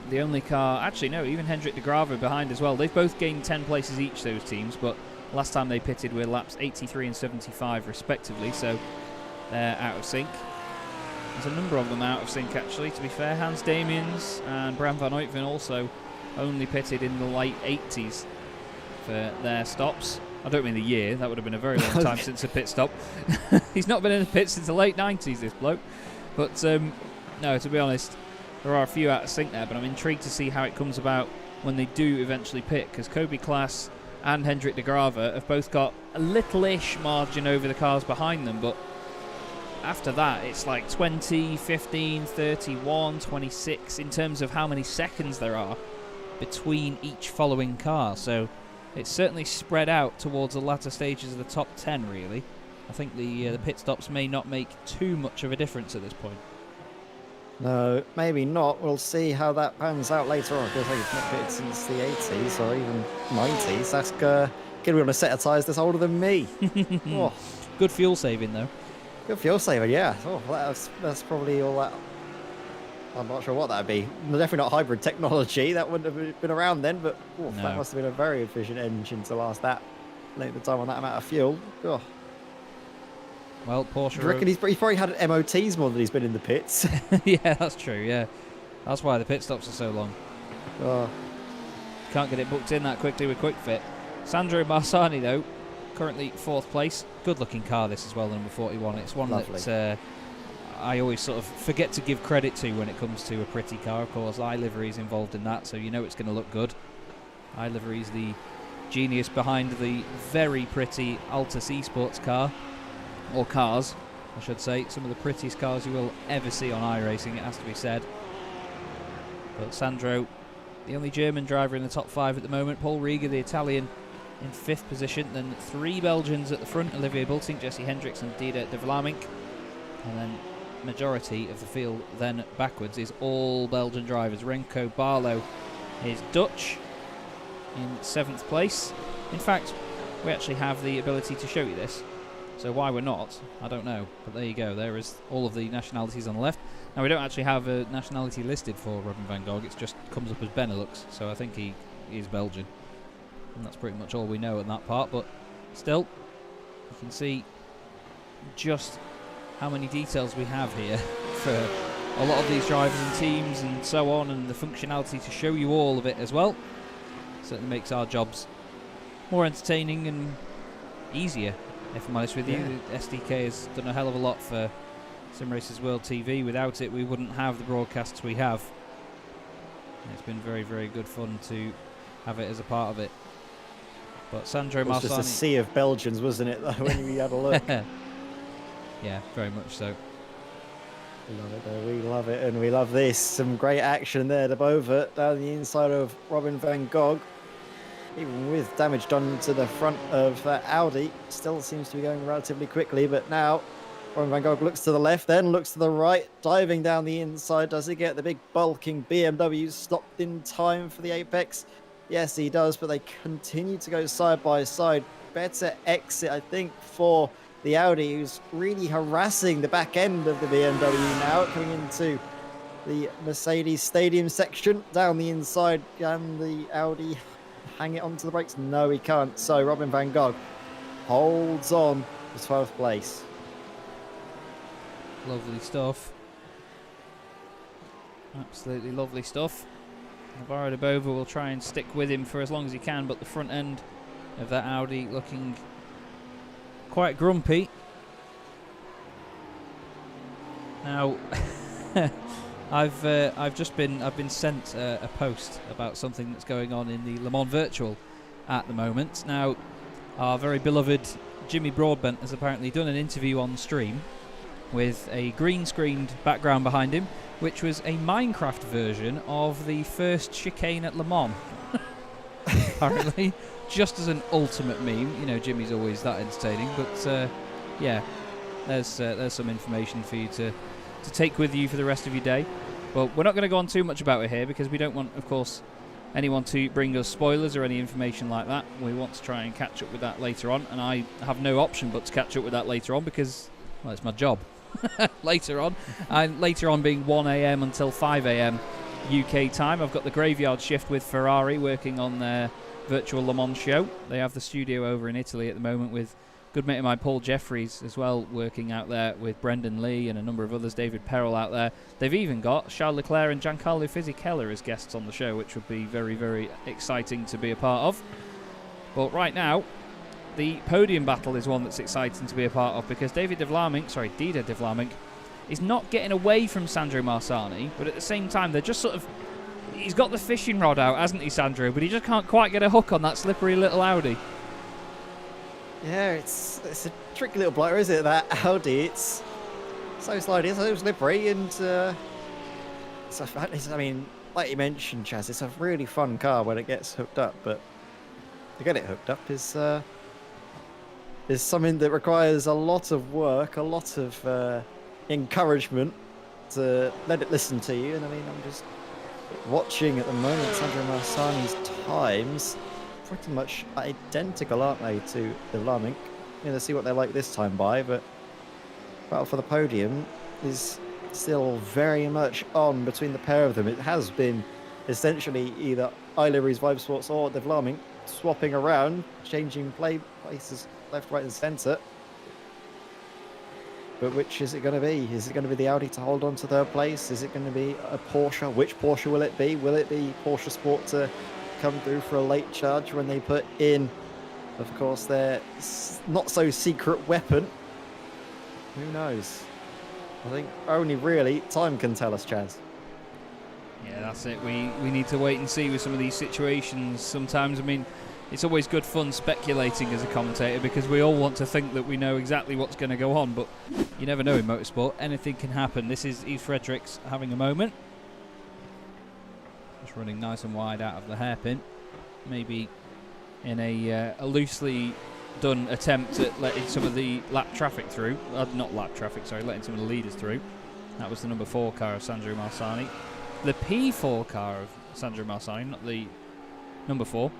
the only car, actually no, even Hendrik de Grave behind as well. They've both gained 10 places each, those teams, but last time they pitted were laps 83 and 75 respectively, so they're out of sync. There's a number of them out of sync actually, to be fair. Hans Damians and Bram van Uytven also only pitted in the late 80s for their stops. I don't mean the year, that would have been a very long time since a pit stop. He's not been in the pit since the late 90s, this bloke. But no, to be honest, there are a few out of sync there, but I'm intrigued to see how it comes about when they do eventually pit, because Kobe Class and Hendrik de Grave have both got a little-ish margin over the cars behind them, but after that it's like 20, 15, 31, 26 in terms of how many seconds there are between each following car, so it's certainly spread out towards the latter stages of the top 10 really. I think the pit stops may not make too much of a difference at this point. No, maybe not. We'll see how that pans out later on, because he's not pitted since the 80s or even 90s. That's going to be on a set of tyres that's older than me. Oh. Good fuel saving though. Good fuel saver, yeah. Oh, that's probably all that. I'm not sure what that'd be. Definitely not hybrid technology. That wouldn't have been around then, but no. That must have been a very efficient engine to last that length of time on that amount of fuel. Oh. Well, Porsche. Do you reckon he's probably had MOTs more than he's been in the pits? Yeah, that's true, yeah. That's why the pit stops are so long. Oh. Can't get it booked in that quickly with Quick Fit. Sandro Marsani, though, currently 4th place. Good looking car, this as well, number 41. It's one Lovely. That I always sort of forget to give credit to when it comes to a pretty car. Of course, iLivery is involved in that, so you know it's going to look good. iLivery is the genius behind the very pretty Altus eSports car. Or cars, I should say. Some of the prettiest cars you will ever see on iRacing, it has to be said. But Sandro, the only German driver in the top 5 at the moment. Paul Rieger, the Italian, in 5th position. Then 3 Belgians at the front, Olivier Bultink, Jesse Hendricks and Dieder de Vlaming. And then majority of the field then backwards is all Belgian drivers. Remco Barlow is Dutch in 7th place. In fact, we actually have the ability to show you this. So why we're not, I don't know. But there you go. There is all of the nationalities on the left. Now, we don't actually have a nationality listed for Robin van Gogh. It just comes up as Benelux. So I think he is Belgian. And that's pretty much all we know on that part. But still, you can see just how many details we have here for a lot of these drivers and teams and so on. And the functionality to show you all of it as well. Certainly makes our jobs more entertaining and easier. If I'm honest with you, the SDK has done a hell of a lot for Sim Racers World TV. Without it, we wouldn't have the broadcasts we have. And it's been very, very good fun to have it as a part of it. But Sandro Marsani... It was just a sea of Belgians, wasn't it, though, when we had a look? Yeah, very much so. We love it, though. We love it, and we love this. Some great action there, de Boven, down the inside of Robin van Gogh. Even with damage done to the front of that Audi, still seems to be going relatively quickly. But now, Robin van Gogh looks to the left, then looks to the right, diving down the inside. Does he get the big bulking BMW stopped in time for the apex? Yes, he does, but they continue to go side by side. Better exit, I think, for the Audi, who's really harassing the back end of the BMW now, coming into the Mercedes stadium section. Down the inside, and the Audi... hang it onto the brakes? No, he can't. So Robin van Gogh holds on to 12th place. Lovely stuff. Absolutely lovely stuff. Navarro de Boven will try and stick with him for as long as he can, but the front end of that Audi looking quite grumpy. Now, I've been sent a post about something that's going on in the Le Mans Virtual at the moment. Now, our very beloved Jimmy Broadbent has apparently done an interview on stream with a green screened background behind him, which was a Minecraft version of the first chicane at Le Mans. Apparently, just as an ultimate meme. You know, Jimmy's always that entertaining. But yeah, there's some information for you to take with you for the rest of your day. But we're not going to go on too much about it here because we don't want, of course, anyone to bring us spoilers or any information like that. We want to try and catch up with that later on, and I have no option but to catch up with that later on because, well, it's my job. Later on, and later on being 1 a.m. until 5 a.m. UK time. I've got the graveyard shift with Ferrari working on their virtual Le Mans show. They have the studio over in Italy at the moment with good mate of mine Paul Jeffries as well working out there with Brendan Lee and a number of others, David Perrell out there. They've even got Charles Leclerc and Giancarlo Fisichella as guests on the show, which would be very, very exciting to be a part of. But right now, the podium battle is one that's exciting to be a part of because Didier de Vlaeminck is not getting away from Sandro Marsani, but at the same time, they're just sort of... He's got the fishing rod out, hasn't he, Sandro? But he just can't quite get a hook on that slippery little Audi. Yeah, it's a tricky little blower, is it, that Audi? It's so slidey, so slippery, and I mean, like you mentioned, Chaz, it's a really fun car when it gets hooked up, but to get it hooked up is something that requires a lot of work, a lot of encouragement to let it listen to you. And I mean, I'm just watching at the moment Sandro Marsani's times, pretty much identical, aren't they, to the Vlaeminck? Let's see what they're like this time by, but battle for the podium is still very much on between the pair of them. It has been essentially either iLivery's Vibe Sports or the Vlaeminck swapping around, changing places left, right and centre. But which is it going to be? Is it going to be the Audi to hold on to third place? Is it going to be a Porsche? Which Porsche will it be? Will it be Porsche Sport to come through for a late charge when they put in, of course, their not so secret weapon? Who knows? I think only really time can tell us, Chaz. Yeah, that's it. We need to wait and see with some of these situations. Sometimes, I mean, it's always good fun speculating as a commentator because we all want to think that we know exactly what's going to go on, but you never know in motorsport. Anything can happen. This is Yves Fredericks having a moment. Just running nice and wide out of the hairpin. Maybe in a loosely done attempt at letting some of the lap traffic through. Not lap traffic, sorry, letting some of the leaders through. That was the number 4 car of Sandro Marsani. The P4 car of Sandro Marsani, not the number 4.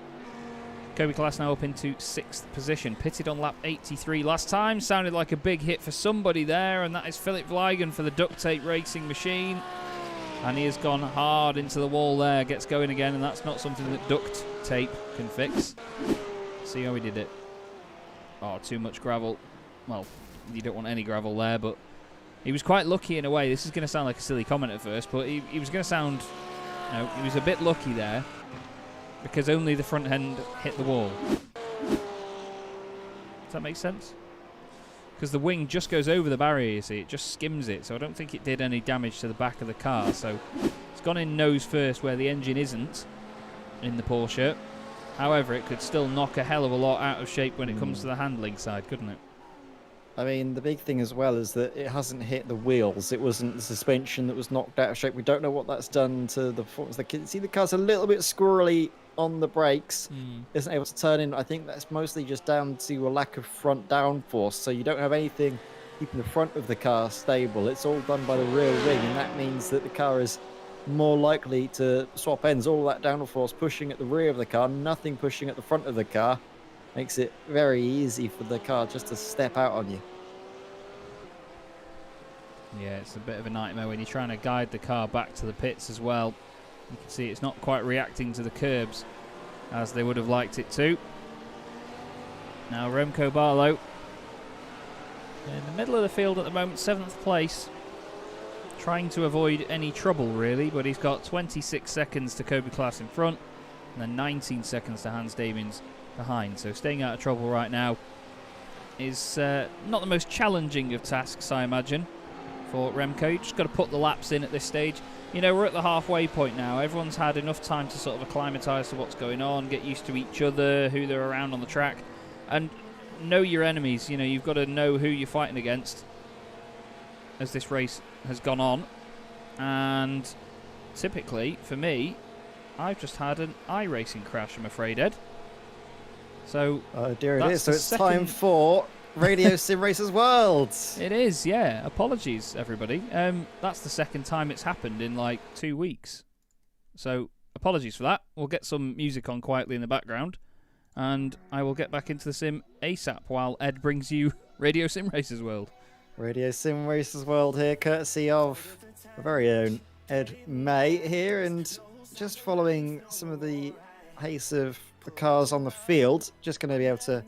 Kobe Class now up into 6th position. Pitted on lap 83 last time. Sounded like a big hit for somebody there, and that is Philip Vliegen for the Duct Tape Racing Machine. And he has gone hard into the wall there. Gets going again, and that's not something that duct tape can fix. See how he did it. Oh, too much gravel. Well, you don't want any gravel there, but he was quite lucky in a way. This is going to sound like a silly comment at first, but he was going to sound... he was a bit lucky there, because only the front end hit the wall. Does that make sense? Because the wing just goes over the barrier, you see. It just skims it, so I don't think it did any damage to the back of the car. So it's gone in nose first where the engine isn't in the Porsche. However, it could still knock a hell of a lot out of shape when it comes to the handling side, couldn't it? I mean, the big thing as well is that it hasn't hit the wheels. It wasn't the suspension that was knocked out of shape. We don't know what that's done to the performance. See, the car's a little bit squirrely on the brakes. Isn't able to turn in. I think that's mostly just down to a lack of front downforce. So you don't have anything keeping the front of the car stable. It's all done by the rear wing, and that means that the car is more likely to swap ends. All that downforce pushing at the rear of the car, nothing pushing at the front of the car. Makes it very easy for the car just to step out on you. Yeah, it's a bit of a nightmare when you're trying to guide the car back to the pits as well. You can see it's not quite reacting to the curbs as they would have liked it to. Now Remco Barlow in the middle of the field at the moment, 7th place. Trying to avoid any trouble really, but he's got 26 seconds to Kobe Klaas in front and then 19 seconds to Hans Damians behind. So staying out of trouble right now is not the most challenging of tasks, I imagine, for Remco. You just got to put the laps in at this stage. You know, we're at the halfway point now. Everyone's had enough time to sort of acclimatise to what's going on, get used to each other, who they're around on the track, and know your enemies. You know, you've got to know who you're fighting against as this race has gone on. And typically, for me, I've just had an iRacing crash, I'm afraid, Ed. So, oh dear, it is. So it's time for Radio Sim Racers World. It is, yeah. Apologies, everybody. That's the second time it's happened in like 2 weeks. So apologies for that. We'll get some music on quietly in the background, and I will get back into the sim ASAP while Ed brings you Radio Sim Racers World. Radio Sim Racers World here, courtesy of our very own Ed May here, and just following some of the pace of the cars on the field, just going to be able to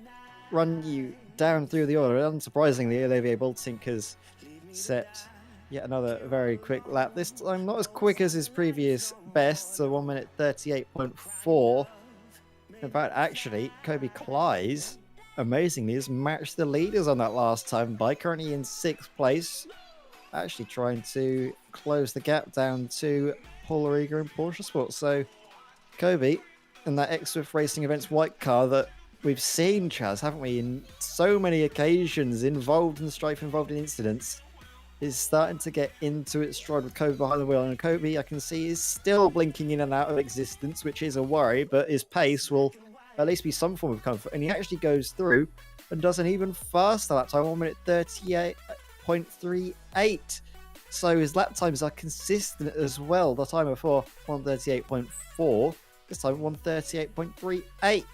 run you down through the order. Unsurprisingly, Olivier Boltink has set yet another very quick lap. This time not as quick as his previous best, so 1 minute 38.4. In fact, actually, Kobe Kleiss, amazingly, has matched the leaders on that last time by currently in 6th place, actually trying to close the gap down to Paul Lariga and Porsche Sport. So Kobe and that X-Swift Racing Events white car that we've seen, Chaz, haven't we, in so many occasions, involved in strife, involved in incidents, is starting to get into its stride with Kobe behind the wheel. And Kobe, I can see, is still blinking in and out of existence, which is a worry, but his pace will at least be some form of comfort. And he actually goes through and does an even faster lap time, 1 minute 38.38. So his lap times are consistent as well. The time before, 138.4. This time, 138.38.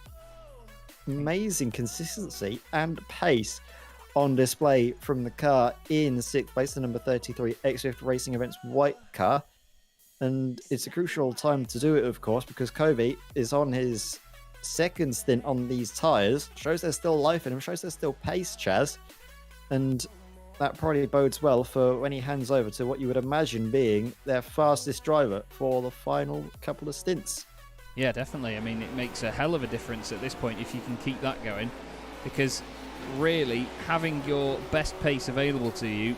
Amazing consistency and pace on display from the car in 6th place, the number 33 X-Swift Racing Events white car. And it's a crucial time to do it, of course, because Kobe is on his second stint on these tyres. Shows there's still life in him, shows there's still pace, Chaz. And that probably bodes well for when he hands over to what you would imagine being their fastest driver for the final couple of stints. Yeah, definitely. I mean, it makes a hell of a difference at this point if you can keep that going, because really having your best pace available to you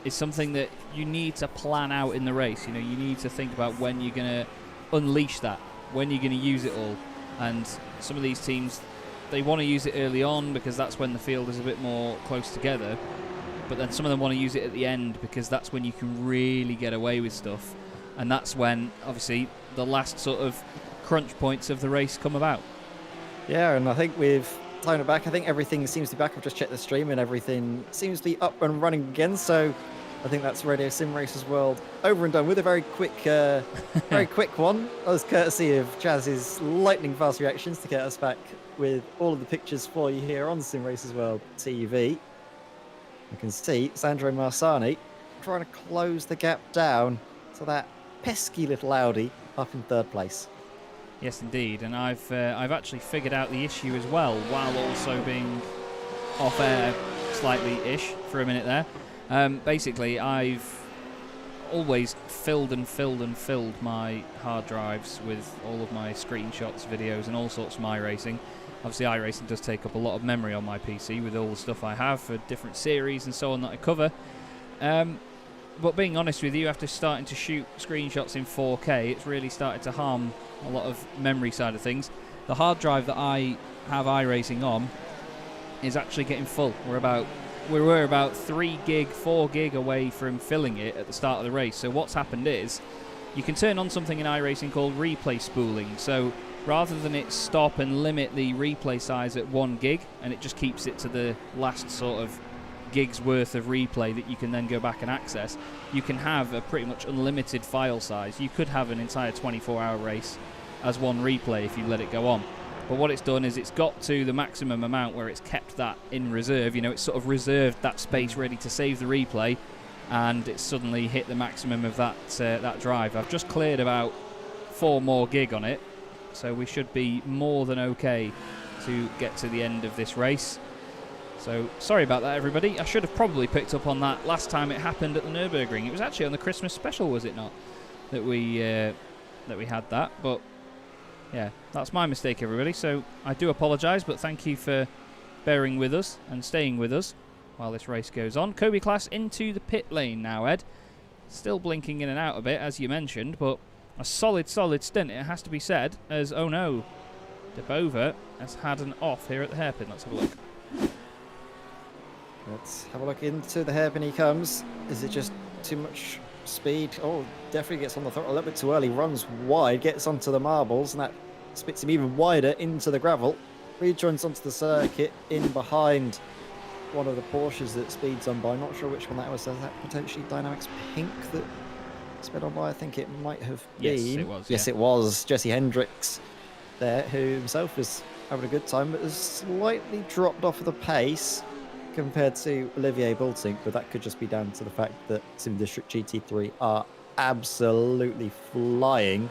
is something that you need to plan out in the race. You know, you need to think about when you're going to unleash that, when you're going to use it all. And some of these teams, they want to use it early on because that's when the field is a bit more close together. But then some of them want to use it at the end because that's when you can really get away with stuff. And that's when, obviously, the last sort of crunch points of the race come about. Yeah, and I think we've timed it back. I think everything seems to be back. I've just checked the stream and everything seems to be up and running again. So I think that's Radio Sim Racers World over and done with. A very quick one. That was courtesy of Chaz's lightning fast reactions to get us back with all of the pictures for you here on Sim Racers World TV. You can see Sandro Marsani trying to close the gap down to that pesky little Audi up in 3rd place. Yes, indeed, and I've actually figured out the issue as well, while also being off air slightly-ish for a minute there. Basically, I've always filled my hard drives with all of my screenshots, videos, and all sorts of my racing. Obviously, iRacing does take up a lot of memory on my PC with all the stuff I have for different series and so on that I cover. But being honest with you, after starting to shoot screenshots in 4K, it's really started to harm a lot of memory side of things. The hard drive that I have iRacing on is actually getting full. We were about 3 gig, 4 gig away from filling it at the start of the race. So what's happened is you can turn on something in iRacing called replay spooling. So rather than it stop and limit the replay size at 1 gig, and it just keeps it to the last sort of gigs worth of replay that you can then go back and access, you can have a pretty much unlimited file size. You could have an entire 24-hour race as one replay if you let it go on. But what it's done is it's got to the maximum amount where it's kept that in reserve. You know, it's sort of reserved that space ready to save the replay, and it's suddenly hit the maximum of that drive. I've just cleared about 4 more gig on it, so we should be more than okay to get to the end of this race. So sorry about that, everybody. I should have probably picked up on that last time it happened at the Nürburgring. It was actually on the Christmas special, was it not, that we had that? But yeah, that's my mistake, everybody. So I do apologise, but thank you for bearing with us and staying with us while this race goes on. Kobe Kleiss into the pit lane now, Ed. Still blinking in and out a bit, as you mentioned, but a solid stint, it has to be said, as, oh no, De Bova has had an off here at the hairpin. Let's have a look. Let's have a look into the hairpin he comes. Is it just too much speed? Oh, definitely gets on the throttle a little bit too early. Runs wide, gets onto the marbles, and that spits him even wider into the gravel. Rejoins onto the circuit in behind one of the Porsches that speeds on by. Not sure which one that was. Is that potentially Dynamics Pink that sped on by? I think it might have Yes, been. it was, Yes, yeah. it was. Jesse Hendricks there, who himself was having a good time, but has slightly dropped off of the pace compared to Olivier Bultink, but that could just be down to the fact that Sim District GT3 are absolutely flying,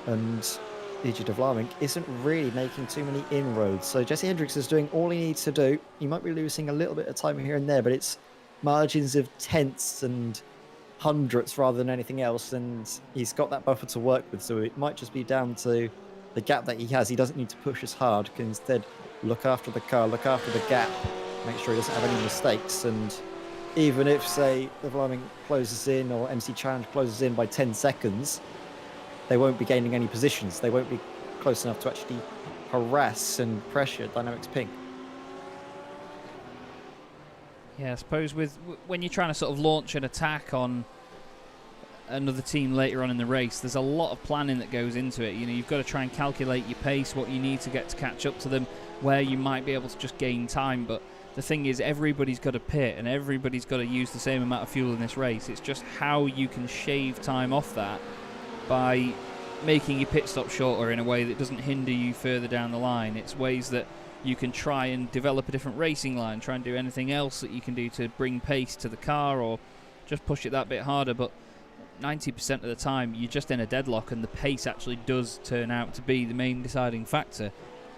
and EG de Vlaeminck isn't really making too many inroads. So Jesse Hendricks is doing all he needs to do. He might be losing a little bit of time here and there, but it's margins of tenths and hundredths rather than anything else, and he's got that buffer to work with, so it might just be down to the gap that he has. He doesn't need to push as hard, can instead look after the car, look after the gap, make sure he doesn't have any mistakes. And even if, say, the Vlaeminck closes in or MC Challenge closes in by 10 seconds, they won't be gaining any positions. They won't be close enough to actually harass and pressure Dynamics Pink. Yeah, I suppose when you're trying to sort of launch an attack on another team later on in the race, there's a lot of planning that goes into it. You know, you've got to try and calculate your pace, what you need to get to catch up to them, where you might be able to just gain time. But the thing is, everybody's got to pit and everybody's got to use the same amount of fuel in this race. It's just how you can shave time off that by making your pit stop shorter in a way that doesn't hinder you further down the line. It's ways that you can try and develop a different racing line, try and do anything else that you can do to bring pace to the car or just push it that bit harder. But 90% of the time you're just in a deadlock, and the pace actually does turn out to be the main deciding factor.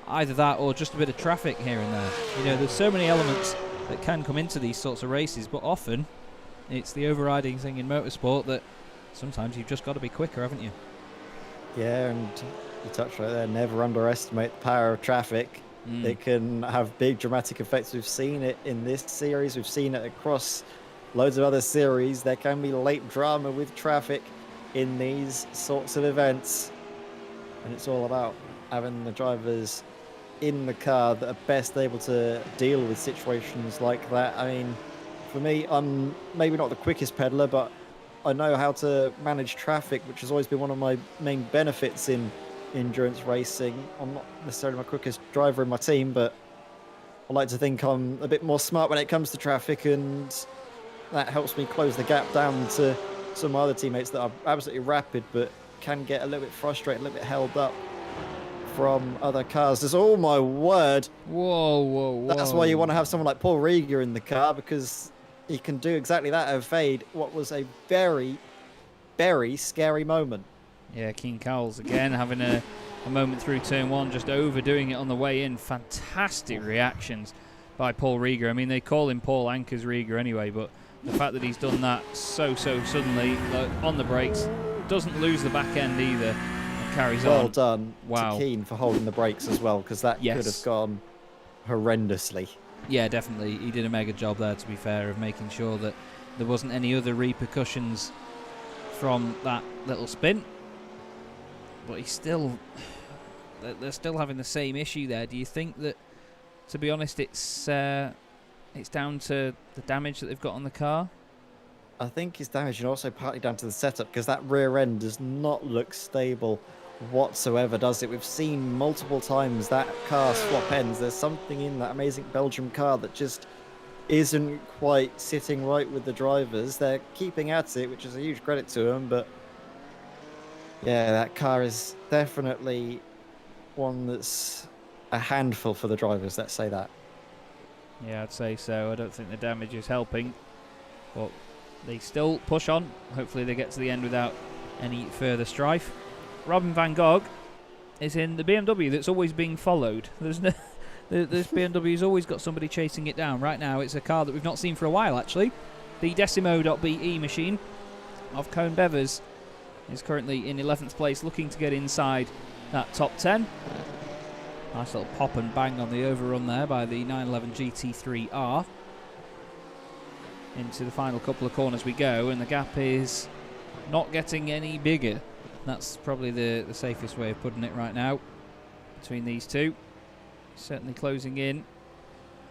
Either that or just a bit of traffic here and there. You know, there's so many elements that can come into these sorts of races, but often it's the overriding thing in motorsport that sometimes you've just got to be quicker, haven't you? Yeah, and you touched right there, never underestimate the power of traffic. It can have big dramatic effects. We've seen it in this series, we've seen it across loads of other series. There can be late drama with traffic in these sorts of events, and it's all about having the drivers in the car that are best able to deal with situations like that. I mean, for me, I'm maybe not the quickest peddler, but I know how to manage traffic, which has always been one of my main benefits in endurance racing. I'm not necessarily my quickest driver in my team, but I like to think I'm a bit more smart when it comes to traffic, and that helps me close the gap down to some of my other teammates that are absolutely rapid but can get a little bit frustrated, a little bit held up from other cars. There's, oh my word. Whoa. That's why you want to have someone like Paul Rieger in the car, because he can do exactly that, evade what was a very, very scary moment. Yeah, Keen Cowles again having a moment through turn one, just overdoing it on the way in. Fantastic reactions by Paul Rieger. I mean, they call him Paul Anchors Rieger anyway, but the fact that he's done that so suddenly, on the brakes, doesn't lose the back end either, and carries on. Well done to Keen for holding the brakes as well, because that could have gone horrendously. Yeah, definitely. He did a mega job there, to be fair, of making sure that there wasn't any other repercussions from that little spin. But they're still having the same issue there. Do you think that, to be honest, it's down to the damage that they've got on the car? I think it's damage, and also partly down to the setup, because that rear end does not look stable whatsoever, does it? We've seen multiple times that car swap ends. There's something in that amazing Belgium car that just isn't quite sitting right with the drivers. They're keeping at it, which is a huge credit to them, but yeah, that car is definitely one that's a handful for the drivers, let's say that. Yeah, I'd say so. I don't think the damage is helping, but they still push on. Hopefully they get to the end without any further strife. Robin van Gogh is in the BMW that's always being followed. This BMW's always got somebody chasing it down. Right now it's a car that we've not seen for a while, actually. The Decimo.BE machine of Cone Bevers is currently in 11th place, looking to get inside that top 10. Nice little pop and bang on the overrun there by the 911 GT3R. Into the final couple of corners we go, and the gap is not getting any bigger. That's probably the safest way of putting it right now between these two. Certainly closing in.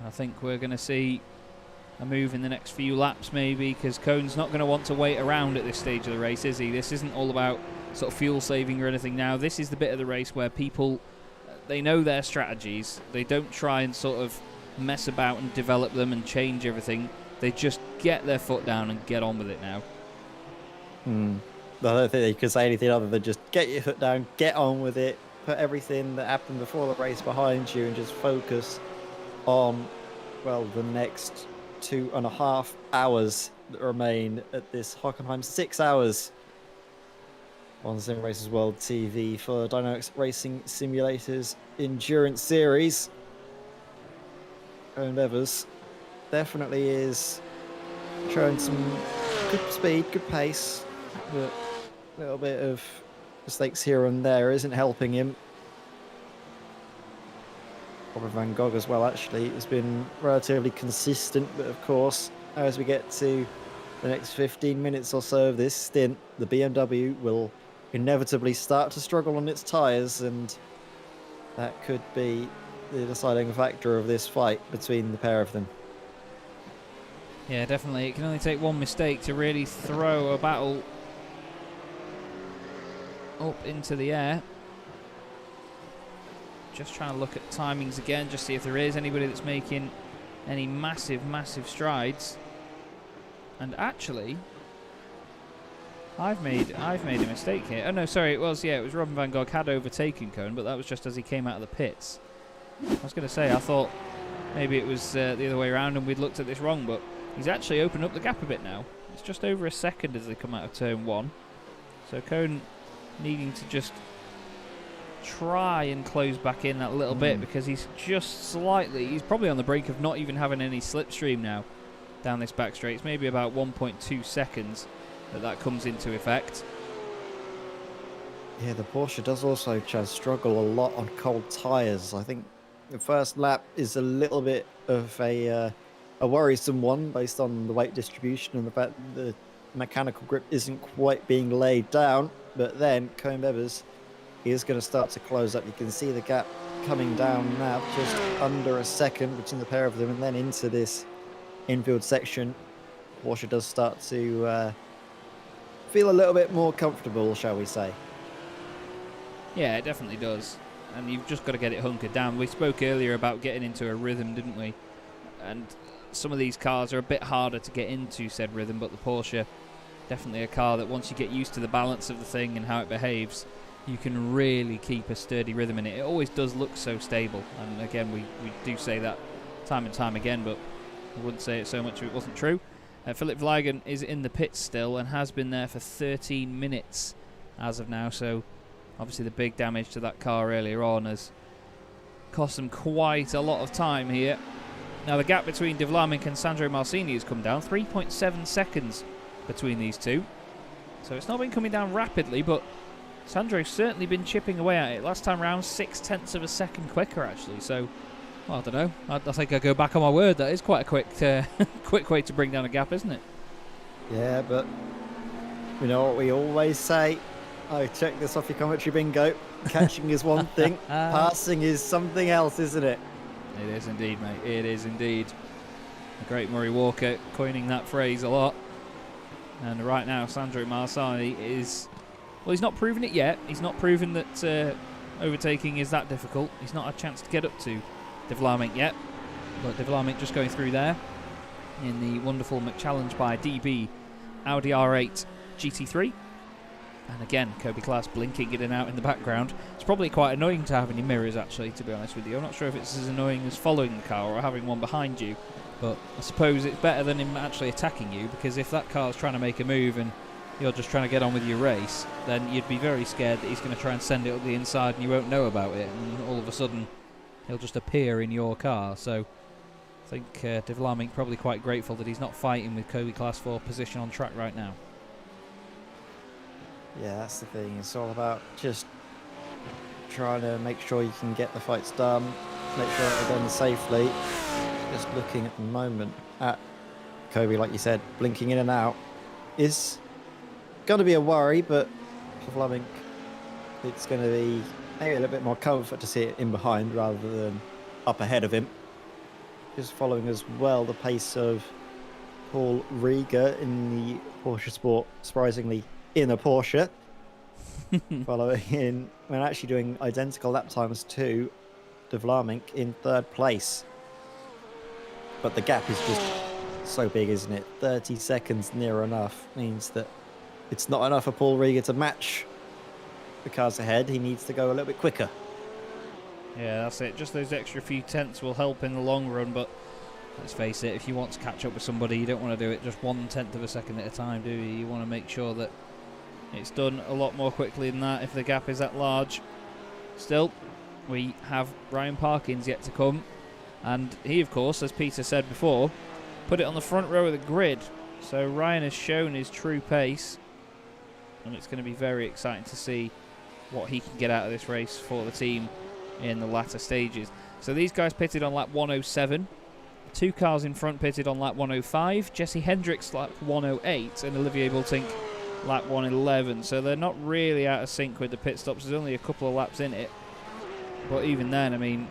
I think we're going to see a move in the next few laps maybe, because Cone's not going to want to wait around at this stage of the race, is he? This isn't all about sort of fuel saving or anything now. This is the bit of the race where people, they know their strategies. They don't try and sort of mess about and develop them and change everything. They just get their foot down and get on with it now. I don't think you could say anything other than just get your foot down, get on with it, put everything that happened before the race behind you and just focus on, well, the next 2.5 hours that remain at this Hockenheim. 6 hours on Sim Racers World TV for DynamiXX Racing Simulators Endurance Series. Owen Evers definitely is showing some good speed, good pace, but a little bit of mistakes here and there isn't helping him. Robert Van Gogh as well, actually, has been relatively consistent, but of course, as we get to the next 15 minutes or so of this stint, the BMW will inevitably start to struggle on its tyres, and that could be the deciding factor of this fight between the pair of them. Yeah, definitely. It can only take one mistake to really throw a battle up into the air. Just trying to look at timings again, just see if there is anybody that's making any massive strides. And actually, I've made a mistake here. Oh no, sorry, it was Robin Van Gogh had overtaken Cohn, but that was just as he came out of the pits. I was going to say, I thought maybe it was the other way around and we'd looked at this wrong, but he's actually opened up the gap a bit now. It's just over a second as they come out of turn 1. So Cohn needing to just try and close back in that little bit, because he's probably on the brink of not even having any slipstream now down this back straight. It's maybe about 1.2 seconds that comes into effect. Yeah, the Porsche does also, Chaz, struggle a lot on cold tyres. I think the first lap is a little bit of a worrisome one based on the weight distribution and the fact that the mechanical grip isn't quite being laid down. But then Cohn Bevers is going to start to close up. You can see the gap coming down now, just under a second between the pair of them, and then into this infield section. Porsche does start to feel a little bit more comfortable, shall we say. Yeah, it definitely does. And you've just got to get it hunkered down. We spoke earlier about getting into a rhythm, didn't we? And some of these cars are a bit harder to get into said rhythm, but the Porsche, definitely a car that once you get used to the balance of the thing and how it behaves, you can really keep a sturdy rhythm in it. It always does look so stable. And again, we do say that time and time again, but I wouldn't say it so much if it wasn't true. Philip Vlagen is in the pits still and has been there for 13 minutes as of now, so obviously the big damage to that car earlier on has cost them quite a lot of time here. Now the gap between De Vlaeminck and Sandro Marcini has come down, 3.7 seconds between these two. So it's not been coming down rapidly, but Sandro's certainly been chipping away at it. Last time round, 0.6 of a second quicker actually, so well, I don't know. I think I go back on my word. That is quite a quick way to bring down a gap, isn't it? Yeah, but you know what we always say? I check this off your commentary bingo. Catching is one thing, passing is something else, isn't it? It is indeed, mate. It is indeed. The great Murray Walker coining that phrase a lot. And right now, Sandro Marcini is... Well, he's not proven it yet. He's not proven that overtaking is that difficult. He's not had a chance to get up to De Vlaeminck yet. But De Vlaeminck just going through there in the wonderful McChallenge by DB Audi R8 GT3. And again, Kobe Klaas blinking in and out in the background. It's probably quite annoying to have any mirrors, actually, to be honest with you. I'm not sure if it's as annoying as following the car or having one behind you. But I suppose it's better than him actually attacking you, because if that car's trying to make a move and you're just trying to get on with your race, then you'd be very scared that he's going to try and send it up the inside and you won't know about it. And all of a sudden, he'll just appear in your car. So I think De Vlaeminck probably quite grateful that he's not fighting with Kobe Class 4 position on track right now. Yeah, that's the thing. It's all about just trying to make sure you can get the fights done, make sure they're done safely. Just looking at the moment at Kobe, like you said, blinking in and out is going to be a worry, but for Vlaeminck, it's going to be maybe a little bit more comfort to see it in behind rather than up ahead of him. Just following as well the pace of Paul Rieger in the Porsche Sport, surprisingly in a Porsche, following in when actually doing identical lap times to De Vlaeminck in third place. But the gap is just so big, isn't it? 30 seconds near enough means that it's not enough for Paul Rieger to match the cars ahead. He needs to go a little bit quicker. Yeah, that's it. Just those extra few tenths will help in the long run, but let's face it, if you want to catch up with somebody, you don't want to do it just 1/10 of a second at a time, do you? You want to make sure that it's done a lot more quickly than that if the gap is that large. Still, we have Ryan Parkins yet to come, and he, of course, as Peter said before, put it on the front row of the grid. So Ryan has shown his true pace, and it's going to be very exciting to see what he can get out of this race for the team in the latter stages. So these guys pitted on lap 107. 2 cars in front pitted on lap 105. Jesse Hendricks lap 108 and Olivier Bultink lap 111. So they're not really out of sync with the pit stops. There's only a couple of laps in it. But even then, I mean,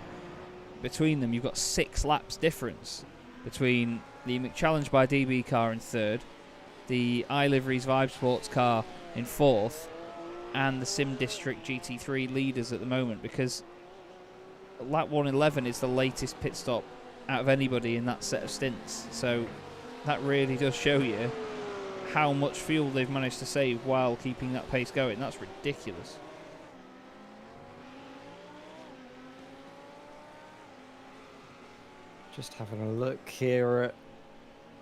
between them, you've got 6 laps difference between the McChallenge by DB car in 3rd, the iLiveries Vibe Sports car in 4th, and the Sim District GT3 leaders at the moment, because lap 111 is the latest pit stop out of anybody in that set of stints. So that really does show you how much fuel they've managed to save while keeping that pace going. That's ridiculous. Just having a look here at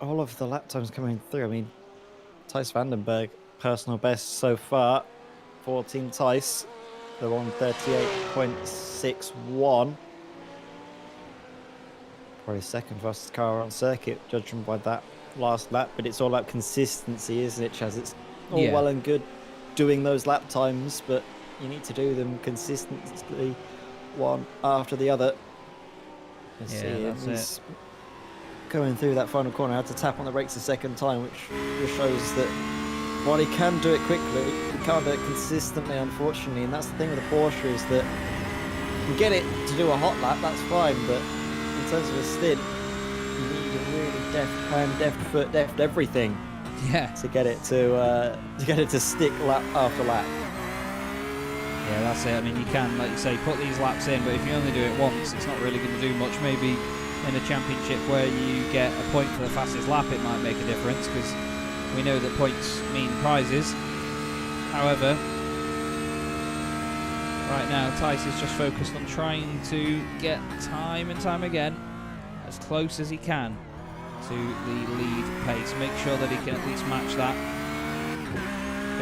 all of the lap times coming through. I mean, Thijs Vandenberg, personal best so far for Team Thijs. They're on 38.61. Probably second fastest car on circuit, judging by that last lap. But it's all about consistency, isn't it, Chaz? It's all well and good doing those lap times, but you need to do them consistently, one after the other. Let's see, he's going through that final corner. I had to tap on the brakes a second time, which just shows that while he can do it quickly, he can't do it consistently, unfortunately. And that's the thing with the Porsche, is that you get it to do a hot lap, that's fine, but in terms of a stint, you need a really deft hand, deft foot, deft everything. Yeah. To get it to stick lap after lap. Yeah, that's it. I mean, you can, like you say, put these laps in, but if you only do it once, it's not really going to do much. Maybe in a championship where you get a point for the fastest lap, it might make a difference, because we know that points mean prizes. However, right now, Thijs is just focused on trying to get time and time again as close as he can to the lead pace. Make sure that he can at least match that.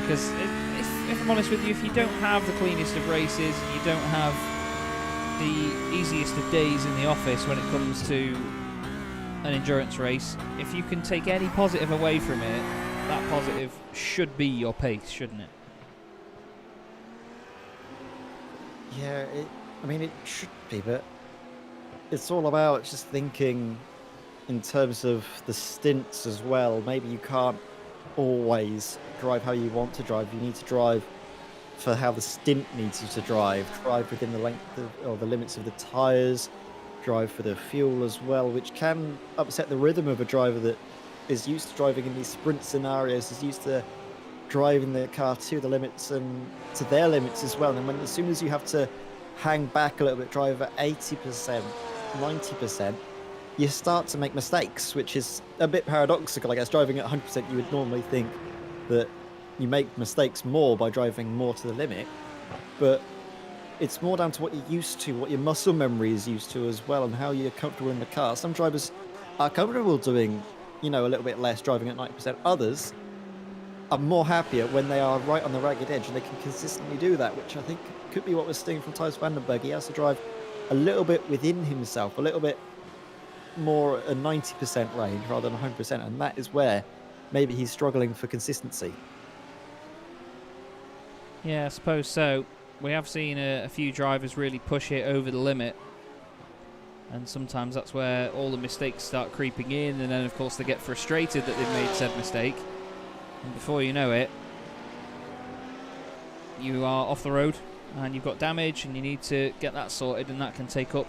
Because if I'm honest with you, if you don't have the cleanest of races, you don't have the easiest of days in the office when it comes to an endurance race, if you can take any positive away from it, that positive should be your pace, shouldn't it? Yeah, I mean, it should be, but it's all about just thinking in terms of the stints as well. Maybe you can't always drive how you want to drive. You need to drive for how the stint needs you to drive. Drive within the length or the limits of the tyres. Drive for the fuel as well, which can upset the rhythm of a driver that is used to driving in these sprint scenarios, is used to driving the car to the limits and to their limits as well. And as soon as you have to hang back a little bit, drive at 80%, 90%, you start to make mistakes, which is a bit paradoxical. I guess driving at 100%, you would normally think that you make mistakes more by driving more to the limit, but it's more down to what you're used to, what your muscle memory is used to as well, and how you're comfortable in the car. Some drivers are comfortable doing, a little bit less, driving at 90%. Others are more happier when they are right on the ragged edge, and they can consistently do that, which I think could be what we're seeing from Thijs Vandenberg. He has to drive a little bit within himself, a little bit more a 90% range rather than 100%, and that is where maybe he's struggling for consistency. Yeah, I suppose so. We have seen a few drivers really push it over the limit, and sometimes that's where all the mistakes start creeping in, and then of course they get frustrated that they've made said mistake, and before you know it, you are off the road and you've got damage and you need to get that sorted, and that can take up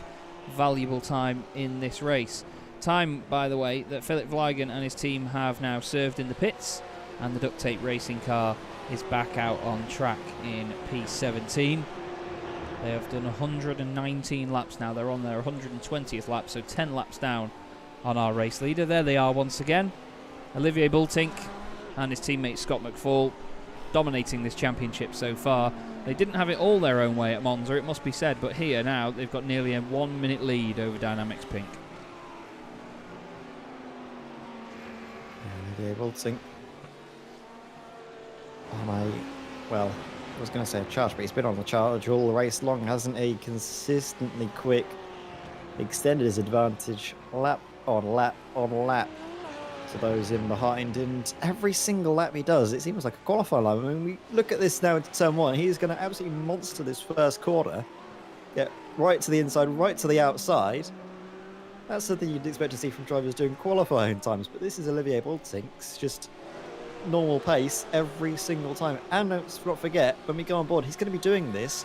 valuable time in this race. Time, by the way, that Philip Vliegen and his team have now served in the pits, and the duct tape racing car is back out on track in P17. They have done 119 laps now. They're on their 120th lap, so 10 laps down on our race leader. There they are once again. Olivier Bultink and his teammate Scott McFall dominating this championship so far. They didn't have it all their own way at Monza, it must be said, but here now they've got nearly a 1 minute lead over Dynamics Pink. Olivier Wilting. Well, I was going to say a charge, but he's been on the charge all the race long, hasn't he? Consistently quick. Extended his advantage lap on lap on lap to those in behind, and every single lap he does, it seems like a qualifying lap. I mean, we look at this now into turn 1. He's going to absolutely monster this first corner, get right to the inside, right to the outside. That's something you'd expect to see from drivers doing qualifying times, but this is Olivier Wilting's just normal pace every single time. And let's not forget, when we go on board, he's going to be doing this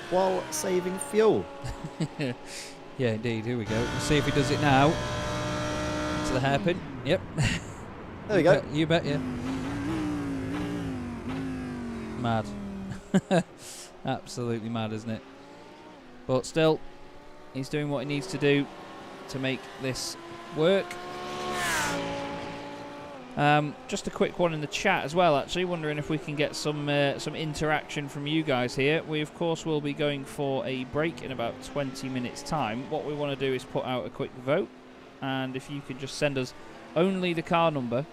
while saving fuel. Yeah, indeed. Here we go. Let's see if he does it now. To the hairpin. Yep. There we go. You bet, yeah. Mad. Absolutely mad, isn't it? But still, he's doing what he needs to do to make this work. Just a quick one in the chat as well, actually, wondering if we can get some interaction from you guys here. We of course will be going for a break in about 20 minutes time. What we want to do is put out a quick vote, and if you could just send us only the car number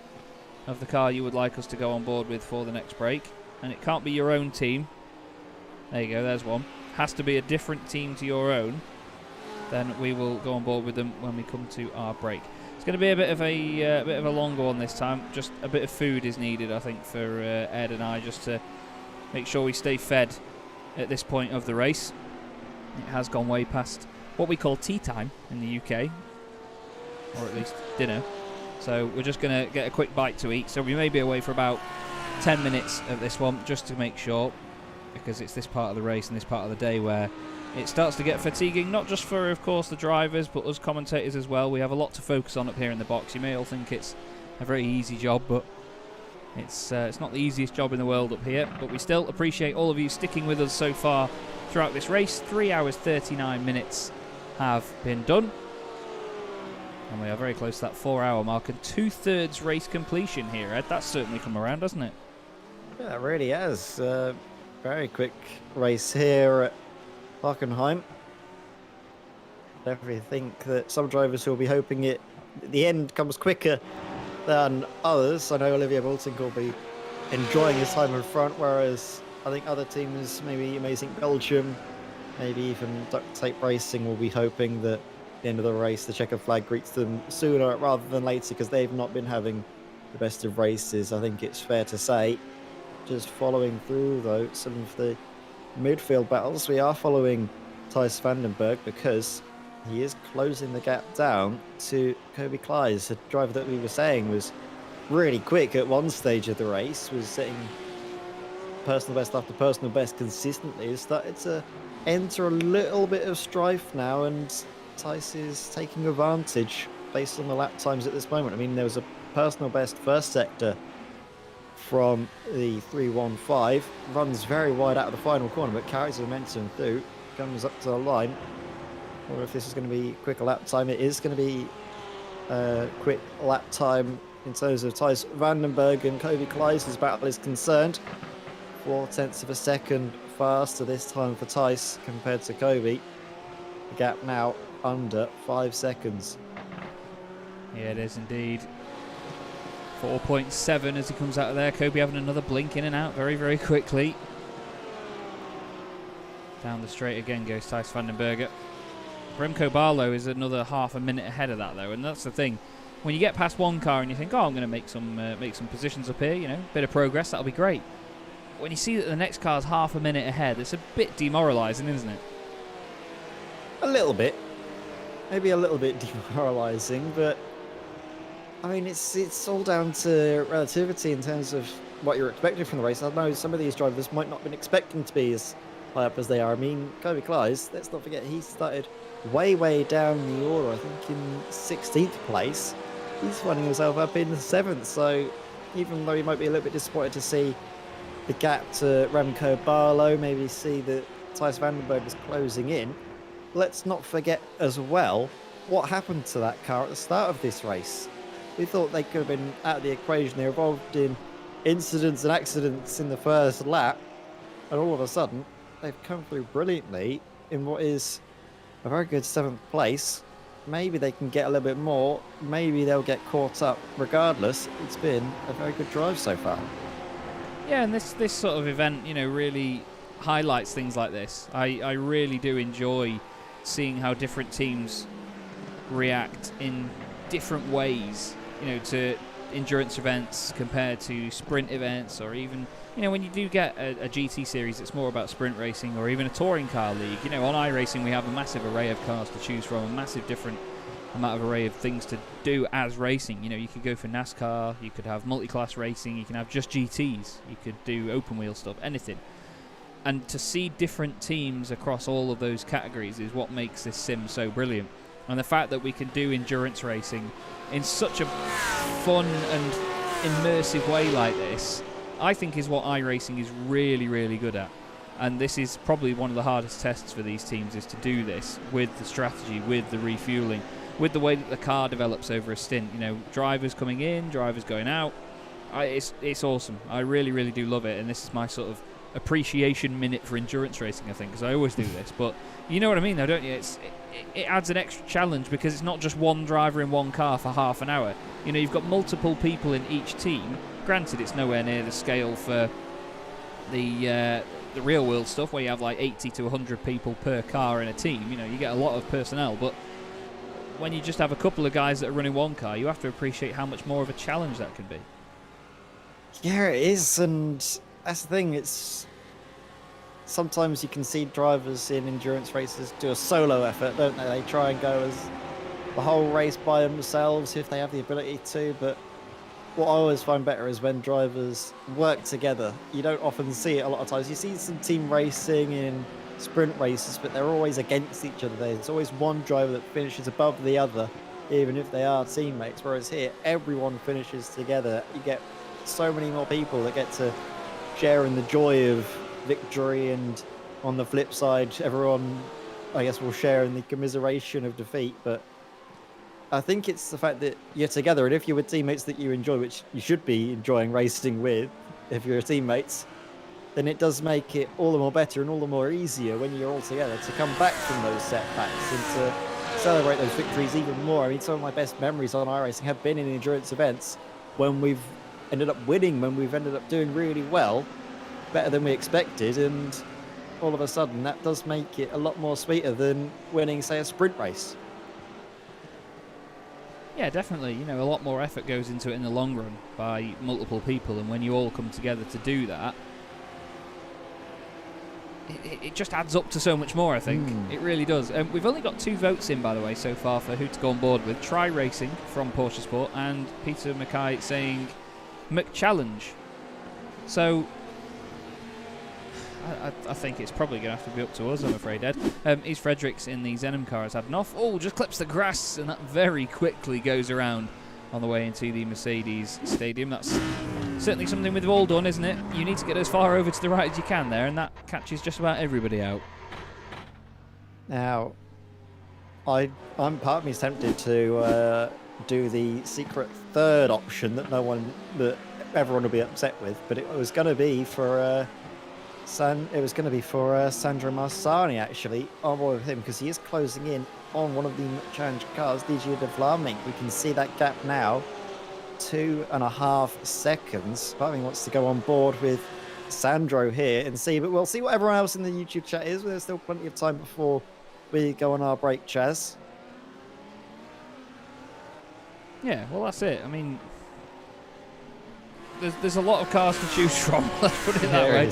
of the car you would like us to go on board with for the next break, and it can't be your own team. There you go, there's one. Has to be a different team to your own, then we will go on board with them when we come to our break. It's going to be a bit of a longer one this time. Just a bit of food is needed, I think, for Ed and I, just to make sure we stay fed at this point of the race. It has gone way past what we call tea time in the UK, or at least dinner. So we're just going to get a quick bite to eat. So we may be away for about 10 minutes of this one, just to make sure, because it's this part of the race and this part of the day where it starts to get fatiguing, not just for, of course, the drivers, but us commentators as well. We have a lot to focus on up here in the box. You may all think it's a very easy job, but it's not the easiest job in the world up here. But we still appreciate all of you sticking with us so far throughout this race. 3 hours 39 minutes have been done, and we are very close to that 4-hour mark and 2/3 race completion here, Ed. That's certainly come around, hasn't it? Yeah, it really has. Very quick race here at Hockenheim. Definitely think that some drivers will be hoping the end comes quicker than others. I know Olivier Wilting will be enjoying his time in front, whereas I think other teams, maybe Amazing Belgium, maybe even Duct Tape Racing, will be hoping that at the end of the race the checkered flag greets them sooner rather than later, because they've not been having the best of races, I think it's fair to say. Just following through, though, some of the midfield battles, we are following Thijs van den Berg, because he is closing the gap down to Kobe Kleiss, a driver that we were saying was really quick at one stage of the race, was setting personal best after personal best consistently. Has started to enter a little bit of strife now, and Thijs is taking advantage based on the lap times at this moment. I mean, there was a personal best first sector from the 315, runs very wide out of the final corner, but carries the momentum through, comes up to the line. I wonder if this is going to be a quicker lap time. It is going to be a quick lap time in terms of Thijs van den Berg and Kobe Kleiss' battle is concerned. 0.4 of a second faster this time for Thijs compared to Kobe. The gap now under 5 seconds. Yeah, it is indeed. 4.7 as he comes out of there. Kobe having another blink in and out very, very quickly. Down the straight again goes Thijs van den Berg. Remco Barlow is another half a minute ahead of that, though, and that's the thing. When you get past one car and you think, oh, I'm going to make some positions up here, you know, bit of progress, that'll be great. When you see that the next car's half a minute ahead, it's a bit demoralising, isn't it? A little bit. Maybe a little bit demoralising, but I mean, it's all down to relativity in terms of what you're expecting from the race. I know some of these drivers might not have been expecting to be as high up as they are. I mean, Kobe Kleiss, let's not forget, he started way, way down the order, I think in 16th place. He's finding himself up in 7th, so even though he might be a little bit disappointed to see the gap to Remco Barlow, maybe see that Thijs van den Berg is closing in, let's not forget as well what happened to that car at the start of this race. We thought they could have been out of the equation. They're involved in incidents and accidents in the first lap, and all of a sudden they've come through brilliantly in what is a very good 7th place. Maybe they can get a little bit more. Maybe they'll get caught up. Regardless, it's been a very good drive so far. Yeah, and this sort of event, really highlights things like this. I really do enjoy seeing how different teams react in different ways, to endurance events compared to sprint events, or even, when you do get a GT series, it's more about sprint racing, or even a touring car league. On iRacing, we have a massive array of cars to choose from, a massive different amount of array of things to do as racing. You could go for NASCAR, you could have multi-class racing, you can have just GTs, you could do open wheel stuff, anything. And to see different teams across all of those categories is what makes this sim so brilliant. And the fact that we can do endurance racing in such a fun and immersive way like this, I think is what iRacing is really, really good at. And this is probably one of the hardest tests for these teams, is to do this with the strategy, with the refueling, with the way that the car develops over a stint. Drivers coming in, drivers going out. It's awesome. I really, really do love it. And this is my sort of appreciation minute for endurance racing, I think, because I always do this. But you know what I mean, though, don't you? It adds an extra challenge, because it's not just one driver in one car for half an hour. You've got multiple people in each team. Granted, it's nowhere near the scale for the real world stuff, where you have like 80 to 100 people per car in a team. You get a lot of personnel, but when you just have a couple of guys that are running one car, you have to appreciate how much more of a challenge that can be. Yeah, it is, and that's the thing. It's sometimes you can see drivers in endurance races do a solo effort, don't they? They try and go as the whole race by themselves if they have the ability to, but what I always find better is when drivers work together. You don't often see it a lot of times. You see some team racing in sprint races, but they're always against each other. There's always one driver that finishes above the other, even if they are teammates, whereas here everyone finishes together. You get so many more people that get to share in the joy of victory, and on the flip side, everyone, I guess, will share in the commiseration of defeat. But I think it's the fact that you're together, and if you're with teammates that you enjoy, which you should be enjoying racing with if you're teammates, then it does make it all the more better and all the more easier when you're all together to come back from those setbacks and to celebrate those victories even more. I mean, some of my best memories on iRacing have been in endurance events when we've ended up winning, when we've ended up doing really well, better than we expected, and all of a sudden that does make it a lot more sweeter than winning, say, a sprint race. Yeah, definitely. A lot more effort goes into it in the long run by multiple people, and when you all come together to do that, it just adds up to so much more, I think. It really does. We've only got 2 votes in, by the way, so far for who to go on board with. Try Racing from Porsche Sport, and Peter Mackay saying McChallenge. So I think it's probably going to have to be up to us, I'm afraid, Ed. Is Fredericks in the Zenom car has had enough. Oh, just clips the grass, and that very quickly goes around on the way into the Mercedes Stadium. That's certainly something we've all done, isn't it? You need to get as far over to the right as you can there, and that catches just about everybody out. Now, I'm part of me is tempted to do the secret third option that everyone will be upset with, but it was going to be for Sandro Marsani, actually, on board with him, because he is closing in on one of the challenge cars, DJ de Vlaming. We can see that gap now, 2.5 seconds. Part of me wants to go on board with Sandro here and see, but we'll see what everyone else in the YouTube chat is. There's still plenty of time before we go on our break, Chaz. Yeah, well, that's it. I mean, there's a lot of cars to choose from, let's put it that way.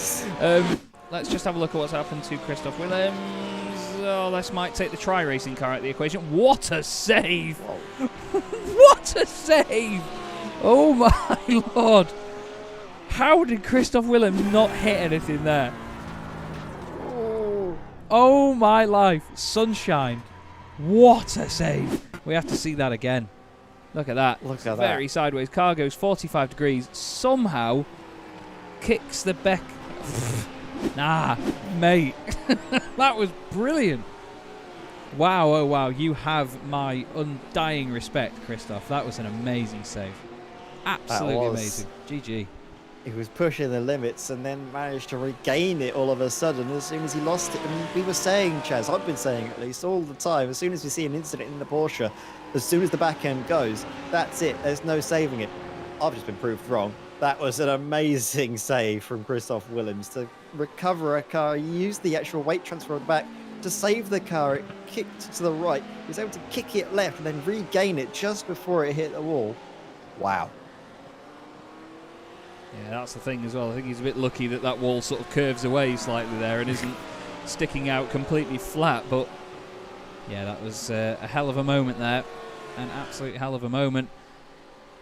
Let's just have a look at what's happened to Christoph Willems. Oh, this might take the Try Racing car out of the equation. What a save! What a save! Oh my lord! How did Christoph Willems not hit anything there? Oh my life! Sunshine! What a save! We have to see that again. Look at that. Look at that. Very sideways. Car goes 45 degrees. Somehow kicks the back. Nah, mate. That was brilliant. Wow, oh wow. You have my undying respect, Christoph. That was an amazing save. Absolutely amazing. GG. he was pushing the limits and then managed to regain it all of a sudden as soon as he lost it. And we were saying, Chaz, I've been saying at least all the time, as soon as we see an incident in the Porsche, as soon as the back end goes, that's it. There's no saving it. I've just been proved wrong. That was an amazing save from Christoph Willems to recover a car. He used the actual weight transfer on the back to save the car. It kicked to the right. He was able to kick it left and then regain it just before it hit the wall. Wow. Yeah, that's the thing as well. I think he's a bit lucky that that wall sort of curves away slightly there and isn't sticking out completely flat. But yeah, that was a hell of a moment there. An absolute hell of a moment.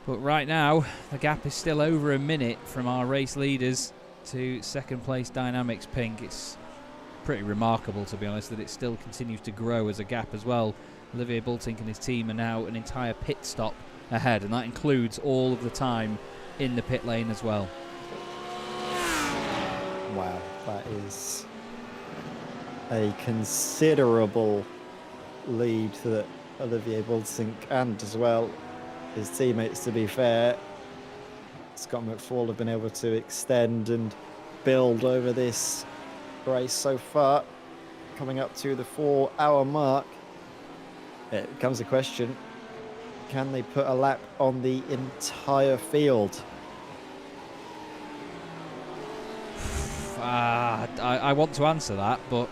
But right now, the gap is still over a minute from our race leaders to second place Dynamics Pink. It's pretty remarkable, to be honest, that it still continues to grow as a gap as well. Olivier Bultink and his team are now an entire pit stop ahead, and that includes all of the time in the pit lane as well. Wow, that is a considerable lead that Olivier Bultink and as well his teammates, to be fair. Scott McFall have been able to extend and build over this race so far, coming up to the 4-hour mark. It becomes a question, can they put a lap on the entire field? I want to answer that, but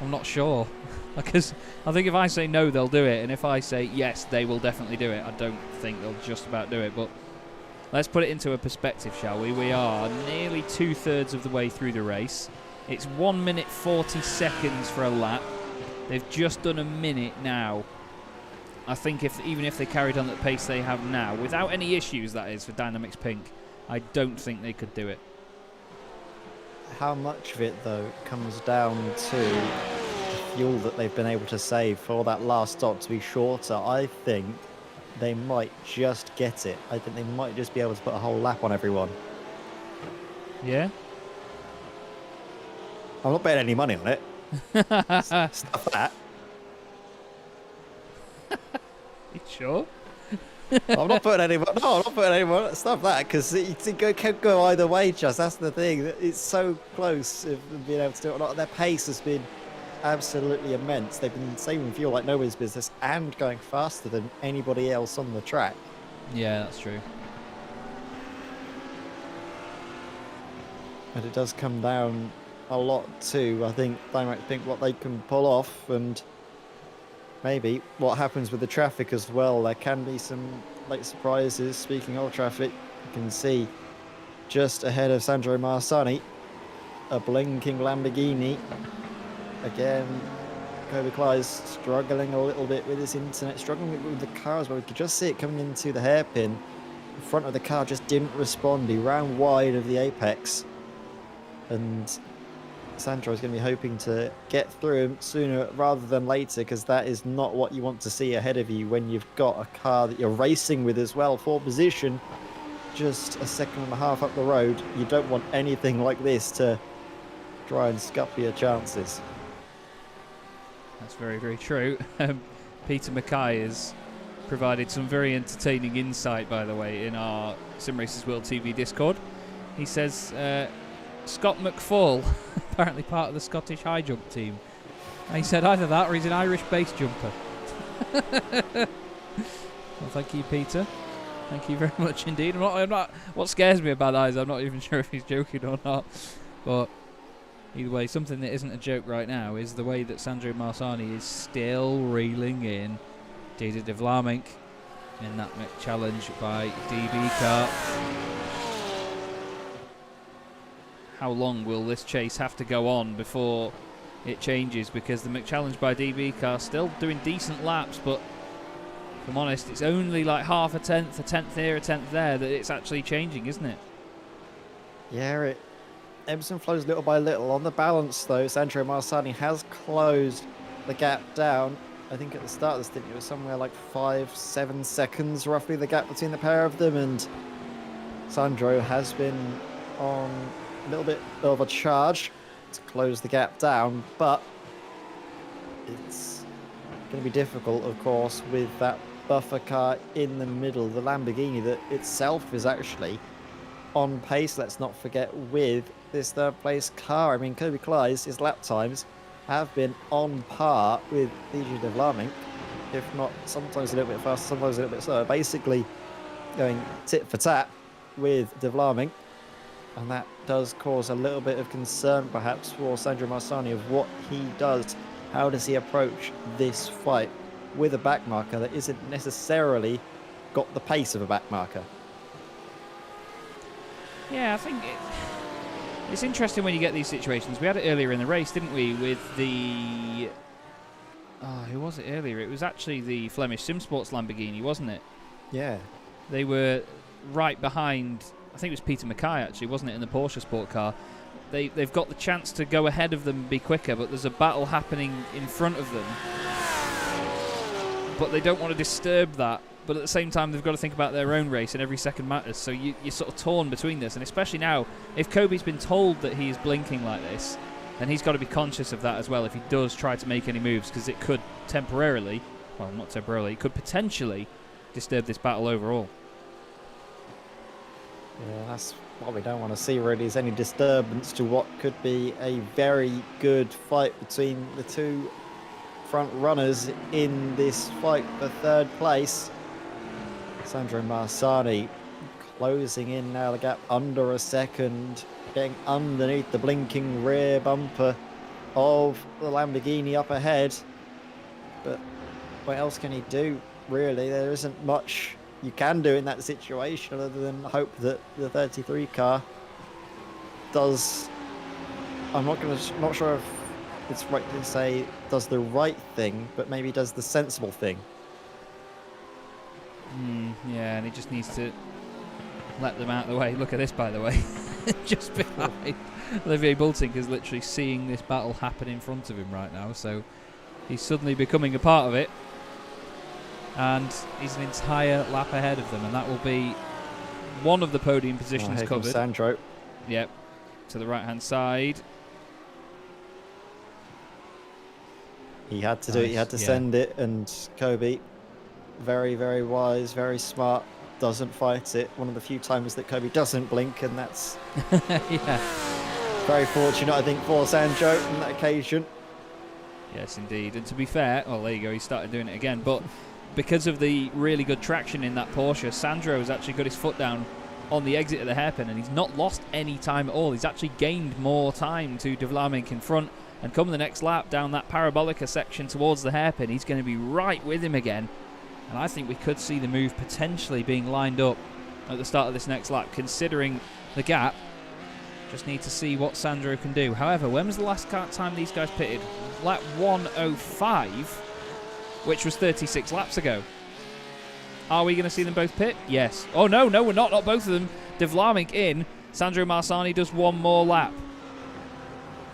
I'm not sure. Because I think if I say no, they'll do it, and if I say yes, they will definitely do it. I don't think they'll just about do it, but let's put it into a perspective, shall we? We are nearly 2/3 of the way through the race. It's 1 minute 40 seconds for a lap. They've just done a minute now. I think even if they carried on at the pace they have now, without any issues, that is, for Dynamics Pink, I don't think they could do it. How much of it, though, comes down to the fuel that they've been able to save for that last stop to be shorter? I think they might just get it. I think they might just be able to put a whole lap on everyone. Yeah? I'm not betting any money on it. Stuff that. You sure? I'm not putting any money. No, I'm not putting any money. Stuff that, because it could go either way, just that's the thing. It's so close of being able to do it or not. Their pace has been absolutely immense. They've been saving fuel like nobody's business and going faster than anybody else on the track. Yeah, that's true. And it does come down a lot to, I think, Dynamics Pink, what they can pull off, and maybe what happens with the traffic as well. There can be some late surprises. Speaking of traffic, you can see just ahead of Sandro Marsani, a blinking Lamborghini. Again, Kobe Klei's struggling a little bit with his internet, struggling with the car as well. We could just see it coming into the hairpin. The front of the car just didn't respond. He ran wide of the apex. And Sandro is going to be hoping to get through him sooner rather than later, because that is not what you want to see ahead of you when you've got a car that you're racing with as well for position just a second and a half up the road. You don't want anything like this to try and scup your chances. That's very, very true. Peter Mackay has provided some very entertaining insight, by the way, in our Sim Racers World TV Discord. He says Scott McFall, apparently part of the Scottish high jump team. And he said either that or he's an Irish base jumper. Well, thank you, Peter. Thank you very much indeed. I'm not. What scares me about that is I'm not even sure if he's joking or not. But either way, something that isn't a joke right now is the way that Sandro Marsani is still reeling in Dieter de Vlaming in that challenge by DB car. How long will this chase have to go on before it changes? Because the McChallenge by DB car still doing decent laps, but if I'm honest, it's only like half a tenth here, a tenth there, that it's actually changing, isn't it? Yeah, it ebbs and flows little by little. On the balance, though, Sandro Marsani has closed the gap down. I think at the start of the stint, it was somewhere like 5-7 seconds, roughly, the gap between the pair of them, and Sandro has been on a little bit of a charge to close the gap down, but it's going to be difficult, of course, with that buffer car in the middle. The Lamborghini that itself is actually on pace, let's not forget, with this third place car. I mean, Kobe Klei's, his lap times have been on par with DJ de Vlaming, if not sometimes a little bit faster, sometimes a little bit slower. Basically going tit for tat with de Vlaming, and that does cause a little bit of concern perhaps for Sandro Marsani of what he does. How does he approach this fight with a back marker that isn't necessarily got the pace of a back marker? Yeah, I think it's interesting when you get these situations. We had it earlier in the race, didn't we, with the... Oh, who was it earlier? It was actually the Flemish SimSports Lamborghini, wasn't it? Yeah. They were right behind, I think it was Peter Mackay actually, wasn't it, in the Porsche Sport car. They've got the chance to go ahead of them and be quicker, but there's a battle happening in front of them. But they don't want to disturb that. But at the same time, they've got to think about their own race, and every second matters. So you're sort of torn between this. And especially now, if Kobe's been told that he is blinking like this, then he's got to be conscious of that as well if he does try to make any moves, because it could temporarily, well, not temporarily, it could potentially disturb this battle overall. Yeah, that's what we don't want to see really, is any disturbance to what could be a very good fight between the two front runners in this fight for third place. Sandro Marsani closing in now, the gap under a second, getting underneath the blinking rear bumper of the Lamborghini up ahead. But what else can he do, really? There isn't much you can do in that situation other than hope that the 33 car does... I'm not sure if it's right to say does the right thing, but maybe does the sensible thing. Yeah, and he just needs to let them out of the way. Look at this, by the way. Just behind. Olivier Bultink is literally seeing this battle happen in front of him right now, so he's suddenly becoming a part of it. And he's an entire lap ahead of them, and that will be one of the podium positions here covered. comes Sandro. Yep, to the right-hand side. He had to do it, he had to send it, and Kobe, very, very wise, very smart, doesn't fight it. One of the few times that Kobe doesn't blink, and that's very fortunate, I think, for Sandro on that occasion. Yes, indeed. And to be fair, well, there you go, he started doing it again. But because of the really good traction in that Porsche, Sandro has actually got his foot down on the exit of the hairpin, and he's not lost any time at all. He's actually gained more time to de Vlaming in front. And come the next lap down that Parabolica section towards the hairpin, he's going to be right with him again. And I think we could see the move potentially being lined up at the start of this next lap, considering the gap. Just need to see what Sandro can do. However, when was the last time these guys pitted? Lap 105, which was 36 laps ago. Are we going to see them both pit? Yes. Oh, no, we're not. Not both of them. De Vlaming in. Sandro Marsani does one more lap.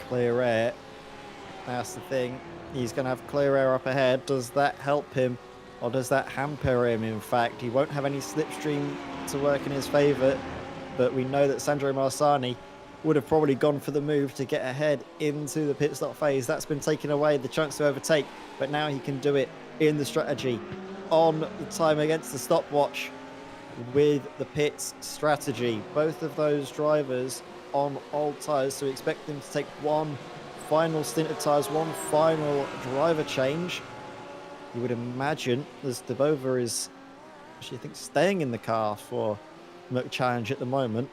Clear air. That's the thing. He's going to have clear air up ahead. Does that help him, or does that hamper him? In fact, he won't have any slipstream to work in his favour, but we know that Sandro Marsani would have probably gone for the move to get ahead into the pit stop phase. That's been taken away, the chance to overtake, but now he can do it in the strategy, on the time against the stopwatch with the pits strategy. Both of those drivers on old tyres, so we expect them to take one final stint of tyres, one final driver change. You would imagine, as Debova is actually, I think, staying in the car for Merc Challenge at the moment.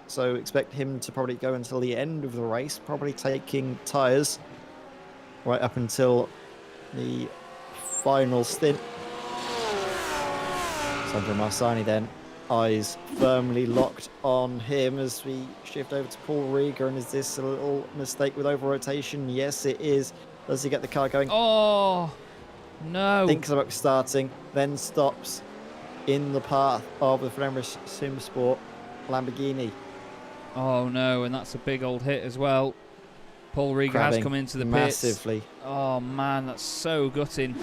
So expect him to probably go until the end of the race, probably taking tyres right up until the final stint. Sandro Marsani then, eyes firmly locked on him as we shift over to Paul Rieger. And is this a little mistake with over rotation? Yes, it is. Does he get the car going? Oh, no. Thinks about starting, then stops in the path of the Flemish SimSport Lamborghini. Oh, no, and that's a big old hit as well. Paul Rieger has come into the pits. Massively. Oh, man, that's so gutting.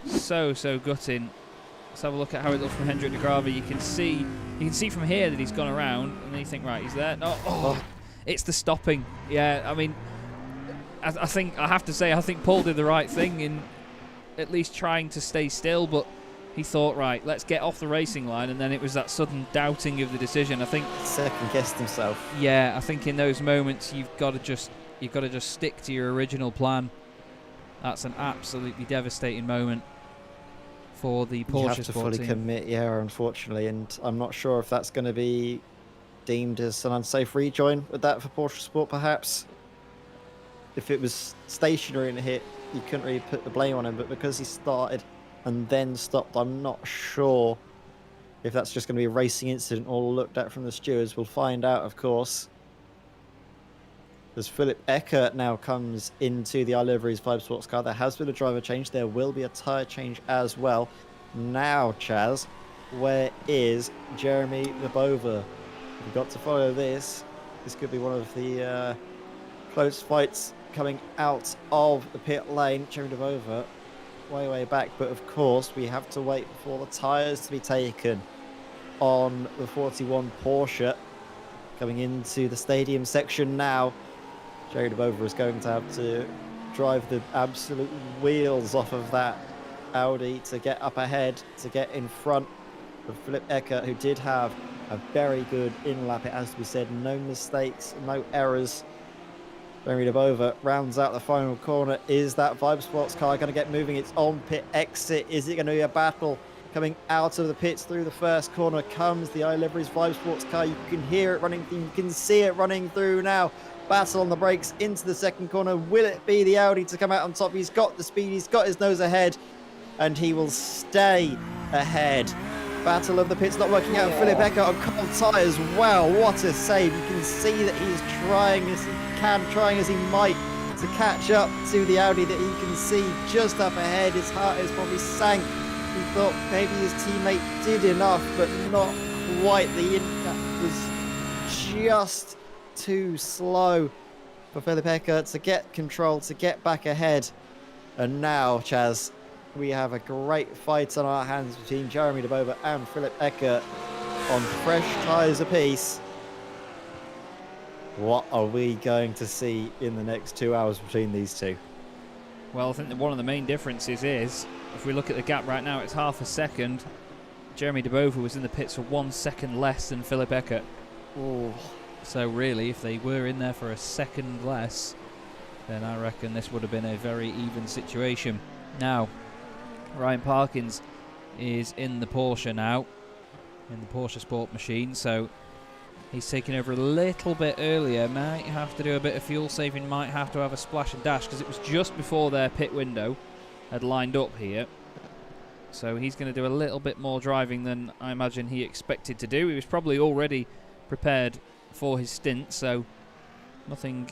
So gutting. Let's have a look at how it looks from Hendrik de Grave. You can see from here that he's gone around, and then you think, right, he's there. No, it's the stopping. Yeah, I mean, I think Paul did the right thing in at least trying to stay still, but he thought, right, let's get off the racing line, and then it was that sudden doubting of the decision. I think second guessed himself. Yeah, I think in those moments you've got to just stick to your original plan. That's an absolutely devastating moment for the Porsche You have to Sport fully team. commit, yeah, unfortunately, and I'm not sure if that's going to be deemed as an unsafe rejoin with that for Porsche Sport, perhaps. If it was stationary and hit, you couldn't really put the blame on him, but because he started and then stopped, I'm not sure if that's just going to be a racing incident all looked at from the stewards. We'll find out, of course. As Philip Eckert now comes into the iLiveries 5 Sports car, there has been a driver change. There will be a tyre change as well. Now, Chaz, where is Jeremy Lebova? We've got to follow this. This could be one of the close fights coming out of the pit lane. Jeremy Lebova way back, but of course we have to wait for the tyres to be taken on the 41 Porsche. Coming into the stadium section now. Jerry Lebova is going to have to drive the absolute wheels off of that Audi to get up ahead, to get in front of Philip Eckert, who did have a very good in-lap. It has to be said, no mistakes, no errors. Jerry Lebova rounds out the final corner. Is that Vibe Sports car going to get moving? It's on pit exit. Is it going to be a battle? Coming out of the pits through the first corner comes the iLiveries Vibe Sports car. You can hear it running, you can see it running through now. Battle on the brakes into the second corner. Will it be the Audi to come out on top? He's got the speed, he's got his nose ahead, and he will stay ahead. Battle of the pits not working out. Philip Eckert on cold tyres. Wow, what a save. You can see that he's trying as he can, trying as he might to catch up to the Audi that he can see just up ahead. His heart is probably sank. He thought maybe his teammate did enough, but not quite. The impact was just too slow for Philip Eckert to get control, to get back ahead. And now, Chaz, we have a great fight on our hands between Jeremy Lebova and Philip Eckert on fresh tyres apiece. What are we going to see in the next 2 hours between these two? Well, I think that one of the main differences is, if we look at the gap right now, it's half a second. Jeremy Lebova was in the pits for 1 second less than Philip Eckert. Oh. So really, if they were in there for a second less, then I reckon this would have been a very even situation. Now, Ryan Parkins is in the Porsche now, in the Porsche Sport machine, so he's taking over a little bit earlier. Might have to do a bit of fuel saving, might have to have a splash and dash, because it was just before their pit window had lined up here. So he's going to do a little bit more driving than I imagine he expected to do. He was probably already prepared for his stint, so nothing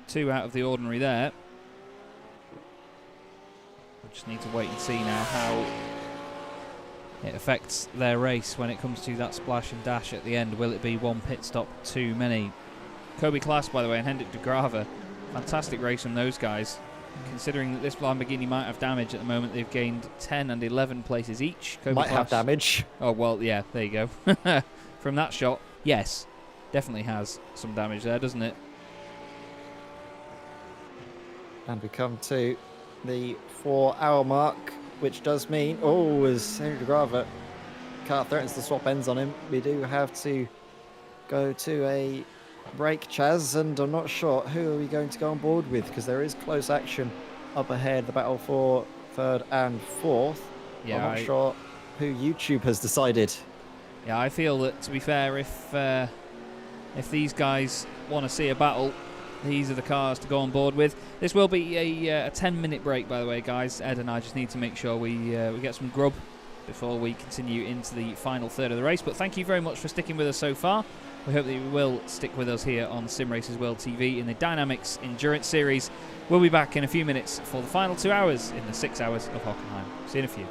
too out of the ordinary there. We just need to wait and see now how it affects their race when it comes to that splash and dash at the end. Will it be one pit stop too many? Kobe Klaas, by the way, and Hendrik de Grave, fantastic race from those guys. Considering that this Lamborghini might have damage at the moment, they've gained 10 and 11 places each. Kobe Might Klaas, have damage. Oh, well, yeah, there you go. From that shot, yes, definitely has some damage there, doesn't it? And we come to the 4 hour mark, which does mean, as Henry de Grave car threatens to swap ends on him, we do have to go to a break, Chaz, and I'm not sure who are we going to go on board with, because there is close action up ahead, the battle for 3rd and 4th. Yeah, I'm not sure who YouTube has decided. Yeah, I feel that, to be fair, if these guys want to see a battle, these are the cars to go on board with. This will be a 10-minute break, by the way, guys. Ed and I just need to make sure we get some grub before we continue into the final third of the race. But thank you very much for sticking with us so far. We hope that you will stick with us here on Sim Racers World TV in the DynamiXX Endurance Series. We'll be back in a few minutes for the final 2 hours in the 6 hours of Hockenheim. See you in a few.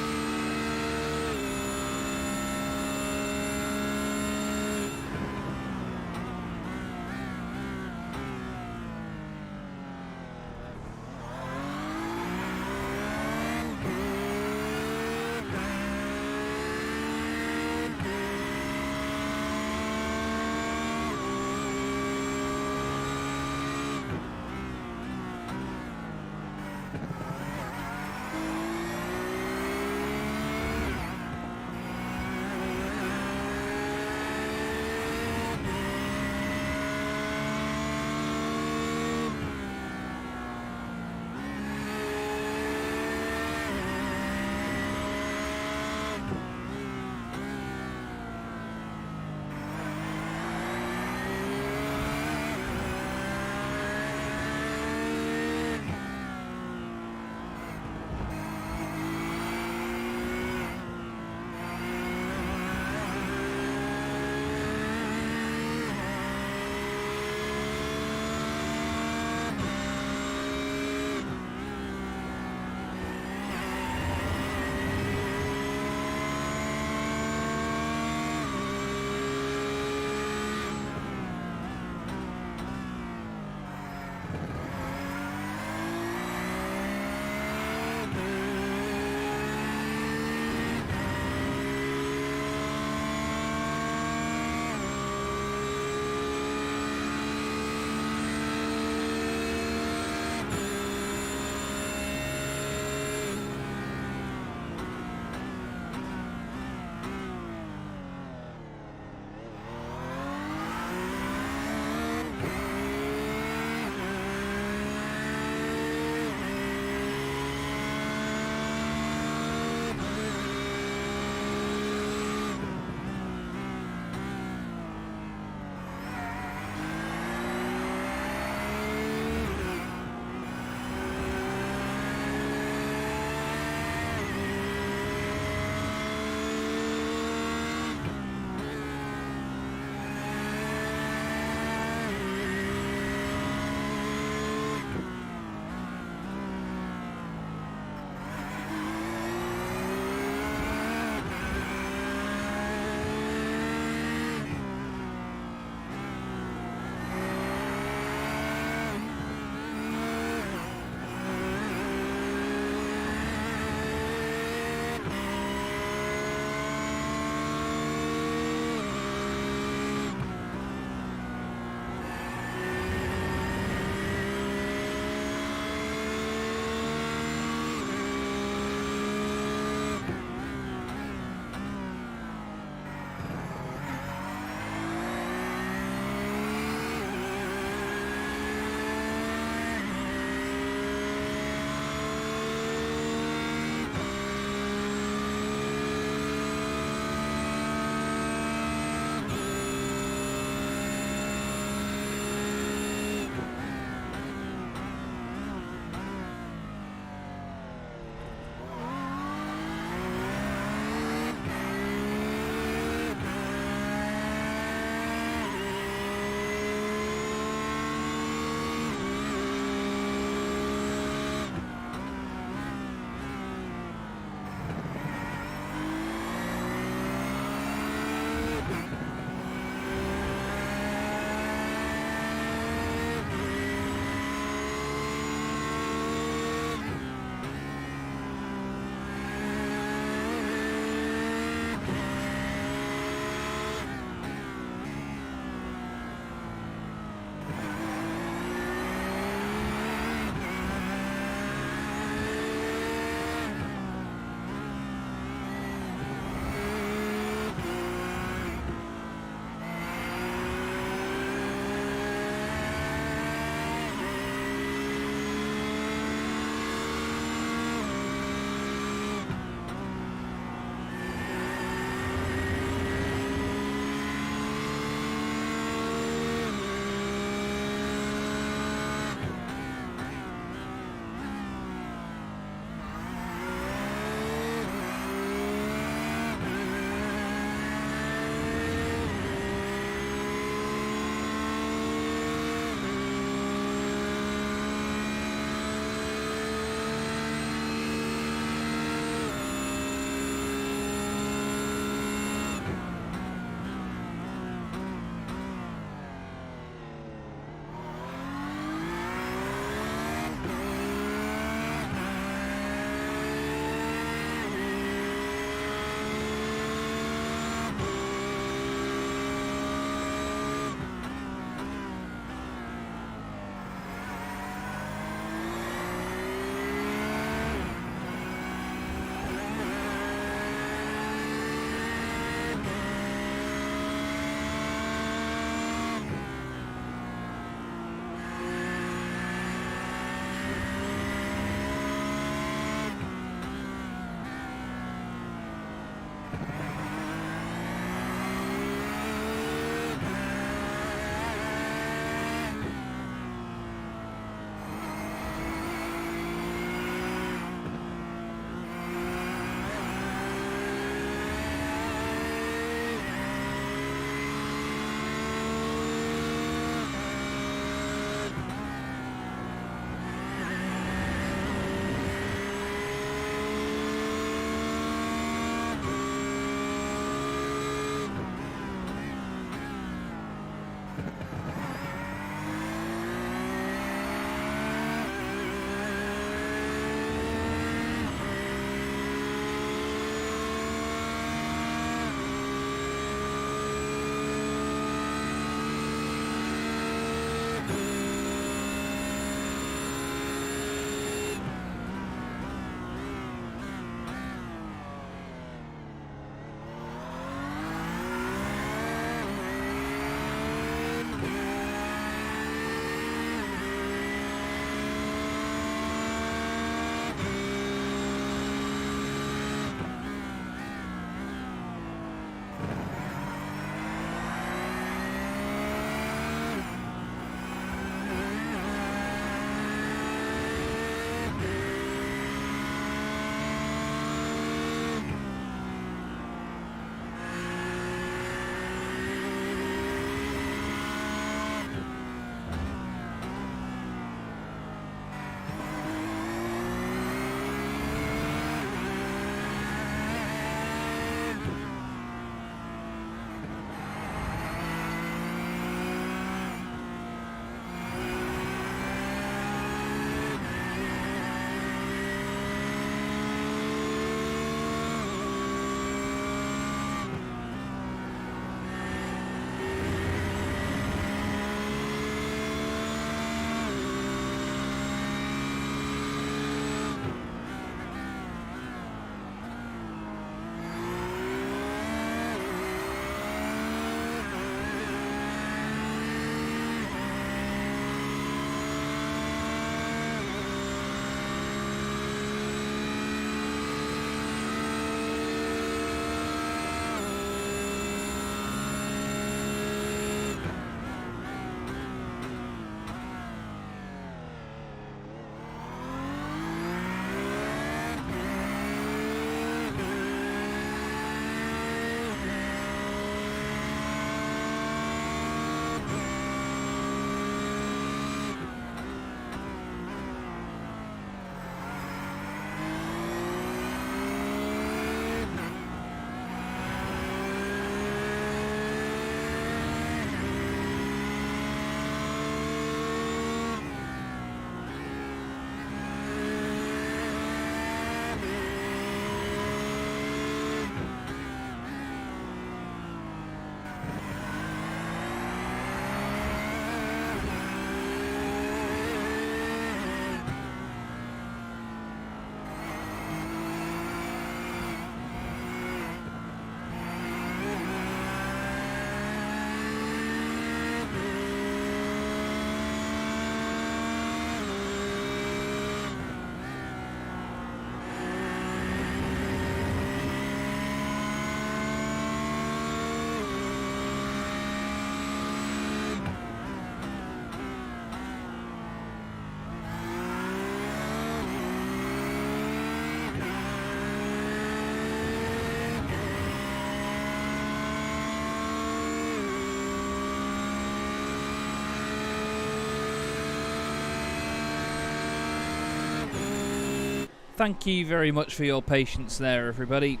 Thank you very much for your patience there, everybody.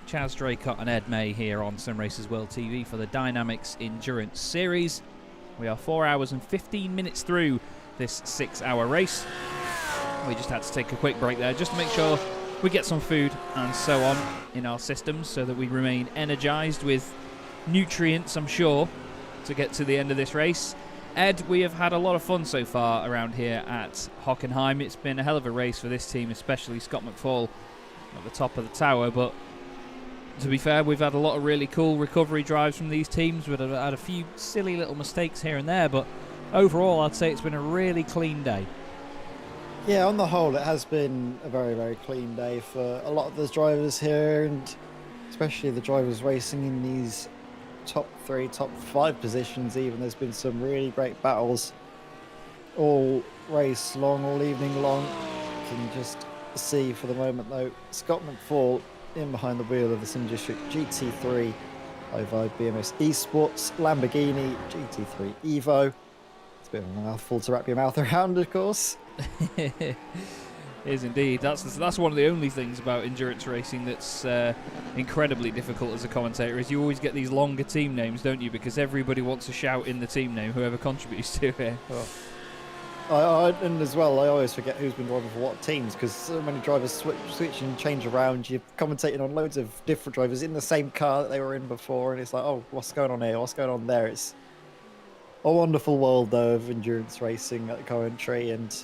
Chaz, Draycott and Ed May here on Sim Racers World TV for the DynamiXX Endurance Series. We are 4 hours and 15 minutes through this 6-hour race. We just had to take a quick break there just to make sure we get some food and so on in our systems so that we remain energised with nutrients, I'm sure, to get to the end of this race. Ed, we have had a lot of fun so far around here at Hockenheim. It's been a hell of a race for this team, especially Scott McFall at the top of the tower. But to be fair, we've had a lot of really cool recovery drives from these teams. We've had a few silly little mistakes here and there, but overall I'd say it's been a really clean day. Yeah, on the whole, it has been a very, very clean day for a lot of the drivers here, and especially the drivers racing in these top 3, top 5 positions even. There's been some really great battles all race long, all evening long. You can just see for the moment though, Scott McFall in behind the wheel of the Sim District GT3 High-Vibe BMS Esports Lamborghini GT3 Evo. It's a bit of a mouthful to wrap your mouth around, of course. It is indeed. That's one of the only things about endurance racing that's incredibly difficult as a commentator, is you always get these longer team names, don't you? Because everybody wants to shout in the team name, whoever contributes to it. And as well, I always forget who's been driving for what teams, because so many drivers switch and change around. You're commentating on loads of different drivers in the same car that they were in before, and it's like, oh, what's going on here? What's going on there? It's a wonderful world, though, of endurance racing at commentary, and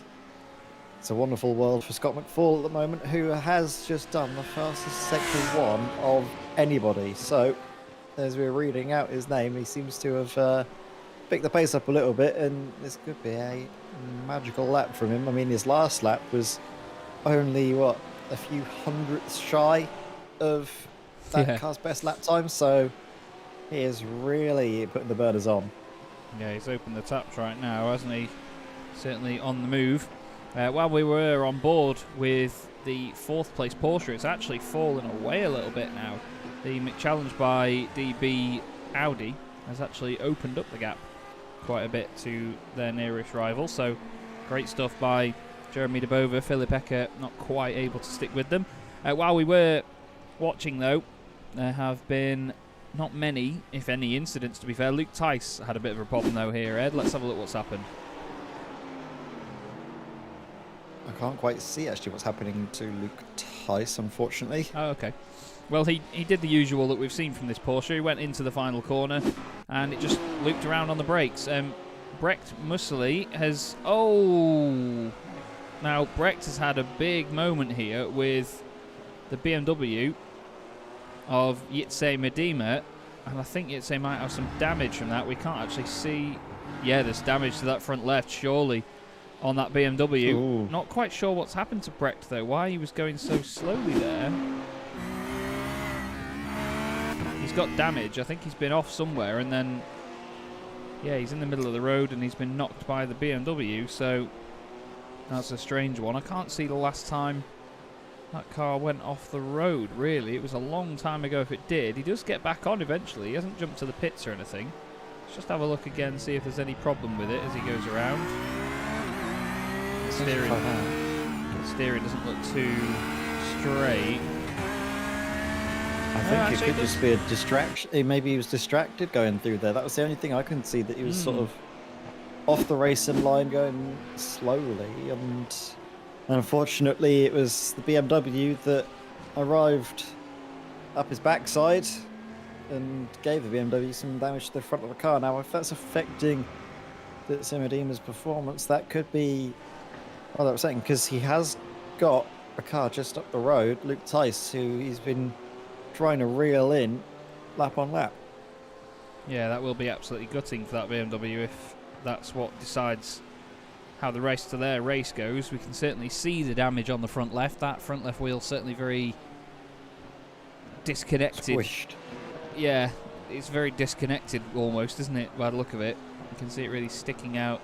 it's a wonderful world for Scott McFall at the moment, who has just done the fastest Sector 1 of anybody. So, as we're reading out his name, he seems to have picked the pace up a little bit, and this could be a magical lap from him. I mean, his last lap was only, a few hundredths shy of that car's best lap time, so he is really putting the burners on. Yeah, he's opened the taps right now, hasn't he? Certainly on the move. While we were on board with the 4th place Porsche, it's actually fallen away a little bit now. The McChallenge by DB Audi has actually opened up the gap quite a bit to their nearest rival, so great stuff by Jeremy DeBova. Philip Ecker not quite able to stick with them. While we were watching, though, there have been not many, if any, incidents, to be fair. Luke Tice had a bit of a problem, though, here, Ed. Let's have a look what's happened. I can't quite see actually what's happening to Luke Tice, unfortunately. Oh, okay. Well, he did the usual that we've seen from this Porsche. He went into the final corner and it just looped around on the brakes. Brecht Musely has... Oh! Now, Brecht has had a big moment here with the BMW of Jitse Medema, and I think Jitse might have some damage from that. We can't actually see... Yeah, there's damage to that front left, surely, on that BMW. Ooh. Not quite sure what's happened to Brecht, though, why he was going so slowly there. He's got damage. I think he's been off somewhere, and then... Yeah, he's in the middle of the road, and he's been knocked by the BMW, so... That's a strange one. I can't see the last time that car went off the road, really. It was a long time ago if it did. He does get back on eventually. He hasn't jumped to the pits or anything. Let's just have a look again, see if there's any problem with it as he goes around. The steering doesn't look too straight. I think it could just be a distraction. Maybe he was distracted going through there. That was the only thing I couldn't see, that he was sort of off the racing line going slowly, and unfortunately it was the BMW that arrived up his backside and gave the BMW some damage to the front of the car. Now, if that's affecting Medema's performance, that could be... Well, that was saying, because he has got a car just up the road, Luke Tice, who he's been trying to reel in lap on lap. Yeah, that will be absolutely gutting for that BMW if that's what decides how the rest of their race goes. We can certainly see the damage on the front left. That front left wheel certainly very disconnected. Squished. Yeah, it's very disconnected almost, isn't it, by the look of it? You can see it really sticking out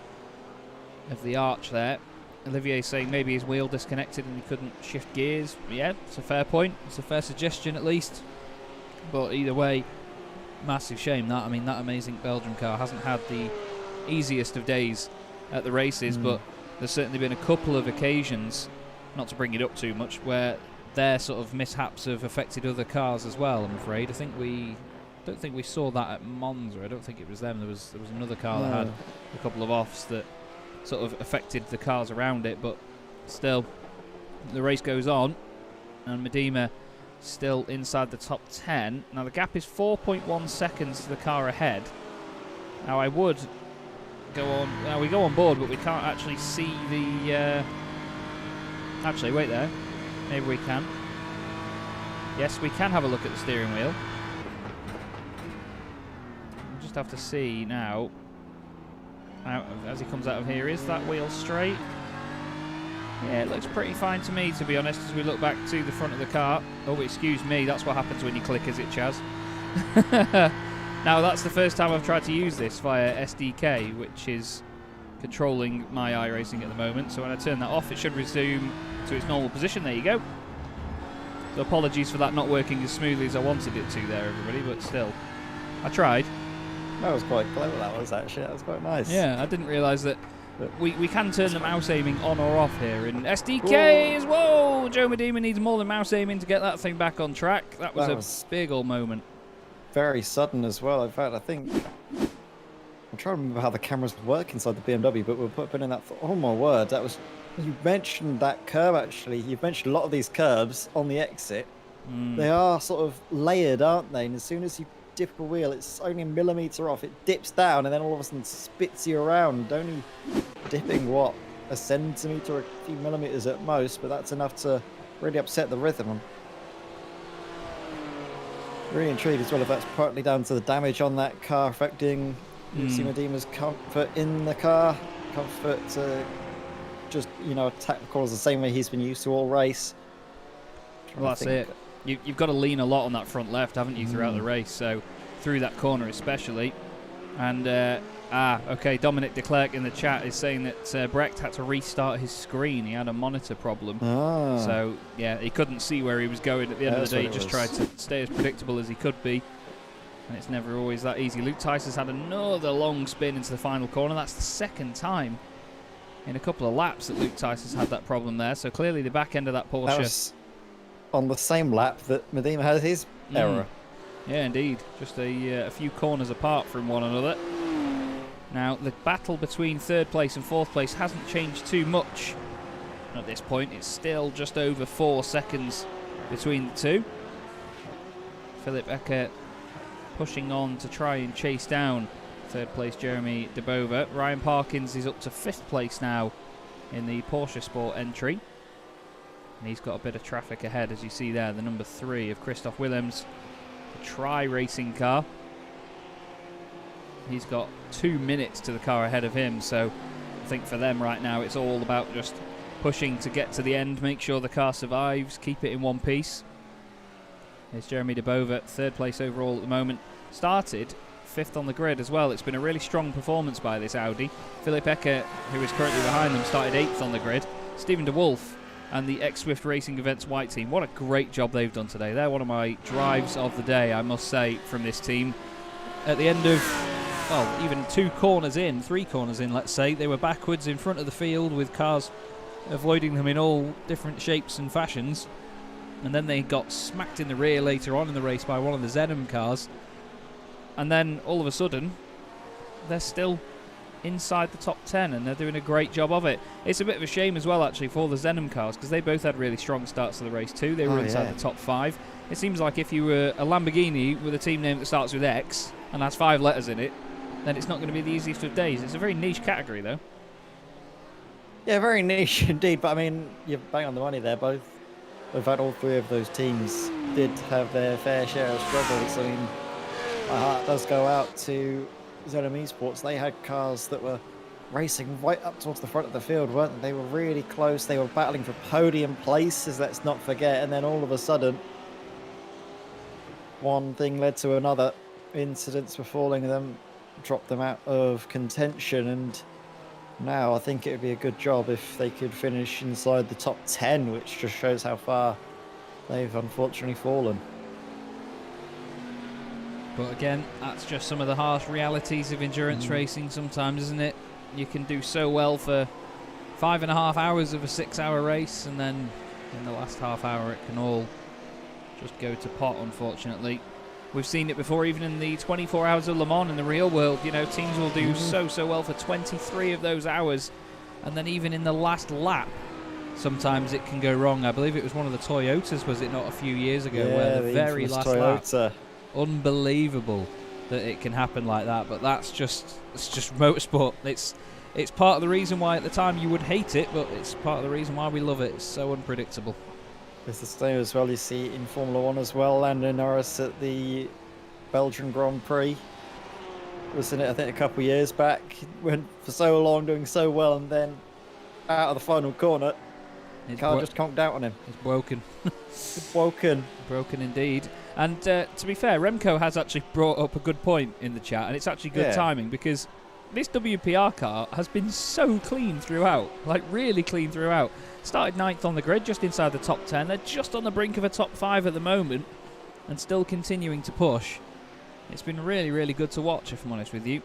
of the arch there. Olivier saying maybe his wheel disconnected and he couldn't shift gears. Yeah, it's a fair point. It's a fair suggestion at least. But either way, massive shame that. I mean, that amazing Belgian car hasn't had the easiest of days at the races, but there's certainly been a couple of occasions not to bring it up too much, where their sort of mishaps have affected other cars as well, I'm afraid. I don't think we saw that at Monza. I don't think it was them. There was another car that had a couple of offs that sort of affected the cars around it, but still, the race goes on, and Medema still inside the top 10. Now the gap is 4.1 seconds to the car ahead. Now I would go on. Now we go on board, but we can't actually see the. Actually, wait there. Maybe we can. Yes, we can have a look at the steering wheel. We'll just have to see now. As he comes out of here, is that wheel straight? Yeah, it looks pretty fine to me, to be honest, as we look back to the front of the car. Oh, excuse me, that's what happens when you click, is it, Chaz? Now, that's the first time I've tried to use this via SDK, which is controlling my iRacing at the moment. So when I turn that off, it should resume to its normal position. There you go. So apologies for that not working as smoothly as I wanted it to there, everybody, but still, I tried. That was quite clever, that was actually. That was quite nice. Yeah, I didn't realise that we can turn the mouse aiming on or off here in SDKs. Whoa! Joe Medema needs more than mouse aiming to get that thing back on track. That was a big old moment. Very sudden as well. In fact, I think I'm trying to remember how the cameras work inside the BMW, but we're putting in that. Oh my word! That was. You mentioned that curve actually. You've mentioned a lot of these curves on the exit. They are sort of layered, aren't they? And as soon as you dip a wheel, it's only a millimetre off. It dips down and then all of a sudden spits you around, only dipping what, a centimetre or a few millimetres at most, but that's enough to really upset the rhythm. I'm really intrigued as well if that's partly down to the damage on that car affecting Medema's comfort in the car, comfort to just, you know, attack the corners the same way he's been used to all race. Well, that's it. You've got to lean a lot on that front left, haven't you, throughout the race? So through that corner especially. And, okay, Dominic de Klerk in the chat is saying that Brecht had to restart his screen. He had a monitor problem. So, yeah, he couldn't see where he was going at the end of the day. He just tried to stay as predictable as he could be. And it's never always that easy. Luke Tice's had another long spin into the final corner. That's the second time in a couple of laps that Luke Tice has had that problem there. So clearly the back end of that Porsche... That was on the same lap that Medema had his error. Yeah, indeed. Just a few corners apart from one another. Now, the battle between third place and fourth place hasn't changed too much at this point. It's still just over 4 seconds between the two. Philip Eckert pushing on to try and chase down third place Jeremy De Bova. Ryan Parkins is up to 5th place now in the Porsche Sport entry. And he's got a bit of traffic ahead, as you see there, the number 3 of Christoph Willems, the tri-racing car. He's got 2 minutes to the car ahead of him, so I think for them right now it's all about just pushing to get to the end, make sure the car survives, keep it in one piece. There's Jeremy De Bova, 3rd place overall at the moment. Started 5th on the grid as well. It's been a really strong performance by this Audi. Philip Eckert, who is currently behind them, started 8th on the grid. Stephen De Wolf and the X-Swift Racing Events white team. What a great job they've done today. They're one of my drives of the day, I must say, from this team. At the end of, well, even 3 corners in, let's say, they were backwards in front of the field with cars avoiding them in all different shapes and fashions. And then they got smacked in the rear later on in the race by one of the Zenom cars. And then, all of a sudden, they're still inside the top 10, and they're doing a great job of it. It's a bit of a shame as well, actually, for the Zenom cars, because they both had really strong starts to the race too. They were inside the top 5. It seems like if you were a Lamborghini with a team name that starts with X and has 5 letters in it, then it's not going to be the easiest of days. It's a very niche category, though. Yeah, very niche indeed, but I mean, you're bang on the money there. Both, in fact, all 3 of those teams did have their fair share of struggles. I mean, my heart does go out to Zenom Esports. They had cars that were racing right up towards the front of the field, weren't they? They were really close. They were battling for podium places, let's not forget. And then all of a sudden, one thing led to another. Incidents befalling them, dropped them out of contention. And now I think it would be a good job if they could finish inside the top 10, which just shows how far they've unfortunately fallen. But again, that's just some of the harsh realities of endurance racing sometimes, isn't it? You can do so well for 5.5 hours of a 6-hour race, and then in the last half hour it can all just go to pot, unfortunately. We've seen it before, even in the 24 hours of Le Mans in the real world. You know, teams will do so well for 23 of those hours, and then even in the last lap, sometimes it can go wrong. I believe it was one of the Toyotas, was it not, a few years ago, where the very last lap, unbelievable that it can happen like that. But it's just motorsport. It's part of the reason why at the time you would hate it, but it's part of the reason why we love it. It's so unpredictable. It's the same as well you see in Formula 1 as well. Lando Norris at the Belgian Grand Prix was in it, I think, a couple of years back. Went for so long doing so well, and then out of the final corner, the car just conked out on him. It's broken. Broken indeed. And to be fair, Remco has actually brought up a good point in the chat, and it's actually good timing, because this WPR car has been so clean throughout, like really clean throughout. Started 9th on the grid, just inside the top 10. They're just on the brink of a top 5 at the moment, and still continuing to push. It's been really, really good to watch, if I'm honest with you.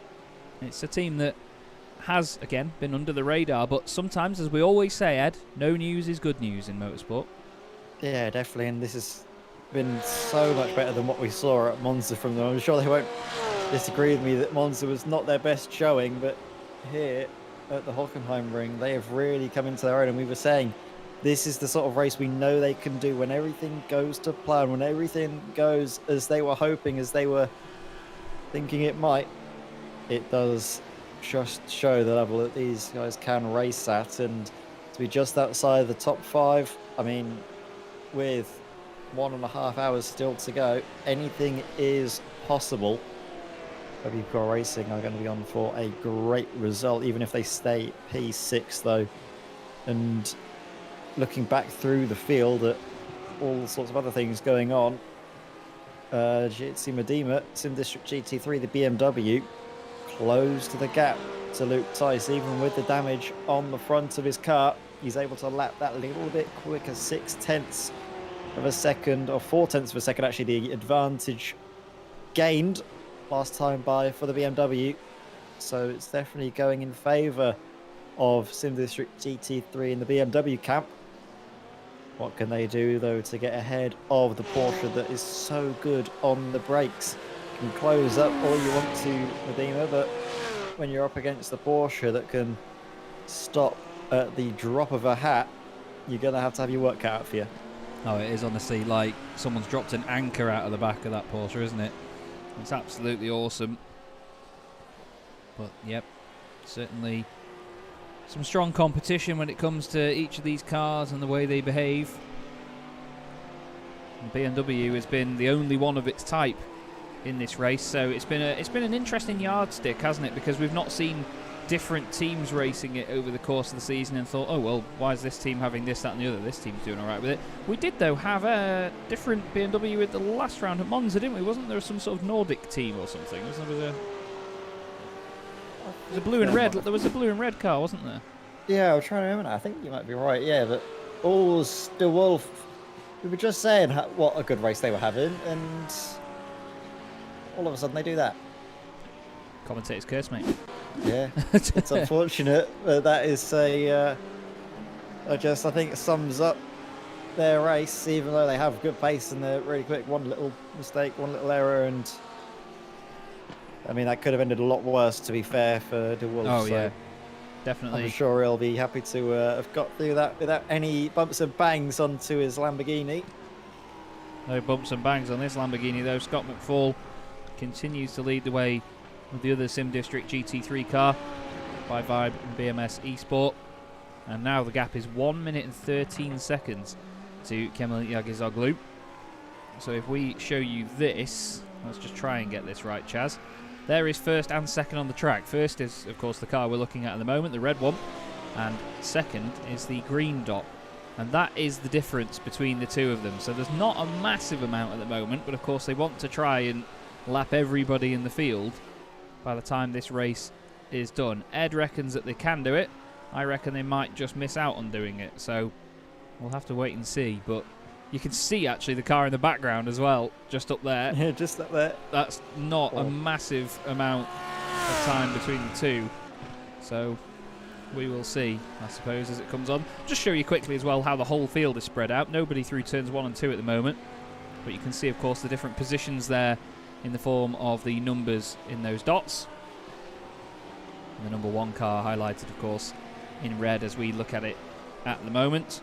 It's a team that has, again, been under the radar, but sometimes, as we always say, Ed, no news is good news in motorsport. Yeah, definitely, and this has been so much better than what we saw at Monza from them. I'm sure they won't disagree with me that Monza was not their best showing, but here at the Hockenheim ring, they have really come into their own, and we were saying this is the sort of race we know they can do when everything goes to plan, when everything goes as they were hoping, as they were thinking it might. It does just show the level that these guys can race at, and to be just outside the top 5, I mean, with 1.5 hours still to go, anything is possible. WPR Racing are going to be on for a great result, even if they stay P6 though. And looking back through the field at all sorts of other things going on, GHC Medema, Sim District GT3, the BMW, closed the gap to Luke Tice. Even with the damage on the front of his car, he's able to lap that little bit quicker, 0.6 of a second, or 0.4 of a second actually, the advantage gained last time by for the BMW. So it's definitely going in favour of Sim District GT3 in the BMW camp. What can they do though to get ahead of the Porsche that is so good on the brakes? You can close up all you want to, Medema, but when you're up against the Porsche that can stop at the drop of a hat, you're going to have your work cut out for you. Oh, it is honestly like someone's dropped an anchor out of the back of that Porsche, isn't it? It's absolutely awesome. But, yep, certainly some strong competition when it comes to each of these cars and the way they behave. And BMW has been the only one of its type in this race, so it's been an interesting yardstick, hasn't it? Because we've not seen different teams racing it over the course of the season and thought, oh well, why is this team having this, that and the other? This team's doing alright with it. We did though have a different BMW at the last round at Monza, didn't we? Wasn't there some sort of Nordic team or something? There was a blue and red. There was a blue and red car, wasn't there? Yeah, I'm trying to remember now. I think you might be right. Yeah, but all still Wolf. We were just saying what a good race they were having, and all of a sudden they do that. Commentator's curse, mate. Yeah, it's unfortunate, but that is I think it sums up their race, even though they have good pace and they're really quick. One little mistake, one little error, and I mean, that could have ended a lot worse, to be fair, for De Wolf. Oh, so yeah, definitely. I'm sure he'll be happy to have got through that without any bumps and bangs onto his Lamborghini. No bumps and bangs on this Lamborghini, though. Scott McFall continues to lead the way with the other Sim District GT3 car by Vibe and BMS Esport. And now the gap is 1 minute and 13 seconds to Kemal Yagizoglu. So if we show you this, let's just try and get this right, Chaz. There is first and second on the track. First is, of course, the car we're looking at the moment, the red one. And second is the green dot. And that is the difference between the two of them. So there's not a massive amount at the moment, but of course they want to try and lap everybody in the field by the time this race is done. Ed reckons that they can do it. I reckon they might just miss out on doing it. So we'll have to wait and see. But you can see actually the car in the background as well, just up there. Yeah, just up there. That's not a massive amount of time between the two. So We will see, I suppose, as it comes on. Just show you quickly as well how the whole field is spread out. Nobody through turns 1 and 2 at the moment. But you can see, of course, the different positions there in the form of the numbers in those dots. And the number 1 car highlighted, of course, in red as we look at it at the moment.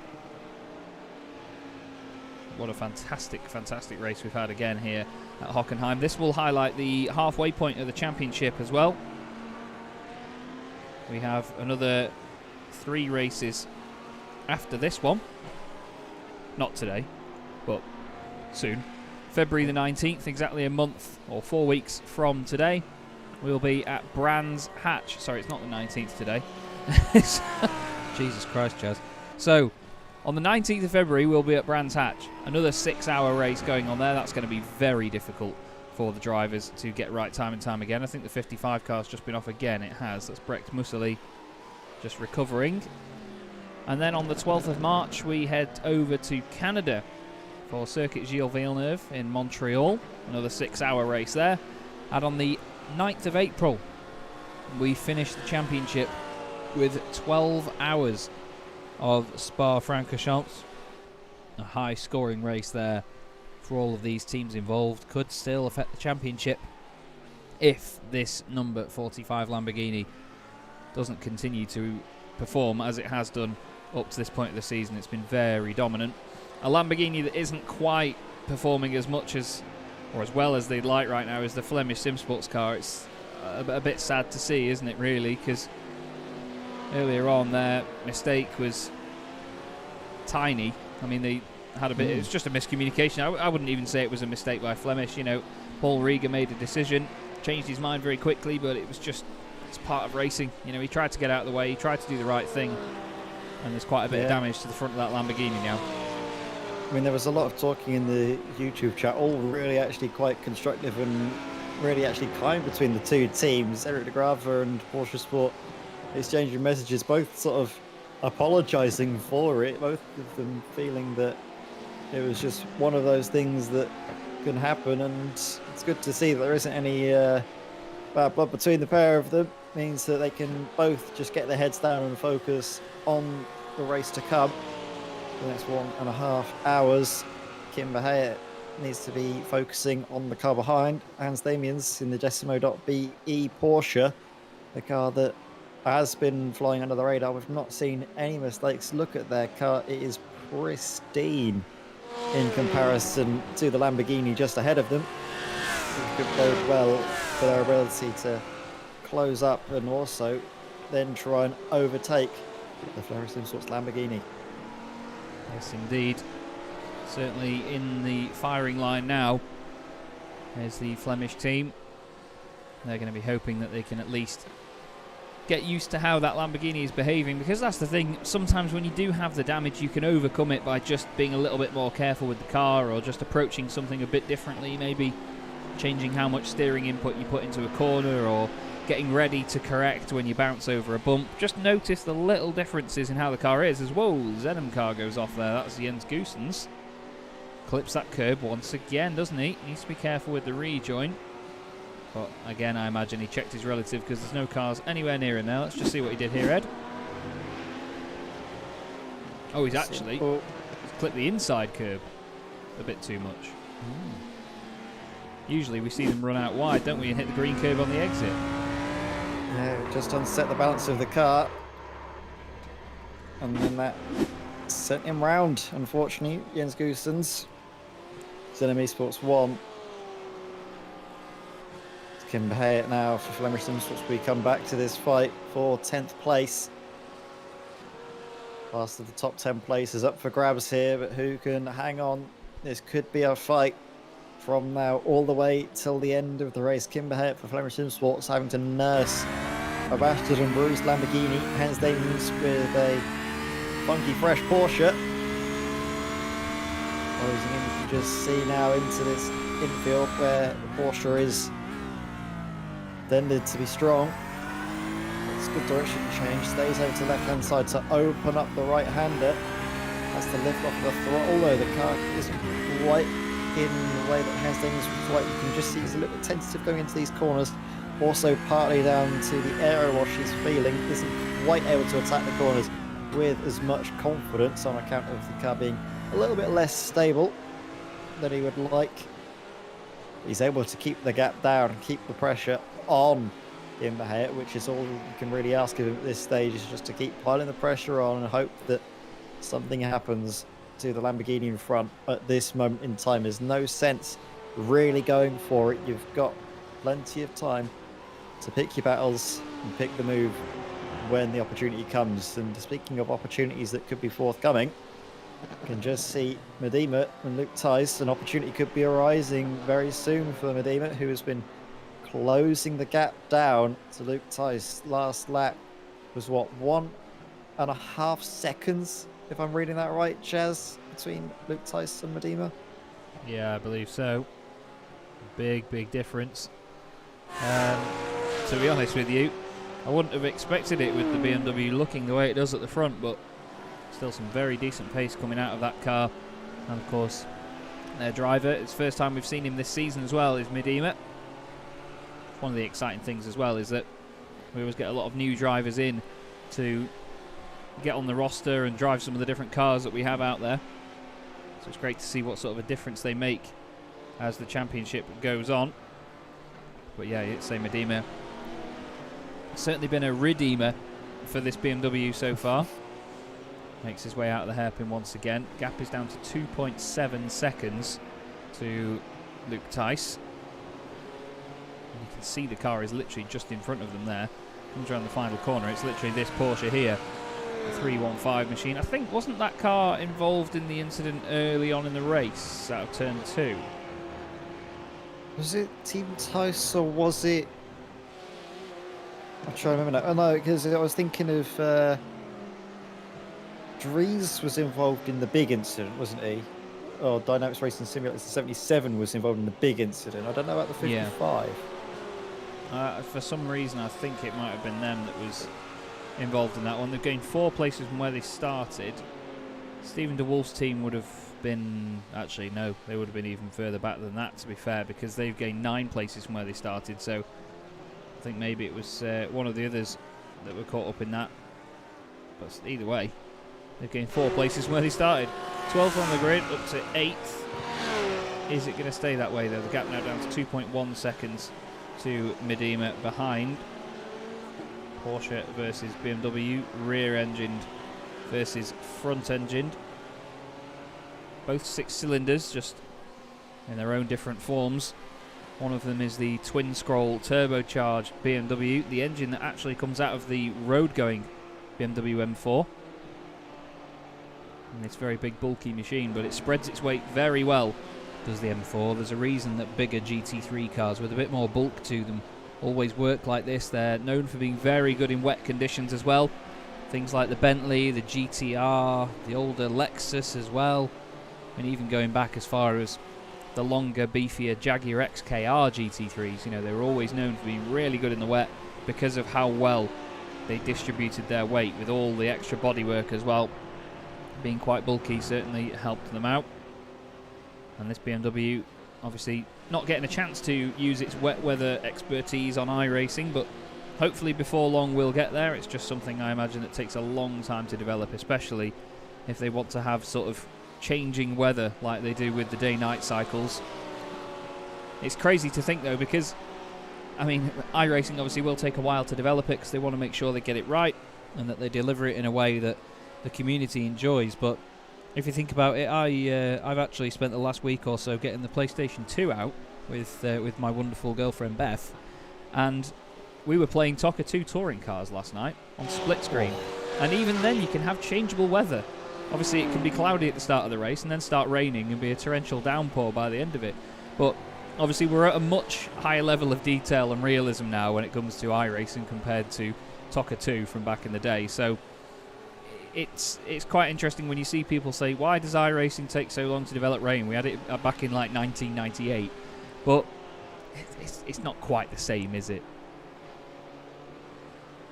What a fantastic, fantastic race we've had again here at Hockenheim. This will highlight the halfway point of the championship as well. We have another 3 races after this one. Not today, but soon. February the 19th, exactly a month or 4 weeks from today, we'll be at Brands Hatch. Sorry, it's not the 19th today. Jesus Christ, Chaz. So, on the 19th of February, we'll be at Brands Hatch. Another 6-hour race going on there. That's going to be very difficult for the drivers to get right time and time again. I think the 55 car's just been off again. It has. That's Brecht Musseli just recovering. And then on the 12th of March, we head over to Canada for Circuit Gilles Villeneuve in Montreal. Another 6-hour race there. And on the 9th of April, we finish the championship with 12 hours of Spa-Francorchamps. A high-scoring race there for all of these teams involved. Could still affect the championship if this number 45 Lamborghini doesn't continue to perform as it has done up to this point of the season. It's been very dominant. A Lamborghini that isn't quite performing as much as, or as well as they'd like right now, is the Flemish Sim Sports car. It's a bit sad to see, isn't it, really? Because earlier on, their mistake was tiny. I mean, they had a bit. It was just a miscommunication. I wouldn't even say it was a mistake by Flemish. You know, Paul Rieger made a decision, changed his mind very quickly, but it was just, it's part of racing. You know, he tried to get out of the way, he tried to do the right thing, and there's quite a bit of damage to the front of that Lamborghini now. I mean, there was a lot of talking in the YouTube chat, all really actually quite constructive and really actually kind between the two teams. Eric de Grave and Porsche Sport exchanging messages, both sort of apologising for it, both of them feeling that it was just one of those things that can happen, and it's good to see that there isn't any bad blood between the pair of them. It means that they can both just get their heads down and focus on the race to come. The next 1.5 hours, Kim Bahayet needs to be focusing on the car behind, Hans Damians in the Decimo.BE Porsche, the car that has been flying under the radar. We've not seen any mistakes. Look at their car, it is pristine in comparison to the Lamborghini just ahead of them. It could bode well for their ability to close up and also then try and overtake the Flemish Sim Sports Lamborghini. Yes, indeed. Certainly in the firing line now. There's the Flemish team. They're going to be hoping that they can at least get used to how that Lamborghini is behaving, because that's the thing. Sometimes when you do have the damage, you can overcome it by just being a little bit more careful with the car, or just approaching something a bit differently, maybe changing how much steering input you put into a corner, or getting ready to correct when you bounce over a bump. Just notice the little differences in how the car is. As whoa, Zenem car goes off there. That's Jens Goossens. Clips that curb once again, doesn't he? Needs to be careful with the rejoin. But again, I imagine he checked his relative because there's no cars anywhere near him now. Let's just see what he did here, Ed. Oh, he's actually clipped the inside curb a bit too much. Usually we see them run out wide, don't we, and hit the green curb on the exit. Yeah, just unset the balance of the car. And then that sent him round, unfortunately. Jens Goossens. Zenem Esports 1. Kim Bahayet now for Flemish Sim Sports. We come back to this fight for 10th place. Last of the top 10 places up for grabs here, but who can hang on? This could be a fight from now all the way till the end of the race. Kim Bahayet for Flemish Sim Sports having to nurse a battered and bruised Lamborghini. Hans Damians with a funky fresh Porsche. Closing in, you can just see now into this infield where the Porsche is intended to be strong. It's good direction change. Stays over to the left hand side to open up the right hander. Has to lift off the throttle, although the car isn't quite in the way that Hans Damians would like. You can just see he's a little bit tentative going into these corners. Also partly down to the aero wash he's feeling isn't quite able to attack the corners with as much confidence on account of the car being a little bit less stable than he would like. He's able to keep the gap down and keep the pressure on in the head, which is all you can really ask of him at this stage, is just to keep piling the pressure on and hope that something happens to the Lamborghini in front at this moment in time. There's no sense really going for it. You've got plenty of time to pick your battles and pick the move when the opportunity comes. And speaking of opportunities that could be forthcoming, you can just see Medema and Luke Tice. An opportunity could be arising very soon for Medema, who has been closing the gap down to Luke Tice. Last lap was what, 1.5 seconds, if I'm reading that right, Chaz, between Luke Tice and Medema? Yeah, I believe so. Big difference. To be honest with you, I wouldn't have expected it with the BMW looking the way it does at the front, but still some very decent pace coming out of that car. And of course, their driver, it's the first time we've seen him this season as well, is Medema. One of the exciting things as well is that we always get a lot of new drivers in to get on the roster and drive some of the different cars that we have out there. So it's great to see what sort of a difference they make as the championship goes on. But yeah, you'd say Medema certainly been a redeemer for this BMW so far. Makes his way out of the hairpin once again. Gap is down to 2.7 seconds to Luke Tice. And you can see the car is literally just in front of them there. Comes around the final corner. It's literally this Porsche here, the 315 machine. I think, wasn't that car involved in the incident early on in the race out of turn 2? Was it Team Tice or was it... I'm trying to remember now. Oh no, because I was thinking of... Dries was involved in the big incident, wasn't he? Or Dynamics Racing Simulator 77 was involved in the big incident. I don't know about the 55. Yeah. For some reason, I think it might have been them that was involved in that one. They've gained 4 places from where they started. Stephen DeWolf's team would have been... Actually, no, they would have been even further back than that, to be fair, because they've gained 9 places from where they started. So I think maybe it was one of the others that were caught up in that. But either way, they've gained 4 places from where they started. 12th on the grid, up to 8th. Is it going to stay that way, though? The gap now down to 2.1 seconds to Medema behind. Porsche versus BMW, rear-engined versus front-engined. Both 6 cylinders, just in their own different forms. One of them is the twin-scroll turbocharged BMW, the engine that actually comes out of the road-going BMW M4. And it's a very big, bulky machine, but it spreads its weight very well, does the M4. There's a reason that bigger GT3 cars with a bit more bulk to them always work like this. They're known for being very good in wet conditions as well. Things like the Bentley, the GTR, the older Lexus as well. And even going back as far as the longer, beefier Jaguar XKR GT3s, you know, they were always known for being really good in the wet because of how well they distributed their weight, with all the extra bodywork as well. Being quite bulky certainly helped them out. And this BMW obviously not getting a chance to use its wet weather expertise on iRacing, but hopefully before long we'll get there. It's just something I imagine that takes a long time to develop, especially if they want to have sort of changing weather like they do with the day-night cycles. It's crazy to think though, because I mean, iRacing obviously will take a while to develop it because they want to make sure they get it right and that they deliver it in a way that the community enjoys. But if you think about it, I've actually spent the last week or so getting the PlayStation 2 out with my wonderful girlfriend Beth, and we were playing TOCA 2 touring cars last night on split screen. And even then you can have changeable weather. Obviously it can be cloudy at the start of the race and then start raining and be a torrential downpour by the end of it. But obviously we're at a much higher level of detail and realism now when it comes to iRacing compared to TOCA 2 from back in the day. So it's quite interesting when you see people say, why does iRacing take so long to develop rain? We had it back in like 1998. But it's not quite the same, is it?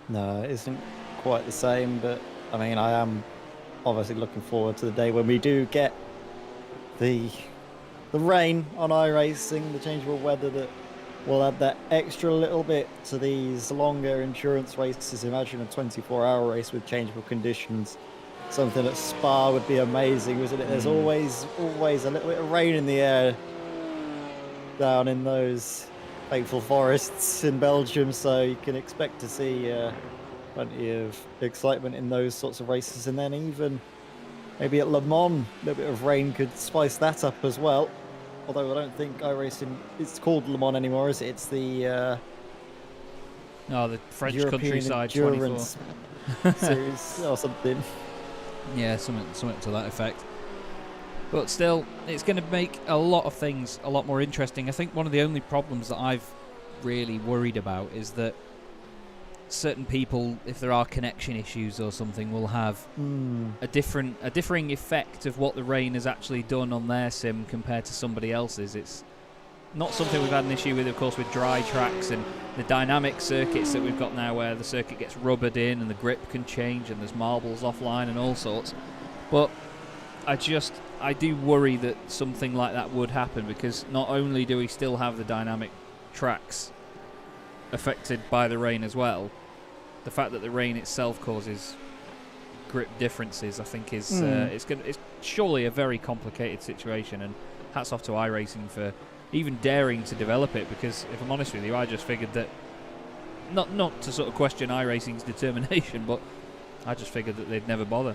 No, it isn't quite the same, but I mean, I am obviously looking forward to the day when we do get the rain on iRacing, the changeable weather that will add that extra little bit to these longer endurance races. Imagine a 24-hour race with changeable conditions. Something at Spa would be amazing, wasn't it? There's always a little bit of rain in the air down in those fateful forests in Belgium, so you can expect to see plenty of excitement in those sorts of races. And then even maybe at Le Mans, a little bit of rain could spice that up as well. Although I don't think iRacing, it's called Le Mans anymore, is it? It's the the French European countryside Endurance 24 Series or something. Yeah, something to that effect. But still, it's going to make a lot of things a lot more interesting. I think one of the only problems that I've really worried about is that certain people, if there are connection issues or something, will have a differing effect of what the rain has actually done on their sim compared to somebody else's. It's not something we've had an issue with, of course, with dry tracks and the dynamic circuits that we've got now, where the circuit gets rubbered in and the grip can change and there's marbles offline and all sorts. But I do worry that something like that would happen, because not only do we still have the dynamic tracks affected by the rain as well, the fact that the rain itself causes grip differences, I think is it's surely a very complicated situation. And hats off to iRacing for even daring to develop it, because if I'm honest with you, I just figured that not to sort of question iRacing's determination, but I just figured that they'd never bother.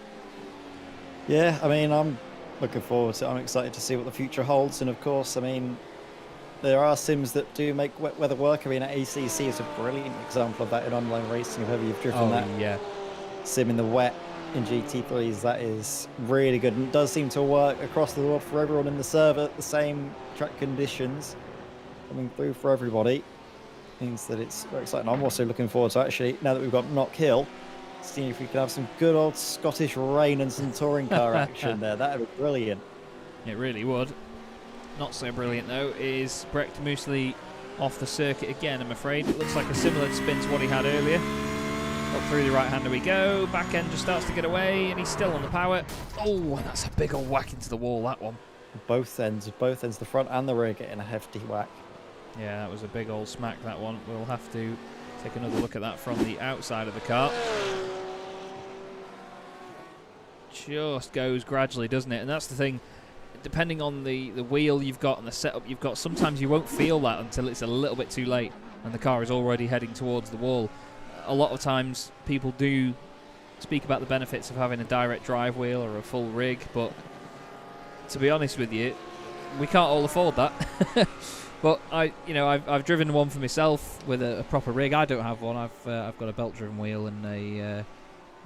Yeah, I mean, I'm looking forward to it. I'm excited to see what the future holds. And of course, I mean, there are sims that do make wet weather work. I mean, ACC is a brilliant example of that in online racing. If ever you've driven that sim in the wet in GT3s, that is really good. And it does seem to work across the board for everyone in the server. The same track conditions coming through for everybody means that it's very exciting. I'm also looking forward to, actually, now that we've got Knock Hill, seeing if we can have some good old Scottish rain and some touring car action there. That would be brilliant. It really would. Not so brilliant, though, is Brecht Muesli off the circuit again, I'm afraid. It looks like a similar spin to what he had earlier. Up through the right-hander we go. Back end just starts to get away, and he's still on the power. Oh, and that's a big old whack into the wall, that one. Both ends, the front and the rear getting a hefty whack. Yeah, that was a big old smack, that one. We'll have to take another look at that from the outside of the car. Just goes gradually, doesn't it? And that's the thing. Depending on the wheel you've got and the setup you've got, sometimes you won't feel that until it's a little bit too late and the car is already heading towards the wall. A lot of times people do speak about the benefits of having a direct drive wheel or a full rig, but to be honest with you, we can't all afford that. But I've driven one for myself with a proper rig. I don't have one. I've got a belt-driven wheel and a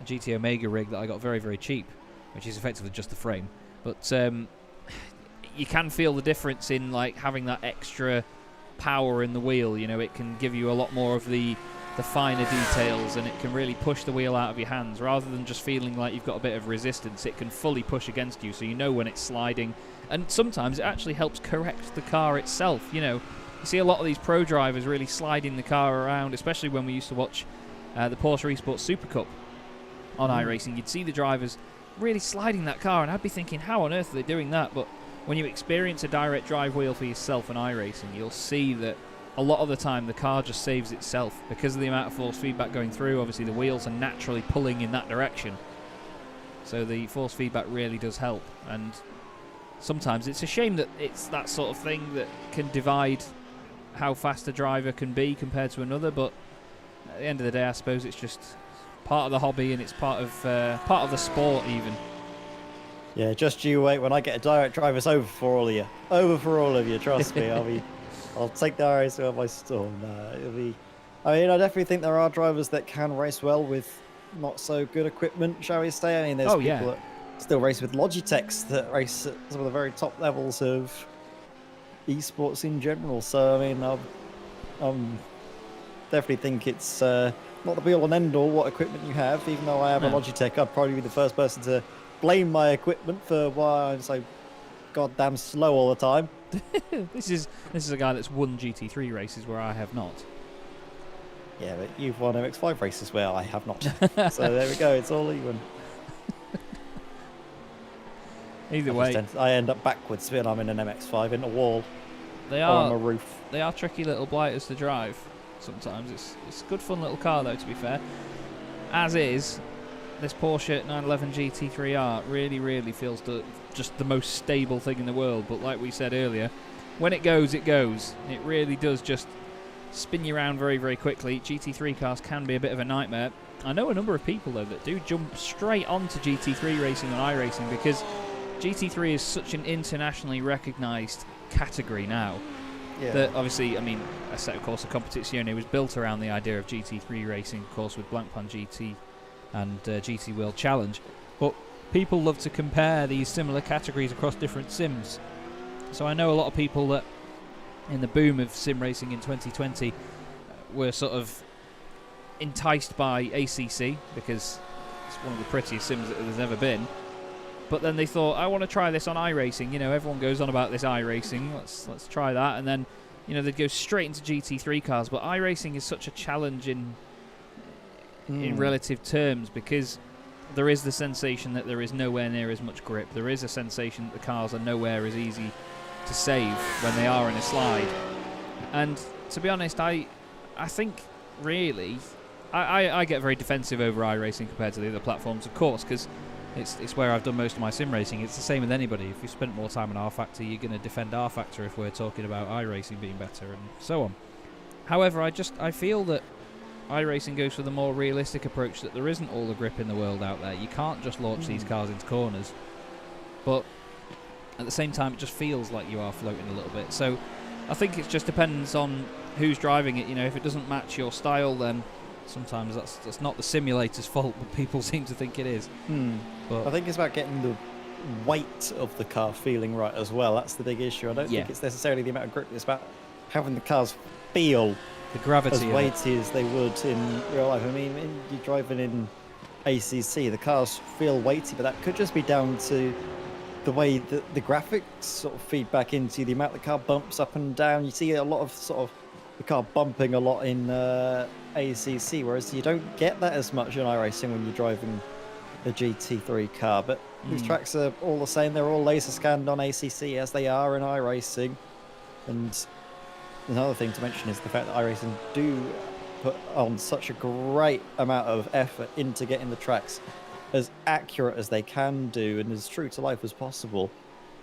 GT Omega rig that I got very, very cheap, which is effectively just the frame. But you can feel the difference in like having that extra power in the wheel. You know, it can give you a lot more of the finer details, and it can really push the wheel out of your hands rather than just feeling like you've got a bit of resistance. It can fully push against you, so you know when it's sliding. And sometimes it actually helps correct the car itself. You know, you see a lot of these pro drivers really sliding the car around, especially when we used to watch the Porsche Esports Super Cup on iRacing. You'd see the drivers really sliding that car, and I'd be thinking, how on earth are they doing that? But when you experience a direct drive wheel for yourself in iRacing, you'll see that a lot of the time the car just saves itself because of the amount of force feedback going through. Obviously the wheels are naturally pulling in that direction, so the force feedback really does help. And sometimes it's a shame that it's that sort of thing that can divide how fast a driver can be compared to another, but at the end of the day I suppose it's just part of the hobby, and it's part of the sport even. Yeah, just you wait. When I get a direct drive, it's over for all of you. Trust me. I'll take the iRacing on my storm. It'll be. I mean, I definitely think there are drivers that can race well with not so good equipment, shall we say? I mean, there's people that still race with Logitechs that race at some of the very top levels of esports in general. So I mean, I definitely think it's not the be-all and end-all what equipment you have. Even though I have a Logitech, I'd probably be the first person to blame my equipment for why I'm so goddamn slow all the time. This is a guy that's won GT3 races where I have not. Yeah, but you've won MX5 races where I have not. So there we go, it's all even. Either way, I end up backwards when I'm in an MX5 in a wall. They or are on a roof. They are tricky little blighters to drive. Sometimes it's a good fun little car though, to be fair. As is, this Porsche 911 GT3R really feels just the most stable thing in the world. But like we said earlier, when it goes, it goes. It really does just spin you around very quickly. GT3 cars can be a bit of a nightmare. I know a number of people though that do jump straight onto GT3 racing on iRacing because GT3 is such an internationally recognised category now. Yeah. That obviously, I mean, a set of course of Competizione was built around the idea of GT3 racing, of course, with Blancpain GT and GT World Challenge. But people love to compare these similar categories across different sims. So I know a lot of people that, in the boom of sim racing in 2020, were sort of enticed by ACC because it's one of the prettiest sims that there's ever been. But then they thought, I want to try this on iRacing. You know, everyone goes on about this iRacing. Let's try that. And then, you know, they'd go straight into GT3 cars. But iRacing is such a challenge in relative terms because there is the sensation that there is nowhere near as much grip. There is a sensation that the cars are nowhere as easy to save when they are in a slide. And to be honest, I think really, I get very defensive over iRacing compared to the other platforms, of course, because it's where I've done most of my sim racing. It's the same with anybody. If you spent more time on R Factor, you're going to defend R Factor if we're talking about iRacing being better and so on. However, I feel that iRacing goes for the more realistic approach that there isn't all the grip in the world out there. You can't just launch these cars into corners. But at the same time, it just feels like you are floating a little bit. So I think it just depends on who's driving it. You know, if it doesn't match your style, then sometimes that's not the simulator's fault, but people seem to think it is. But I think it's about getting the weight of the car feeling right as well. That's the big issue. I don't think it's necessarily the amount of grip. It's about having the cars feel the gravity as weighty as they would in real life. I mean, you're driving in ACC, the cars feel weighty, but that could just be down to the way that the graphics sort of feed back into the amount the car bumps up and down. You see a lot of sort of the car bumping a lot in ACC, whereas you don't get that as much in iRacing when you're driving a GT3 car. But these tracks are all the same. They're all laser scanned on ACC as they are in iRacing. And another thing to mention is the fact that iRacing do put on such a great amount of effort into getting the tracks as accurate as they can do and as true to life as possible,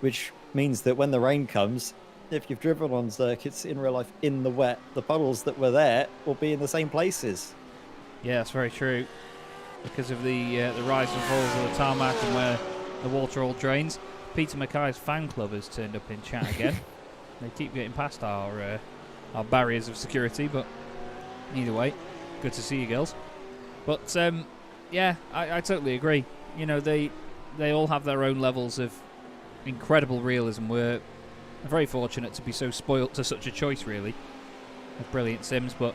which means that when the rain comes, if you've driven on circuits in real life in the wet, the puddles that were there will be in the same places. Yeah, that's very true. Because of the rise and falls of the tarmac and where the water all drains. Peter Mackay's fan club has turned up in chat again. They keep getting past our barriers of security, but either way, good to see you girls. But yeah, I totally agree. You know, they all have their own levels of incredible realism. We're very fortunate to be so spoilt to such a choice, really, of brilliant sims, but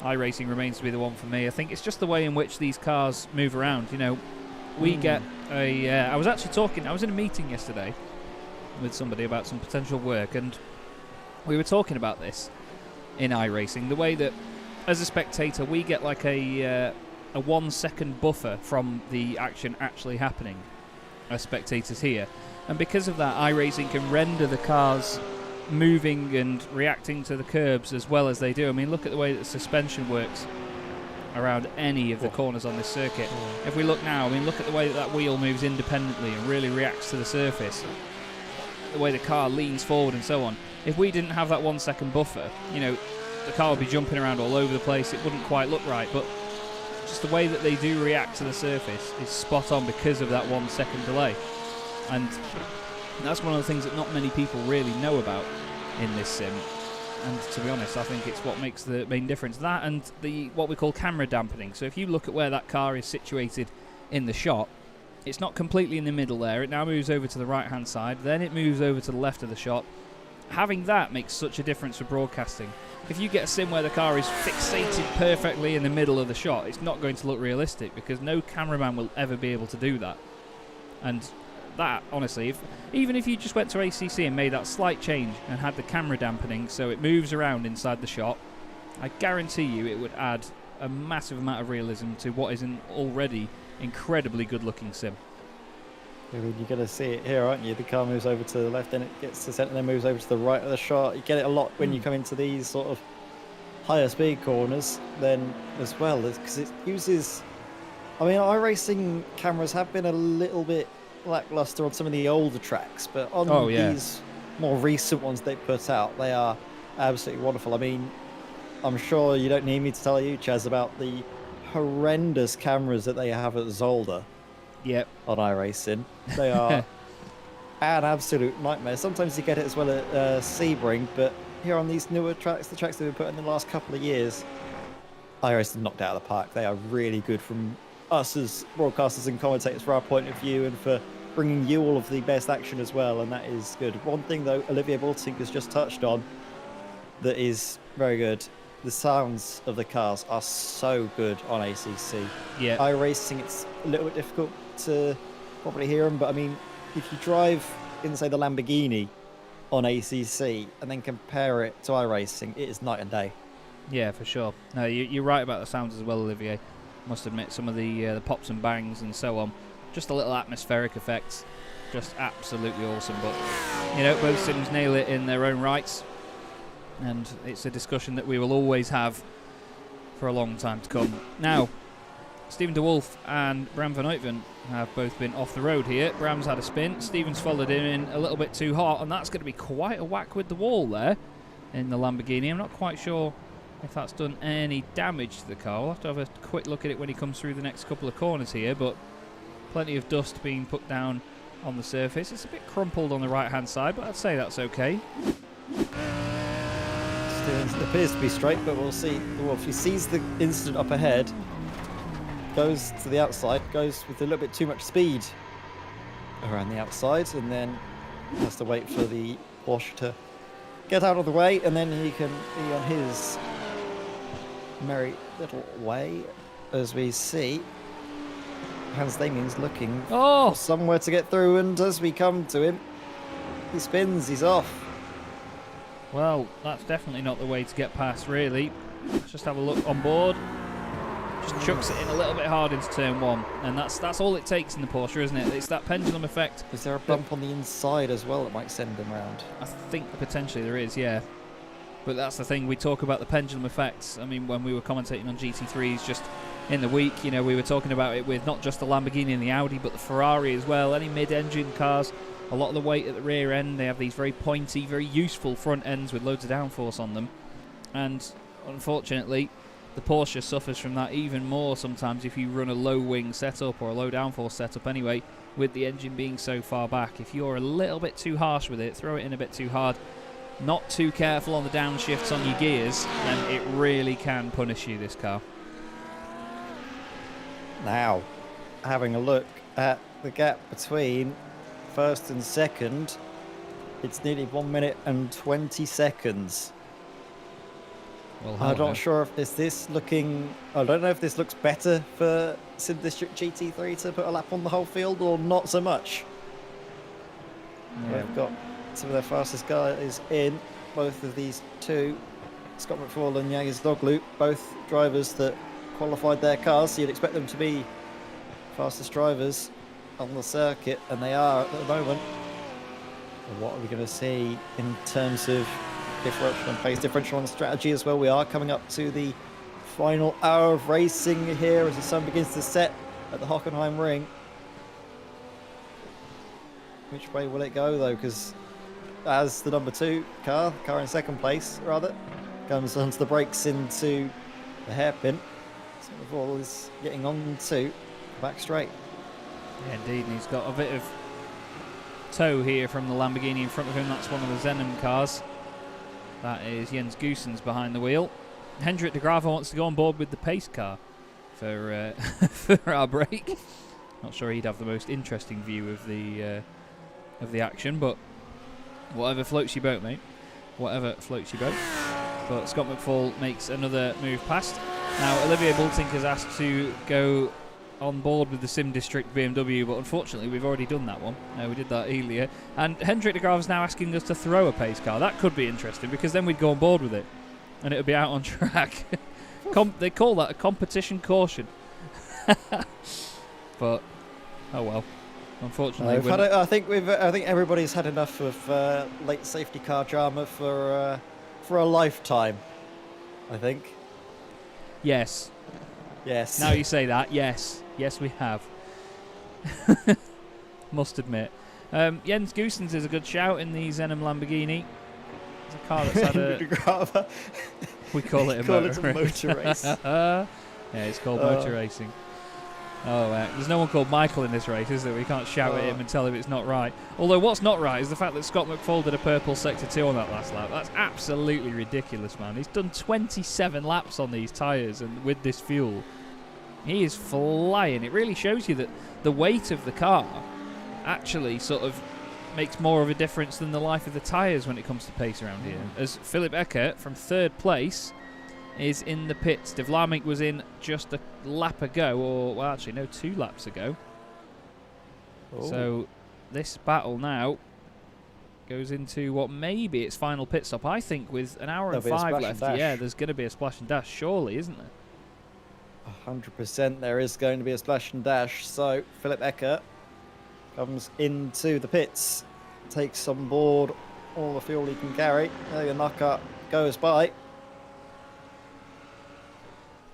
iRacing remains to be the one for me. I think it's just the way in which these cars move around. You know, we get a... I was in a meeting yesterday with somebody about some potential work, and we were talking about this in iRacing, the way that, as a spectator, we get like a 1 second buffer from the action actually happening as spectators here. And because of that, iRacing can render the cars moving and reacting to the curbs as well as they do. I mean, look at the way that the suspension works around any of the corners on this circuit. If we look now, I mean, look at the way that wheel moves independently and really reacts to the surface. The way the car leans forward and so on. If we didn't have that 1 second buffer, you know, the car would be jumping around all over the place. It wouldn't quite look right, but just the way that they do react to the surface is spot on because of that 1 second delay. And that's one of the things that not many people really know about in this sim. And to be honest, I think it's what makes the main difference. That and the what we call camera dampening. So if you look at where that car is situated in the shot, it's not completely in the middle there. It now moves over to the right-hand side. Then it moves over to the left of the shot. Having that makes such a difference for broadcasting. If you get a sim where the car is fixated perfectly in the middle of the shot, it's not going to look realistic because no cameraman will ever be able to do that. And that, honestly, even if you just went to ACC and made that slight change and had the camera dampening so it moves around inside the shot, I guarantee you it would add a massive amount of realism to what is an already incredibly good looking sim. I mean, you're going to see it here, aren't you? The car moves over to the left, then it gets to centre, then moves over to the right of the shot. You get it a lot when you come into these sort of higher speed corners then as well, because it uses... I mean, iRacing cameras have been a little bit lackluster on some of the older tracks, but on these more recent ones they put out, they are absolutely wonderful. I mean, I'm sure you don't need me to tell you, Chaz, about the horrendous cameras that they have at Zolder. Yep. On iRacing. They are an absolute nightmare. Sometimes you get it as well at Sebring, but here on these newer tracks, the tracks that we've put in the last couple of years, iRacing knocked out of the park. They are really good from us as broadcasters and commentators for our point of view and for bringing you all of the best action as well, and that is good. One thing, though, Olivier Baltink has just touched on that is very good. The sounds of the cars are so good on ACC. Yeah. iRacing, it's a little bit difficult to probably hear them, but I mean, if you drive in, say, the Lamborghini on ACC and then compare it to iRacing, it is night and day. Yeah, for sure. No, you're right about the sounds as well, Olivier. Must admit, some of the pops and bangs and so on, just a little atmospheric effects, just absolutely awesome. But you know, both sims nail it in their own rights, and it's a discussion that we will always have for a long time to come. Now, Steven de Wolf and Bram van Uytven have both been off the road here. Bram's had a spin, Steven's followed him in a little bit too hot, and that's going to be quite a whack with the wall there in the Lamborghini. I'm not quite sure if that's done any damage to the car. We'll have to have a quick look at it when he comes through the next couple of corners here, but plenty of dust being put down on the surface. It's a bit crumpled on the right hand side, but I'd say that's okay. It appears to be straight, but we'll see. Well, if he sees the incident up ahead, goes to the outside, goes with a little bit too much speed around the outside, and then has to wait for the Porsche to get out of the way, and then he can be on his merry little way. As we see, Hans Damien's looking for somewhere to get through, and as we come to him, he spins, he's off. Well, that's definitely not the way to get past, really. Let's just have a look on board. Just chucks it in a little bit hard into turn one, and that's all it takes in the Porsche, isn't it? It's that pendulum effect. Is there a bump on the inside as well that might send him round? I think potentially there is, yeah. But that's the thing, we talk about the pendulum effects. I mean, when we were commentating on GT3s just in the week, you know, we were talking about it with not just the Lamborghini and the Audi, but the Ferrari as well. Any mid-engine cars, a lot of the weight at the rear end, they have these very pointy, very useful front ends with loads of downforce on them. And unfortunately, the Porsche suffers from that even more sometimes if you run a low wing setup or a low downforce setup anyway, with the engine being so far back. If you're a little bit too harsh with it, throw it in a bit too hard, not too careful on the downshifts on your gears, then it really can punish you, this car. Now, having a look at the gap between first and second, it's nearly 1 minute and 20 seconds. Well, I'm not sure if this looking... I don't know if this looks better for Sim District GT3 to put a lap on the whole field or not so much. Yeah. They've got some of their fastest guys in, both of these two, Scott McFall and Jagirs Doglu, both drivers that qualified their cars, so you'd expect them to be fastest drivers on the circuit, and they are at the moment. What are we going to see in terms of differential and pace differential on strategy as well? We are coming up to the final hour of racing here as the sun begins to set at the Hockenheim ring. Which way will it go though? Because as the number 2 car in second place rather, comes onto the brakes into the hairpin, so McFall is getting on to back straight. Yeah, indeed, and he's got a bit of tow here from the Lamborghini in front of him. That's one of the Zenon cars. That is Jens Goossens behind the wheel. Hendrik de Graaf wants to go on board with the pace car for for our break. Not sure he'd have the most interesting view of the action, but whatever floats your boat, mate. Whatever floats your boat. But Scott McFall makes another move past. Now, Olivier Baltink has asked to go on board with the Sim District BMW, but unfortunately we've already done that one. We did that earlier. And Hendrik de Graaf is now asking us to throw a pace car. That could be interesting, because then we'd go on board with it and it would be out on track. They call that a competition caution. But, oh well. Unfortunately, I think everybody's had enough of late safety car drama for a lifetime. I think. Yes. Yes. Now you say that, yes. Yes, we have. Must admit. Jens Goosens is a good shout in the Zenem Lamborghini. It's a car that's had a... we call it a motor race. Yeah, it's called motor racing. Oh, there's no one called Michael in this race, is there? We can't shout at him and tell him it's not right. Although what's not right is the fact that Scott McFall did a purple Sector 2 on that last lap. That's absolutely ridiculous, man. He's done 27 laps on these tyres and with this fuel. He is flying. It really shows you that the weight of the car actually sort of makes more of a difference than the life of the tyres when it comes to pace around here. As Philip Eckert from 3rd place is in the pits. De Vlaeminck was in just a lap ago, or well, actually no, 2 laps ago. Oh. So this battle now goes into what may be its final pit stop. I think with an hour and 5 left, yeah, there's going to be a splash and dash, surely, isn't there? 100% there is going to be a splash and dash. So Philip Eckert comes into the pits, takes on board all the fuel he can carry. The knockout goes by.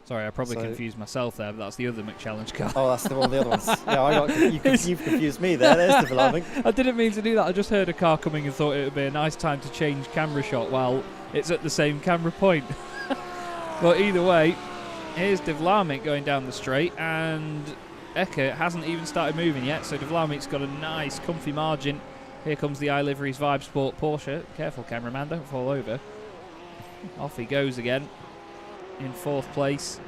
Sorry, I probably confused myself there, but that's the other McChallenge car. Oh, that's one of the other ones. Yeah, you've confused me there. There's the Vlaeminck. I didn't mean to do that. I just heard a car coming and thought it would be a nice time to change camera shot while it's at the same camera point. But either way, here's De Vlaeminck going down the straight, and Eckert hasn't even started moving yet, so De Vlaeminck's got a nice, comfy margin. Here comes the iLiveries Vibe Sport Porsche. Careful, cameraman, don't fall over. Off he goes again. In 4th place.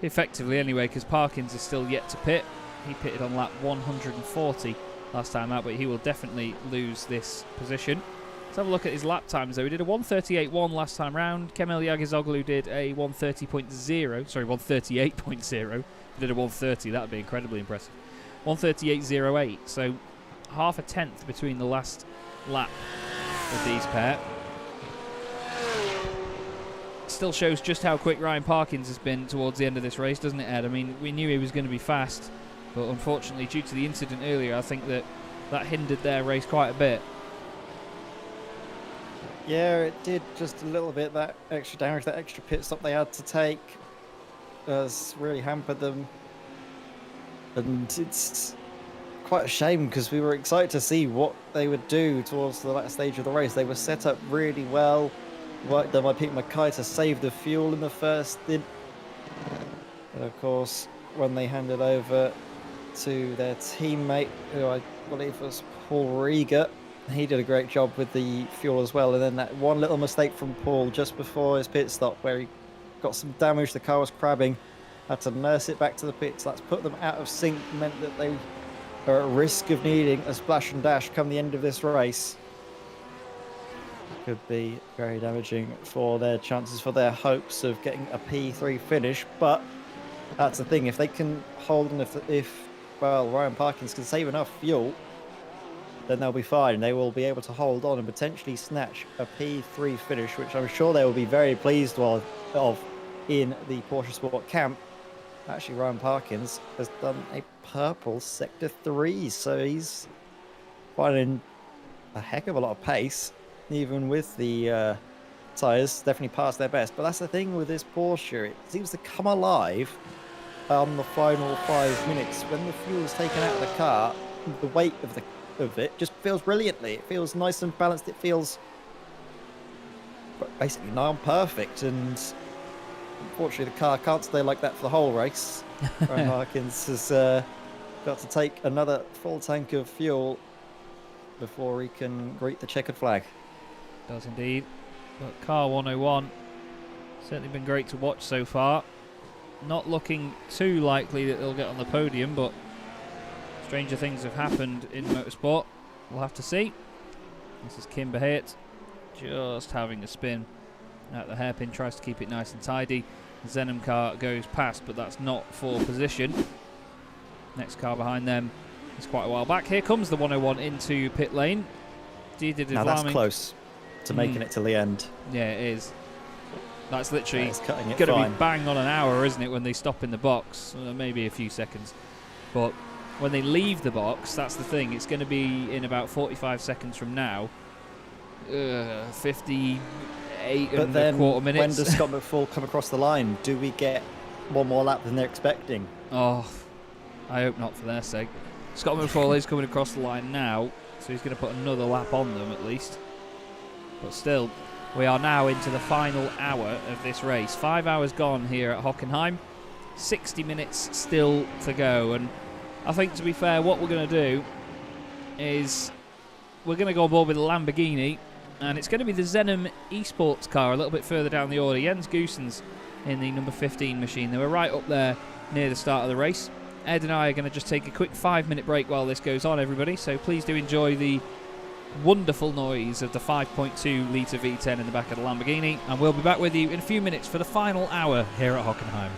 Effectively anyway, because Parkins is still yet to pit. He pitted on lap 140 last time out, but he will definitely lose this position. Let's have a look at his lap times though. He did a 138.1 last time round. Kemal Yagizoglu did a 130.0. Sorry, 138.0. He did a 130, that would be incredibly impressive. 138.08, so half a tenth between the last lap of these pair. Still shows just how quick Ryan Parkins has been towards the end of this race, doesn't it, Ed? I mean, we knew he was going to be fast, but unfortunately, due to the incident earlier, I think that hindered their race quite a bit. Yeah, it did just a little bit. That extra damage, that extra pit stop they had to take has really hampered them. And it's quite a shame because we were excited to see what they would do towards the last stage of the race. They were set up really well. Worked done by Pete Mackay to save the fuel in the first stint. And of course, when they handed over to their teammate, who I believe was Paul Rieger, he did a great job with the fuel as well. And then that one little mistake from Paul just before his pit stop where he got some damage, the car was crabbing, had to nurse it back to the pits. That's put them out of sync, meant that they are at risk of needing a splash and dash come the end of this race. Could be very damaging for their chances, for their hopes of getting a P3 finish. But that's the thing, if they can hold, and if Ryan Parkins can save enough fuel, then they'll be fine. They will be able to hold on and potentially snatch a P3 finish, which I'm sure they will be very pleased of in the Porsche Sport camp. Actually, Ryan Parkins has done a purple Sector 3, so he's finding a heck of a lot of pace. Even with the tyres, definitely past their best. But that's the thing with this Porsche, it seems to come alive on the final 5 minutes. When the fuel is taken out of the car, the weight of it just feels brilliantly. It feels nice and balanced. It feels basically nigh on perfect. And unfortunately, the car can't stay like that for the whole race. Ryan Harkins has got to take another full tank of fuel before he can greet the checkered flag. Does indeed. But car 101 certainly been great to watch so far. Not looking too likely that they'll get on the podium, but stranger things have happened in motorsport. We'll have to see. This is Kim Behait just having a spin at the hairpin, tries to keep it nice and tidy. The Zenem car goes past, but that's not for position. Next car behind them is quite a while back. Here comes the 101 into pit lane. Now that's close to making it till the end. Yeah, it is. That's literally going to be bang on an hour, isn't it, when they stop in the box? Maybe a few seconds. But when they leave the box, that's the thing. It's going to be in about 45 seconds from now. 58 but and then a quarter minutes. When does Scott McFall come across the line? Do we get one more lap than they're expecting? Oh, I hope not for their sake. Scott McFall is coming across the line now, so he's going to put another lap on them at least. But still, we are now into the final hour of this race. 5 hours gone here at Hockenheim. 60 minutes still to go. And I think, to be fair, what we're going to do is we're going to go on board with a Lamborghini, and it's going to be the Xenom esports car a little bit further down the order. Jens Goossens in the number 15 machine. They were right up there near the start of the race. Ed and I are going to just take a quick 5-minute break while this goes on, everybody. So please do enjoy the wonderful noise of the 5.2 litre V10 in the back of the Lamborghini, and we'll be back with you in a few minutes for the final hour here at Hockenheim.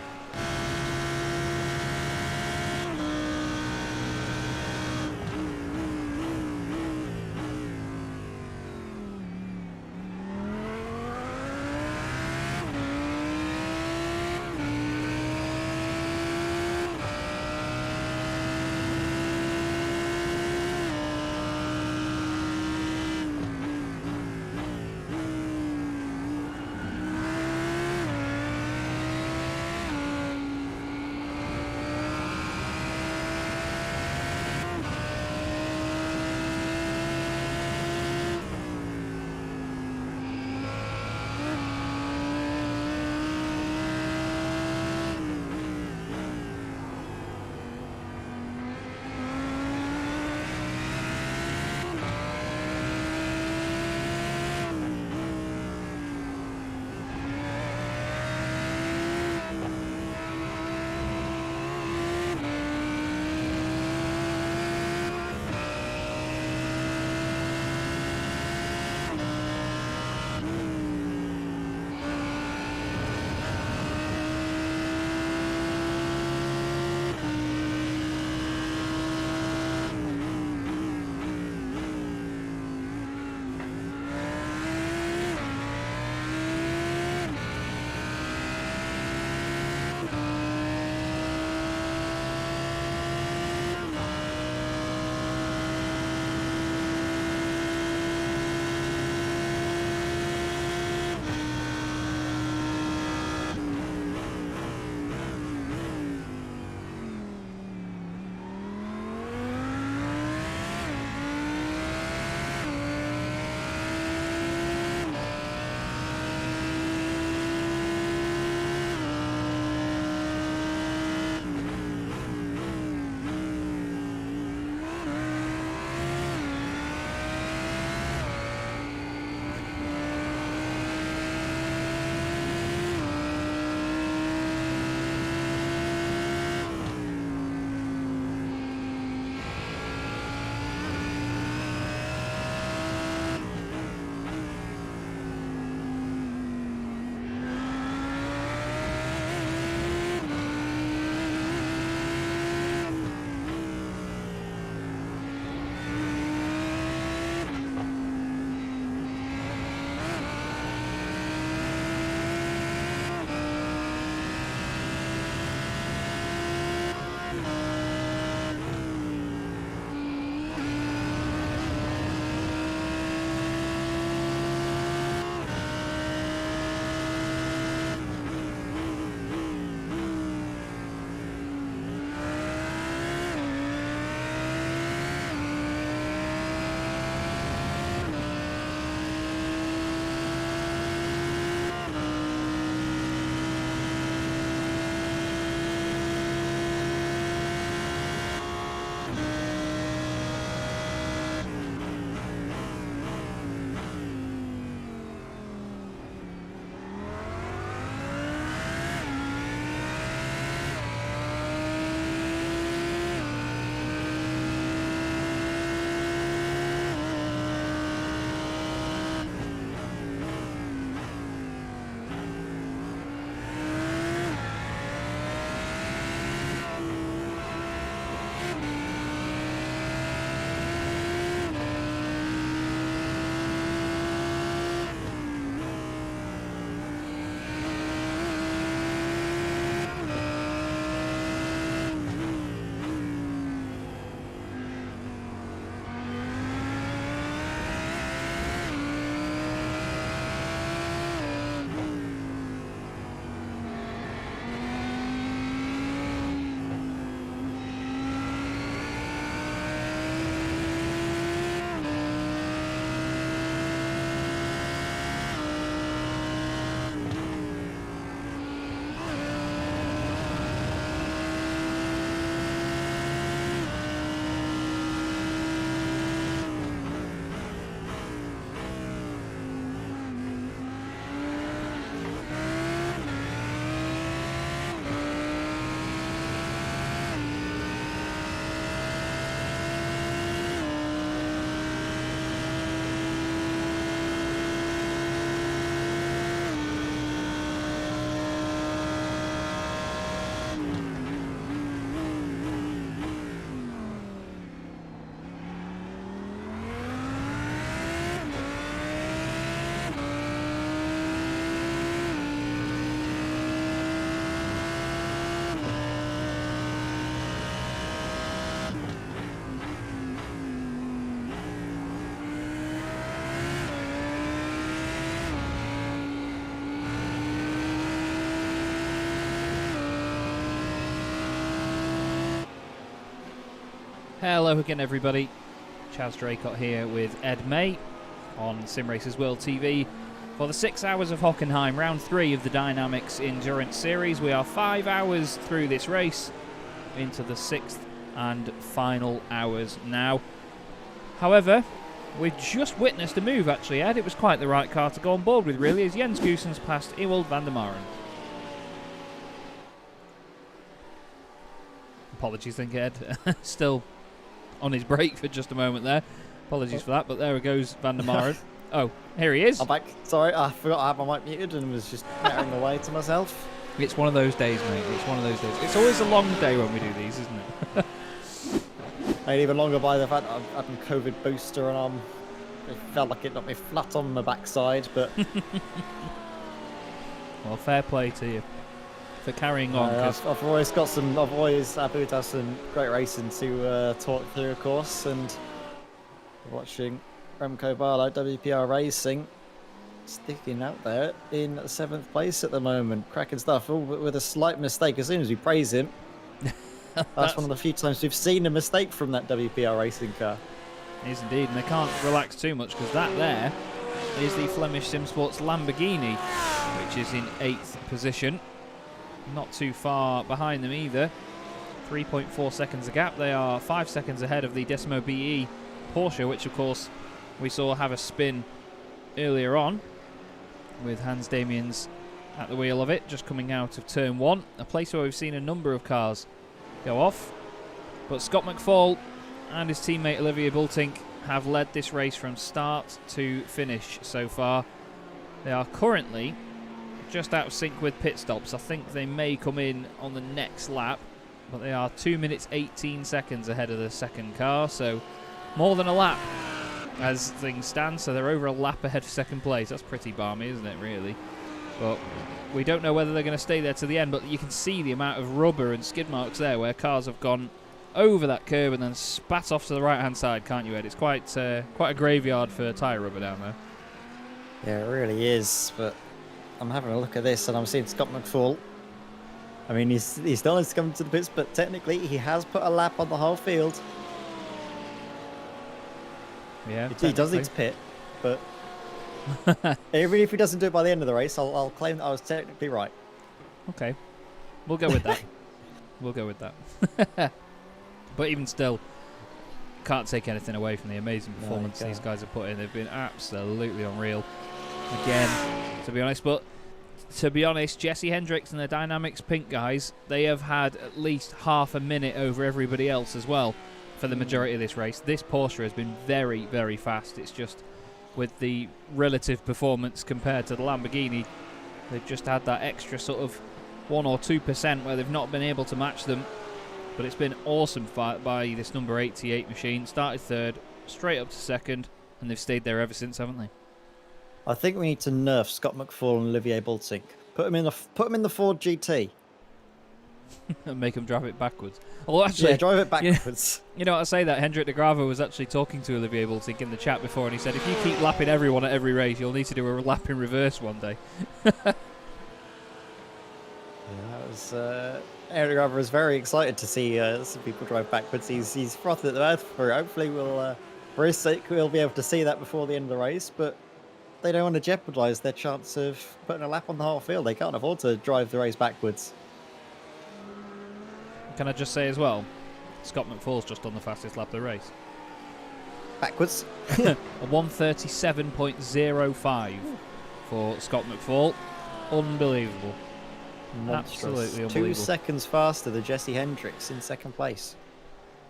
Hello again, everybody. Chaz Draycott here with Ed May on Sim Racers World TV for the 6 hours of Hockenheim, round 3 of the DynamiXX Endurance Series. We are 5 hours through this race, into the 6th and final hours now. However, we've just witnessed a move, actually, Ed. It was quite the right car to go on board with, really, as Jens Goossens passed Ewald van der Maren. Apologies, think Ed. Still on his break for just a moment there. Apologies for that, but there goes Van der Maren. Oh, here he is. I'm back. Sorry, I forgot I had my mic muted and was just nattering away to myself. It's one of those days, mate. It's one of those days. It's always a long day when we do these, isn't it? Made even longer by the fact that I've had a COVID booster and it felt like it knocked me flat on my backside, but... Well, fair play to you for carrying on. I've always happy to have some great racing to talk through, of course, and watching Remco Barlow, WPR Racing, sticking out there in 7th place at the moment. Cracking stuff, all but with a slight mistake. As soon as we praise him, that's one of the few times we've seen a mistake from that WPR Racing car. It is indeed, and they can't relax too much because that there is the Flemish Sim Sports Lamborghini, which is in 8th position. Not too far behind them either. 3.4 seconds a gap. They are 5 seconds ahead of the Decimo BE Porsche, which of course we saw have a spin earlier on with Hans Damiens at the wheel of it, just coming out of turn 1, a place where we've seen a number of cars go off. But Scott McFall and his teammate Olivier Bultink have led this race from start to finish so far. They are currently just out of sync with pit stops. I think they may come in on the next lap, but they are 2 minutes 18 seconds ahead of the second car, so more than a lap as things stand. So they're over a lap ahead of second place. That's pretty balmy, isn't it, really? But we don't know whether they're going to stay there to the end, but you can see the amount of rubber and skid marks there where cars have gone over that curb and then spat off to the right hand side, can't you, Ed? It's quite a graveyard for tyre rubber down there. Yeah, it really is, but I'm having a look at this and I'm seeing Scott McFall. I mean, he's still has to come to the pits, but technically he has put a lap on the whole field. Yeah, he does need to pit, but even if he doesn't do it by the end of the race, I'll claim that I was technically right. Okay, we'll go with that. We'll go with that. But even still, can't take anything away from the amazing performance these guys have put in. They've been absolutely unreal. Again, to be honest, but to be honest, Jesse Hendricks and the DynamiXX Pink guys, they have had at least half a minute over everybody else as well for the majority of this race. This Porsche has been very, very fast. It's just with the relative performance compared to the Lamborghini, they've just had that extra sort of 1 or 2% where they've not been able to match them. But it's been awesome fight by this number 88 machine. Started 3rd, straight up to 2nd, and they've stayed there ever since, haven't they? I think we need to nerf Scott McFall and Olivier Bultink. Put him in the Ford GT and make them drive it backwards. Although actually, yeah, drive it backwards. You know, I say that Hendrik de Grave was actually talking to Olivier Bultink in the chat before, and he said, if you keep lapping everyone at every race, you'll need to do a lap in reverse one day. Yeah, that was. Hendrik de Grave was very excited to see some people drive backwards. He's frothed at the mouth for it. Hopefully, for his sake, we'll be able to see that before the end of the race. But they don't want to jeopardise their chance of putting a lap on the whole field. They can't afford to drive the race backwards. Can I just say as well, Scott McFall's just on the fastest lap of the race. Backwards. A 1:37.05 for Scott McFall. Unbelievable. Monstrous. Absolutely unbelievable. 2 seconds faster than Jesse Hendricks in 2nd place.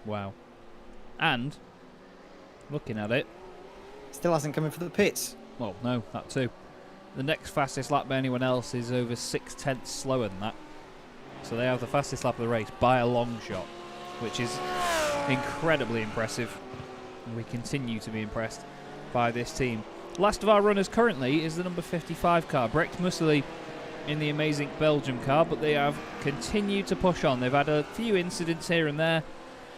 Wow. And, looking at it, still hasn't come in for the pits. Well, no, that too. The next fastest lap by anyone else is over 6/10 slower than that. So they have the fastest lap of the race by a long shot, which is incredibly impressive. And we continue to be impressed by this team. Last of our runners currently is the number 55 car, Brecht Mussely, in the amazing Belgium car, but they have continued to push on. They've had a few incidents here and there,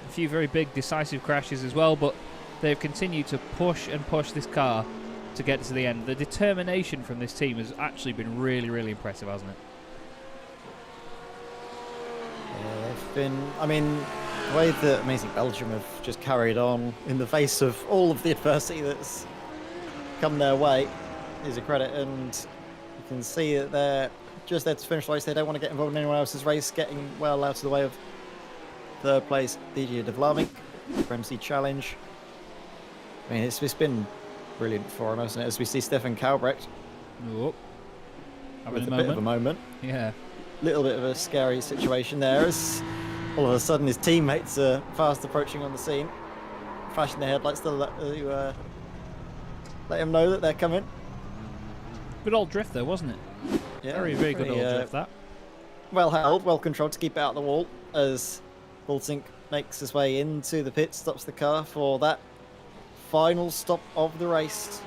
a few very big decisive crashes as well, but they've continued to push and push this car to get to the end. The determination from this team has actually been really, really impressive, hasn't it? Yeah, they've been, I mean, The way that Amazing Belgium have just carried on in the face of all of the adversity that's come their way is a credit, and you can see that they're just there to finish the race. They don't want to get involved in anyone else's race, getting well out of the way of third place DJ de Vlaming for MC Challenge. I mean, it's been brilliant for him, hasn't it? As we see Stefan Kalbrecht having with a bit of a moment. Yeah. Little bit of a scary situation there, as all of a sudden his teammates are fast approaching on the scene, flashing their headlights to let him know that they're coming. Good old drift though, wasn't it? Yeah, very good old drift that. Well held, well controlled to keep it out of the wall, as Bultink makes his way into the pit, stops the car for that final stop of the race.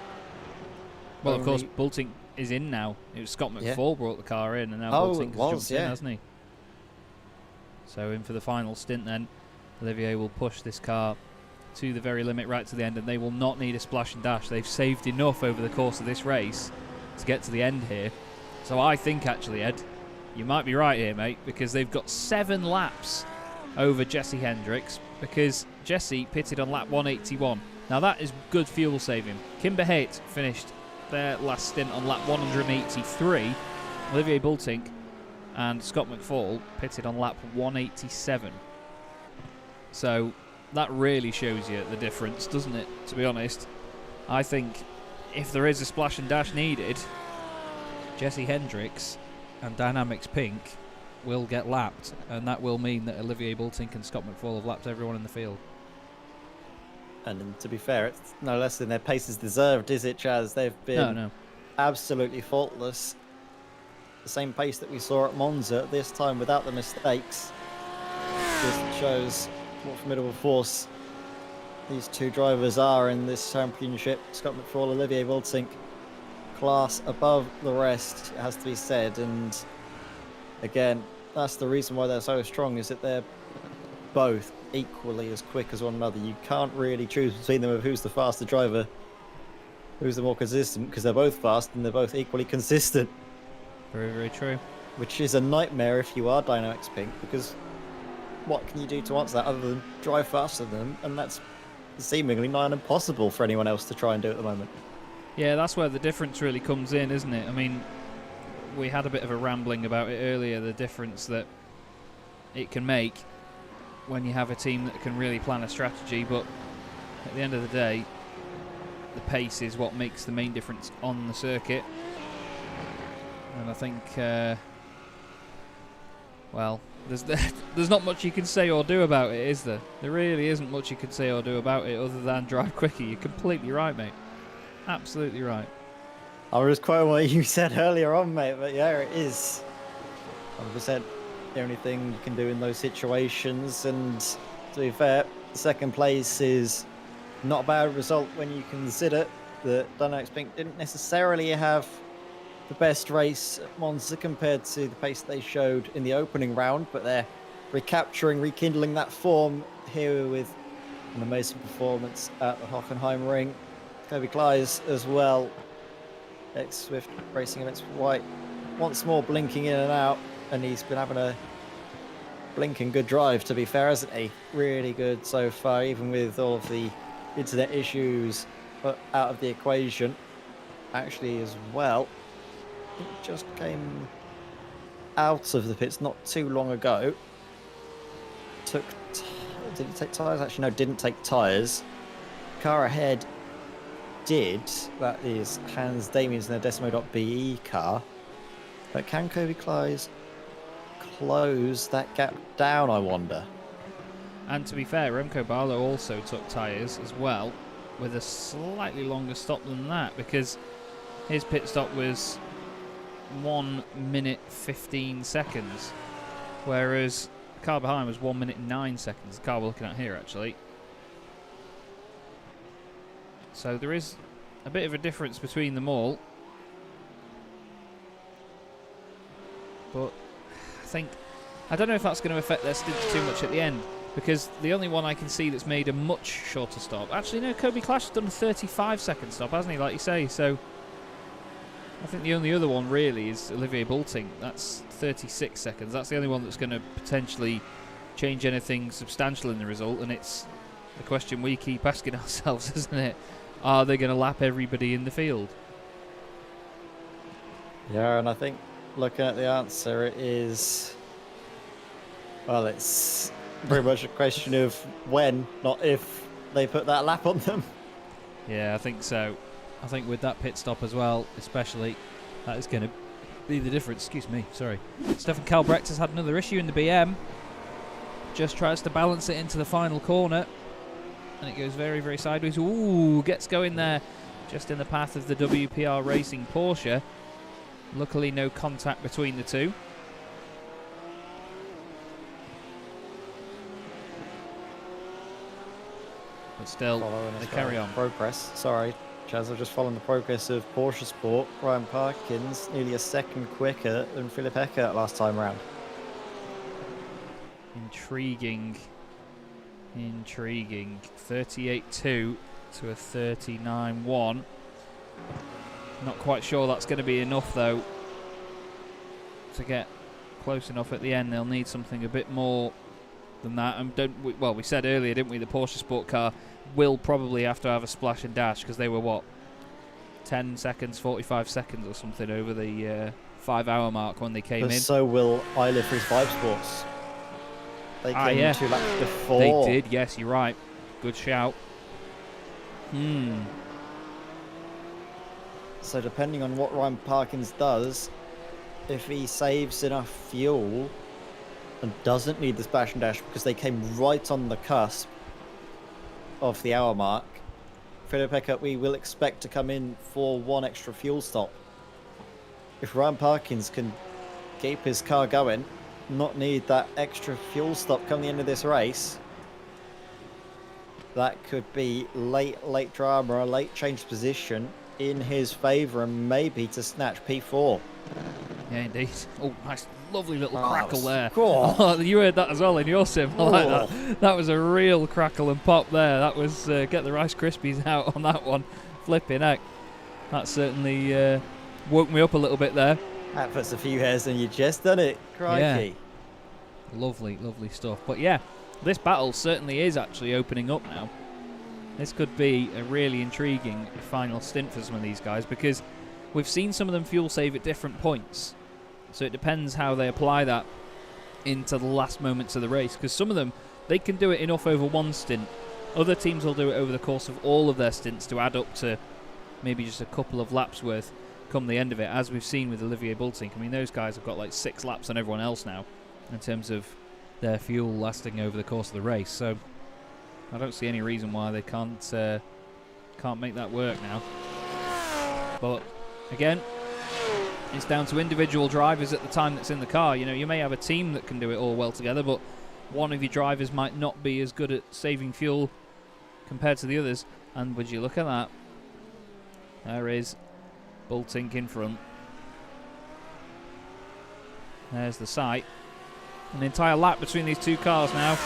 Well, of course, Bultink is in now. It was Scott McFall brought the car in, and now Bultink has jumped in, hasn't he? So in for the final stint then. Olivier will push this car to the very limit right to the end, and they will not need a splash and dash. They've saved enough over the course of this race to get to the end here. So I think actually, Ed, you might be right here, mate, because they've got 7 laps over Jesse Hendricks, because Jesse pitted on lap 181. Now that is good fuel saving. Kimber Haight finished their last stint on lap 183. Olivier Bultink and Scott McFall pitted on lap 187. So that really shows you the difference, doesn't it, to be honest? I think if there is a splash and dash needed, Jesse Hendricks and Dynamics Pink will get lapped, and that will mean that Olivier Bultink and Scott McFall have lapped everyone in the field. And to be fair, it's no less than their pace is deserved, is it, Chaz? They've been absolutely faultless. The same pace that we saw at Monza, this time without the mistakes. Just shows what formidable force these two drivers are in this championship. Scott McFall, Olivier Bultink, class above the rest, it has to be said. And again, that's the reason why they're so strong, is that they're both equally as quick as one another. You can't really choose between them of who's the faster driver, who's the more consistent, because they're both fast and they're both equally consistent. Very, very true. Which is a nightmare if you are Dynamics Pink, because what can you do to answer that other than drive faster than them? And that's seemingly nigh on impossible for anyone else to try and do at the moment. Yeah, that's where the difference really comes in, isn't it? I mean, we had a bit of a rambling about it earlier, the difference that it can make when you have a team that can really plan a strategy, but at the end of the day, the pace is what makes the main difference on the circuit. And I think, well, there's not much you can say or do about it, is there? There really isn't much you can say or do about it other than drive quicker. You're completely right, mate. Absolutely right. I was quoting what you said earlier on, mate, but yeah, it is 100% the only thing you can do in those situations. And to be fair, second place is not a bad result when you consider that Dynamics Pink didn't necessarily have the best race at Monza compared to the pace they showed in the opening round, but they're rekindling that form here with an amazing performance at the Hockenheim ring. Kobe Kleiss as well, ex-Swift Racing Events White, once more blinking in and out, and he's been having a blinking good drive, to be fair, hasn't he? Really good so far, even with all of the internet issues put out of the equation. Actually, as well, he just came out of the pits not too long ago. Did he take tyres? Actually, no, didn't take tyres. Car ahead did. That is Hans Damians in their Decimo.be car. But can Kobe Kleiss close that gap down, I wonder? And to be fair, Remco Barlow also took tyres as well, with a slightly longer stop than that, because his pit stop was 1 minute 15 seconds, whereas the car behind was 1 minute 9 seconds, the car we're looking at here actually. So there is a bit of a difference between them all, but I don't know if that's going to affect their stints too much at the end, because the only one I can see that's made a much shorter stop, actually no, Kobe Kleiss has done a 35-second stop, hasn't he, like you say, so I think the only other one really is Olivier Bultink. That's 36 seconds. That's the only one that's going to potentially change anything substantial in the result, and it's the question we keep asking ourselves, isn't it? Are they going to lap everybody in the field? Yeah, and I think looking at the answer, it is, well, it's very much a question of when, not if, they put that lap on them. Yeah, I think so. I think with that pit stop as well, especially, that is going to be the difference. Excuse me, sorry. Stefan Kalbrecht has had another issue in the BM. Just tries to balance it into the final corner, and it goes very, very sideways. Ooh, gets going there, just in the path of the WPR Racing Porsche. Luckily, no contact between the two. But still, they carry on. Progress. Sorry, Chaz, I've just followed the progress of Porsche Sport. Ryan Parkins nearly a second quicker than Philip Eckert last time round. Intriguing. Intriguing. 38.2 to a 39.1. Not quite sure that's going to be enough, though, to get close enough at the end. They'll need something a bit more than that. And well, we said earlier, didn't we, the Porsche Sport car will probably have to have a splash and dash, because they were, what, 10 seconds, 45 seconds or something over the 5-hour mark when they came in. So will Livery's 5 Sports. They came yeah. 2 laps before. They did, yes, you're right. Good shout. So depending on what Ryan Parkins does, if he saves enough fuel and doesn't need the splash and dash because they came right on the cusp of the hour mark, Philip Eckert, we will expect to come in for 1 extra fuel stop. If Ryan Parkins can keep his car going, not need that extra fuel stop come the end of this race, that could be late drama, a late change position in his favour, and maybe to snatch P4. Yeah, indeed. Oh, nice, lovely little crackle there. Cool. Oh, you heard that as well in your sim. I like that. That was a real crackle and pop there. That was get the Rice Krispies out on that one. Flipping heck. That certainly woke me up a little bit there. That puts a few hairs on your chest, doesn't it? Crikey. Yeah. Lovely, lovely stuff. But yeah, this battle certainly is actually opening up now. This could be a really intriguing final stint for some of these guys, because we've seen some of them fuel save at different points. So it depends how they apply that into the last moments of the race, because some of them, they can do it enough over one stint. Other teams will do it over the course of all of their stints to add up to maybe just a couple of laps worth come the end of it, as we've seen with Olivier Bultink. I mean, those guys have got like 6 laps on everyone else now in terms of their fuel lasting over the course of the race. So I don't see any reason why they can't make that work now. But again, it's down to individual drivers at the time that's in the car. You know, you may have a team that can do it all well together, but one of your drivers might not be as good at saving fuel compared to the others. And would you look at that? There is Bultink in front. There's the sight. An entire lap between these two cars now.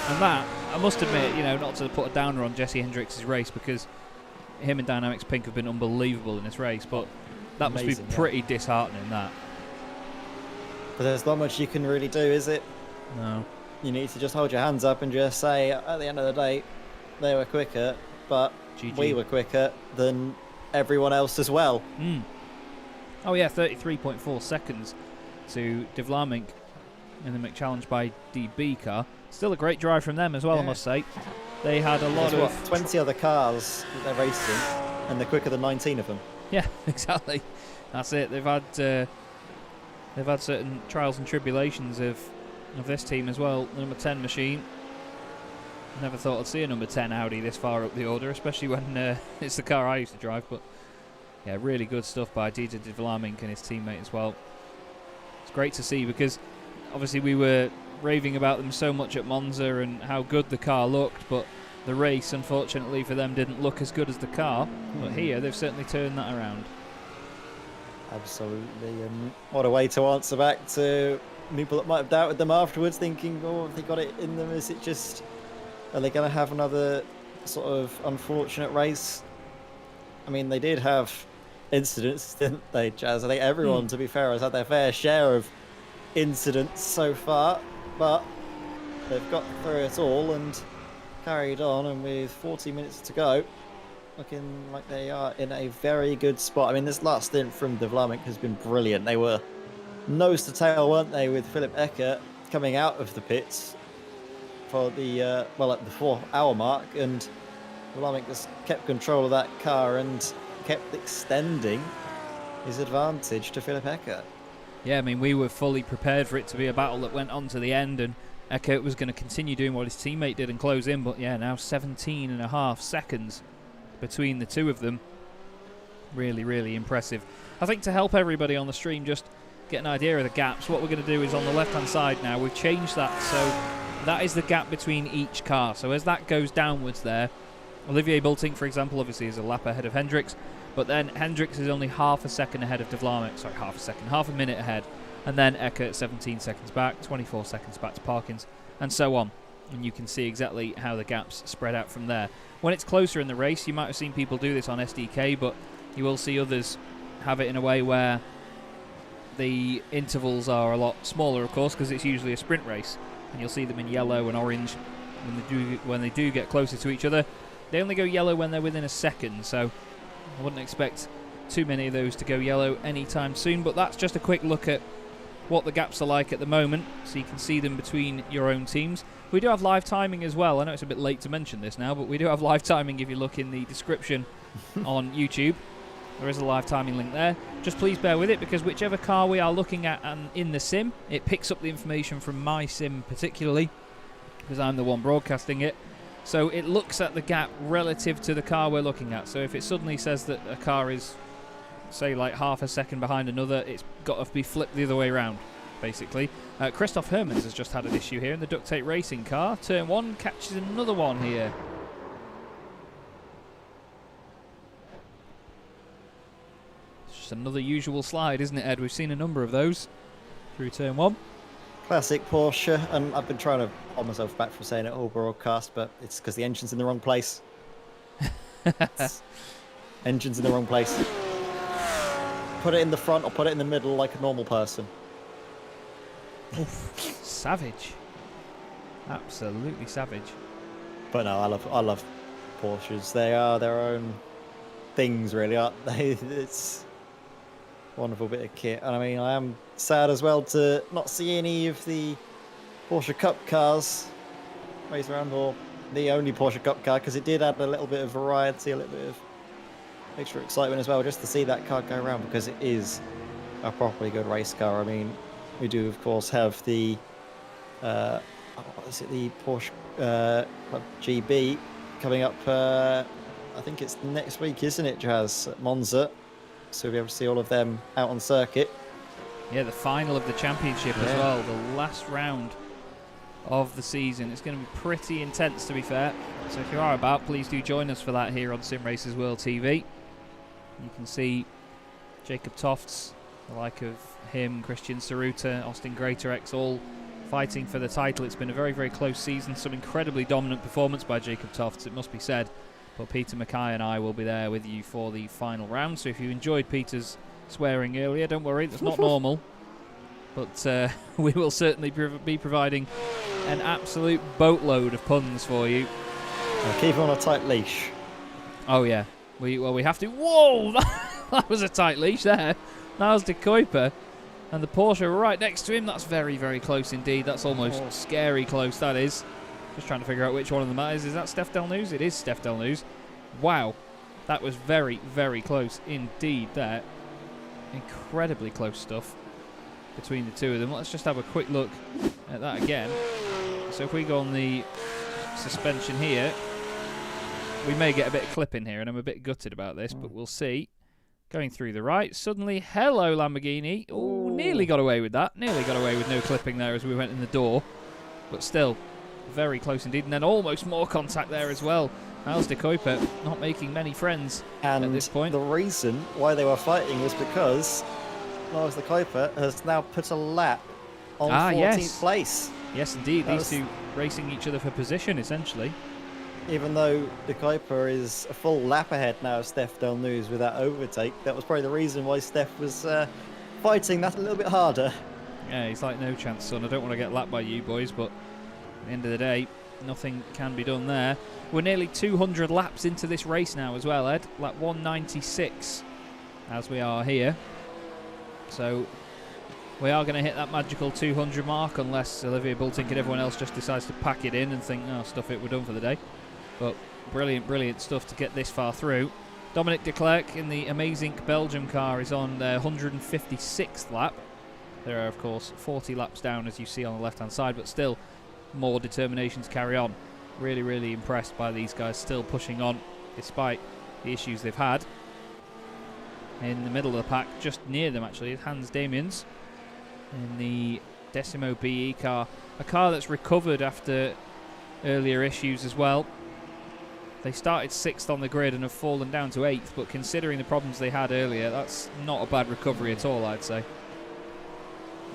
And that, I must admit, you know, not to put a downer on Jesse Hendricks' race, because him and Dynamics Pink have been unbelievable in this race, but that must be pretty disheartening, that. But there's not much you can really do, is it? No. You need to just hold your hands up and just say, at the end of the day, they were quicker, but GG. We were quicker than everyone else as well. Oh yeah, 33.4 seconds to De Vlaeminck in the McChallenge by DB car. Still a great drive from them as well, I must say. They had a lot of 20 other cars that they're racing, and they're quicker than 19 of them. Yeah, exactly. That's it. They've had certain trials and tribulations of this team as well. The number 10 machine. Never thought I'd see a number 10 Audi this far up the order, especially when it's the car I used to drive. But yeah, really good stuff by Dieter De Vlaeminck and his teammate as well. It's great to see, because obviously we were raving about them so much at Monza and how good the car looked, but the race, unfortunately for them, didn't look as good as the car. But here, they've certainly turned that around. Absolutely, and what a way to answer back to people that might have doubted them afterwards, thinking, oh, have they got it in them? Is it just, are they going to have another sort of unfortunate race? I mean, they did have incidents, didn't they, Chaz? I think everyone, to be fair, has had their fair share of incidents so far, but they've got through it all and carried on, and with 40 minutes to go, looking like they are in a very good spot. I mean, this last stint from De Vlaeminck has been brilliant. They were nose to tail, weren't they, with Philip Eckert coming out of the pits for the, at the 4 hour mark, and De Vlaeminck just kept control of that car and kept extending his advantage to Philip Eckert. Yeah, I mean, we were fully prepared for it to be a battle that went on to the end, and Eckert was going to continue doing what his teammate did and close in, but yeah, now 17.5 seconds between the two of them. Really, really impressive. I think to help everybody on the stream just get an idea of the gaps, what we're going to do is on the left-hand side now, we've changed that, so that is the gap between each car. So as that goes downwards there, Olivier Bultink, for example, obviously is a lap ahead of Hendricks, but then Hendricks is only half a second ahead of De Vlaeminck, sorry, half a minute ahead, and then Eckert 17 seconds back, 24 seconds back to Parkins, and so on. And you can see exactly how the gaps spread out from there. When it's closer in the race, you might have seen people do this on SDK, but you will see others have it in a way where the intervals are a lot smaller, of course, because it's usually a sprint race, and you'll see them in yellow and orange when they do get closer to each other. They only go yellow when they're within a second, so I wouldn't expect too many of those to go yellow anytime soon, but that's just a quick look at what the gaps are like at the moment, so you can see them between your own teams. We do have live timing as well. I know it's a bit late to mention this now, but we do have live timing if you look in the description on YouTube. There is a live timing link there. Just please bear with it, because whichever car we are looking at and in the sim, it picks up the information from my sim particularly, because I'm the one broadcasting it. So it looks at the gap relative to the car we're looking at. So if it suddenly says that a car is, say, like half a second behind another, it's got to be flipped the other way around, basically. Christoph Hermans has just had an issue here in the Duct Tape Racing car. Turn 1 catches another one here. It's just another usual slide, isn't it, Ed? We've seen a number of those through turn 1. Classic Porsche, and I've been trying to hold myself back from saying it all broadcast, but it's because the engine's in the wrong place. Engine's in the wrong place. Put it in the front or put it in the middle like a normal person. Oof, savage. Absolutely savage. But no, I love Porsches. They are their own things, really, aren't they? It's a wonderful bit of kit. And I mean, I am sad as well to not see any of the Porsche Cup cars race around, or the only Porsche Cup car, because it did add a little bit of variety, a little bit of extra excitement as well, just to see that car go around, because it is a properly good race car. I mean, we do of course have the what is it, the Porsche Club GB coming up. I think it's next week, isn't it, Chaz, at Monza? So we'll be able to see all of them out on circuit. Yeah, the final of the championship as well, the last round of the season. It's going to be pretty intense, to be fair. So if you are about, please do join us for that here on Sim Racers World TV. You can see Jacob Tofts, the like of him, Christian Saruta, Austin Greatorex, all fighting for the title. It's been a very, very close season. Some incredibly dominant performance by Jacob Tofts, it must be said. But Peter Mackay and I will be there with you for the final round. So if you enjoyed Peter's swearing earlier, don't worry, that's not normal. But we will certainly be providing an absolute boatload of puns for you. Keep him on a tight leash. Oh yeah, we have to. Whoa, that was a tight leash there. That was De Kuiper, and the Porsche right next to him. That's very, very close indeed. That's almost scary close, that is. Just trying to figure out which one of them that is. Is that Steph Delnews? It is Steph Delnews. Wow, that was very, very close indeed there. Incredibly close stuff between the two of them. Let's just have a quick look at that again. So if we go on the suspension here, we may get a bit of clipping here, and I'm a bit gutted about this, but we'll see. Going through the right, suddenly, hello Lamborghini. Oh, nearly got away with that. Nearly got away with no clipping there as we went in the door. But still, very close indeed. And then almost more contact there as well. Miles De Kuiper not making many friends at this point. The reason why they were fighting was because Miles De Kuiper has now put a lap on 14th place. Yes, indeed. These two racing each other for position, essentially. Even though De Kuiper is a full lap ahead now of Steph Delnews with that overtake, that was probably the reason why Steph was fighting that a little bit harder. Yeah, he's like, no chance, son. I don't want to get lapped by you boys, but At the end of the day, nothing can be done there. We're nearly 200 laps into this race now as well, Ed. Lap 196 as we are here. So we are going to hit that magical 200 mark unless Olivier Bultink and everyone else just decides to pack it in and think, oh, stuff it, we're done for the day. But brilliant, brilliant stuff to get this far through. Dominic de Klerk in the amazing Belgium car is on their 156th lap. There are, of course, 40 laps down, as you see on the left-hand side, but still more determination to carry on. Really, really impressed by these guys still pushing on, despite the issues they've had. In the middle of the pack, just near them, actually, is Hans Damians in the Decimo BE car. A car that's recovered after earlier issues as well. They started 6th on the grid and have fallen down to 8th, but considering the problems they had earlier, that's not a bad recovery at all, I'd say.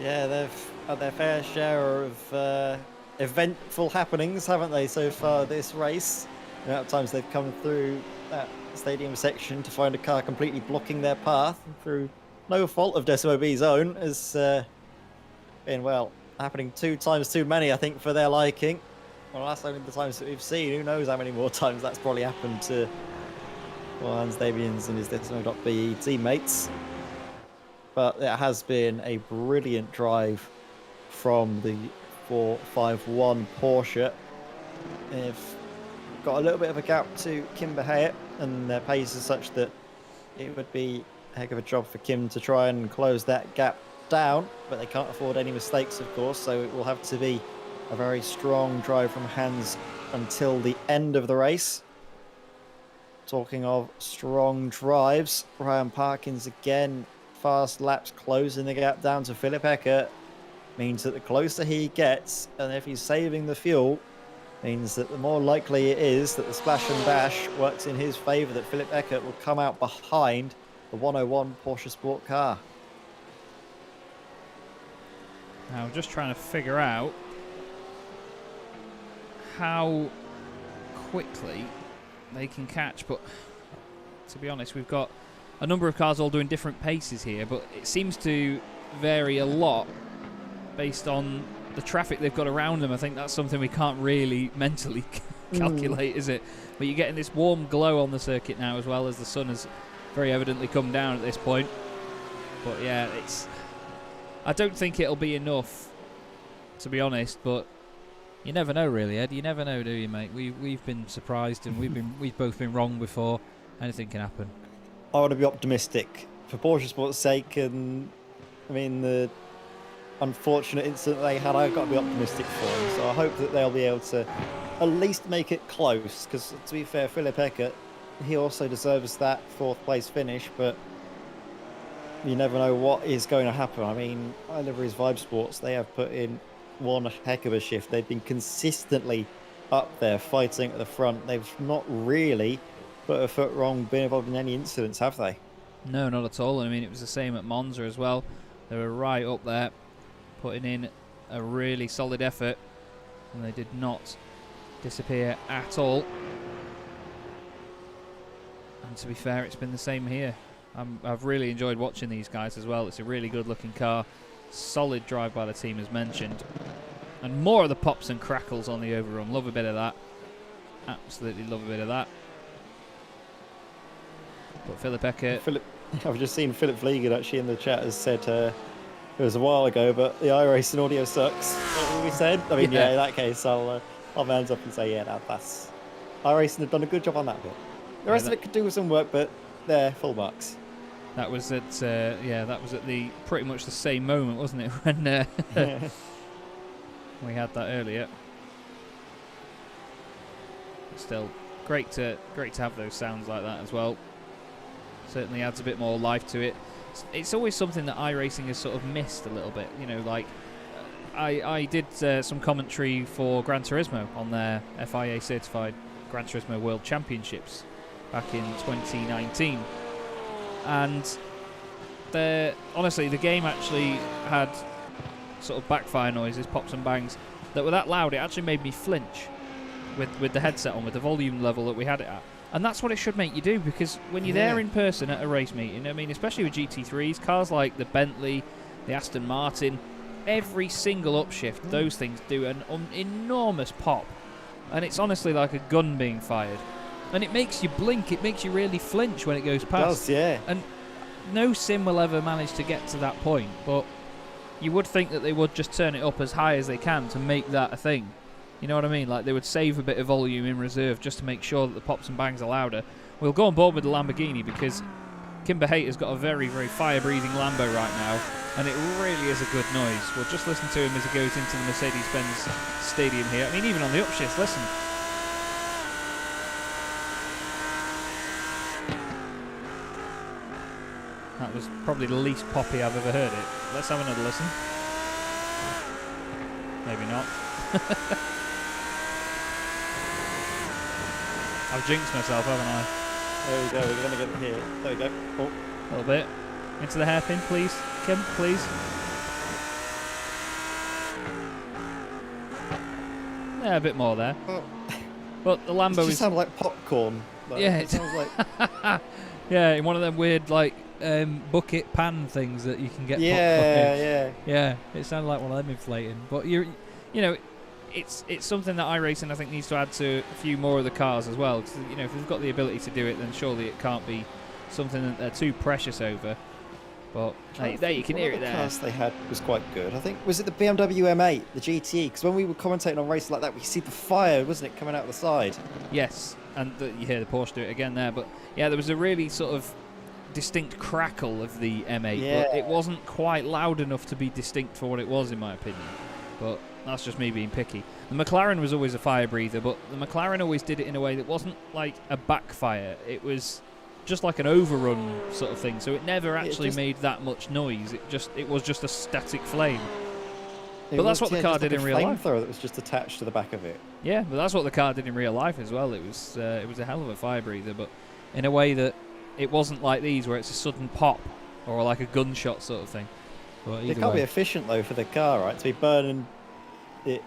Yeah, they've had their fair share of eventful happenings, haven't they, so far this race? The amount of times they've come through that stadium section to find a car completely blocking their path through no fault of Decimo B's own has been, well, happening 2 times too many, I think, for their liking. Well, that's only the times that we've seen. Who knows how many more times that's probably happened to Hans Damians and his Decimo.be teammates. But it has been a brilliant drive from the 451 Porsche. They've got a little bit of a gap to Kimber Hayet, and their pace is such that it would be a heck of a job for Kim to try and close that gap down, but they can't afford any mistakes, of course, so it will have to be a very strong drive from Hans until the end of the race. Talking of strong drives, Brian Parkins again, fast laps closing the gap down to Philip Eckert. Means that the closer he gets, and if he's saving the fuel, means that the more likely it is that the splash and dash works in his favour, that Philip Eckert will come out behind the 101 Porsche Sport car. Now I'm just trying to figure out how quickly they can catch, but to be honest, we've got a number of cars all doing different paces here, but it seems to vary a lot based on the traffic they've got around them. I think that's something we can't really mentally calculate, is it? But you're getting this warm glow on the circuit now, as well as the sun has very evidently come down at this point. But yeah, I don't think it'll be enough, to be honest, but you never know, really, Ed. You never know, do you, mate? We've been surprised, and we've both been wrong before. Anything can happen. I want to be optimistic for Porsche Sport's sake, and I mean the unfortunate incident they had, I've got to be optimistic for them. So I hope that they'll be able to at least make it close, because to be fair, Philip Eckert, he also deserves that 4th place finish, but you never know what is going to happen. I mean, iLivery's Vibe Sports, they have put in one heck of a shift. They've been consistently up there fighting at the front. They've not really put a foot wrong, been involved in any incidents, have they? No, not at all. I mean, it was the same at Monza as well. They were right up there, putting in a really solid effort, and they did not disappear at all. And to be fair, it's been the same here. I've really enjoyed watching these guys as well. It's a really good looking car. Solid drive by the team, as mentioned. And more of the pops and crackles on the overrun. Love a bit of that. Absolutely love a bit of that. But Philip Eckert... I've just seen Philip Vliegen actually in the chat has said it was a while ago, but the iRacing audio sucks. What we said? I mean, yeah, in that case, I'll my hands up and say, yeah, that's... iRacing have done a good job on that bit. The rest of it could do with some work, but they're full marks. That was at that was at the pretty much the same moment, wasn't it, when we had that earlier. But still, great to have those sounds like that as well. Certainly adds a bit more life to it. It's always something that iRacing has sort of missed a little bit. You know, like I did some commentary for Gran Turismo on their FIA certified Gran Turismo World Championships back in 2019. And honestly, the game actually had sort of backfire noises, pops and bangs, that were that loud it actually made me flinch with the headset on, with the volume level that we had it at. And that's what it should make you do, because when you're there in person at a race meeting, I mean, especially with GT3s, cars like the Bentley, the Aston Martin, every single upshift, those things do an enormous pop. And it's honestly like a gun being fired. And it makes you blink, it makes you really flinch when it goes past. It does, yeah. And no sim will ever manage to get to that point, but you would think that they would just turn it up as high as they can to make that a thing. You know what I mean? Like they would save a bit of volume in reserve just to make sure that the pops and bangs are louder. We'll go on board with the Lamborghini because Kimber Haight has got a very, very fire-breathing Lambo right now, and it really is a good noise. We'll just listen to him as he goes into the Mercedes-Benz Stadium here. I mean, even on the upshift, listen. That was probably the least poppy I've ever heard it. Let's have another listen. Maybe not. I've jinxed myself, haven't I? There we go, we're going to get here. There we go. Oh. A little bit. Into the hairpin, please. Kim, please. Yeah, a bit more there. Oh. But the Lambo it just sounds like popcorn. Yeah, it sounds like... yeah, in one of them weird, like, bucket pan things that you can get popcorn in. Yeah, it sounded like one of them inflating. But, you know, it's something that iRacing, I think, needs to add to a few more of the cars as well. You know, if they've got the ability to do it, then surely it can't be something that they're too precious over. But there you can hear it there. The cars they had was quite good. I think, was it the BMW M8, the GTE? Because when we were commentating on races like that, we see the fire, wasn't it, coming out the side? Yes, and you hear the Porsche do it again there. But yeah, there was a really sort of distinct crackle of the M8, but it wasn't quite loud enough to be distinct for what it was, in my opinion. But that's just me being picky. The McLaren was always a fire breather, but the McLaren always did it in a way that wasn't like a backfire. It was just like an overrun sort of thing, so it never actually made that much noise. It was just a static flame. But that's what the car did in real life. Flamethrower that was just attached to the back of it. Yeah, but that's what the car did in real life as well. It was a hell of a fire breather, but in a way that it wasn't like these, where it's a sudden pop or like a gunshot sort of thing. But it can't be efficient though for the car, right? To be burning it,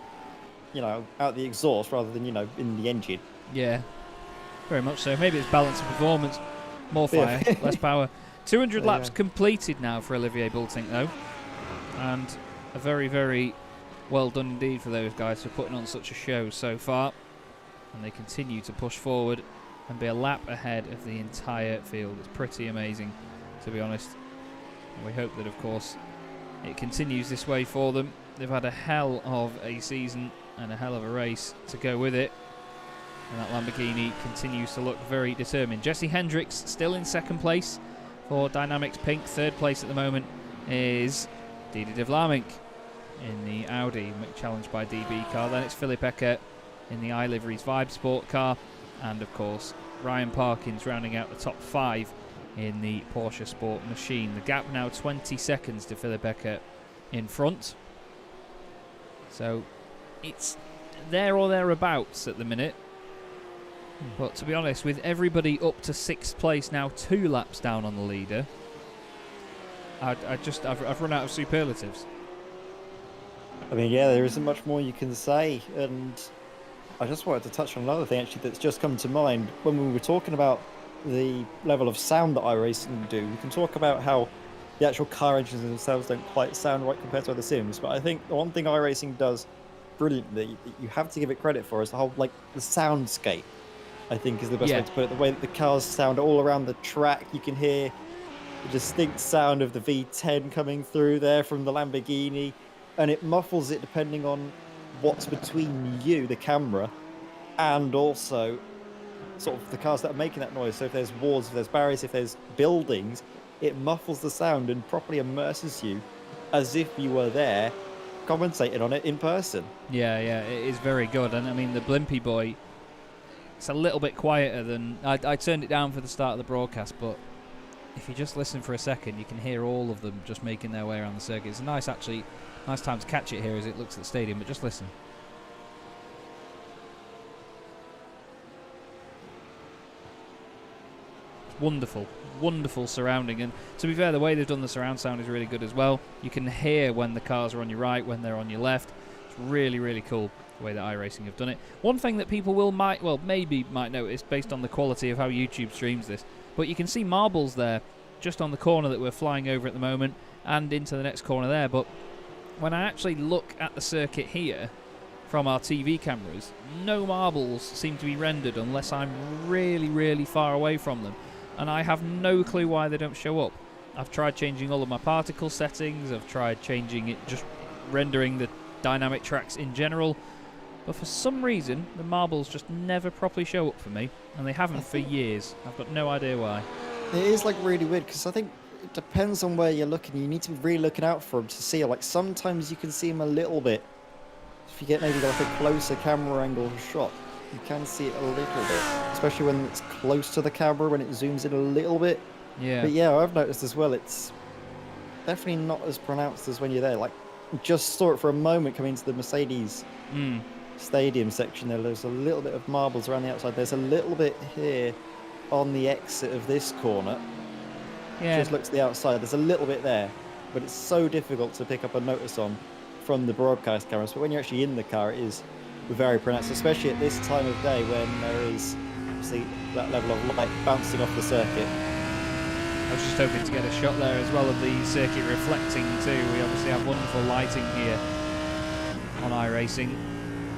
you know, out the exhaust rather than, you know, in the engine. Yeah, very much so. Maybe it's balance of performance. More fire, less power. 200 laps completed now for Olivier Bultink, though. And a very, very well done indeed for those guys for putting on such a show so far. And they continue to push forward and be a lap ahead of the entire field. It's pretty amazing, to be honest. And we hope that, of course, it continues this way for them. They've had a hell of a season and a hell of a race to go with it. And that Lamborghini continues to look very determined. Jesse Hendricks still in second place for Dynamics Pink. Third place at the moment is Didi de Vlaming in the Audi, challenged by DB car. Then it's Philip Eckert in the iLivery's Vibe Sport car. And, of course, Ryan Parkins rounding out the top 5 in the Porsche Sport Machine. The gap now 20 seconds to Philip Eckert in front. So it's there or thereabouts at the minute. But to be honest, with everybody up to 6th place now, 2 laps down on the leader, I've run out of superlatives. I mean, yeah, there isn't much more you can say. And I just wanted to touch on another thing, actually, that's just come to mind. When we were talking about the level of sound that iRacing do, we can talk about how the actual car engines themselves don't quite sound right compared to other sims. But I think the one thing iRacing does brilliantly, that you have to give it credit for, is the whole, like, the soundscape. I think is the best way to put it. The way that the cars sound all around the track, you can hear the distinct sound of the V10 coming through there from the Lamborghini, and it muffles it depending on what's between you, the camera, and also sort of the cars that are making that noise. So if there's walls, if there's barriers, if there's buildings, it muffles the sound and properly immerses you as if you were there commentating on it in person. Yeah, it is very good. And I mean, the Blimpy boy, it's a little bit quieter than... I turned it down for the start of the broadcast, but if you just listen for a second, you can hear all of them just making their way around the circuit. It's nice time to catch it here as it looks at the stadium, but just listen. It's wonderful surrounding. And to be fair, the way they've done the surround sound is really good as well. You can hear when the cars are on your right, when they're on your left. It's really, really cool the way that iRacing have done it. One thing that people might notice based on the quality of how YouTube streams this, but you can see marbles there just on the corner that we're flying over at the moment and into the next corner there. But when I actually look at the circuit here from our TV cameras, no marbles seem to be rendered unless I'm really, really far away from them. And I have no clue why they don't show up. I've tried changing all of my particle settings, I've tried changing it, just rendering the dynamic tracks in general, but for some reason the marbles just never properly show up for me, and they haven't for years. I've got no idea why. It is like really weird because I think it depends on where you're looking. You need to be really looking out for them to see. Like sometimes you can see them a little bit. If you get maybe like a closer camera angle shot, you can see it a little bit, especially when it's close to the camera, when it zooms in a little bit. Yeah. But yeah, I've noticed as well, it's definitely not as pronounced as when you're there. Like, just saw it for a moment coming into the Mercedes stadium section there. There's a little bit of marbles around the outside. There's a little bit here on the exit of this corner. Yeah. Just look to the outside. There's a little bit there, but it's so difficult to pick up a notice on from the broadcast cameras. But when you're actually in the car, it is very pronounced, especially at this time of day when there is obviously that level of light bouncing off the circuit. I was just hoping to get a shot there as well of the circuit reflecting too. We obviously have wonderful lighting here on iRacing.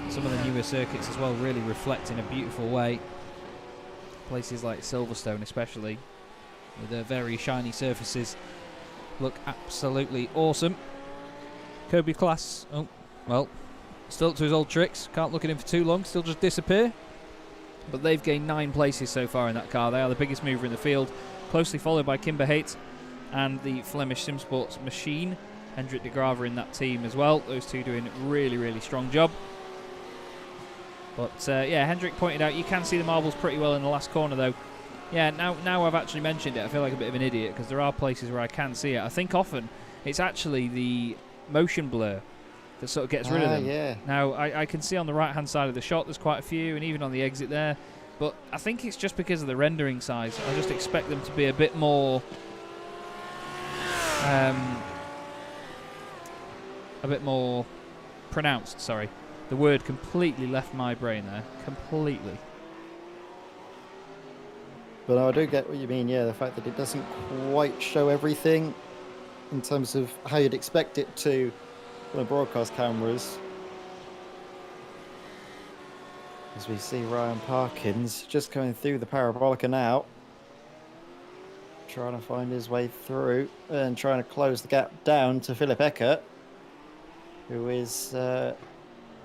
Some of the newer circuits as well really reflect in a beautiful way. Places like Silverstone especially, with their very shiny surfaces, look absolutely awesome. Kobe Class, oh, well, still up to his old tricks. Can't look at him for too long, still just disappear. But they've gained 9 places so far in that car. They are the biggest mover in the field, closely followed by Kimber Haight and the Flemish SimSports machine. Hendrik de Grave in that team as well. Those two doing a really, really strong job. But yeah, Hendrik pointed out you can see the marbles pretty well in the last corner though. Yeah, now I've actually mentioned it, I feel like a bit of an idiot because there are places where I can see it. I think often it's actually the motion blur that sort of gets rid of them. Yeah. Now, I can see on the right-hand side of the shot there's quite a few, and even on the exit there. But I think it's just because of the rendering size. I just expect them to be a bit more... a bit more pronounced, sorry. The word completely left my brain there. Completely. But I do get what you mean, yeah, the fact that it doesn't quite show everything in terms of how you'd expect it to on the broadcast cameras. As we see Ryan Parkins just going through the parabolica now, trying to find his way through and trying to close the gap down to Philip Eckert, who is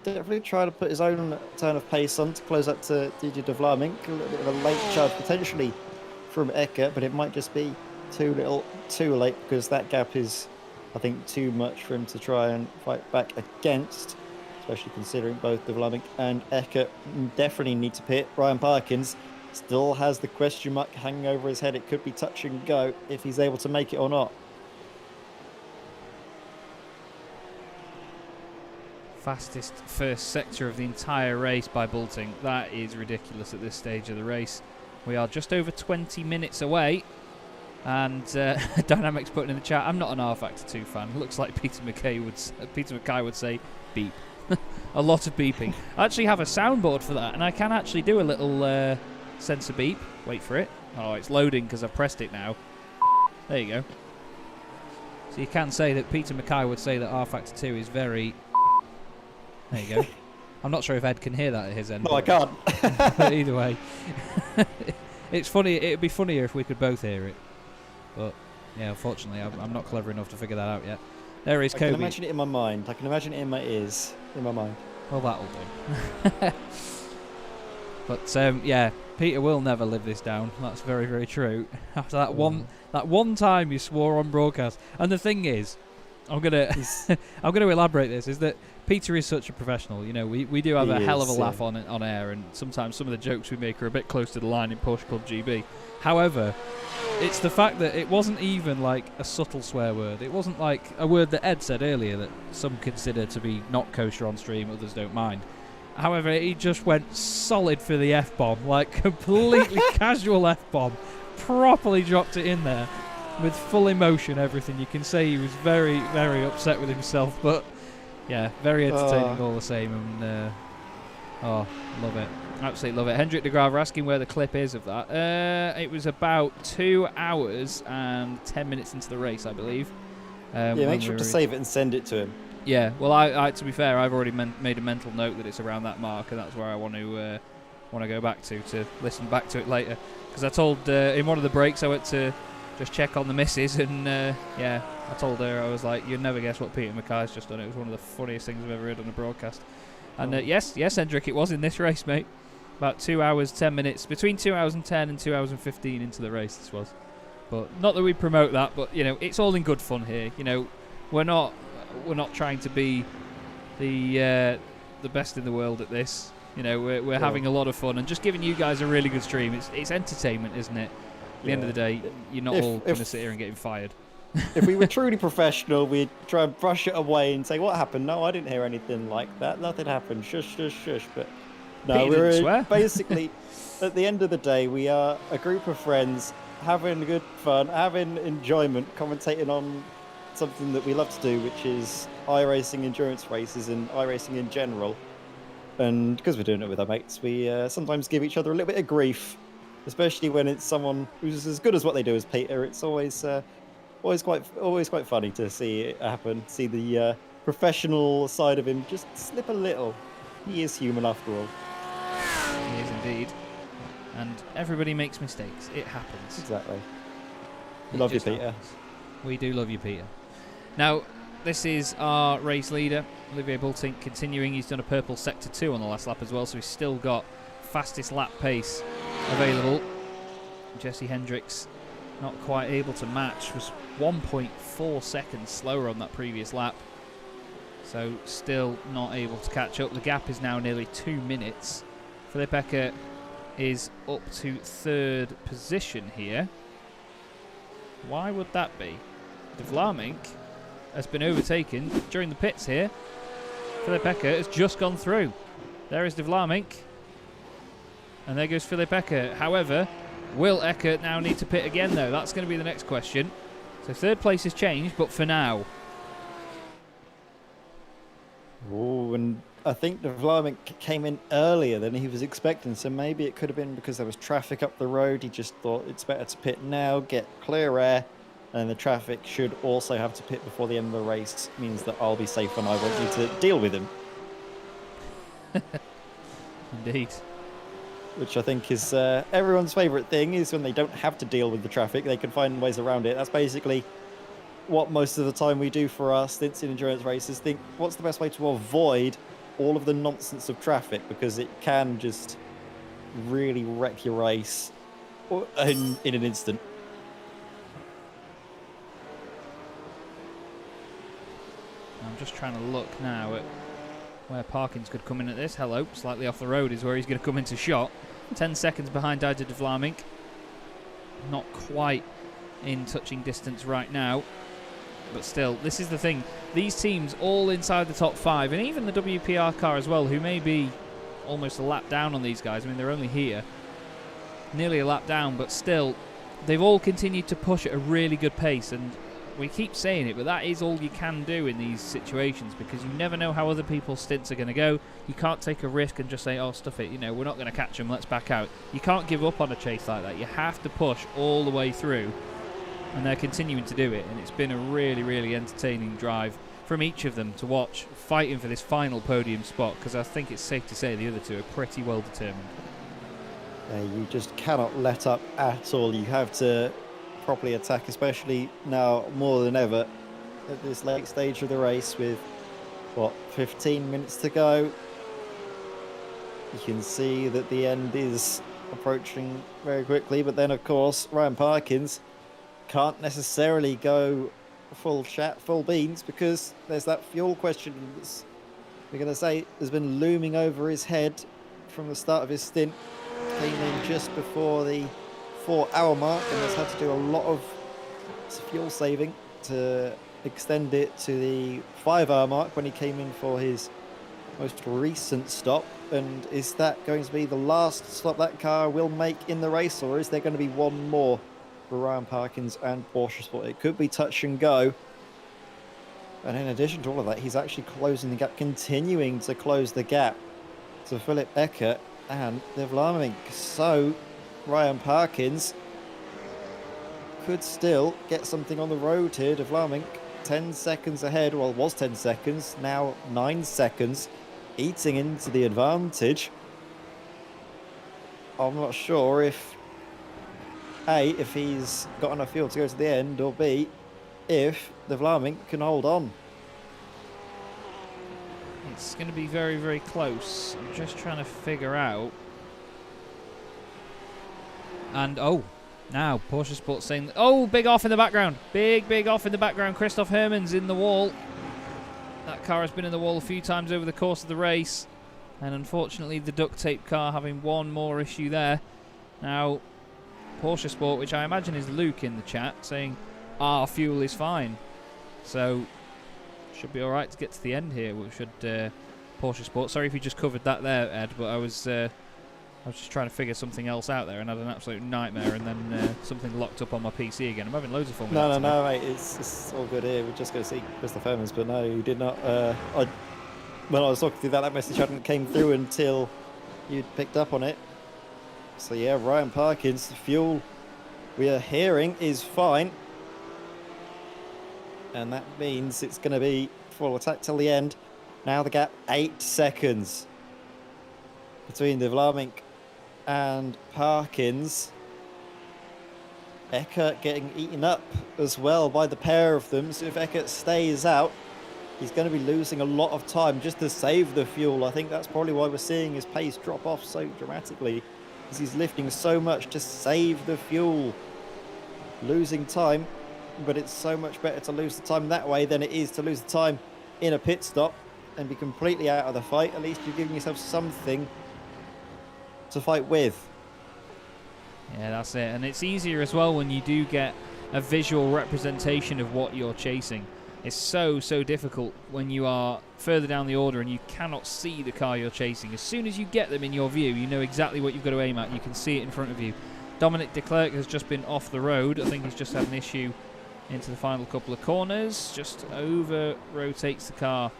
definitely trying to put his own turn of pace on to close up to DJ de Vlaming. A little bit of a late charge potentially from Eckert, but it might just be too late because that gap is, I think, too much for him to try and fight back against, especially considering both de Vlaming and Eckert definitely need to pit. Ryan Parkins still has the question mark hanging over his head. It could be touch and go if he's able to make it or not. Fastest first sector of the entire race by Bulting. That is ridiculous at this stage of the race. We are just over 20 minutes away. And Dynamics putting in the chat, I'm not an R Factor 2 fan. Looks like Peter Mackay would say beep. A lot of beeping. I actually have a soundboard for that, and I can actually do a little sensor beep. Wait for it. Oh, it's loading because I've pressed it now. There you go. So you can say that Peter Mackay would say that R Factor 2 is very... There you go. I'm not sure if Ed can hear that at his end. No, I can't. But either way. It's funny. It'd be funnier if we could both hear it. But, yeah, unfortunately, I'm not clever enough to figure that out yet. There is Kobe. I can imagine it in my mind. I can imagine it in my ears. In my mind. Well, that'll do. But, yeah, Peter will never live this down. That's very, very true. After that one time you swore on broadcast. And the thing is, I'm gonna elaborate this, is that Peter is such a professional. You know, we do have a hell of a laugh on air, and sometimes some of the jokes we make are a bit close to the line in Porsche Club GB. However, it's the fact that it wasn't even like a subtle swear word. It wasn't like a word that Ed said earlier that some consider to be not kosher on stream, others don't mind. However, he just went solid for the F-bomb, like completely casual F-bomb, properly dropped it in there with full emotion, everything. You can say he was very, very upset with himself, but yeah, very entertaining all the same. And love it. Absolutely love it. Hendrik de Grave asking where the clip is of that. It was about 2 hours and 10 minutes into the race, I believe. Yeah, make sure to save it and send it to him. Yeah, well, I to be fair, I've already made a mental note that it's around that mark, and that's where I want to go back to listen back to it later. Because I told in one of the breaks I went to just check on the missus, and yeah, I told her, I was like, you'd never guess what Peter Mackay's just done. It was one of the funniest things I've ever heard on a broadcast. And yes, Hendrik, it was in this race, mate. About 2 hours 10 minutes, between 2 hours and 10 and 2 hours and 15 into the race. This was, but not that we promote that, but you know, it's all in good fun here. You know, we're not trying to be the best in the world at this. You know, we're having a lot of fun and just giving you guys a really good stream. It's entertainment, isn't it? At the end of the day, you're not all going to sit here and getting fired. If we were truly professional, we'd try and brush it away and say, what happened? No, I didn't hear anything like that. Nothing happened. Shush, shush, shush. But no, we're basically, at the end of the day, we are a group of friends having good fun, having enjoyment, commentating on something that we love to do, which is iRacing endurance races and iRacing in general. And because we're doing it with our mates, we sometimes give each other a little bit of grief, especially when it's someone who's as good as what they do as Peter. It's always quite funny to see it happen, see the professional side of him just slip a little. He is human after all. He is indeed. And everybody makes mistakes. It happens. Exactly. We love you, Peter. Happens. We do love you, Peter. Now, this is our race leader, Olivier Bultink, continuing. He's done a purple sector 2 on the last lap as well, so he's still got fastest lap pace available. Jesse Hendricks not quite able to match, was 1.4 seconds slower on that previous lap, so still not able to catch up. The gap is now nearly 2 minutes. Philipp Eckert is up to 3rd position here. Why would that be? De Vlaeminck has been overtaken during the pits here. Philipp Eckert has just gone through. There is De Vlaeminck, and there goes Philipp Eckert. However, will Eckert now need to pit again, though? That's going to be the next question. So 3rd place has changed, but for now. Oh, and I think De Vlaeminck came in earlier than he was expecting, so maybe it could have been because there was traffic up the road. He just thought it's better to pit now, get clear air, and the traffic should also have to pit before the end of the race. It means that I'll be safe when I want you to deal with him. Indeed. Which I think is everyone's favourite thing, is when they don't have to deal with the traffic, they can find ways around it. That's basically what most of the time we do for our stints in endurance races. Think, what's the best way to avoid all of the nonsense of traffic, because it can just really wreck your race in an instant. I'm just trying to look now at where Parkins could come in at this. Hello, slightly off the road is where he's going to come into shot. 10 seconds behind Dider de Vlaeminck. Not quite in touching distance right now. But still, this is the thing. These teams all inside the top 5, and even the WPR car as well, who may be almost a lap down on these guys. I mean, they're only here. Nearly a lap down, but still, they've all continued to push at a really good pace. And we keep saying it, but that is all you can do in these situations, because you never know how other people's stints are going to go. You can't take a risk and just say, oh, stuff it, you know, we're not going to catch them, let's back out. You can't give up on a chase like that. You have to push all the way through, and they're continuing to do it, and it's been a really, really entertaining drive from each of them to watch, fighting for this final podium spot, because I think it's safe to say the other two are pretty well determined. You just cannot let up at all. You have to properly attack, especially now more than ever at this late stage of the race with 15 minutes to go. You can see that the end is approaching very quickly, but then of course Ryan Parkins can't necessarily go full beans, because there's that fuel question that's, we're going to say, has been looming over his head from the start of his stint. Came in just before the 4-hour mark and has had to do a lot of fuel saving to extend it to the 5-hour mark when he came in for his most recent stop. And is that going to be the last stop that car will make in the race, or is there going to be one more for Ryan Parkins and Porsche Sport? It could be touch and go. And in addition to all of that, he's actually closing the gap, continuing to close the gap to Philipp Eckert and De Vlaeminck. So Ryan Parkins could still get something on the road here. De Vlaeminck 10 seconds ahead. Well, it was 10 seconds, now 9 seconds, eating into the advantage. I'm not sure if A, if he's got enough fuel to go to the end, or B, if the Vlaming can hold on. It's going to be very, very close. I'm just trying to figure out. And, oh, now Porsche Sports saying, oh, big off in the background. Big off in the background. Christoph Hermann's in the wall. That car has been in the wall a few times over the course of the race. And unfortunately, the duct tape car having one more issue there. Now, Porsche Sport, which I imagine is Luke in the chat, saying, our fuel is fine. So, should be all right to get to the end here. We should Porsche Sport. Sorry if you just covered that there, Ed, but I was just trying to figure something else out there and had an absolute nightmare, and then something locked up on my PC again. I'm having loads of fun with that. No, mate. It's all good here. We're just going to see Christoph Hermans, but no, you did not. When I was talking through that message hadn't came through until you'd picked up on it. So yeah, Ryan Parkins, the fuel we are hearing is fine. And that means it's going to be full attack till the end. Now the gap 8 seconds between the Vlaming and Parkins. Eckert getting eaten up as well by the pair of them. So if Eckert stays out, he's going to be losing a lot of time just to save the fuel. I think that's probably why we're seeing his pace drop off so dramatically, because he's lifting so much to save the fuel. Losing time, but it's so much better to lose the time that way than it is to lose the time in a pit stop and be completely out of the fight. At least you're giving yourself something to fight with. Yeah, that's it. And it's easier as well when you do get a visual representation of what you're chasing. It's so difficult when you are further down the order and you cannot see the car you're chasing. As soon as you get them in your view, you know exactly what you've got to aim at. You can see it in front of you. Dominic de Klerk has just been off the road. I think he's just had an issue into the final couple of corners. Just over-rotates the car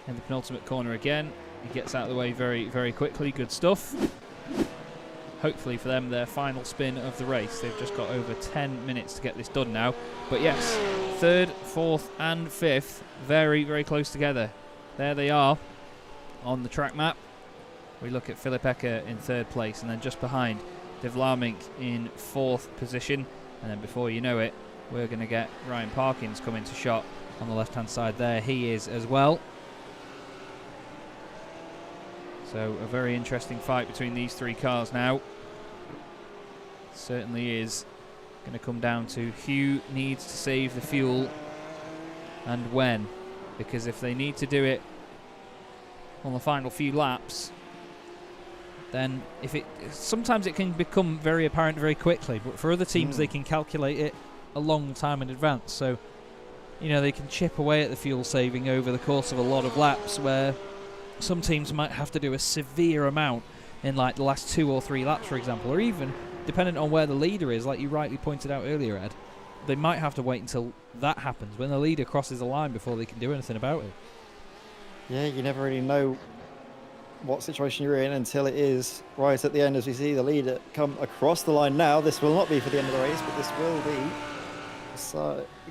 in the penultimate corner again. He gets out of the way very quickly. Good stuff. Hopefully for them, their final spin of the race. They've just got over 10 minutes to get this done now. But yes, 3rd, 4th and 5th, very close together. There they are on the track map. We look at Philip Ecker in 3rd place, and then just behind De Vlaming in 4th position. And then before you know it, we're going to get Ryan Parkins come into shot on the left-hand side there. He is as well. So a very interesting fight between these 3 cars now. Certainly is going to come down to who needs to save the fuel and when. Because if they need to do it on the final few laps, then sometimes it can become very apparent very quickly. But for other teams, they can calculate it a long time in advance. So, you know, they can chip away at the fuel saving over the course of a lot of laps, where some teams might have to do a severe amount in like the last 2 or 3 laps, for example, or even depending on where the leader is, like you rightly pointed out earlier, Ed. They might have to wait until that happens, when the leader crosses the line, before they can do anything about it. Yeah, you never really know what situation you're in until it is right at the end, as we see the leader come across the line now. This will not be for the end of the race, but this will be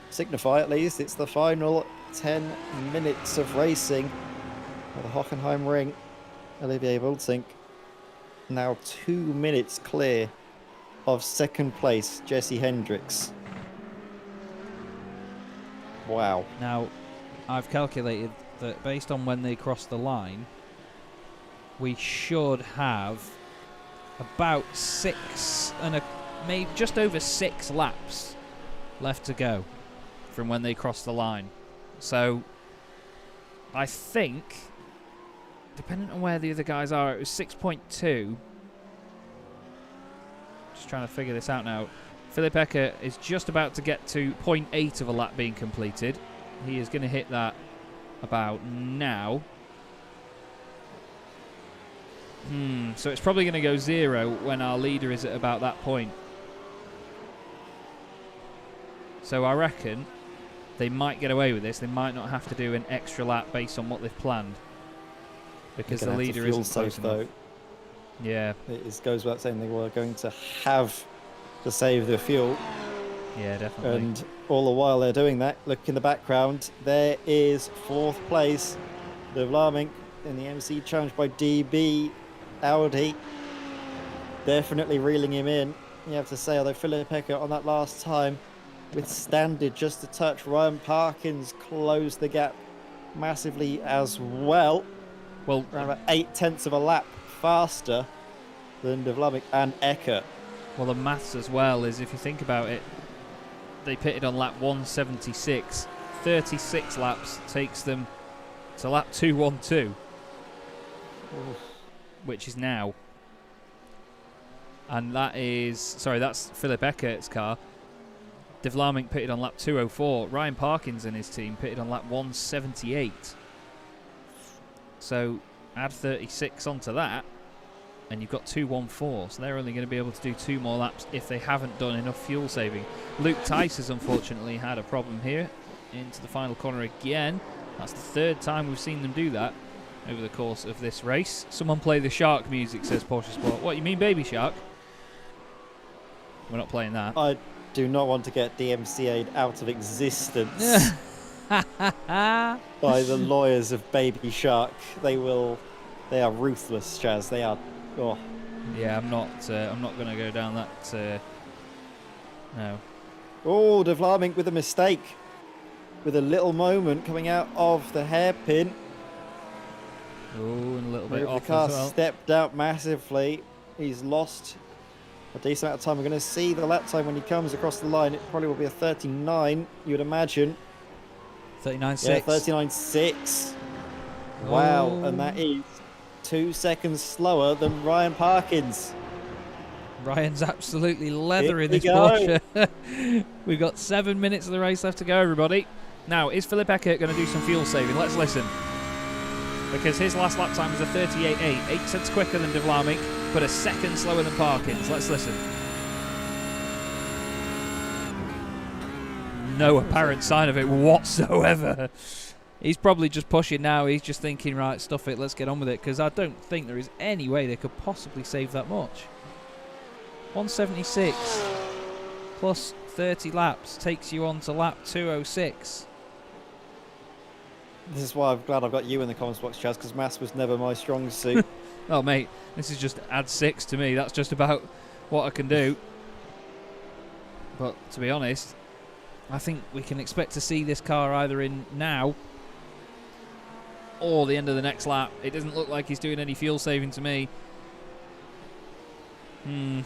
signify, at least, it's the final 10 minutes of racing at the Hockenheim ring. Olivier Bultink now 2 minutes clear of 2nd place, Jesse Hendricks. Wow. Now, I've calculated that based on when they cross the line, we should have about maybe just over 6 laps left to go from when they cross the line. So I think, depending on where the other guys are, it was 6.2. Just trying to figure this out now. Philip Ecker is just about to get to 0.8 of a lap being completed. He is going to hit that about now. So it's probably going to go 0 when our leader is at about that point. So I reckon they might get away with this. They might not have to do an extra lap based on what they've planned, because the leader isn't close enough. Yeah. It goes without saying they were going to have to save the fuel. Yeah, definitely. And all the while they're doing that, look in the background, there is 4th place. De Vlaming in the MC challenge by DB Audi. Definitely reeling him in, you have to say, although Philip Eckert on that last time withstanded just a touch. Ryan Parkins closed the gap massively as well. Well, around about 8/10 of a lap faster than De Vlaming and Eckert. Well, the maths as well is, if you think about it, they pitted on lap 176. 36 laps takes them to lap 212, which is now. And that is, sorry, that's Philip Eckert's car. De Vlaming pitted on lap 204. Ryan Parkins and his team pitted on lap 178. So add 36 onto that, and you've got 214. So they're only going to be able to do 2 more laps if they haven't done enough fuel saving. Luke Tice has unfortunately had a problem here into the final corner again. That's the 3rd time we've seen them do that over the course of this race. Someone play the shark music, says Porsche Sport. What, you mean Baby Shark? We're not playing that. I do not want to get DMCA'd out of existence by the lawyers of Baby Shark. They are ruthless, Chaz. They are. Oh. Yeah, I'm not going to go down that. No. Oh, De Vlaming with a mistake, with a little moment coming out of the hairpin. Oh, and a little bit off the car as well. Stepped out massively. He's lost a decent amount of time. We're going to see the lap time when he comes across the line. It probably will be a 39, you would imagine. 39.6. Yeah, 39.6. Wow, and that is 2 seconds slower than Ryan Parkins. Ryan's absolutely leathering Here we this go. Porsche. We've got 7 minutes of the race left to go, everybody. Now, is Philip Eckert going to do some fuel saving? Let's listen. Because his last lap time was a 38.8, 8 cents quicker than De Vlaming, but a second slower than Parkins. Let's listen. No apparent sign of it whatsoever. He's probably just pushing now. He's just thinking, right, stuff it, let's get on with it, because I don't think there is any way they could possibly save that much. 176 plus 30 laps takes you on to lap 206. This is why I'm glad I've got you in the comments box, Chaz, because maths was never my strong suit. Oh, mate, this is just add 6 to me. That's just about what I can do. But to be honest, I think we can expect to see this car either in now or the end of the next lap. It doesn't look like he's doing any fuel saving to me. He's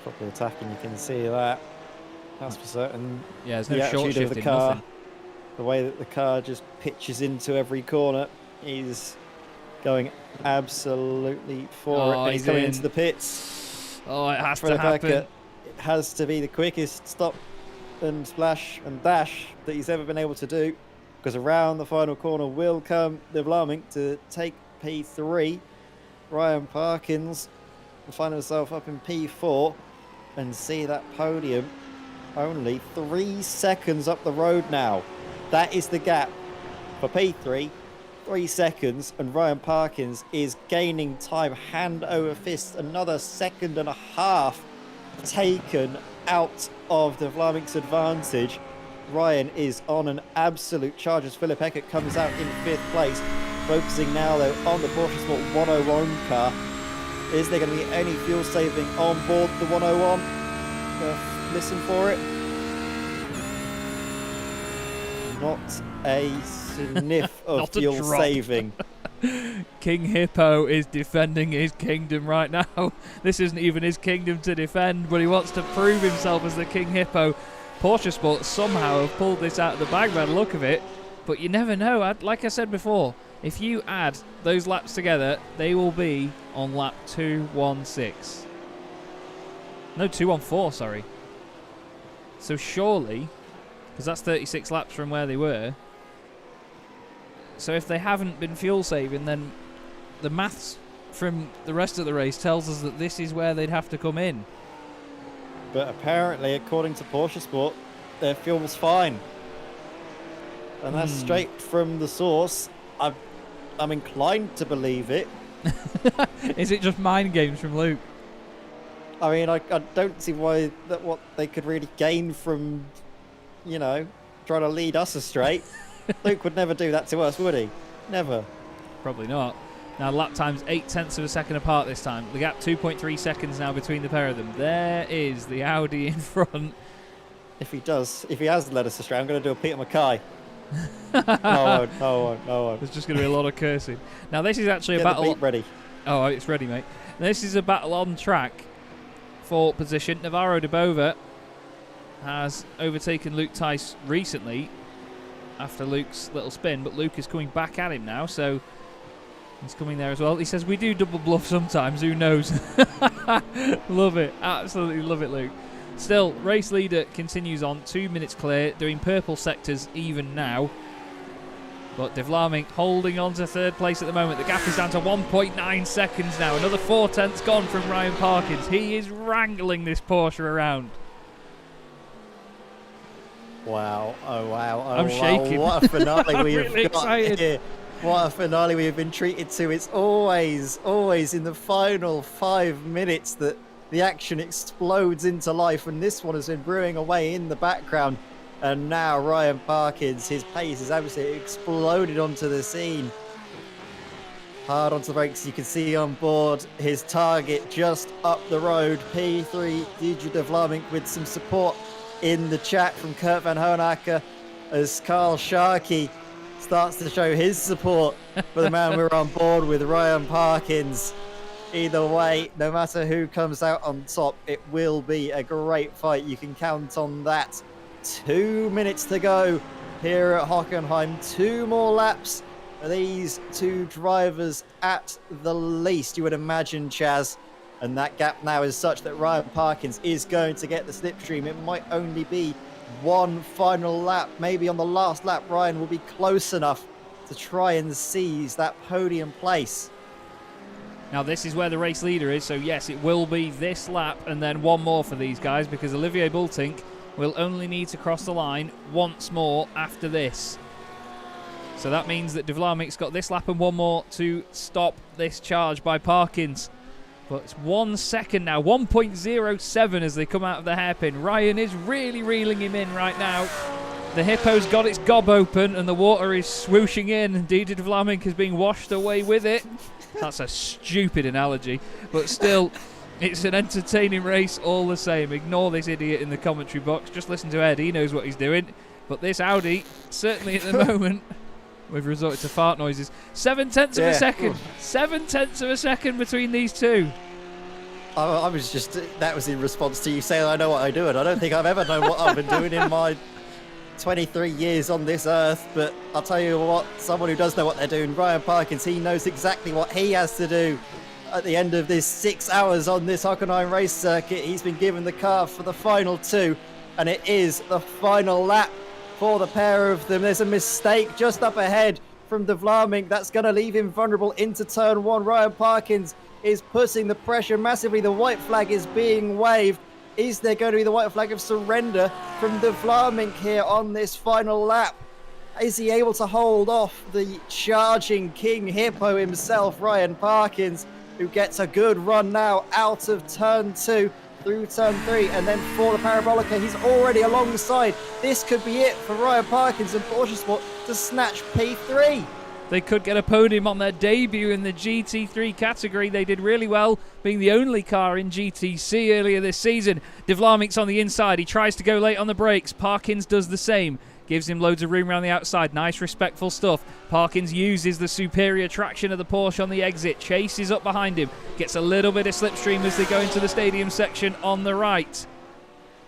probably attacking, you can see that. That's for certain. Yeah, there's no the short attitude of shifting, the car, nothing. the way that the car just pitches into every corner, he's going absolutely for it. And he's coming into the pits. Oh, it has to Philip happen. Eckert, it has to be the quickest stop and splash and dash that he's ever been able to do, because around the final corner will come De Vlaming to take P3. Ryan Parkins will find himself up in P4 and see that podium only 3 seconds up the road now. That is the gap for P3. 3 seconds, and Ryan Parkins is gaining time hand over fist. Another 1.5 seconds taken out of De Vlaming's advantage. Ryan is on an absolute charge as Philip Eckert comes out in 5th place. Focusing now though on the Porsche Sport 101 car. Is there going to be any fuel saving on board the 101? Listen for it. Not a sniff of fuel saving. King Hippo is defending his kingdom right now. This isn't even his kingdom to defend, but he wants to prove himself as the King Hippo. Porsche Sport somehow have pulled this out of the bag by the look of it, but you never know. Like I said before, if you add those laps together, they will be on lap 216. No, 214, sorry. So surely, because that's 36 laps from where they were, so if they haven't been fuel saving, then the maths from the rest of the race tells us that this is where they'd have to come in. But apparently, according to Porsche Sport, their fuel's fine. And that's straight from the source. I'm inclined to believe it. Is it just mind games from Luke? I mean, I don't see what they could really gain from, trying to lead us astray. Luke would never do that to us, would he? Never. Probably not. Now lap times 0.8 of a second apart this time. The gap 2.3 seconds now between the pair of them. There is the Audi in front. If he has led us astray, I'm going to do a Peter Mackay. No one. There's just going to be a lot of cursing. Now this is actually a battle. The beat ready. Oh, it's ready, mate. This is a battle on track for position. Navarro de Bova has overtaken Luke Tice recently after Luke's little spin, but Luke is coming back at him now, so he's coming there as well. He says, we do double bluff sometimes, who knows? Love it. Absolutely love it, Luke. Still, race leader continues on, 2 minutes clear, doing purple sectors even now. But De Vlaeminck holding on to third place at the moment. The gap is down to 1.9 seconds now. Another 0.4 gone from Ryan Parkins. He is wrangling this Porsche around. Wow. Oh, wow. Oh, I'm shaking. What a finale I'm we really have got excited. here. What a finale we have been treated to. It's always in the final 5 minutes that the action explodes into life, and this one has been brewing away in the background. And now Ryan Parkins, his pace has absolutely exploded onto the scene. Hard onto the brakes, you can see on board his target just up the road. P3 DJ De Vlaeminck with some support in the chat from Kurt van Hoenacker as Carl Sharkey starts to show his support for the man we're on board with, Ryan Parkins. Either way, no matter who comes out on top, it will be a great fight. You can count on that. 2 minutes to go here at Hockenheim. 2 more laps for these two drivers at the least, you would imagine, Chaz. And that gap now is such that Ryan Parkins is going to get the slipstream. It might only be one final lap. Maybe on the last lap, Ryan will be close enough to try and seize that podium place. Now this is where the race leader is, so yes, it will be this lap and then one more for these guys, because Olivier Bultink will only need to cross the line once more after this. So that means that De Vlaeminck's got this lap and one more to stop this charge by Parkins. But it's 1 second now, 1.07 as they come out of the hairpin. Ryan is really reeling him in right now. The Hippo's got its gob open and the water is swooshing in. DJ De Vlaeminck is being washed away with it. That's a stupid analogy, but still, it's an entertaining race all the same. Ignore this idiot in the commentary box. Just listen to Ed. He knows what he's doing. But this Audi, certainly at the moment, we've resorted to fart noises. 7/10 of a second. 7/10 of a second between these two. I was just, that was in response to you saying I know what I'm doing. I don't think I've ever known what I've been doing in my 23 years on this earth, but I'll tell you what, someone who does know what they're doing, Ryan Parkins, he knows exactly what he has to do at the end of this 6 hours on this Hockenheim race circuit. He's been given the car for the final 2, and it is the final lap for the pair of them. There's a mistake just up ahead from De Vlaeminck that's going to leave him vulnerable into turn 1. Ryan Parkins is putting the pressure massively. The white flag is being waved. Is there going to be the white flag of surrender from De Vlaeminck here on this final lap? Is he able to hold off the charging King Hippo himself, Ryan Parkins, who gets a good run now out of turn 2 through turn 3 and then for the Parabolica? He's already alongside. This could be it for Ryan Parkins and Porsche Sport to snatch P3. They could get a podium on their debut in the GT3 category. They did really well, being the only car in GTC earlier this season. De Vlaeminck's on the inside. He tries to go late on the brakes. Parkins does the same. Gives him loads of room around the outside. Nice, respectful stuff. Parkins uses the superior traction of the Porsche on the exit. Chases up behind him. Gets a little bit of slipstream as they go into the stadium section on the right.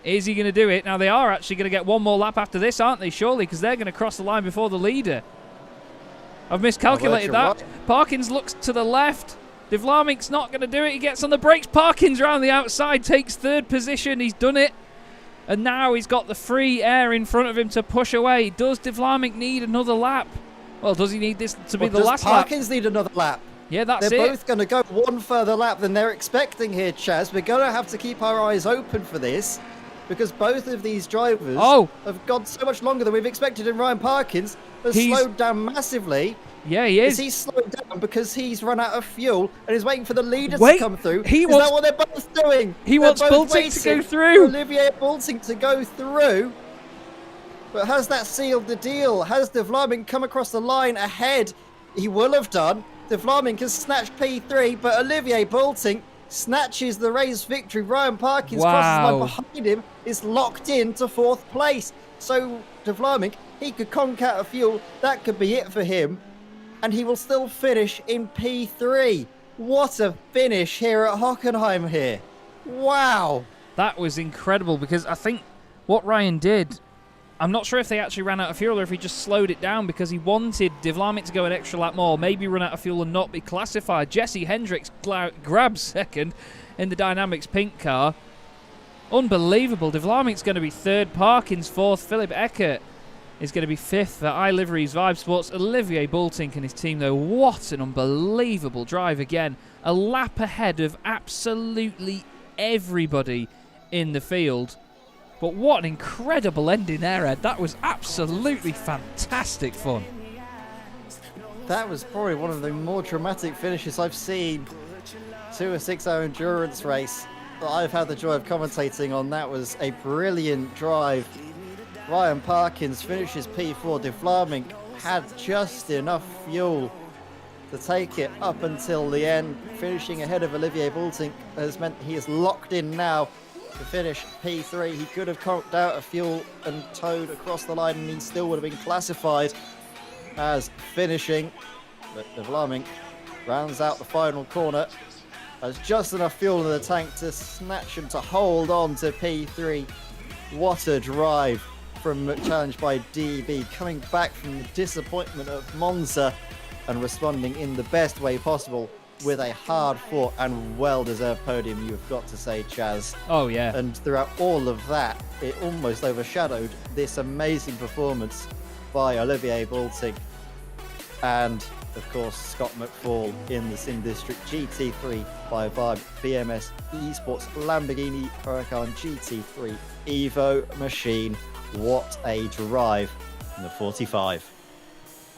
Is he going to do it? Now, they are actually going to get one more lap after this, aren't they? Surely, because they're going to cross the line before the leader. I've miscalculated that. Right. Parkins looks to the left. De Vlaeminck's not going to do it. He gets on the brakes. Parkins around the outside, takes third position. He's done it. And now he's got the free air in front of him to push away. Does De Vlaeminck need another lap? Well, does he need this to be the last lap? Parkins need another lap? Yeah, that's They're both going to go one further lap than they're expecting here, Chaz. We're going to have to keep our eyes open for this, because both of these drivers have gone so much longer than we've expected, and Ryan Parkins has slowed down massively. Yeah, he is. Is he slowing down because he's run out of fuel and is waiting for the leaders to come through? Is that what they're both doing? He wants Boulting to go through. Olivier Boulting to go through. But has that sealed the deal? Has De Vlaeminck come across the line ahead? He will have done. De Vlaeminck has snatched P3, but Olivier Boulting snatches the race victory. Ryan Parkins crosses the line behind him, is locked in to 4th place. So De Vlaeminck, he could conk out of fuel. That could be it for him. And he will still finish in P3. What a finish here at Hockenheim here. Wow. That was incredible, because I think what Ryan did, I'm not sure if they actually ran out of fuel or if he just slowed it down because he wanted De Vlaeminck to go an extra lap more, maybe run out of fuel and not be classified. Jesse Hendricks grabs second in the Dynamics pink car. Unbelievable. De Vlaeminck's going to be 3rd, Parkins 4th, Philip Eckert is going to be 5th for iLiveries Vibe Sports. Olivier Boulting and his team, though, what an unbelievable drive again. A lap ahead of absolutely everybody in the field. But what an incredible ending there, Ed. That was absolutely fantastic fun. That was probably one of the more dramatic finishes I've seen to a 6-hour endurance race that I've had the joy of commentating on. That was a brilliant drive. Ryan Parkins finishes P4. De Vlaeminck had just enough fuel to take it up until the end. Finishing ahead of Olivier Boulting has meant he is locked in now to finish P3. He could have conked out of fuel and towed across the line and he still would have been classified as finishing. But De Vlaeminck rounds out the final corner. Has just enough fuel in the tank to snatch and to hold on to P3. What a drive from challenged by DB, coming back from the disappointment of Monza and responding in the best way possible with a hard-fought and well-deserved podium, you have got to say, Chaz. Oh, yeah. And throughout all of that, it almost overshadowed this amazing performance by Olivier Boulting and, of course, Scott McFall in the Sim District GT3 by Vibe BMS Esports Lamborghini Huracan GT3 Evo machine. What a drive in the 45.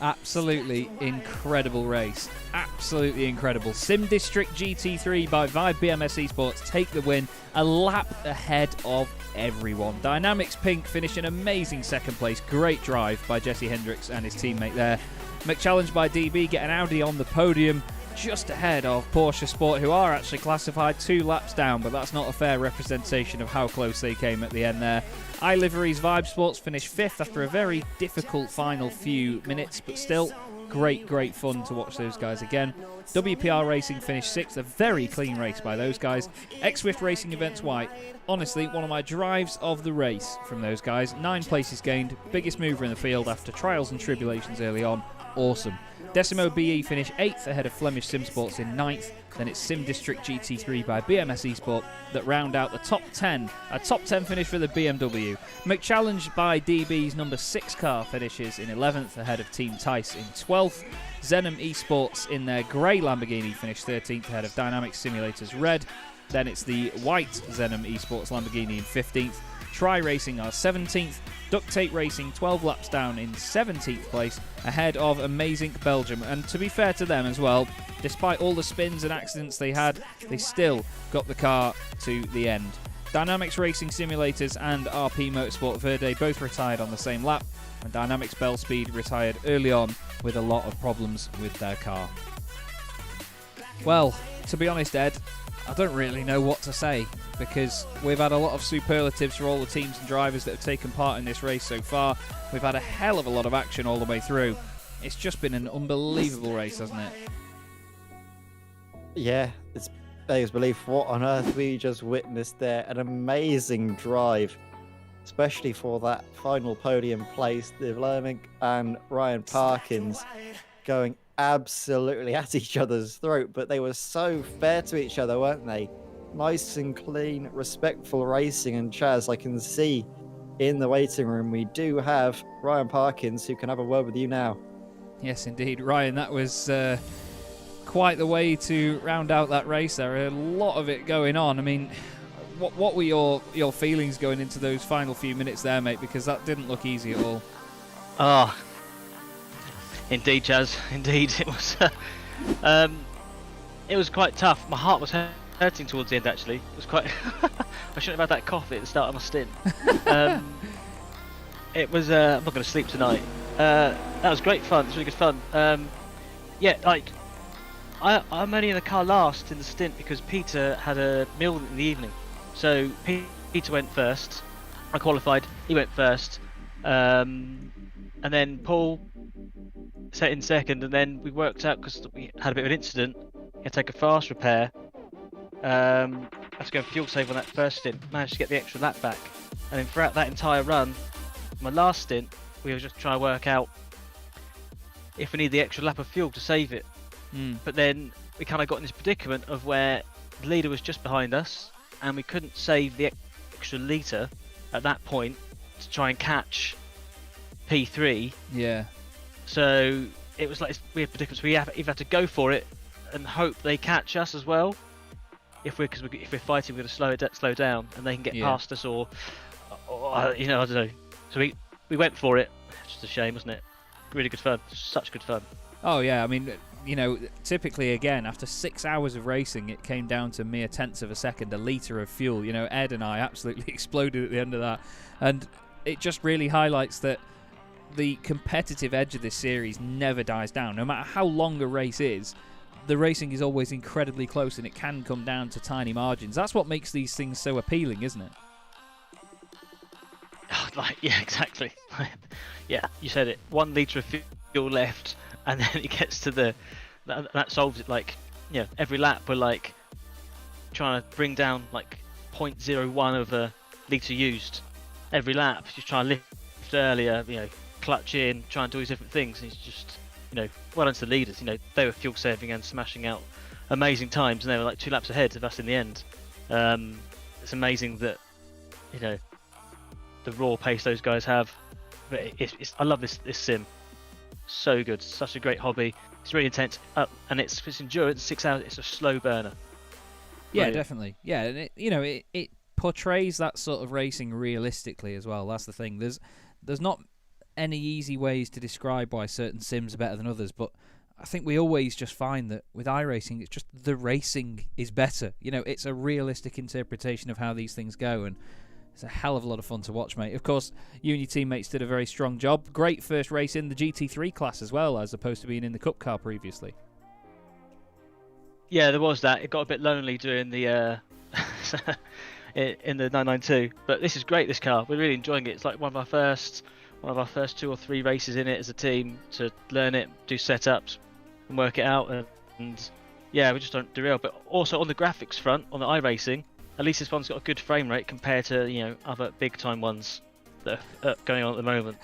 Absolutely incredible race. Absolutely incredible. Sim District GT3 by Vibe BMS Esports take the win, a lap ahead of everyone. Dynamics Pink finish an amazing 2nd place. Great drive by Jesse Hendricks and his teammate there. McChallenge by DB get an Audi on the podium, just ahead of Porsche Sport, who are actually classified 2 laps down, but that's not a fair representation of how close they came at the end there. iLiveries Vibe Sports finished 5th after a very difficult final few minutes, but still great fun to watch those guys again. WPR Racing finished 6th, a very clean race by those guys. X-Swift Racing Events White, honestly, one of my drives of the race from those guys. 9 places gained, biggest mover in the field after trials and tribulations early on. Awesome. Decimo BE finished 8th ahead of Flemish Sim Sports in 9th. Then it's Sim District GT3 by BMS Esport that round out the top 10. A top 10 finish for the BMW. McChallenge by DB's number 6 car finishes in 11th ahead of Team Tice in 12th. Zenom Esports in their grey Lamborghini finished 13th ahead of Dynamics Simulators Red. Then it's the white Zenom Esports Lamborghini in 15th. Tri Racing are 17th. Duct Tape Racing 12 laps down in 17th place ahead of Amazing Belgium. And to be fair to them as well, despite all the spins and accidents they had, they still got the car to the end. Dynamics Racing Simulators and RP Motorsport Verde both retired on the same lap, and Dynamics Bell Speed retired early on with a lot of problems with their car. Well, to be honest, Ed, I don't really know what to say, because we've had a lot of superlatives for all the teams and drivers that have taken part in this race so far. We've had a hell of a lot of action all the way through. It's just been an unbelievable race, hasn't it? Yeah, it's beggars belief what on earth we just witnessed there. An amazing drive, especially for that final podium place. De Vlaeminck and Ryan Parkins going absolutely at each other's throat, but they were so fair to each other, weren't they? Nice and clean, respectful racing. And Chaz, I can see in the waiting room we do have Ryan Parkins, who can have a word with you now. Yes, indeed. Ryan, that was quite the way to round out that race. There were a lot of it going on. I mean, what were your feelings going into those final few minutes there, mate? Because that didn't look easy at all. Indeed, Chaz. Indeed, it was. It was quite tough. My heart was hurting towards the end. Actually, it was quite. I shouldn't have had that coffee at the start of my stint. It was. I'm not going to sleep tonight. That was great fun. It's really good fun. Yeah, like I'm only in the car last in the stint because Peter had a meal in the evening. So Peter went first. I qualified. He went first. And then Paul set in second, and then we worked out because we had a bit of an incident. He had to take a fast repair. Had to go fuel save on that first stint. Managed to get the extra lap back, and then throughout that entire run, my last stint, we were just trying to work out if we need the extra lap of fuel to save it. But then we kind of got in this predicament of where the leader was just behind us, and we couldn't save the extra litre at that point to try and catch P3. Yeah. So it was like this weird predicament. So we either have to go for it and hope they catch us as well. If we're fighting, we're going to slow down, and they can get past us, or I don't know. So we went for it. It's just a shame, wasn't it? Really good fun. Such good fun. Oh yeah, I mean, typically again after 6 hours of racing, it came down to mere tenths of a second, a litre of fuel. Ed and I absolutely exploded at the end of that, and it just really highlights that the competitive edge of this series never dies down. No matter how long a race is, the racing is always incredibly close, and it can come down to tiny margins. That's what makes these things so appealing, isn't it? Yeah, exactly. Yeah, you said it. 1 litre of fuel left, and then it gets to that solves it. Every lap we're trying to bring down 0.01 of a litre used. Every lap, just trying to lift earlier, clutch in, try and do these different things. And it's just, well done to the leaders. They were fuel saving and smashing out amazing times, and they were 2 laps ahead of us in the end. It's amazing that, the raw pace those guys have. But I love this sim. So good, such a great hobby. It's really intense, and it's endurance. 6 hours. It's a slow burner. Yeah, Brilliant. definitely. Yeah, and it portrays that sort of racing realistically as well. That's the thing. There's not any easy ways to describe why certain sims are better than others, but I think we always just find that with iRacing, it's just the racing is better. It's a realistic interpretation of how these things go, and it's a hell of a lot of fun to watch, mate. Of course, you and your teammates did a very strong job. Great first race in the GT3 class as well, as opposed to being in the Cup car previously. Yeah, there was that. It got a bit lonely doing the in the 992, but this is great. This car, we're really enjoying it. It's like one of our first 2 or 3 races in it as a team to learn it, do setups, and work it out. And yeah, we just don't derail. But also on the graphics front, on the iRacing, at least this one's got a good frame rate compared to other big time ones that are going on at the moment.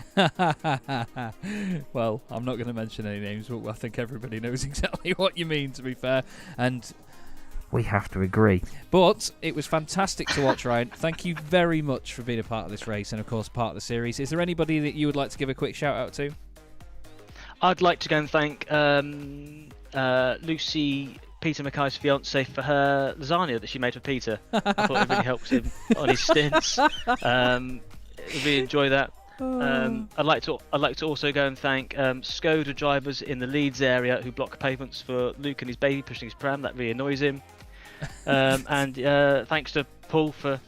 Well, I'm not going to mention any names, but I think everybody knows exactly what you mean, to be fair, and we have to agree. But it was fantastic to watch, Ryan. Thank you very much for being a part of this race and, of course, part of the series. Is there anybody that you would like to give a quick shout out to? I'd like to go and thank Lucy, Peter Mackay's fiance, for her lasagna that she made for Peter. I thought it really helped him on his stints. Really enjoy that. I'd like to also go and thank Skoda drivers in the Leeds area who block pavements for Luke and his baby pushing his pram. That really annoys him. And thanks to Paul for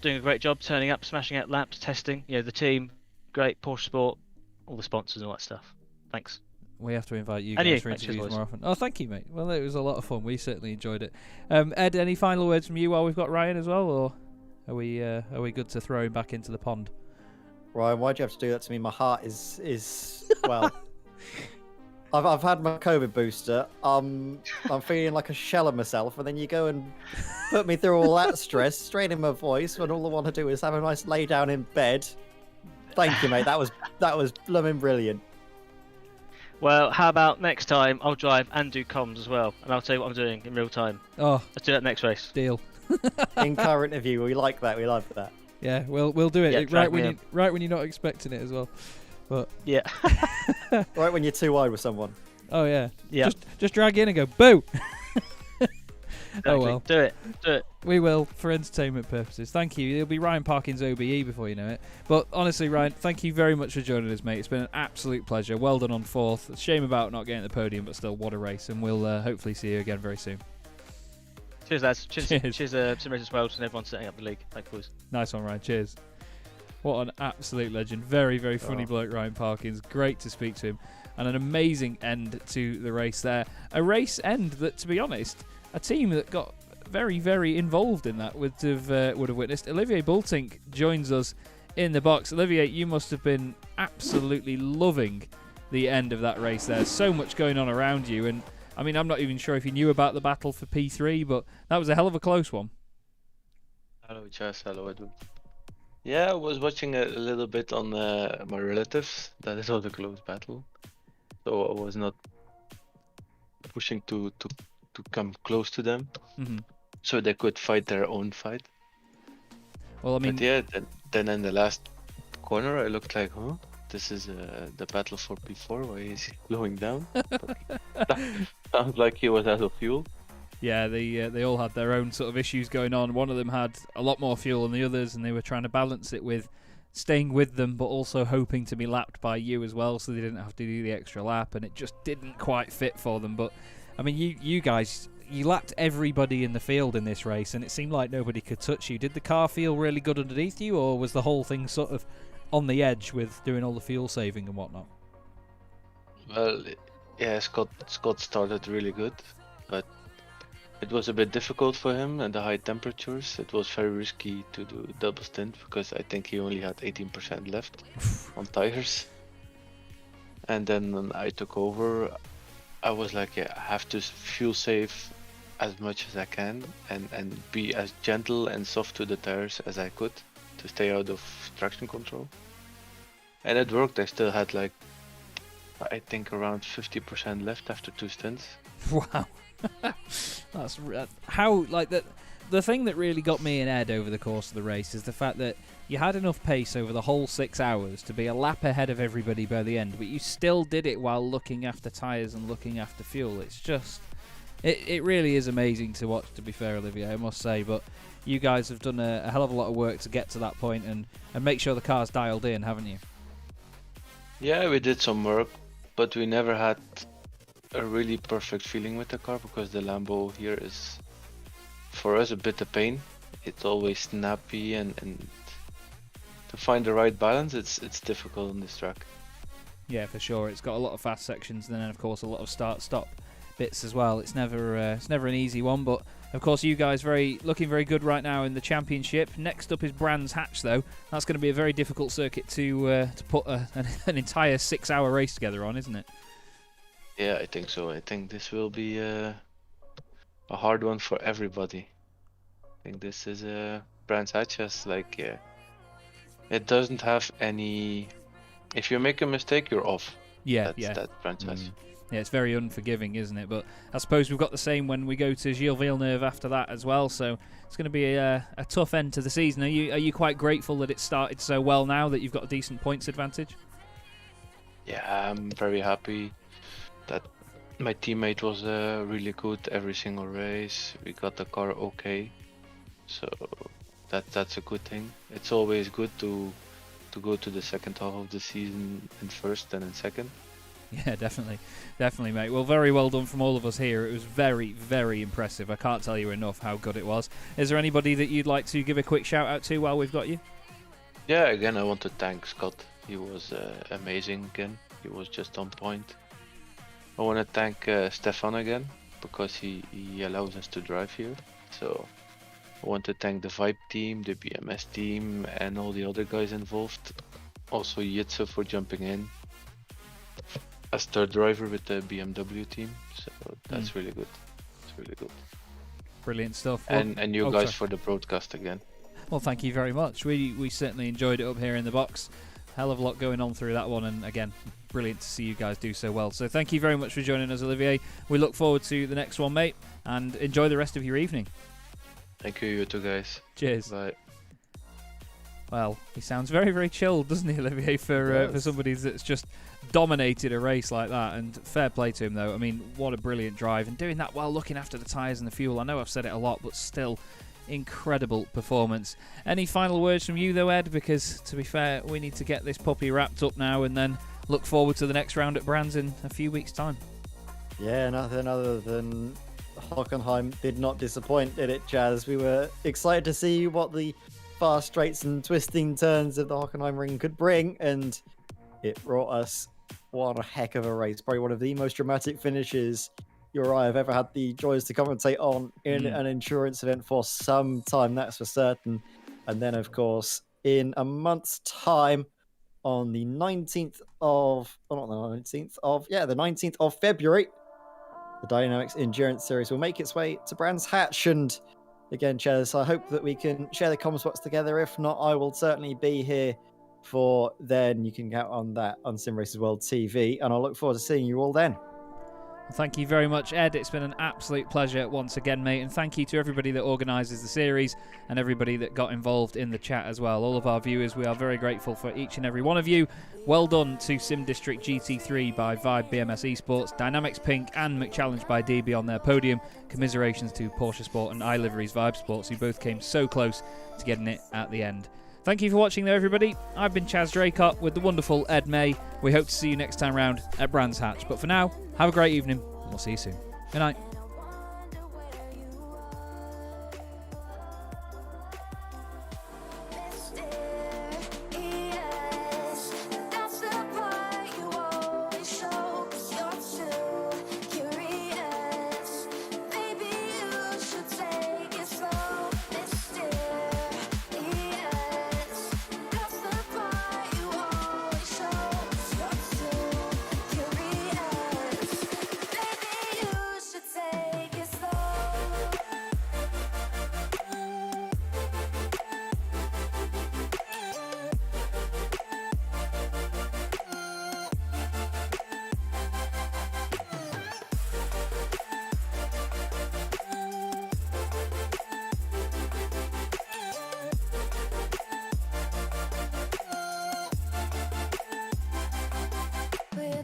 doing a great job, turning up, smashing out laps, testing. The team, great. Porsche Sport, all the sponsors and all that stuff. Thanks. We have to invite you guys for interviews more often. Oh, thank you, mate. Well, it was a lot of fun. We certainly enjoyed it. Ed, any final words from you while we've got Ryan as well, or are we good to throw him back into the pond? Ryan, why'd you have to do that to me? My heart is well. I've had my COVID booster. I'm feeling like a shell of myself, and then you go and put me through all that stress, straining my voice, when all I want to do is have a nice lay down in bed. Thank you, mate. That was blooming brilliant. Well, how about next time I'll drive and do comms as well, and I'll tell you what I'm doing in real time. Oh, let's do that next race. Deal. In car interview, we like that. We love that. Yeah, we'll do it Yeah, right when you're not expecting it as well. But yeah, right when you're too wide with someone. Oh yeah. Yeah. Just drag in and go boo. Oh well. Do it. We will, for entertainment purposes. Thank you. It'll be Ryan Parkins OBE before you know it. But honestly, Ryan, thank you very much for joining us, mate. It's been an absolute pleasure. Well done on 4th. Shame about not getting the podium, but still, what a race. And we'll hopefully see you again very soon. Cheers, lads. Cheers, Sim Racing World, and everyone setting up the league. Thanks, boys. Nice one, Ryan. Cheers. What an absolute legend. Very, very funny bloke, Ryan Parkins. Great to speak to him. And an amazing end to the race there. A race end that, to be honest, a team that got very, very involved in that would have witnessed. Olivier Bultink joins us in the box. Olivier, you must have been absolutely loving the end of that race there. So much going on around you. And, I mean, I'm not even sure if you knew about the battle for P3, but that was a hell of a close one. Hello, Chaz. Hello, Edwin. Yeah, I was watching a little bit on my relatives. That is all the close battle. So I was not pushing to come close to them, so they could fight their own fight. Well, I mean, but yeah, then in the last corner, I looked like, this is the battle for P4. Why is he slowing down? Sounds like he was out of fuel. Yeah, they all had their own sort of issues going on. One of them had a lot more fuel than the others, and they were trying to balance it with staying with them, but also hoping to be lapped by you as well, so they didn't have to do the extra lap, and it just didn't quite fit for them. But I mean, you guys, you lapped everybody in the field in this race, and it seemed like nobody could touch you. Did the car feel really good underneath you, or was the whole thing sort of on the edge with doing all the fuel saving and whatnot? Well, yeah, Scott started really good, but it was a bit difficult for him and the high temperatures. It was very risky to do double stint because I think he only had 18% left on tires. And then when I took over, I was like, yeah, I have to fuel save as much as I can and be as gentle and soft to the tires as I could to stay out of traction control. And it worked. I still had like, I think around 50% left after 2 stints. Wow. That's how, like, the thing that really got me and Ed over the course of the race is the fact that you had enough pace over the whole 6 hours to be a lap ahead of everybody by the end, but you still did it while looking after tyres and looking after fuel. It's just, it really is amazing to watch, to be fair, Olivier, I must say. But you guys have done a hell of a lot of work to get to that point and make sure the car's dialed in, haven't you? Yeah, we did some work, but we never had a really perfect feeling with the car because the Lambo here is, for us, a bit of pain. It's always snappy and to find the right balance, it's difficult on this track. Yeah, for sure. It's got a lot of fast sections and then, of course, a lot of start-stop bits as well. It's never an easy one, but of course, you guys looking very good right now in the championship. Next up is Brands Hatch, though. That's going to be a very difficult circuit to put an entire 6-hour race together on, isn't it? Yeah, I think so. I think this will be a hard one for everybody. I think this is Brands Hatch has like, it doesn't have any. If you make a mistake, you're off. Yeah, That's Brands Hatch. Yeah, it's very unforgiving, isn't it? But I suppose we've got the same when we go to Gilles Villeneuve after that as well. So it's going to be a tough end to the season. Are you quite grateful that it started so well now that you've got a decent points advantage? Yeah, I'm very happy that my teammate was really good every single race. We got the car okay, so that's a good thing. It's always good to go to the second half of the season in first and in second. Yeah, definitely, mate. Well, very well done from all of us here. It was very, very impressive. I can't tell you enough how good it was. Is there anybody that you'd like to give a quick shout out to while we've got you? Yeah, again, I want to thank Scott. He was amazing again. He was just on point. I want to thank Stefan again because he allows us to drive here. So I want to thank the Vibe team, the BMS team, and all the other guys involved. Also Jitse for jumping in as third driver with the BMW team. So that's really good. It's really good. Brilliant stuff. And you guys for the broadcast again. Well, thank you very much. We certainly enjoyed it up here in the box. Hell of a lot going on through that one, and again, brilliant to see you guys do so well. So thank you very much for joining us, Olivier. We look forward to the next one, mate, and enjoy the rest of your evening. Thank you, you two guys. Cheers. Bye. Well, he sounds very, very chilled, doesn't he, Olivier, for somebody that's just dominated a race like that. And fair play to him, though. I mean, what a brilliant drive. And doing that while looking after the tyres and the fuel. I know I've said it a lot, but still, incredible performance. Any final words from you, though, Ed? Because, to be fair, we need to get this puppy wrapped up now and then look forward to the next round at Brands in a few weeks' time. Yeah, nothing other than Hockenheim did not disappoint, did it, Chaz? We were excited to see what the fast straights and twisting turns of the Hockenheim ring could bring, and it brought us what a heck of a race. Probably one of the most dramatic finishes you or I have ever had the joys to commentate on in an endurance event for some time, that's for certain. And then, of course, in a month's time, on the 19th of February, the DynamiXX Endurance Series will make its way to Brands Hatch. And again, Chaz, I hope that we can share the comms box together. If not, I will certainly be here for then. You can count on that on Sim Races World TV, and I'll look forward to seeing you all then. Thank you very much, Ed. It's been an absolute pleasure once again, mate. And thank you to everybody that organises the series and everybody that got involved in the chat as well. All of our viewers, we are very grateful for each and every one of you. Well done to Sim District GT3 by Vibe BMS Esports, Dynamics Pink and McChallenge by DB on their podium. Commiserations to Porsche Sport and iLiveries Vibe Sports, who both came so close to getting it at the end. Thank you for watching, though, everybody. I've been Chaz Draycott with the wonderful Ed May. We hope to see you next time round at Brands Hatch. But for now, have a great evening, and we'll see you soon. Good night.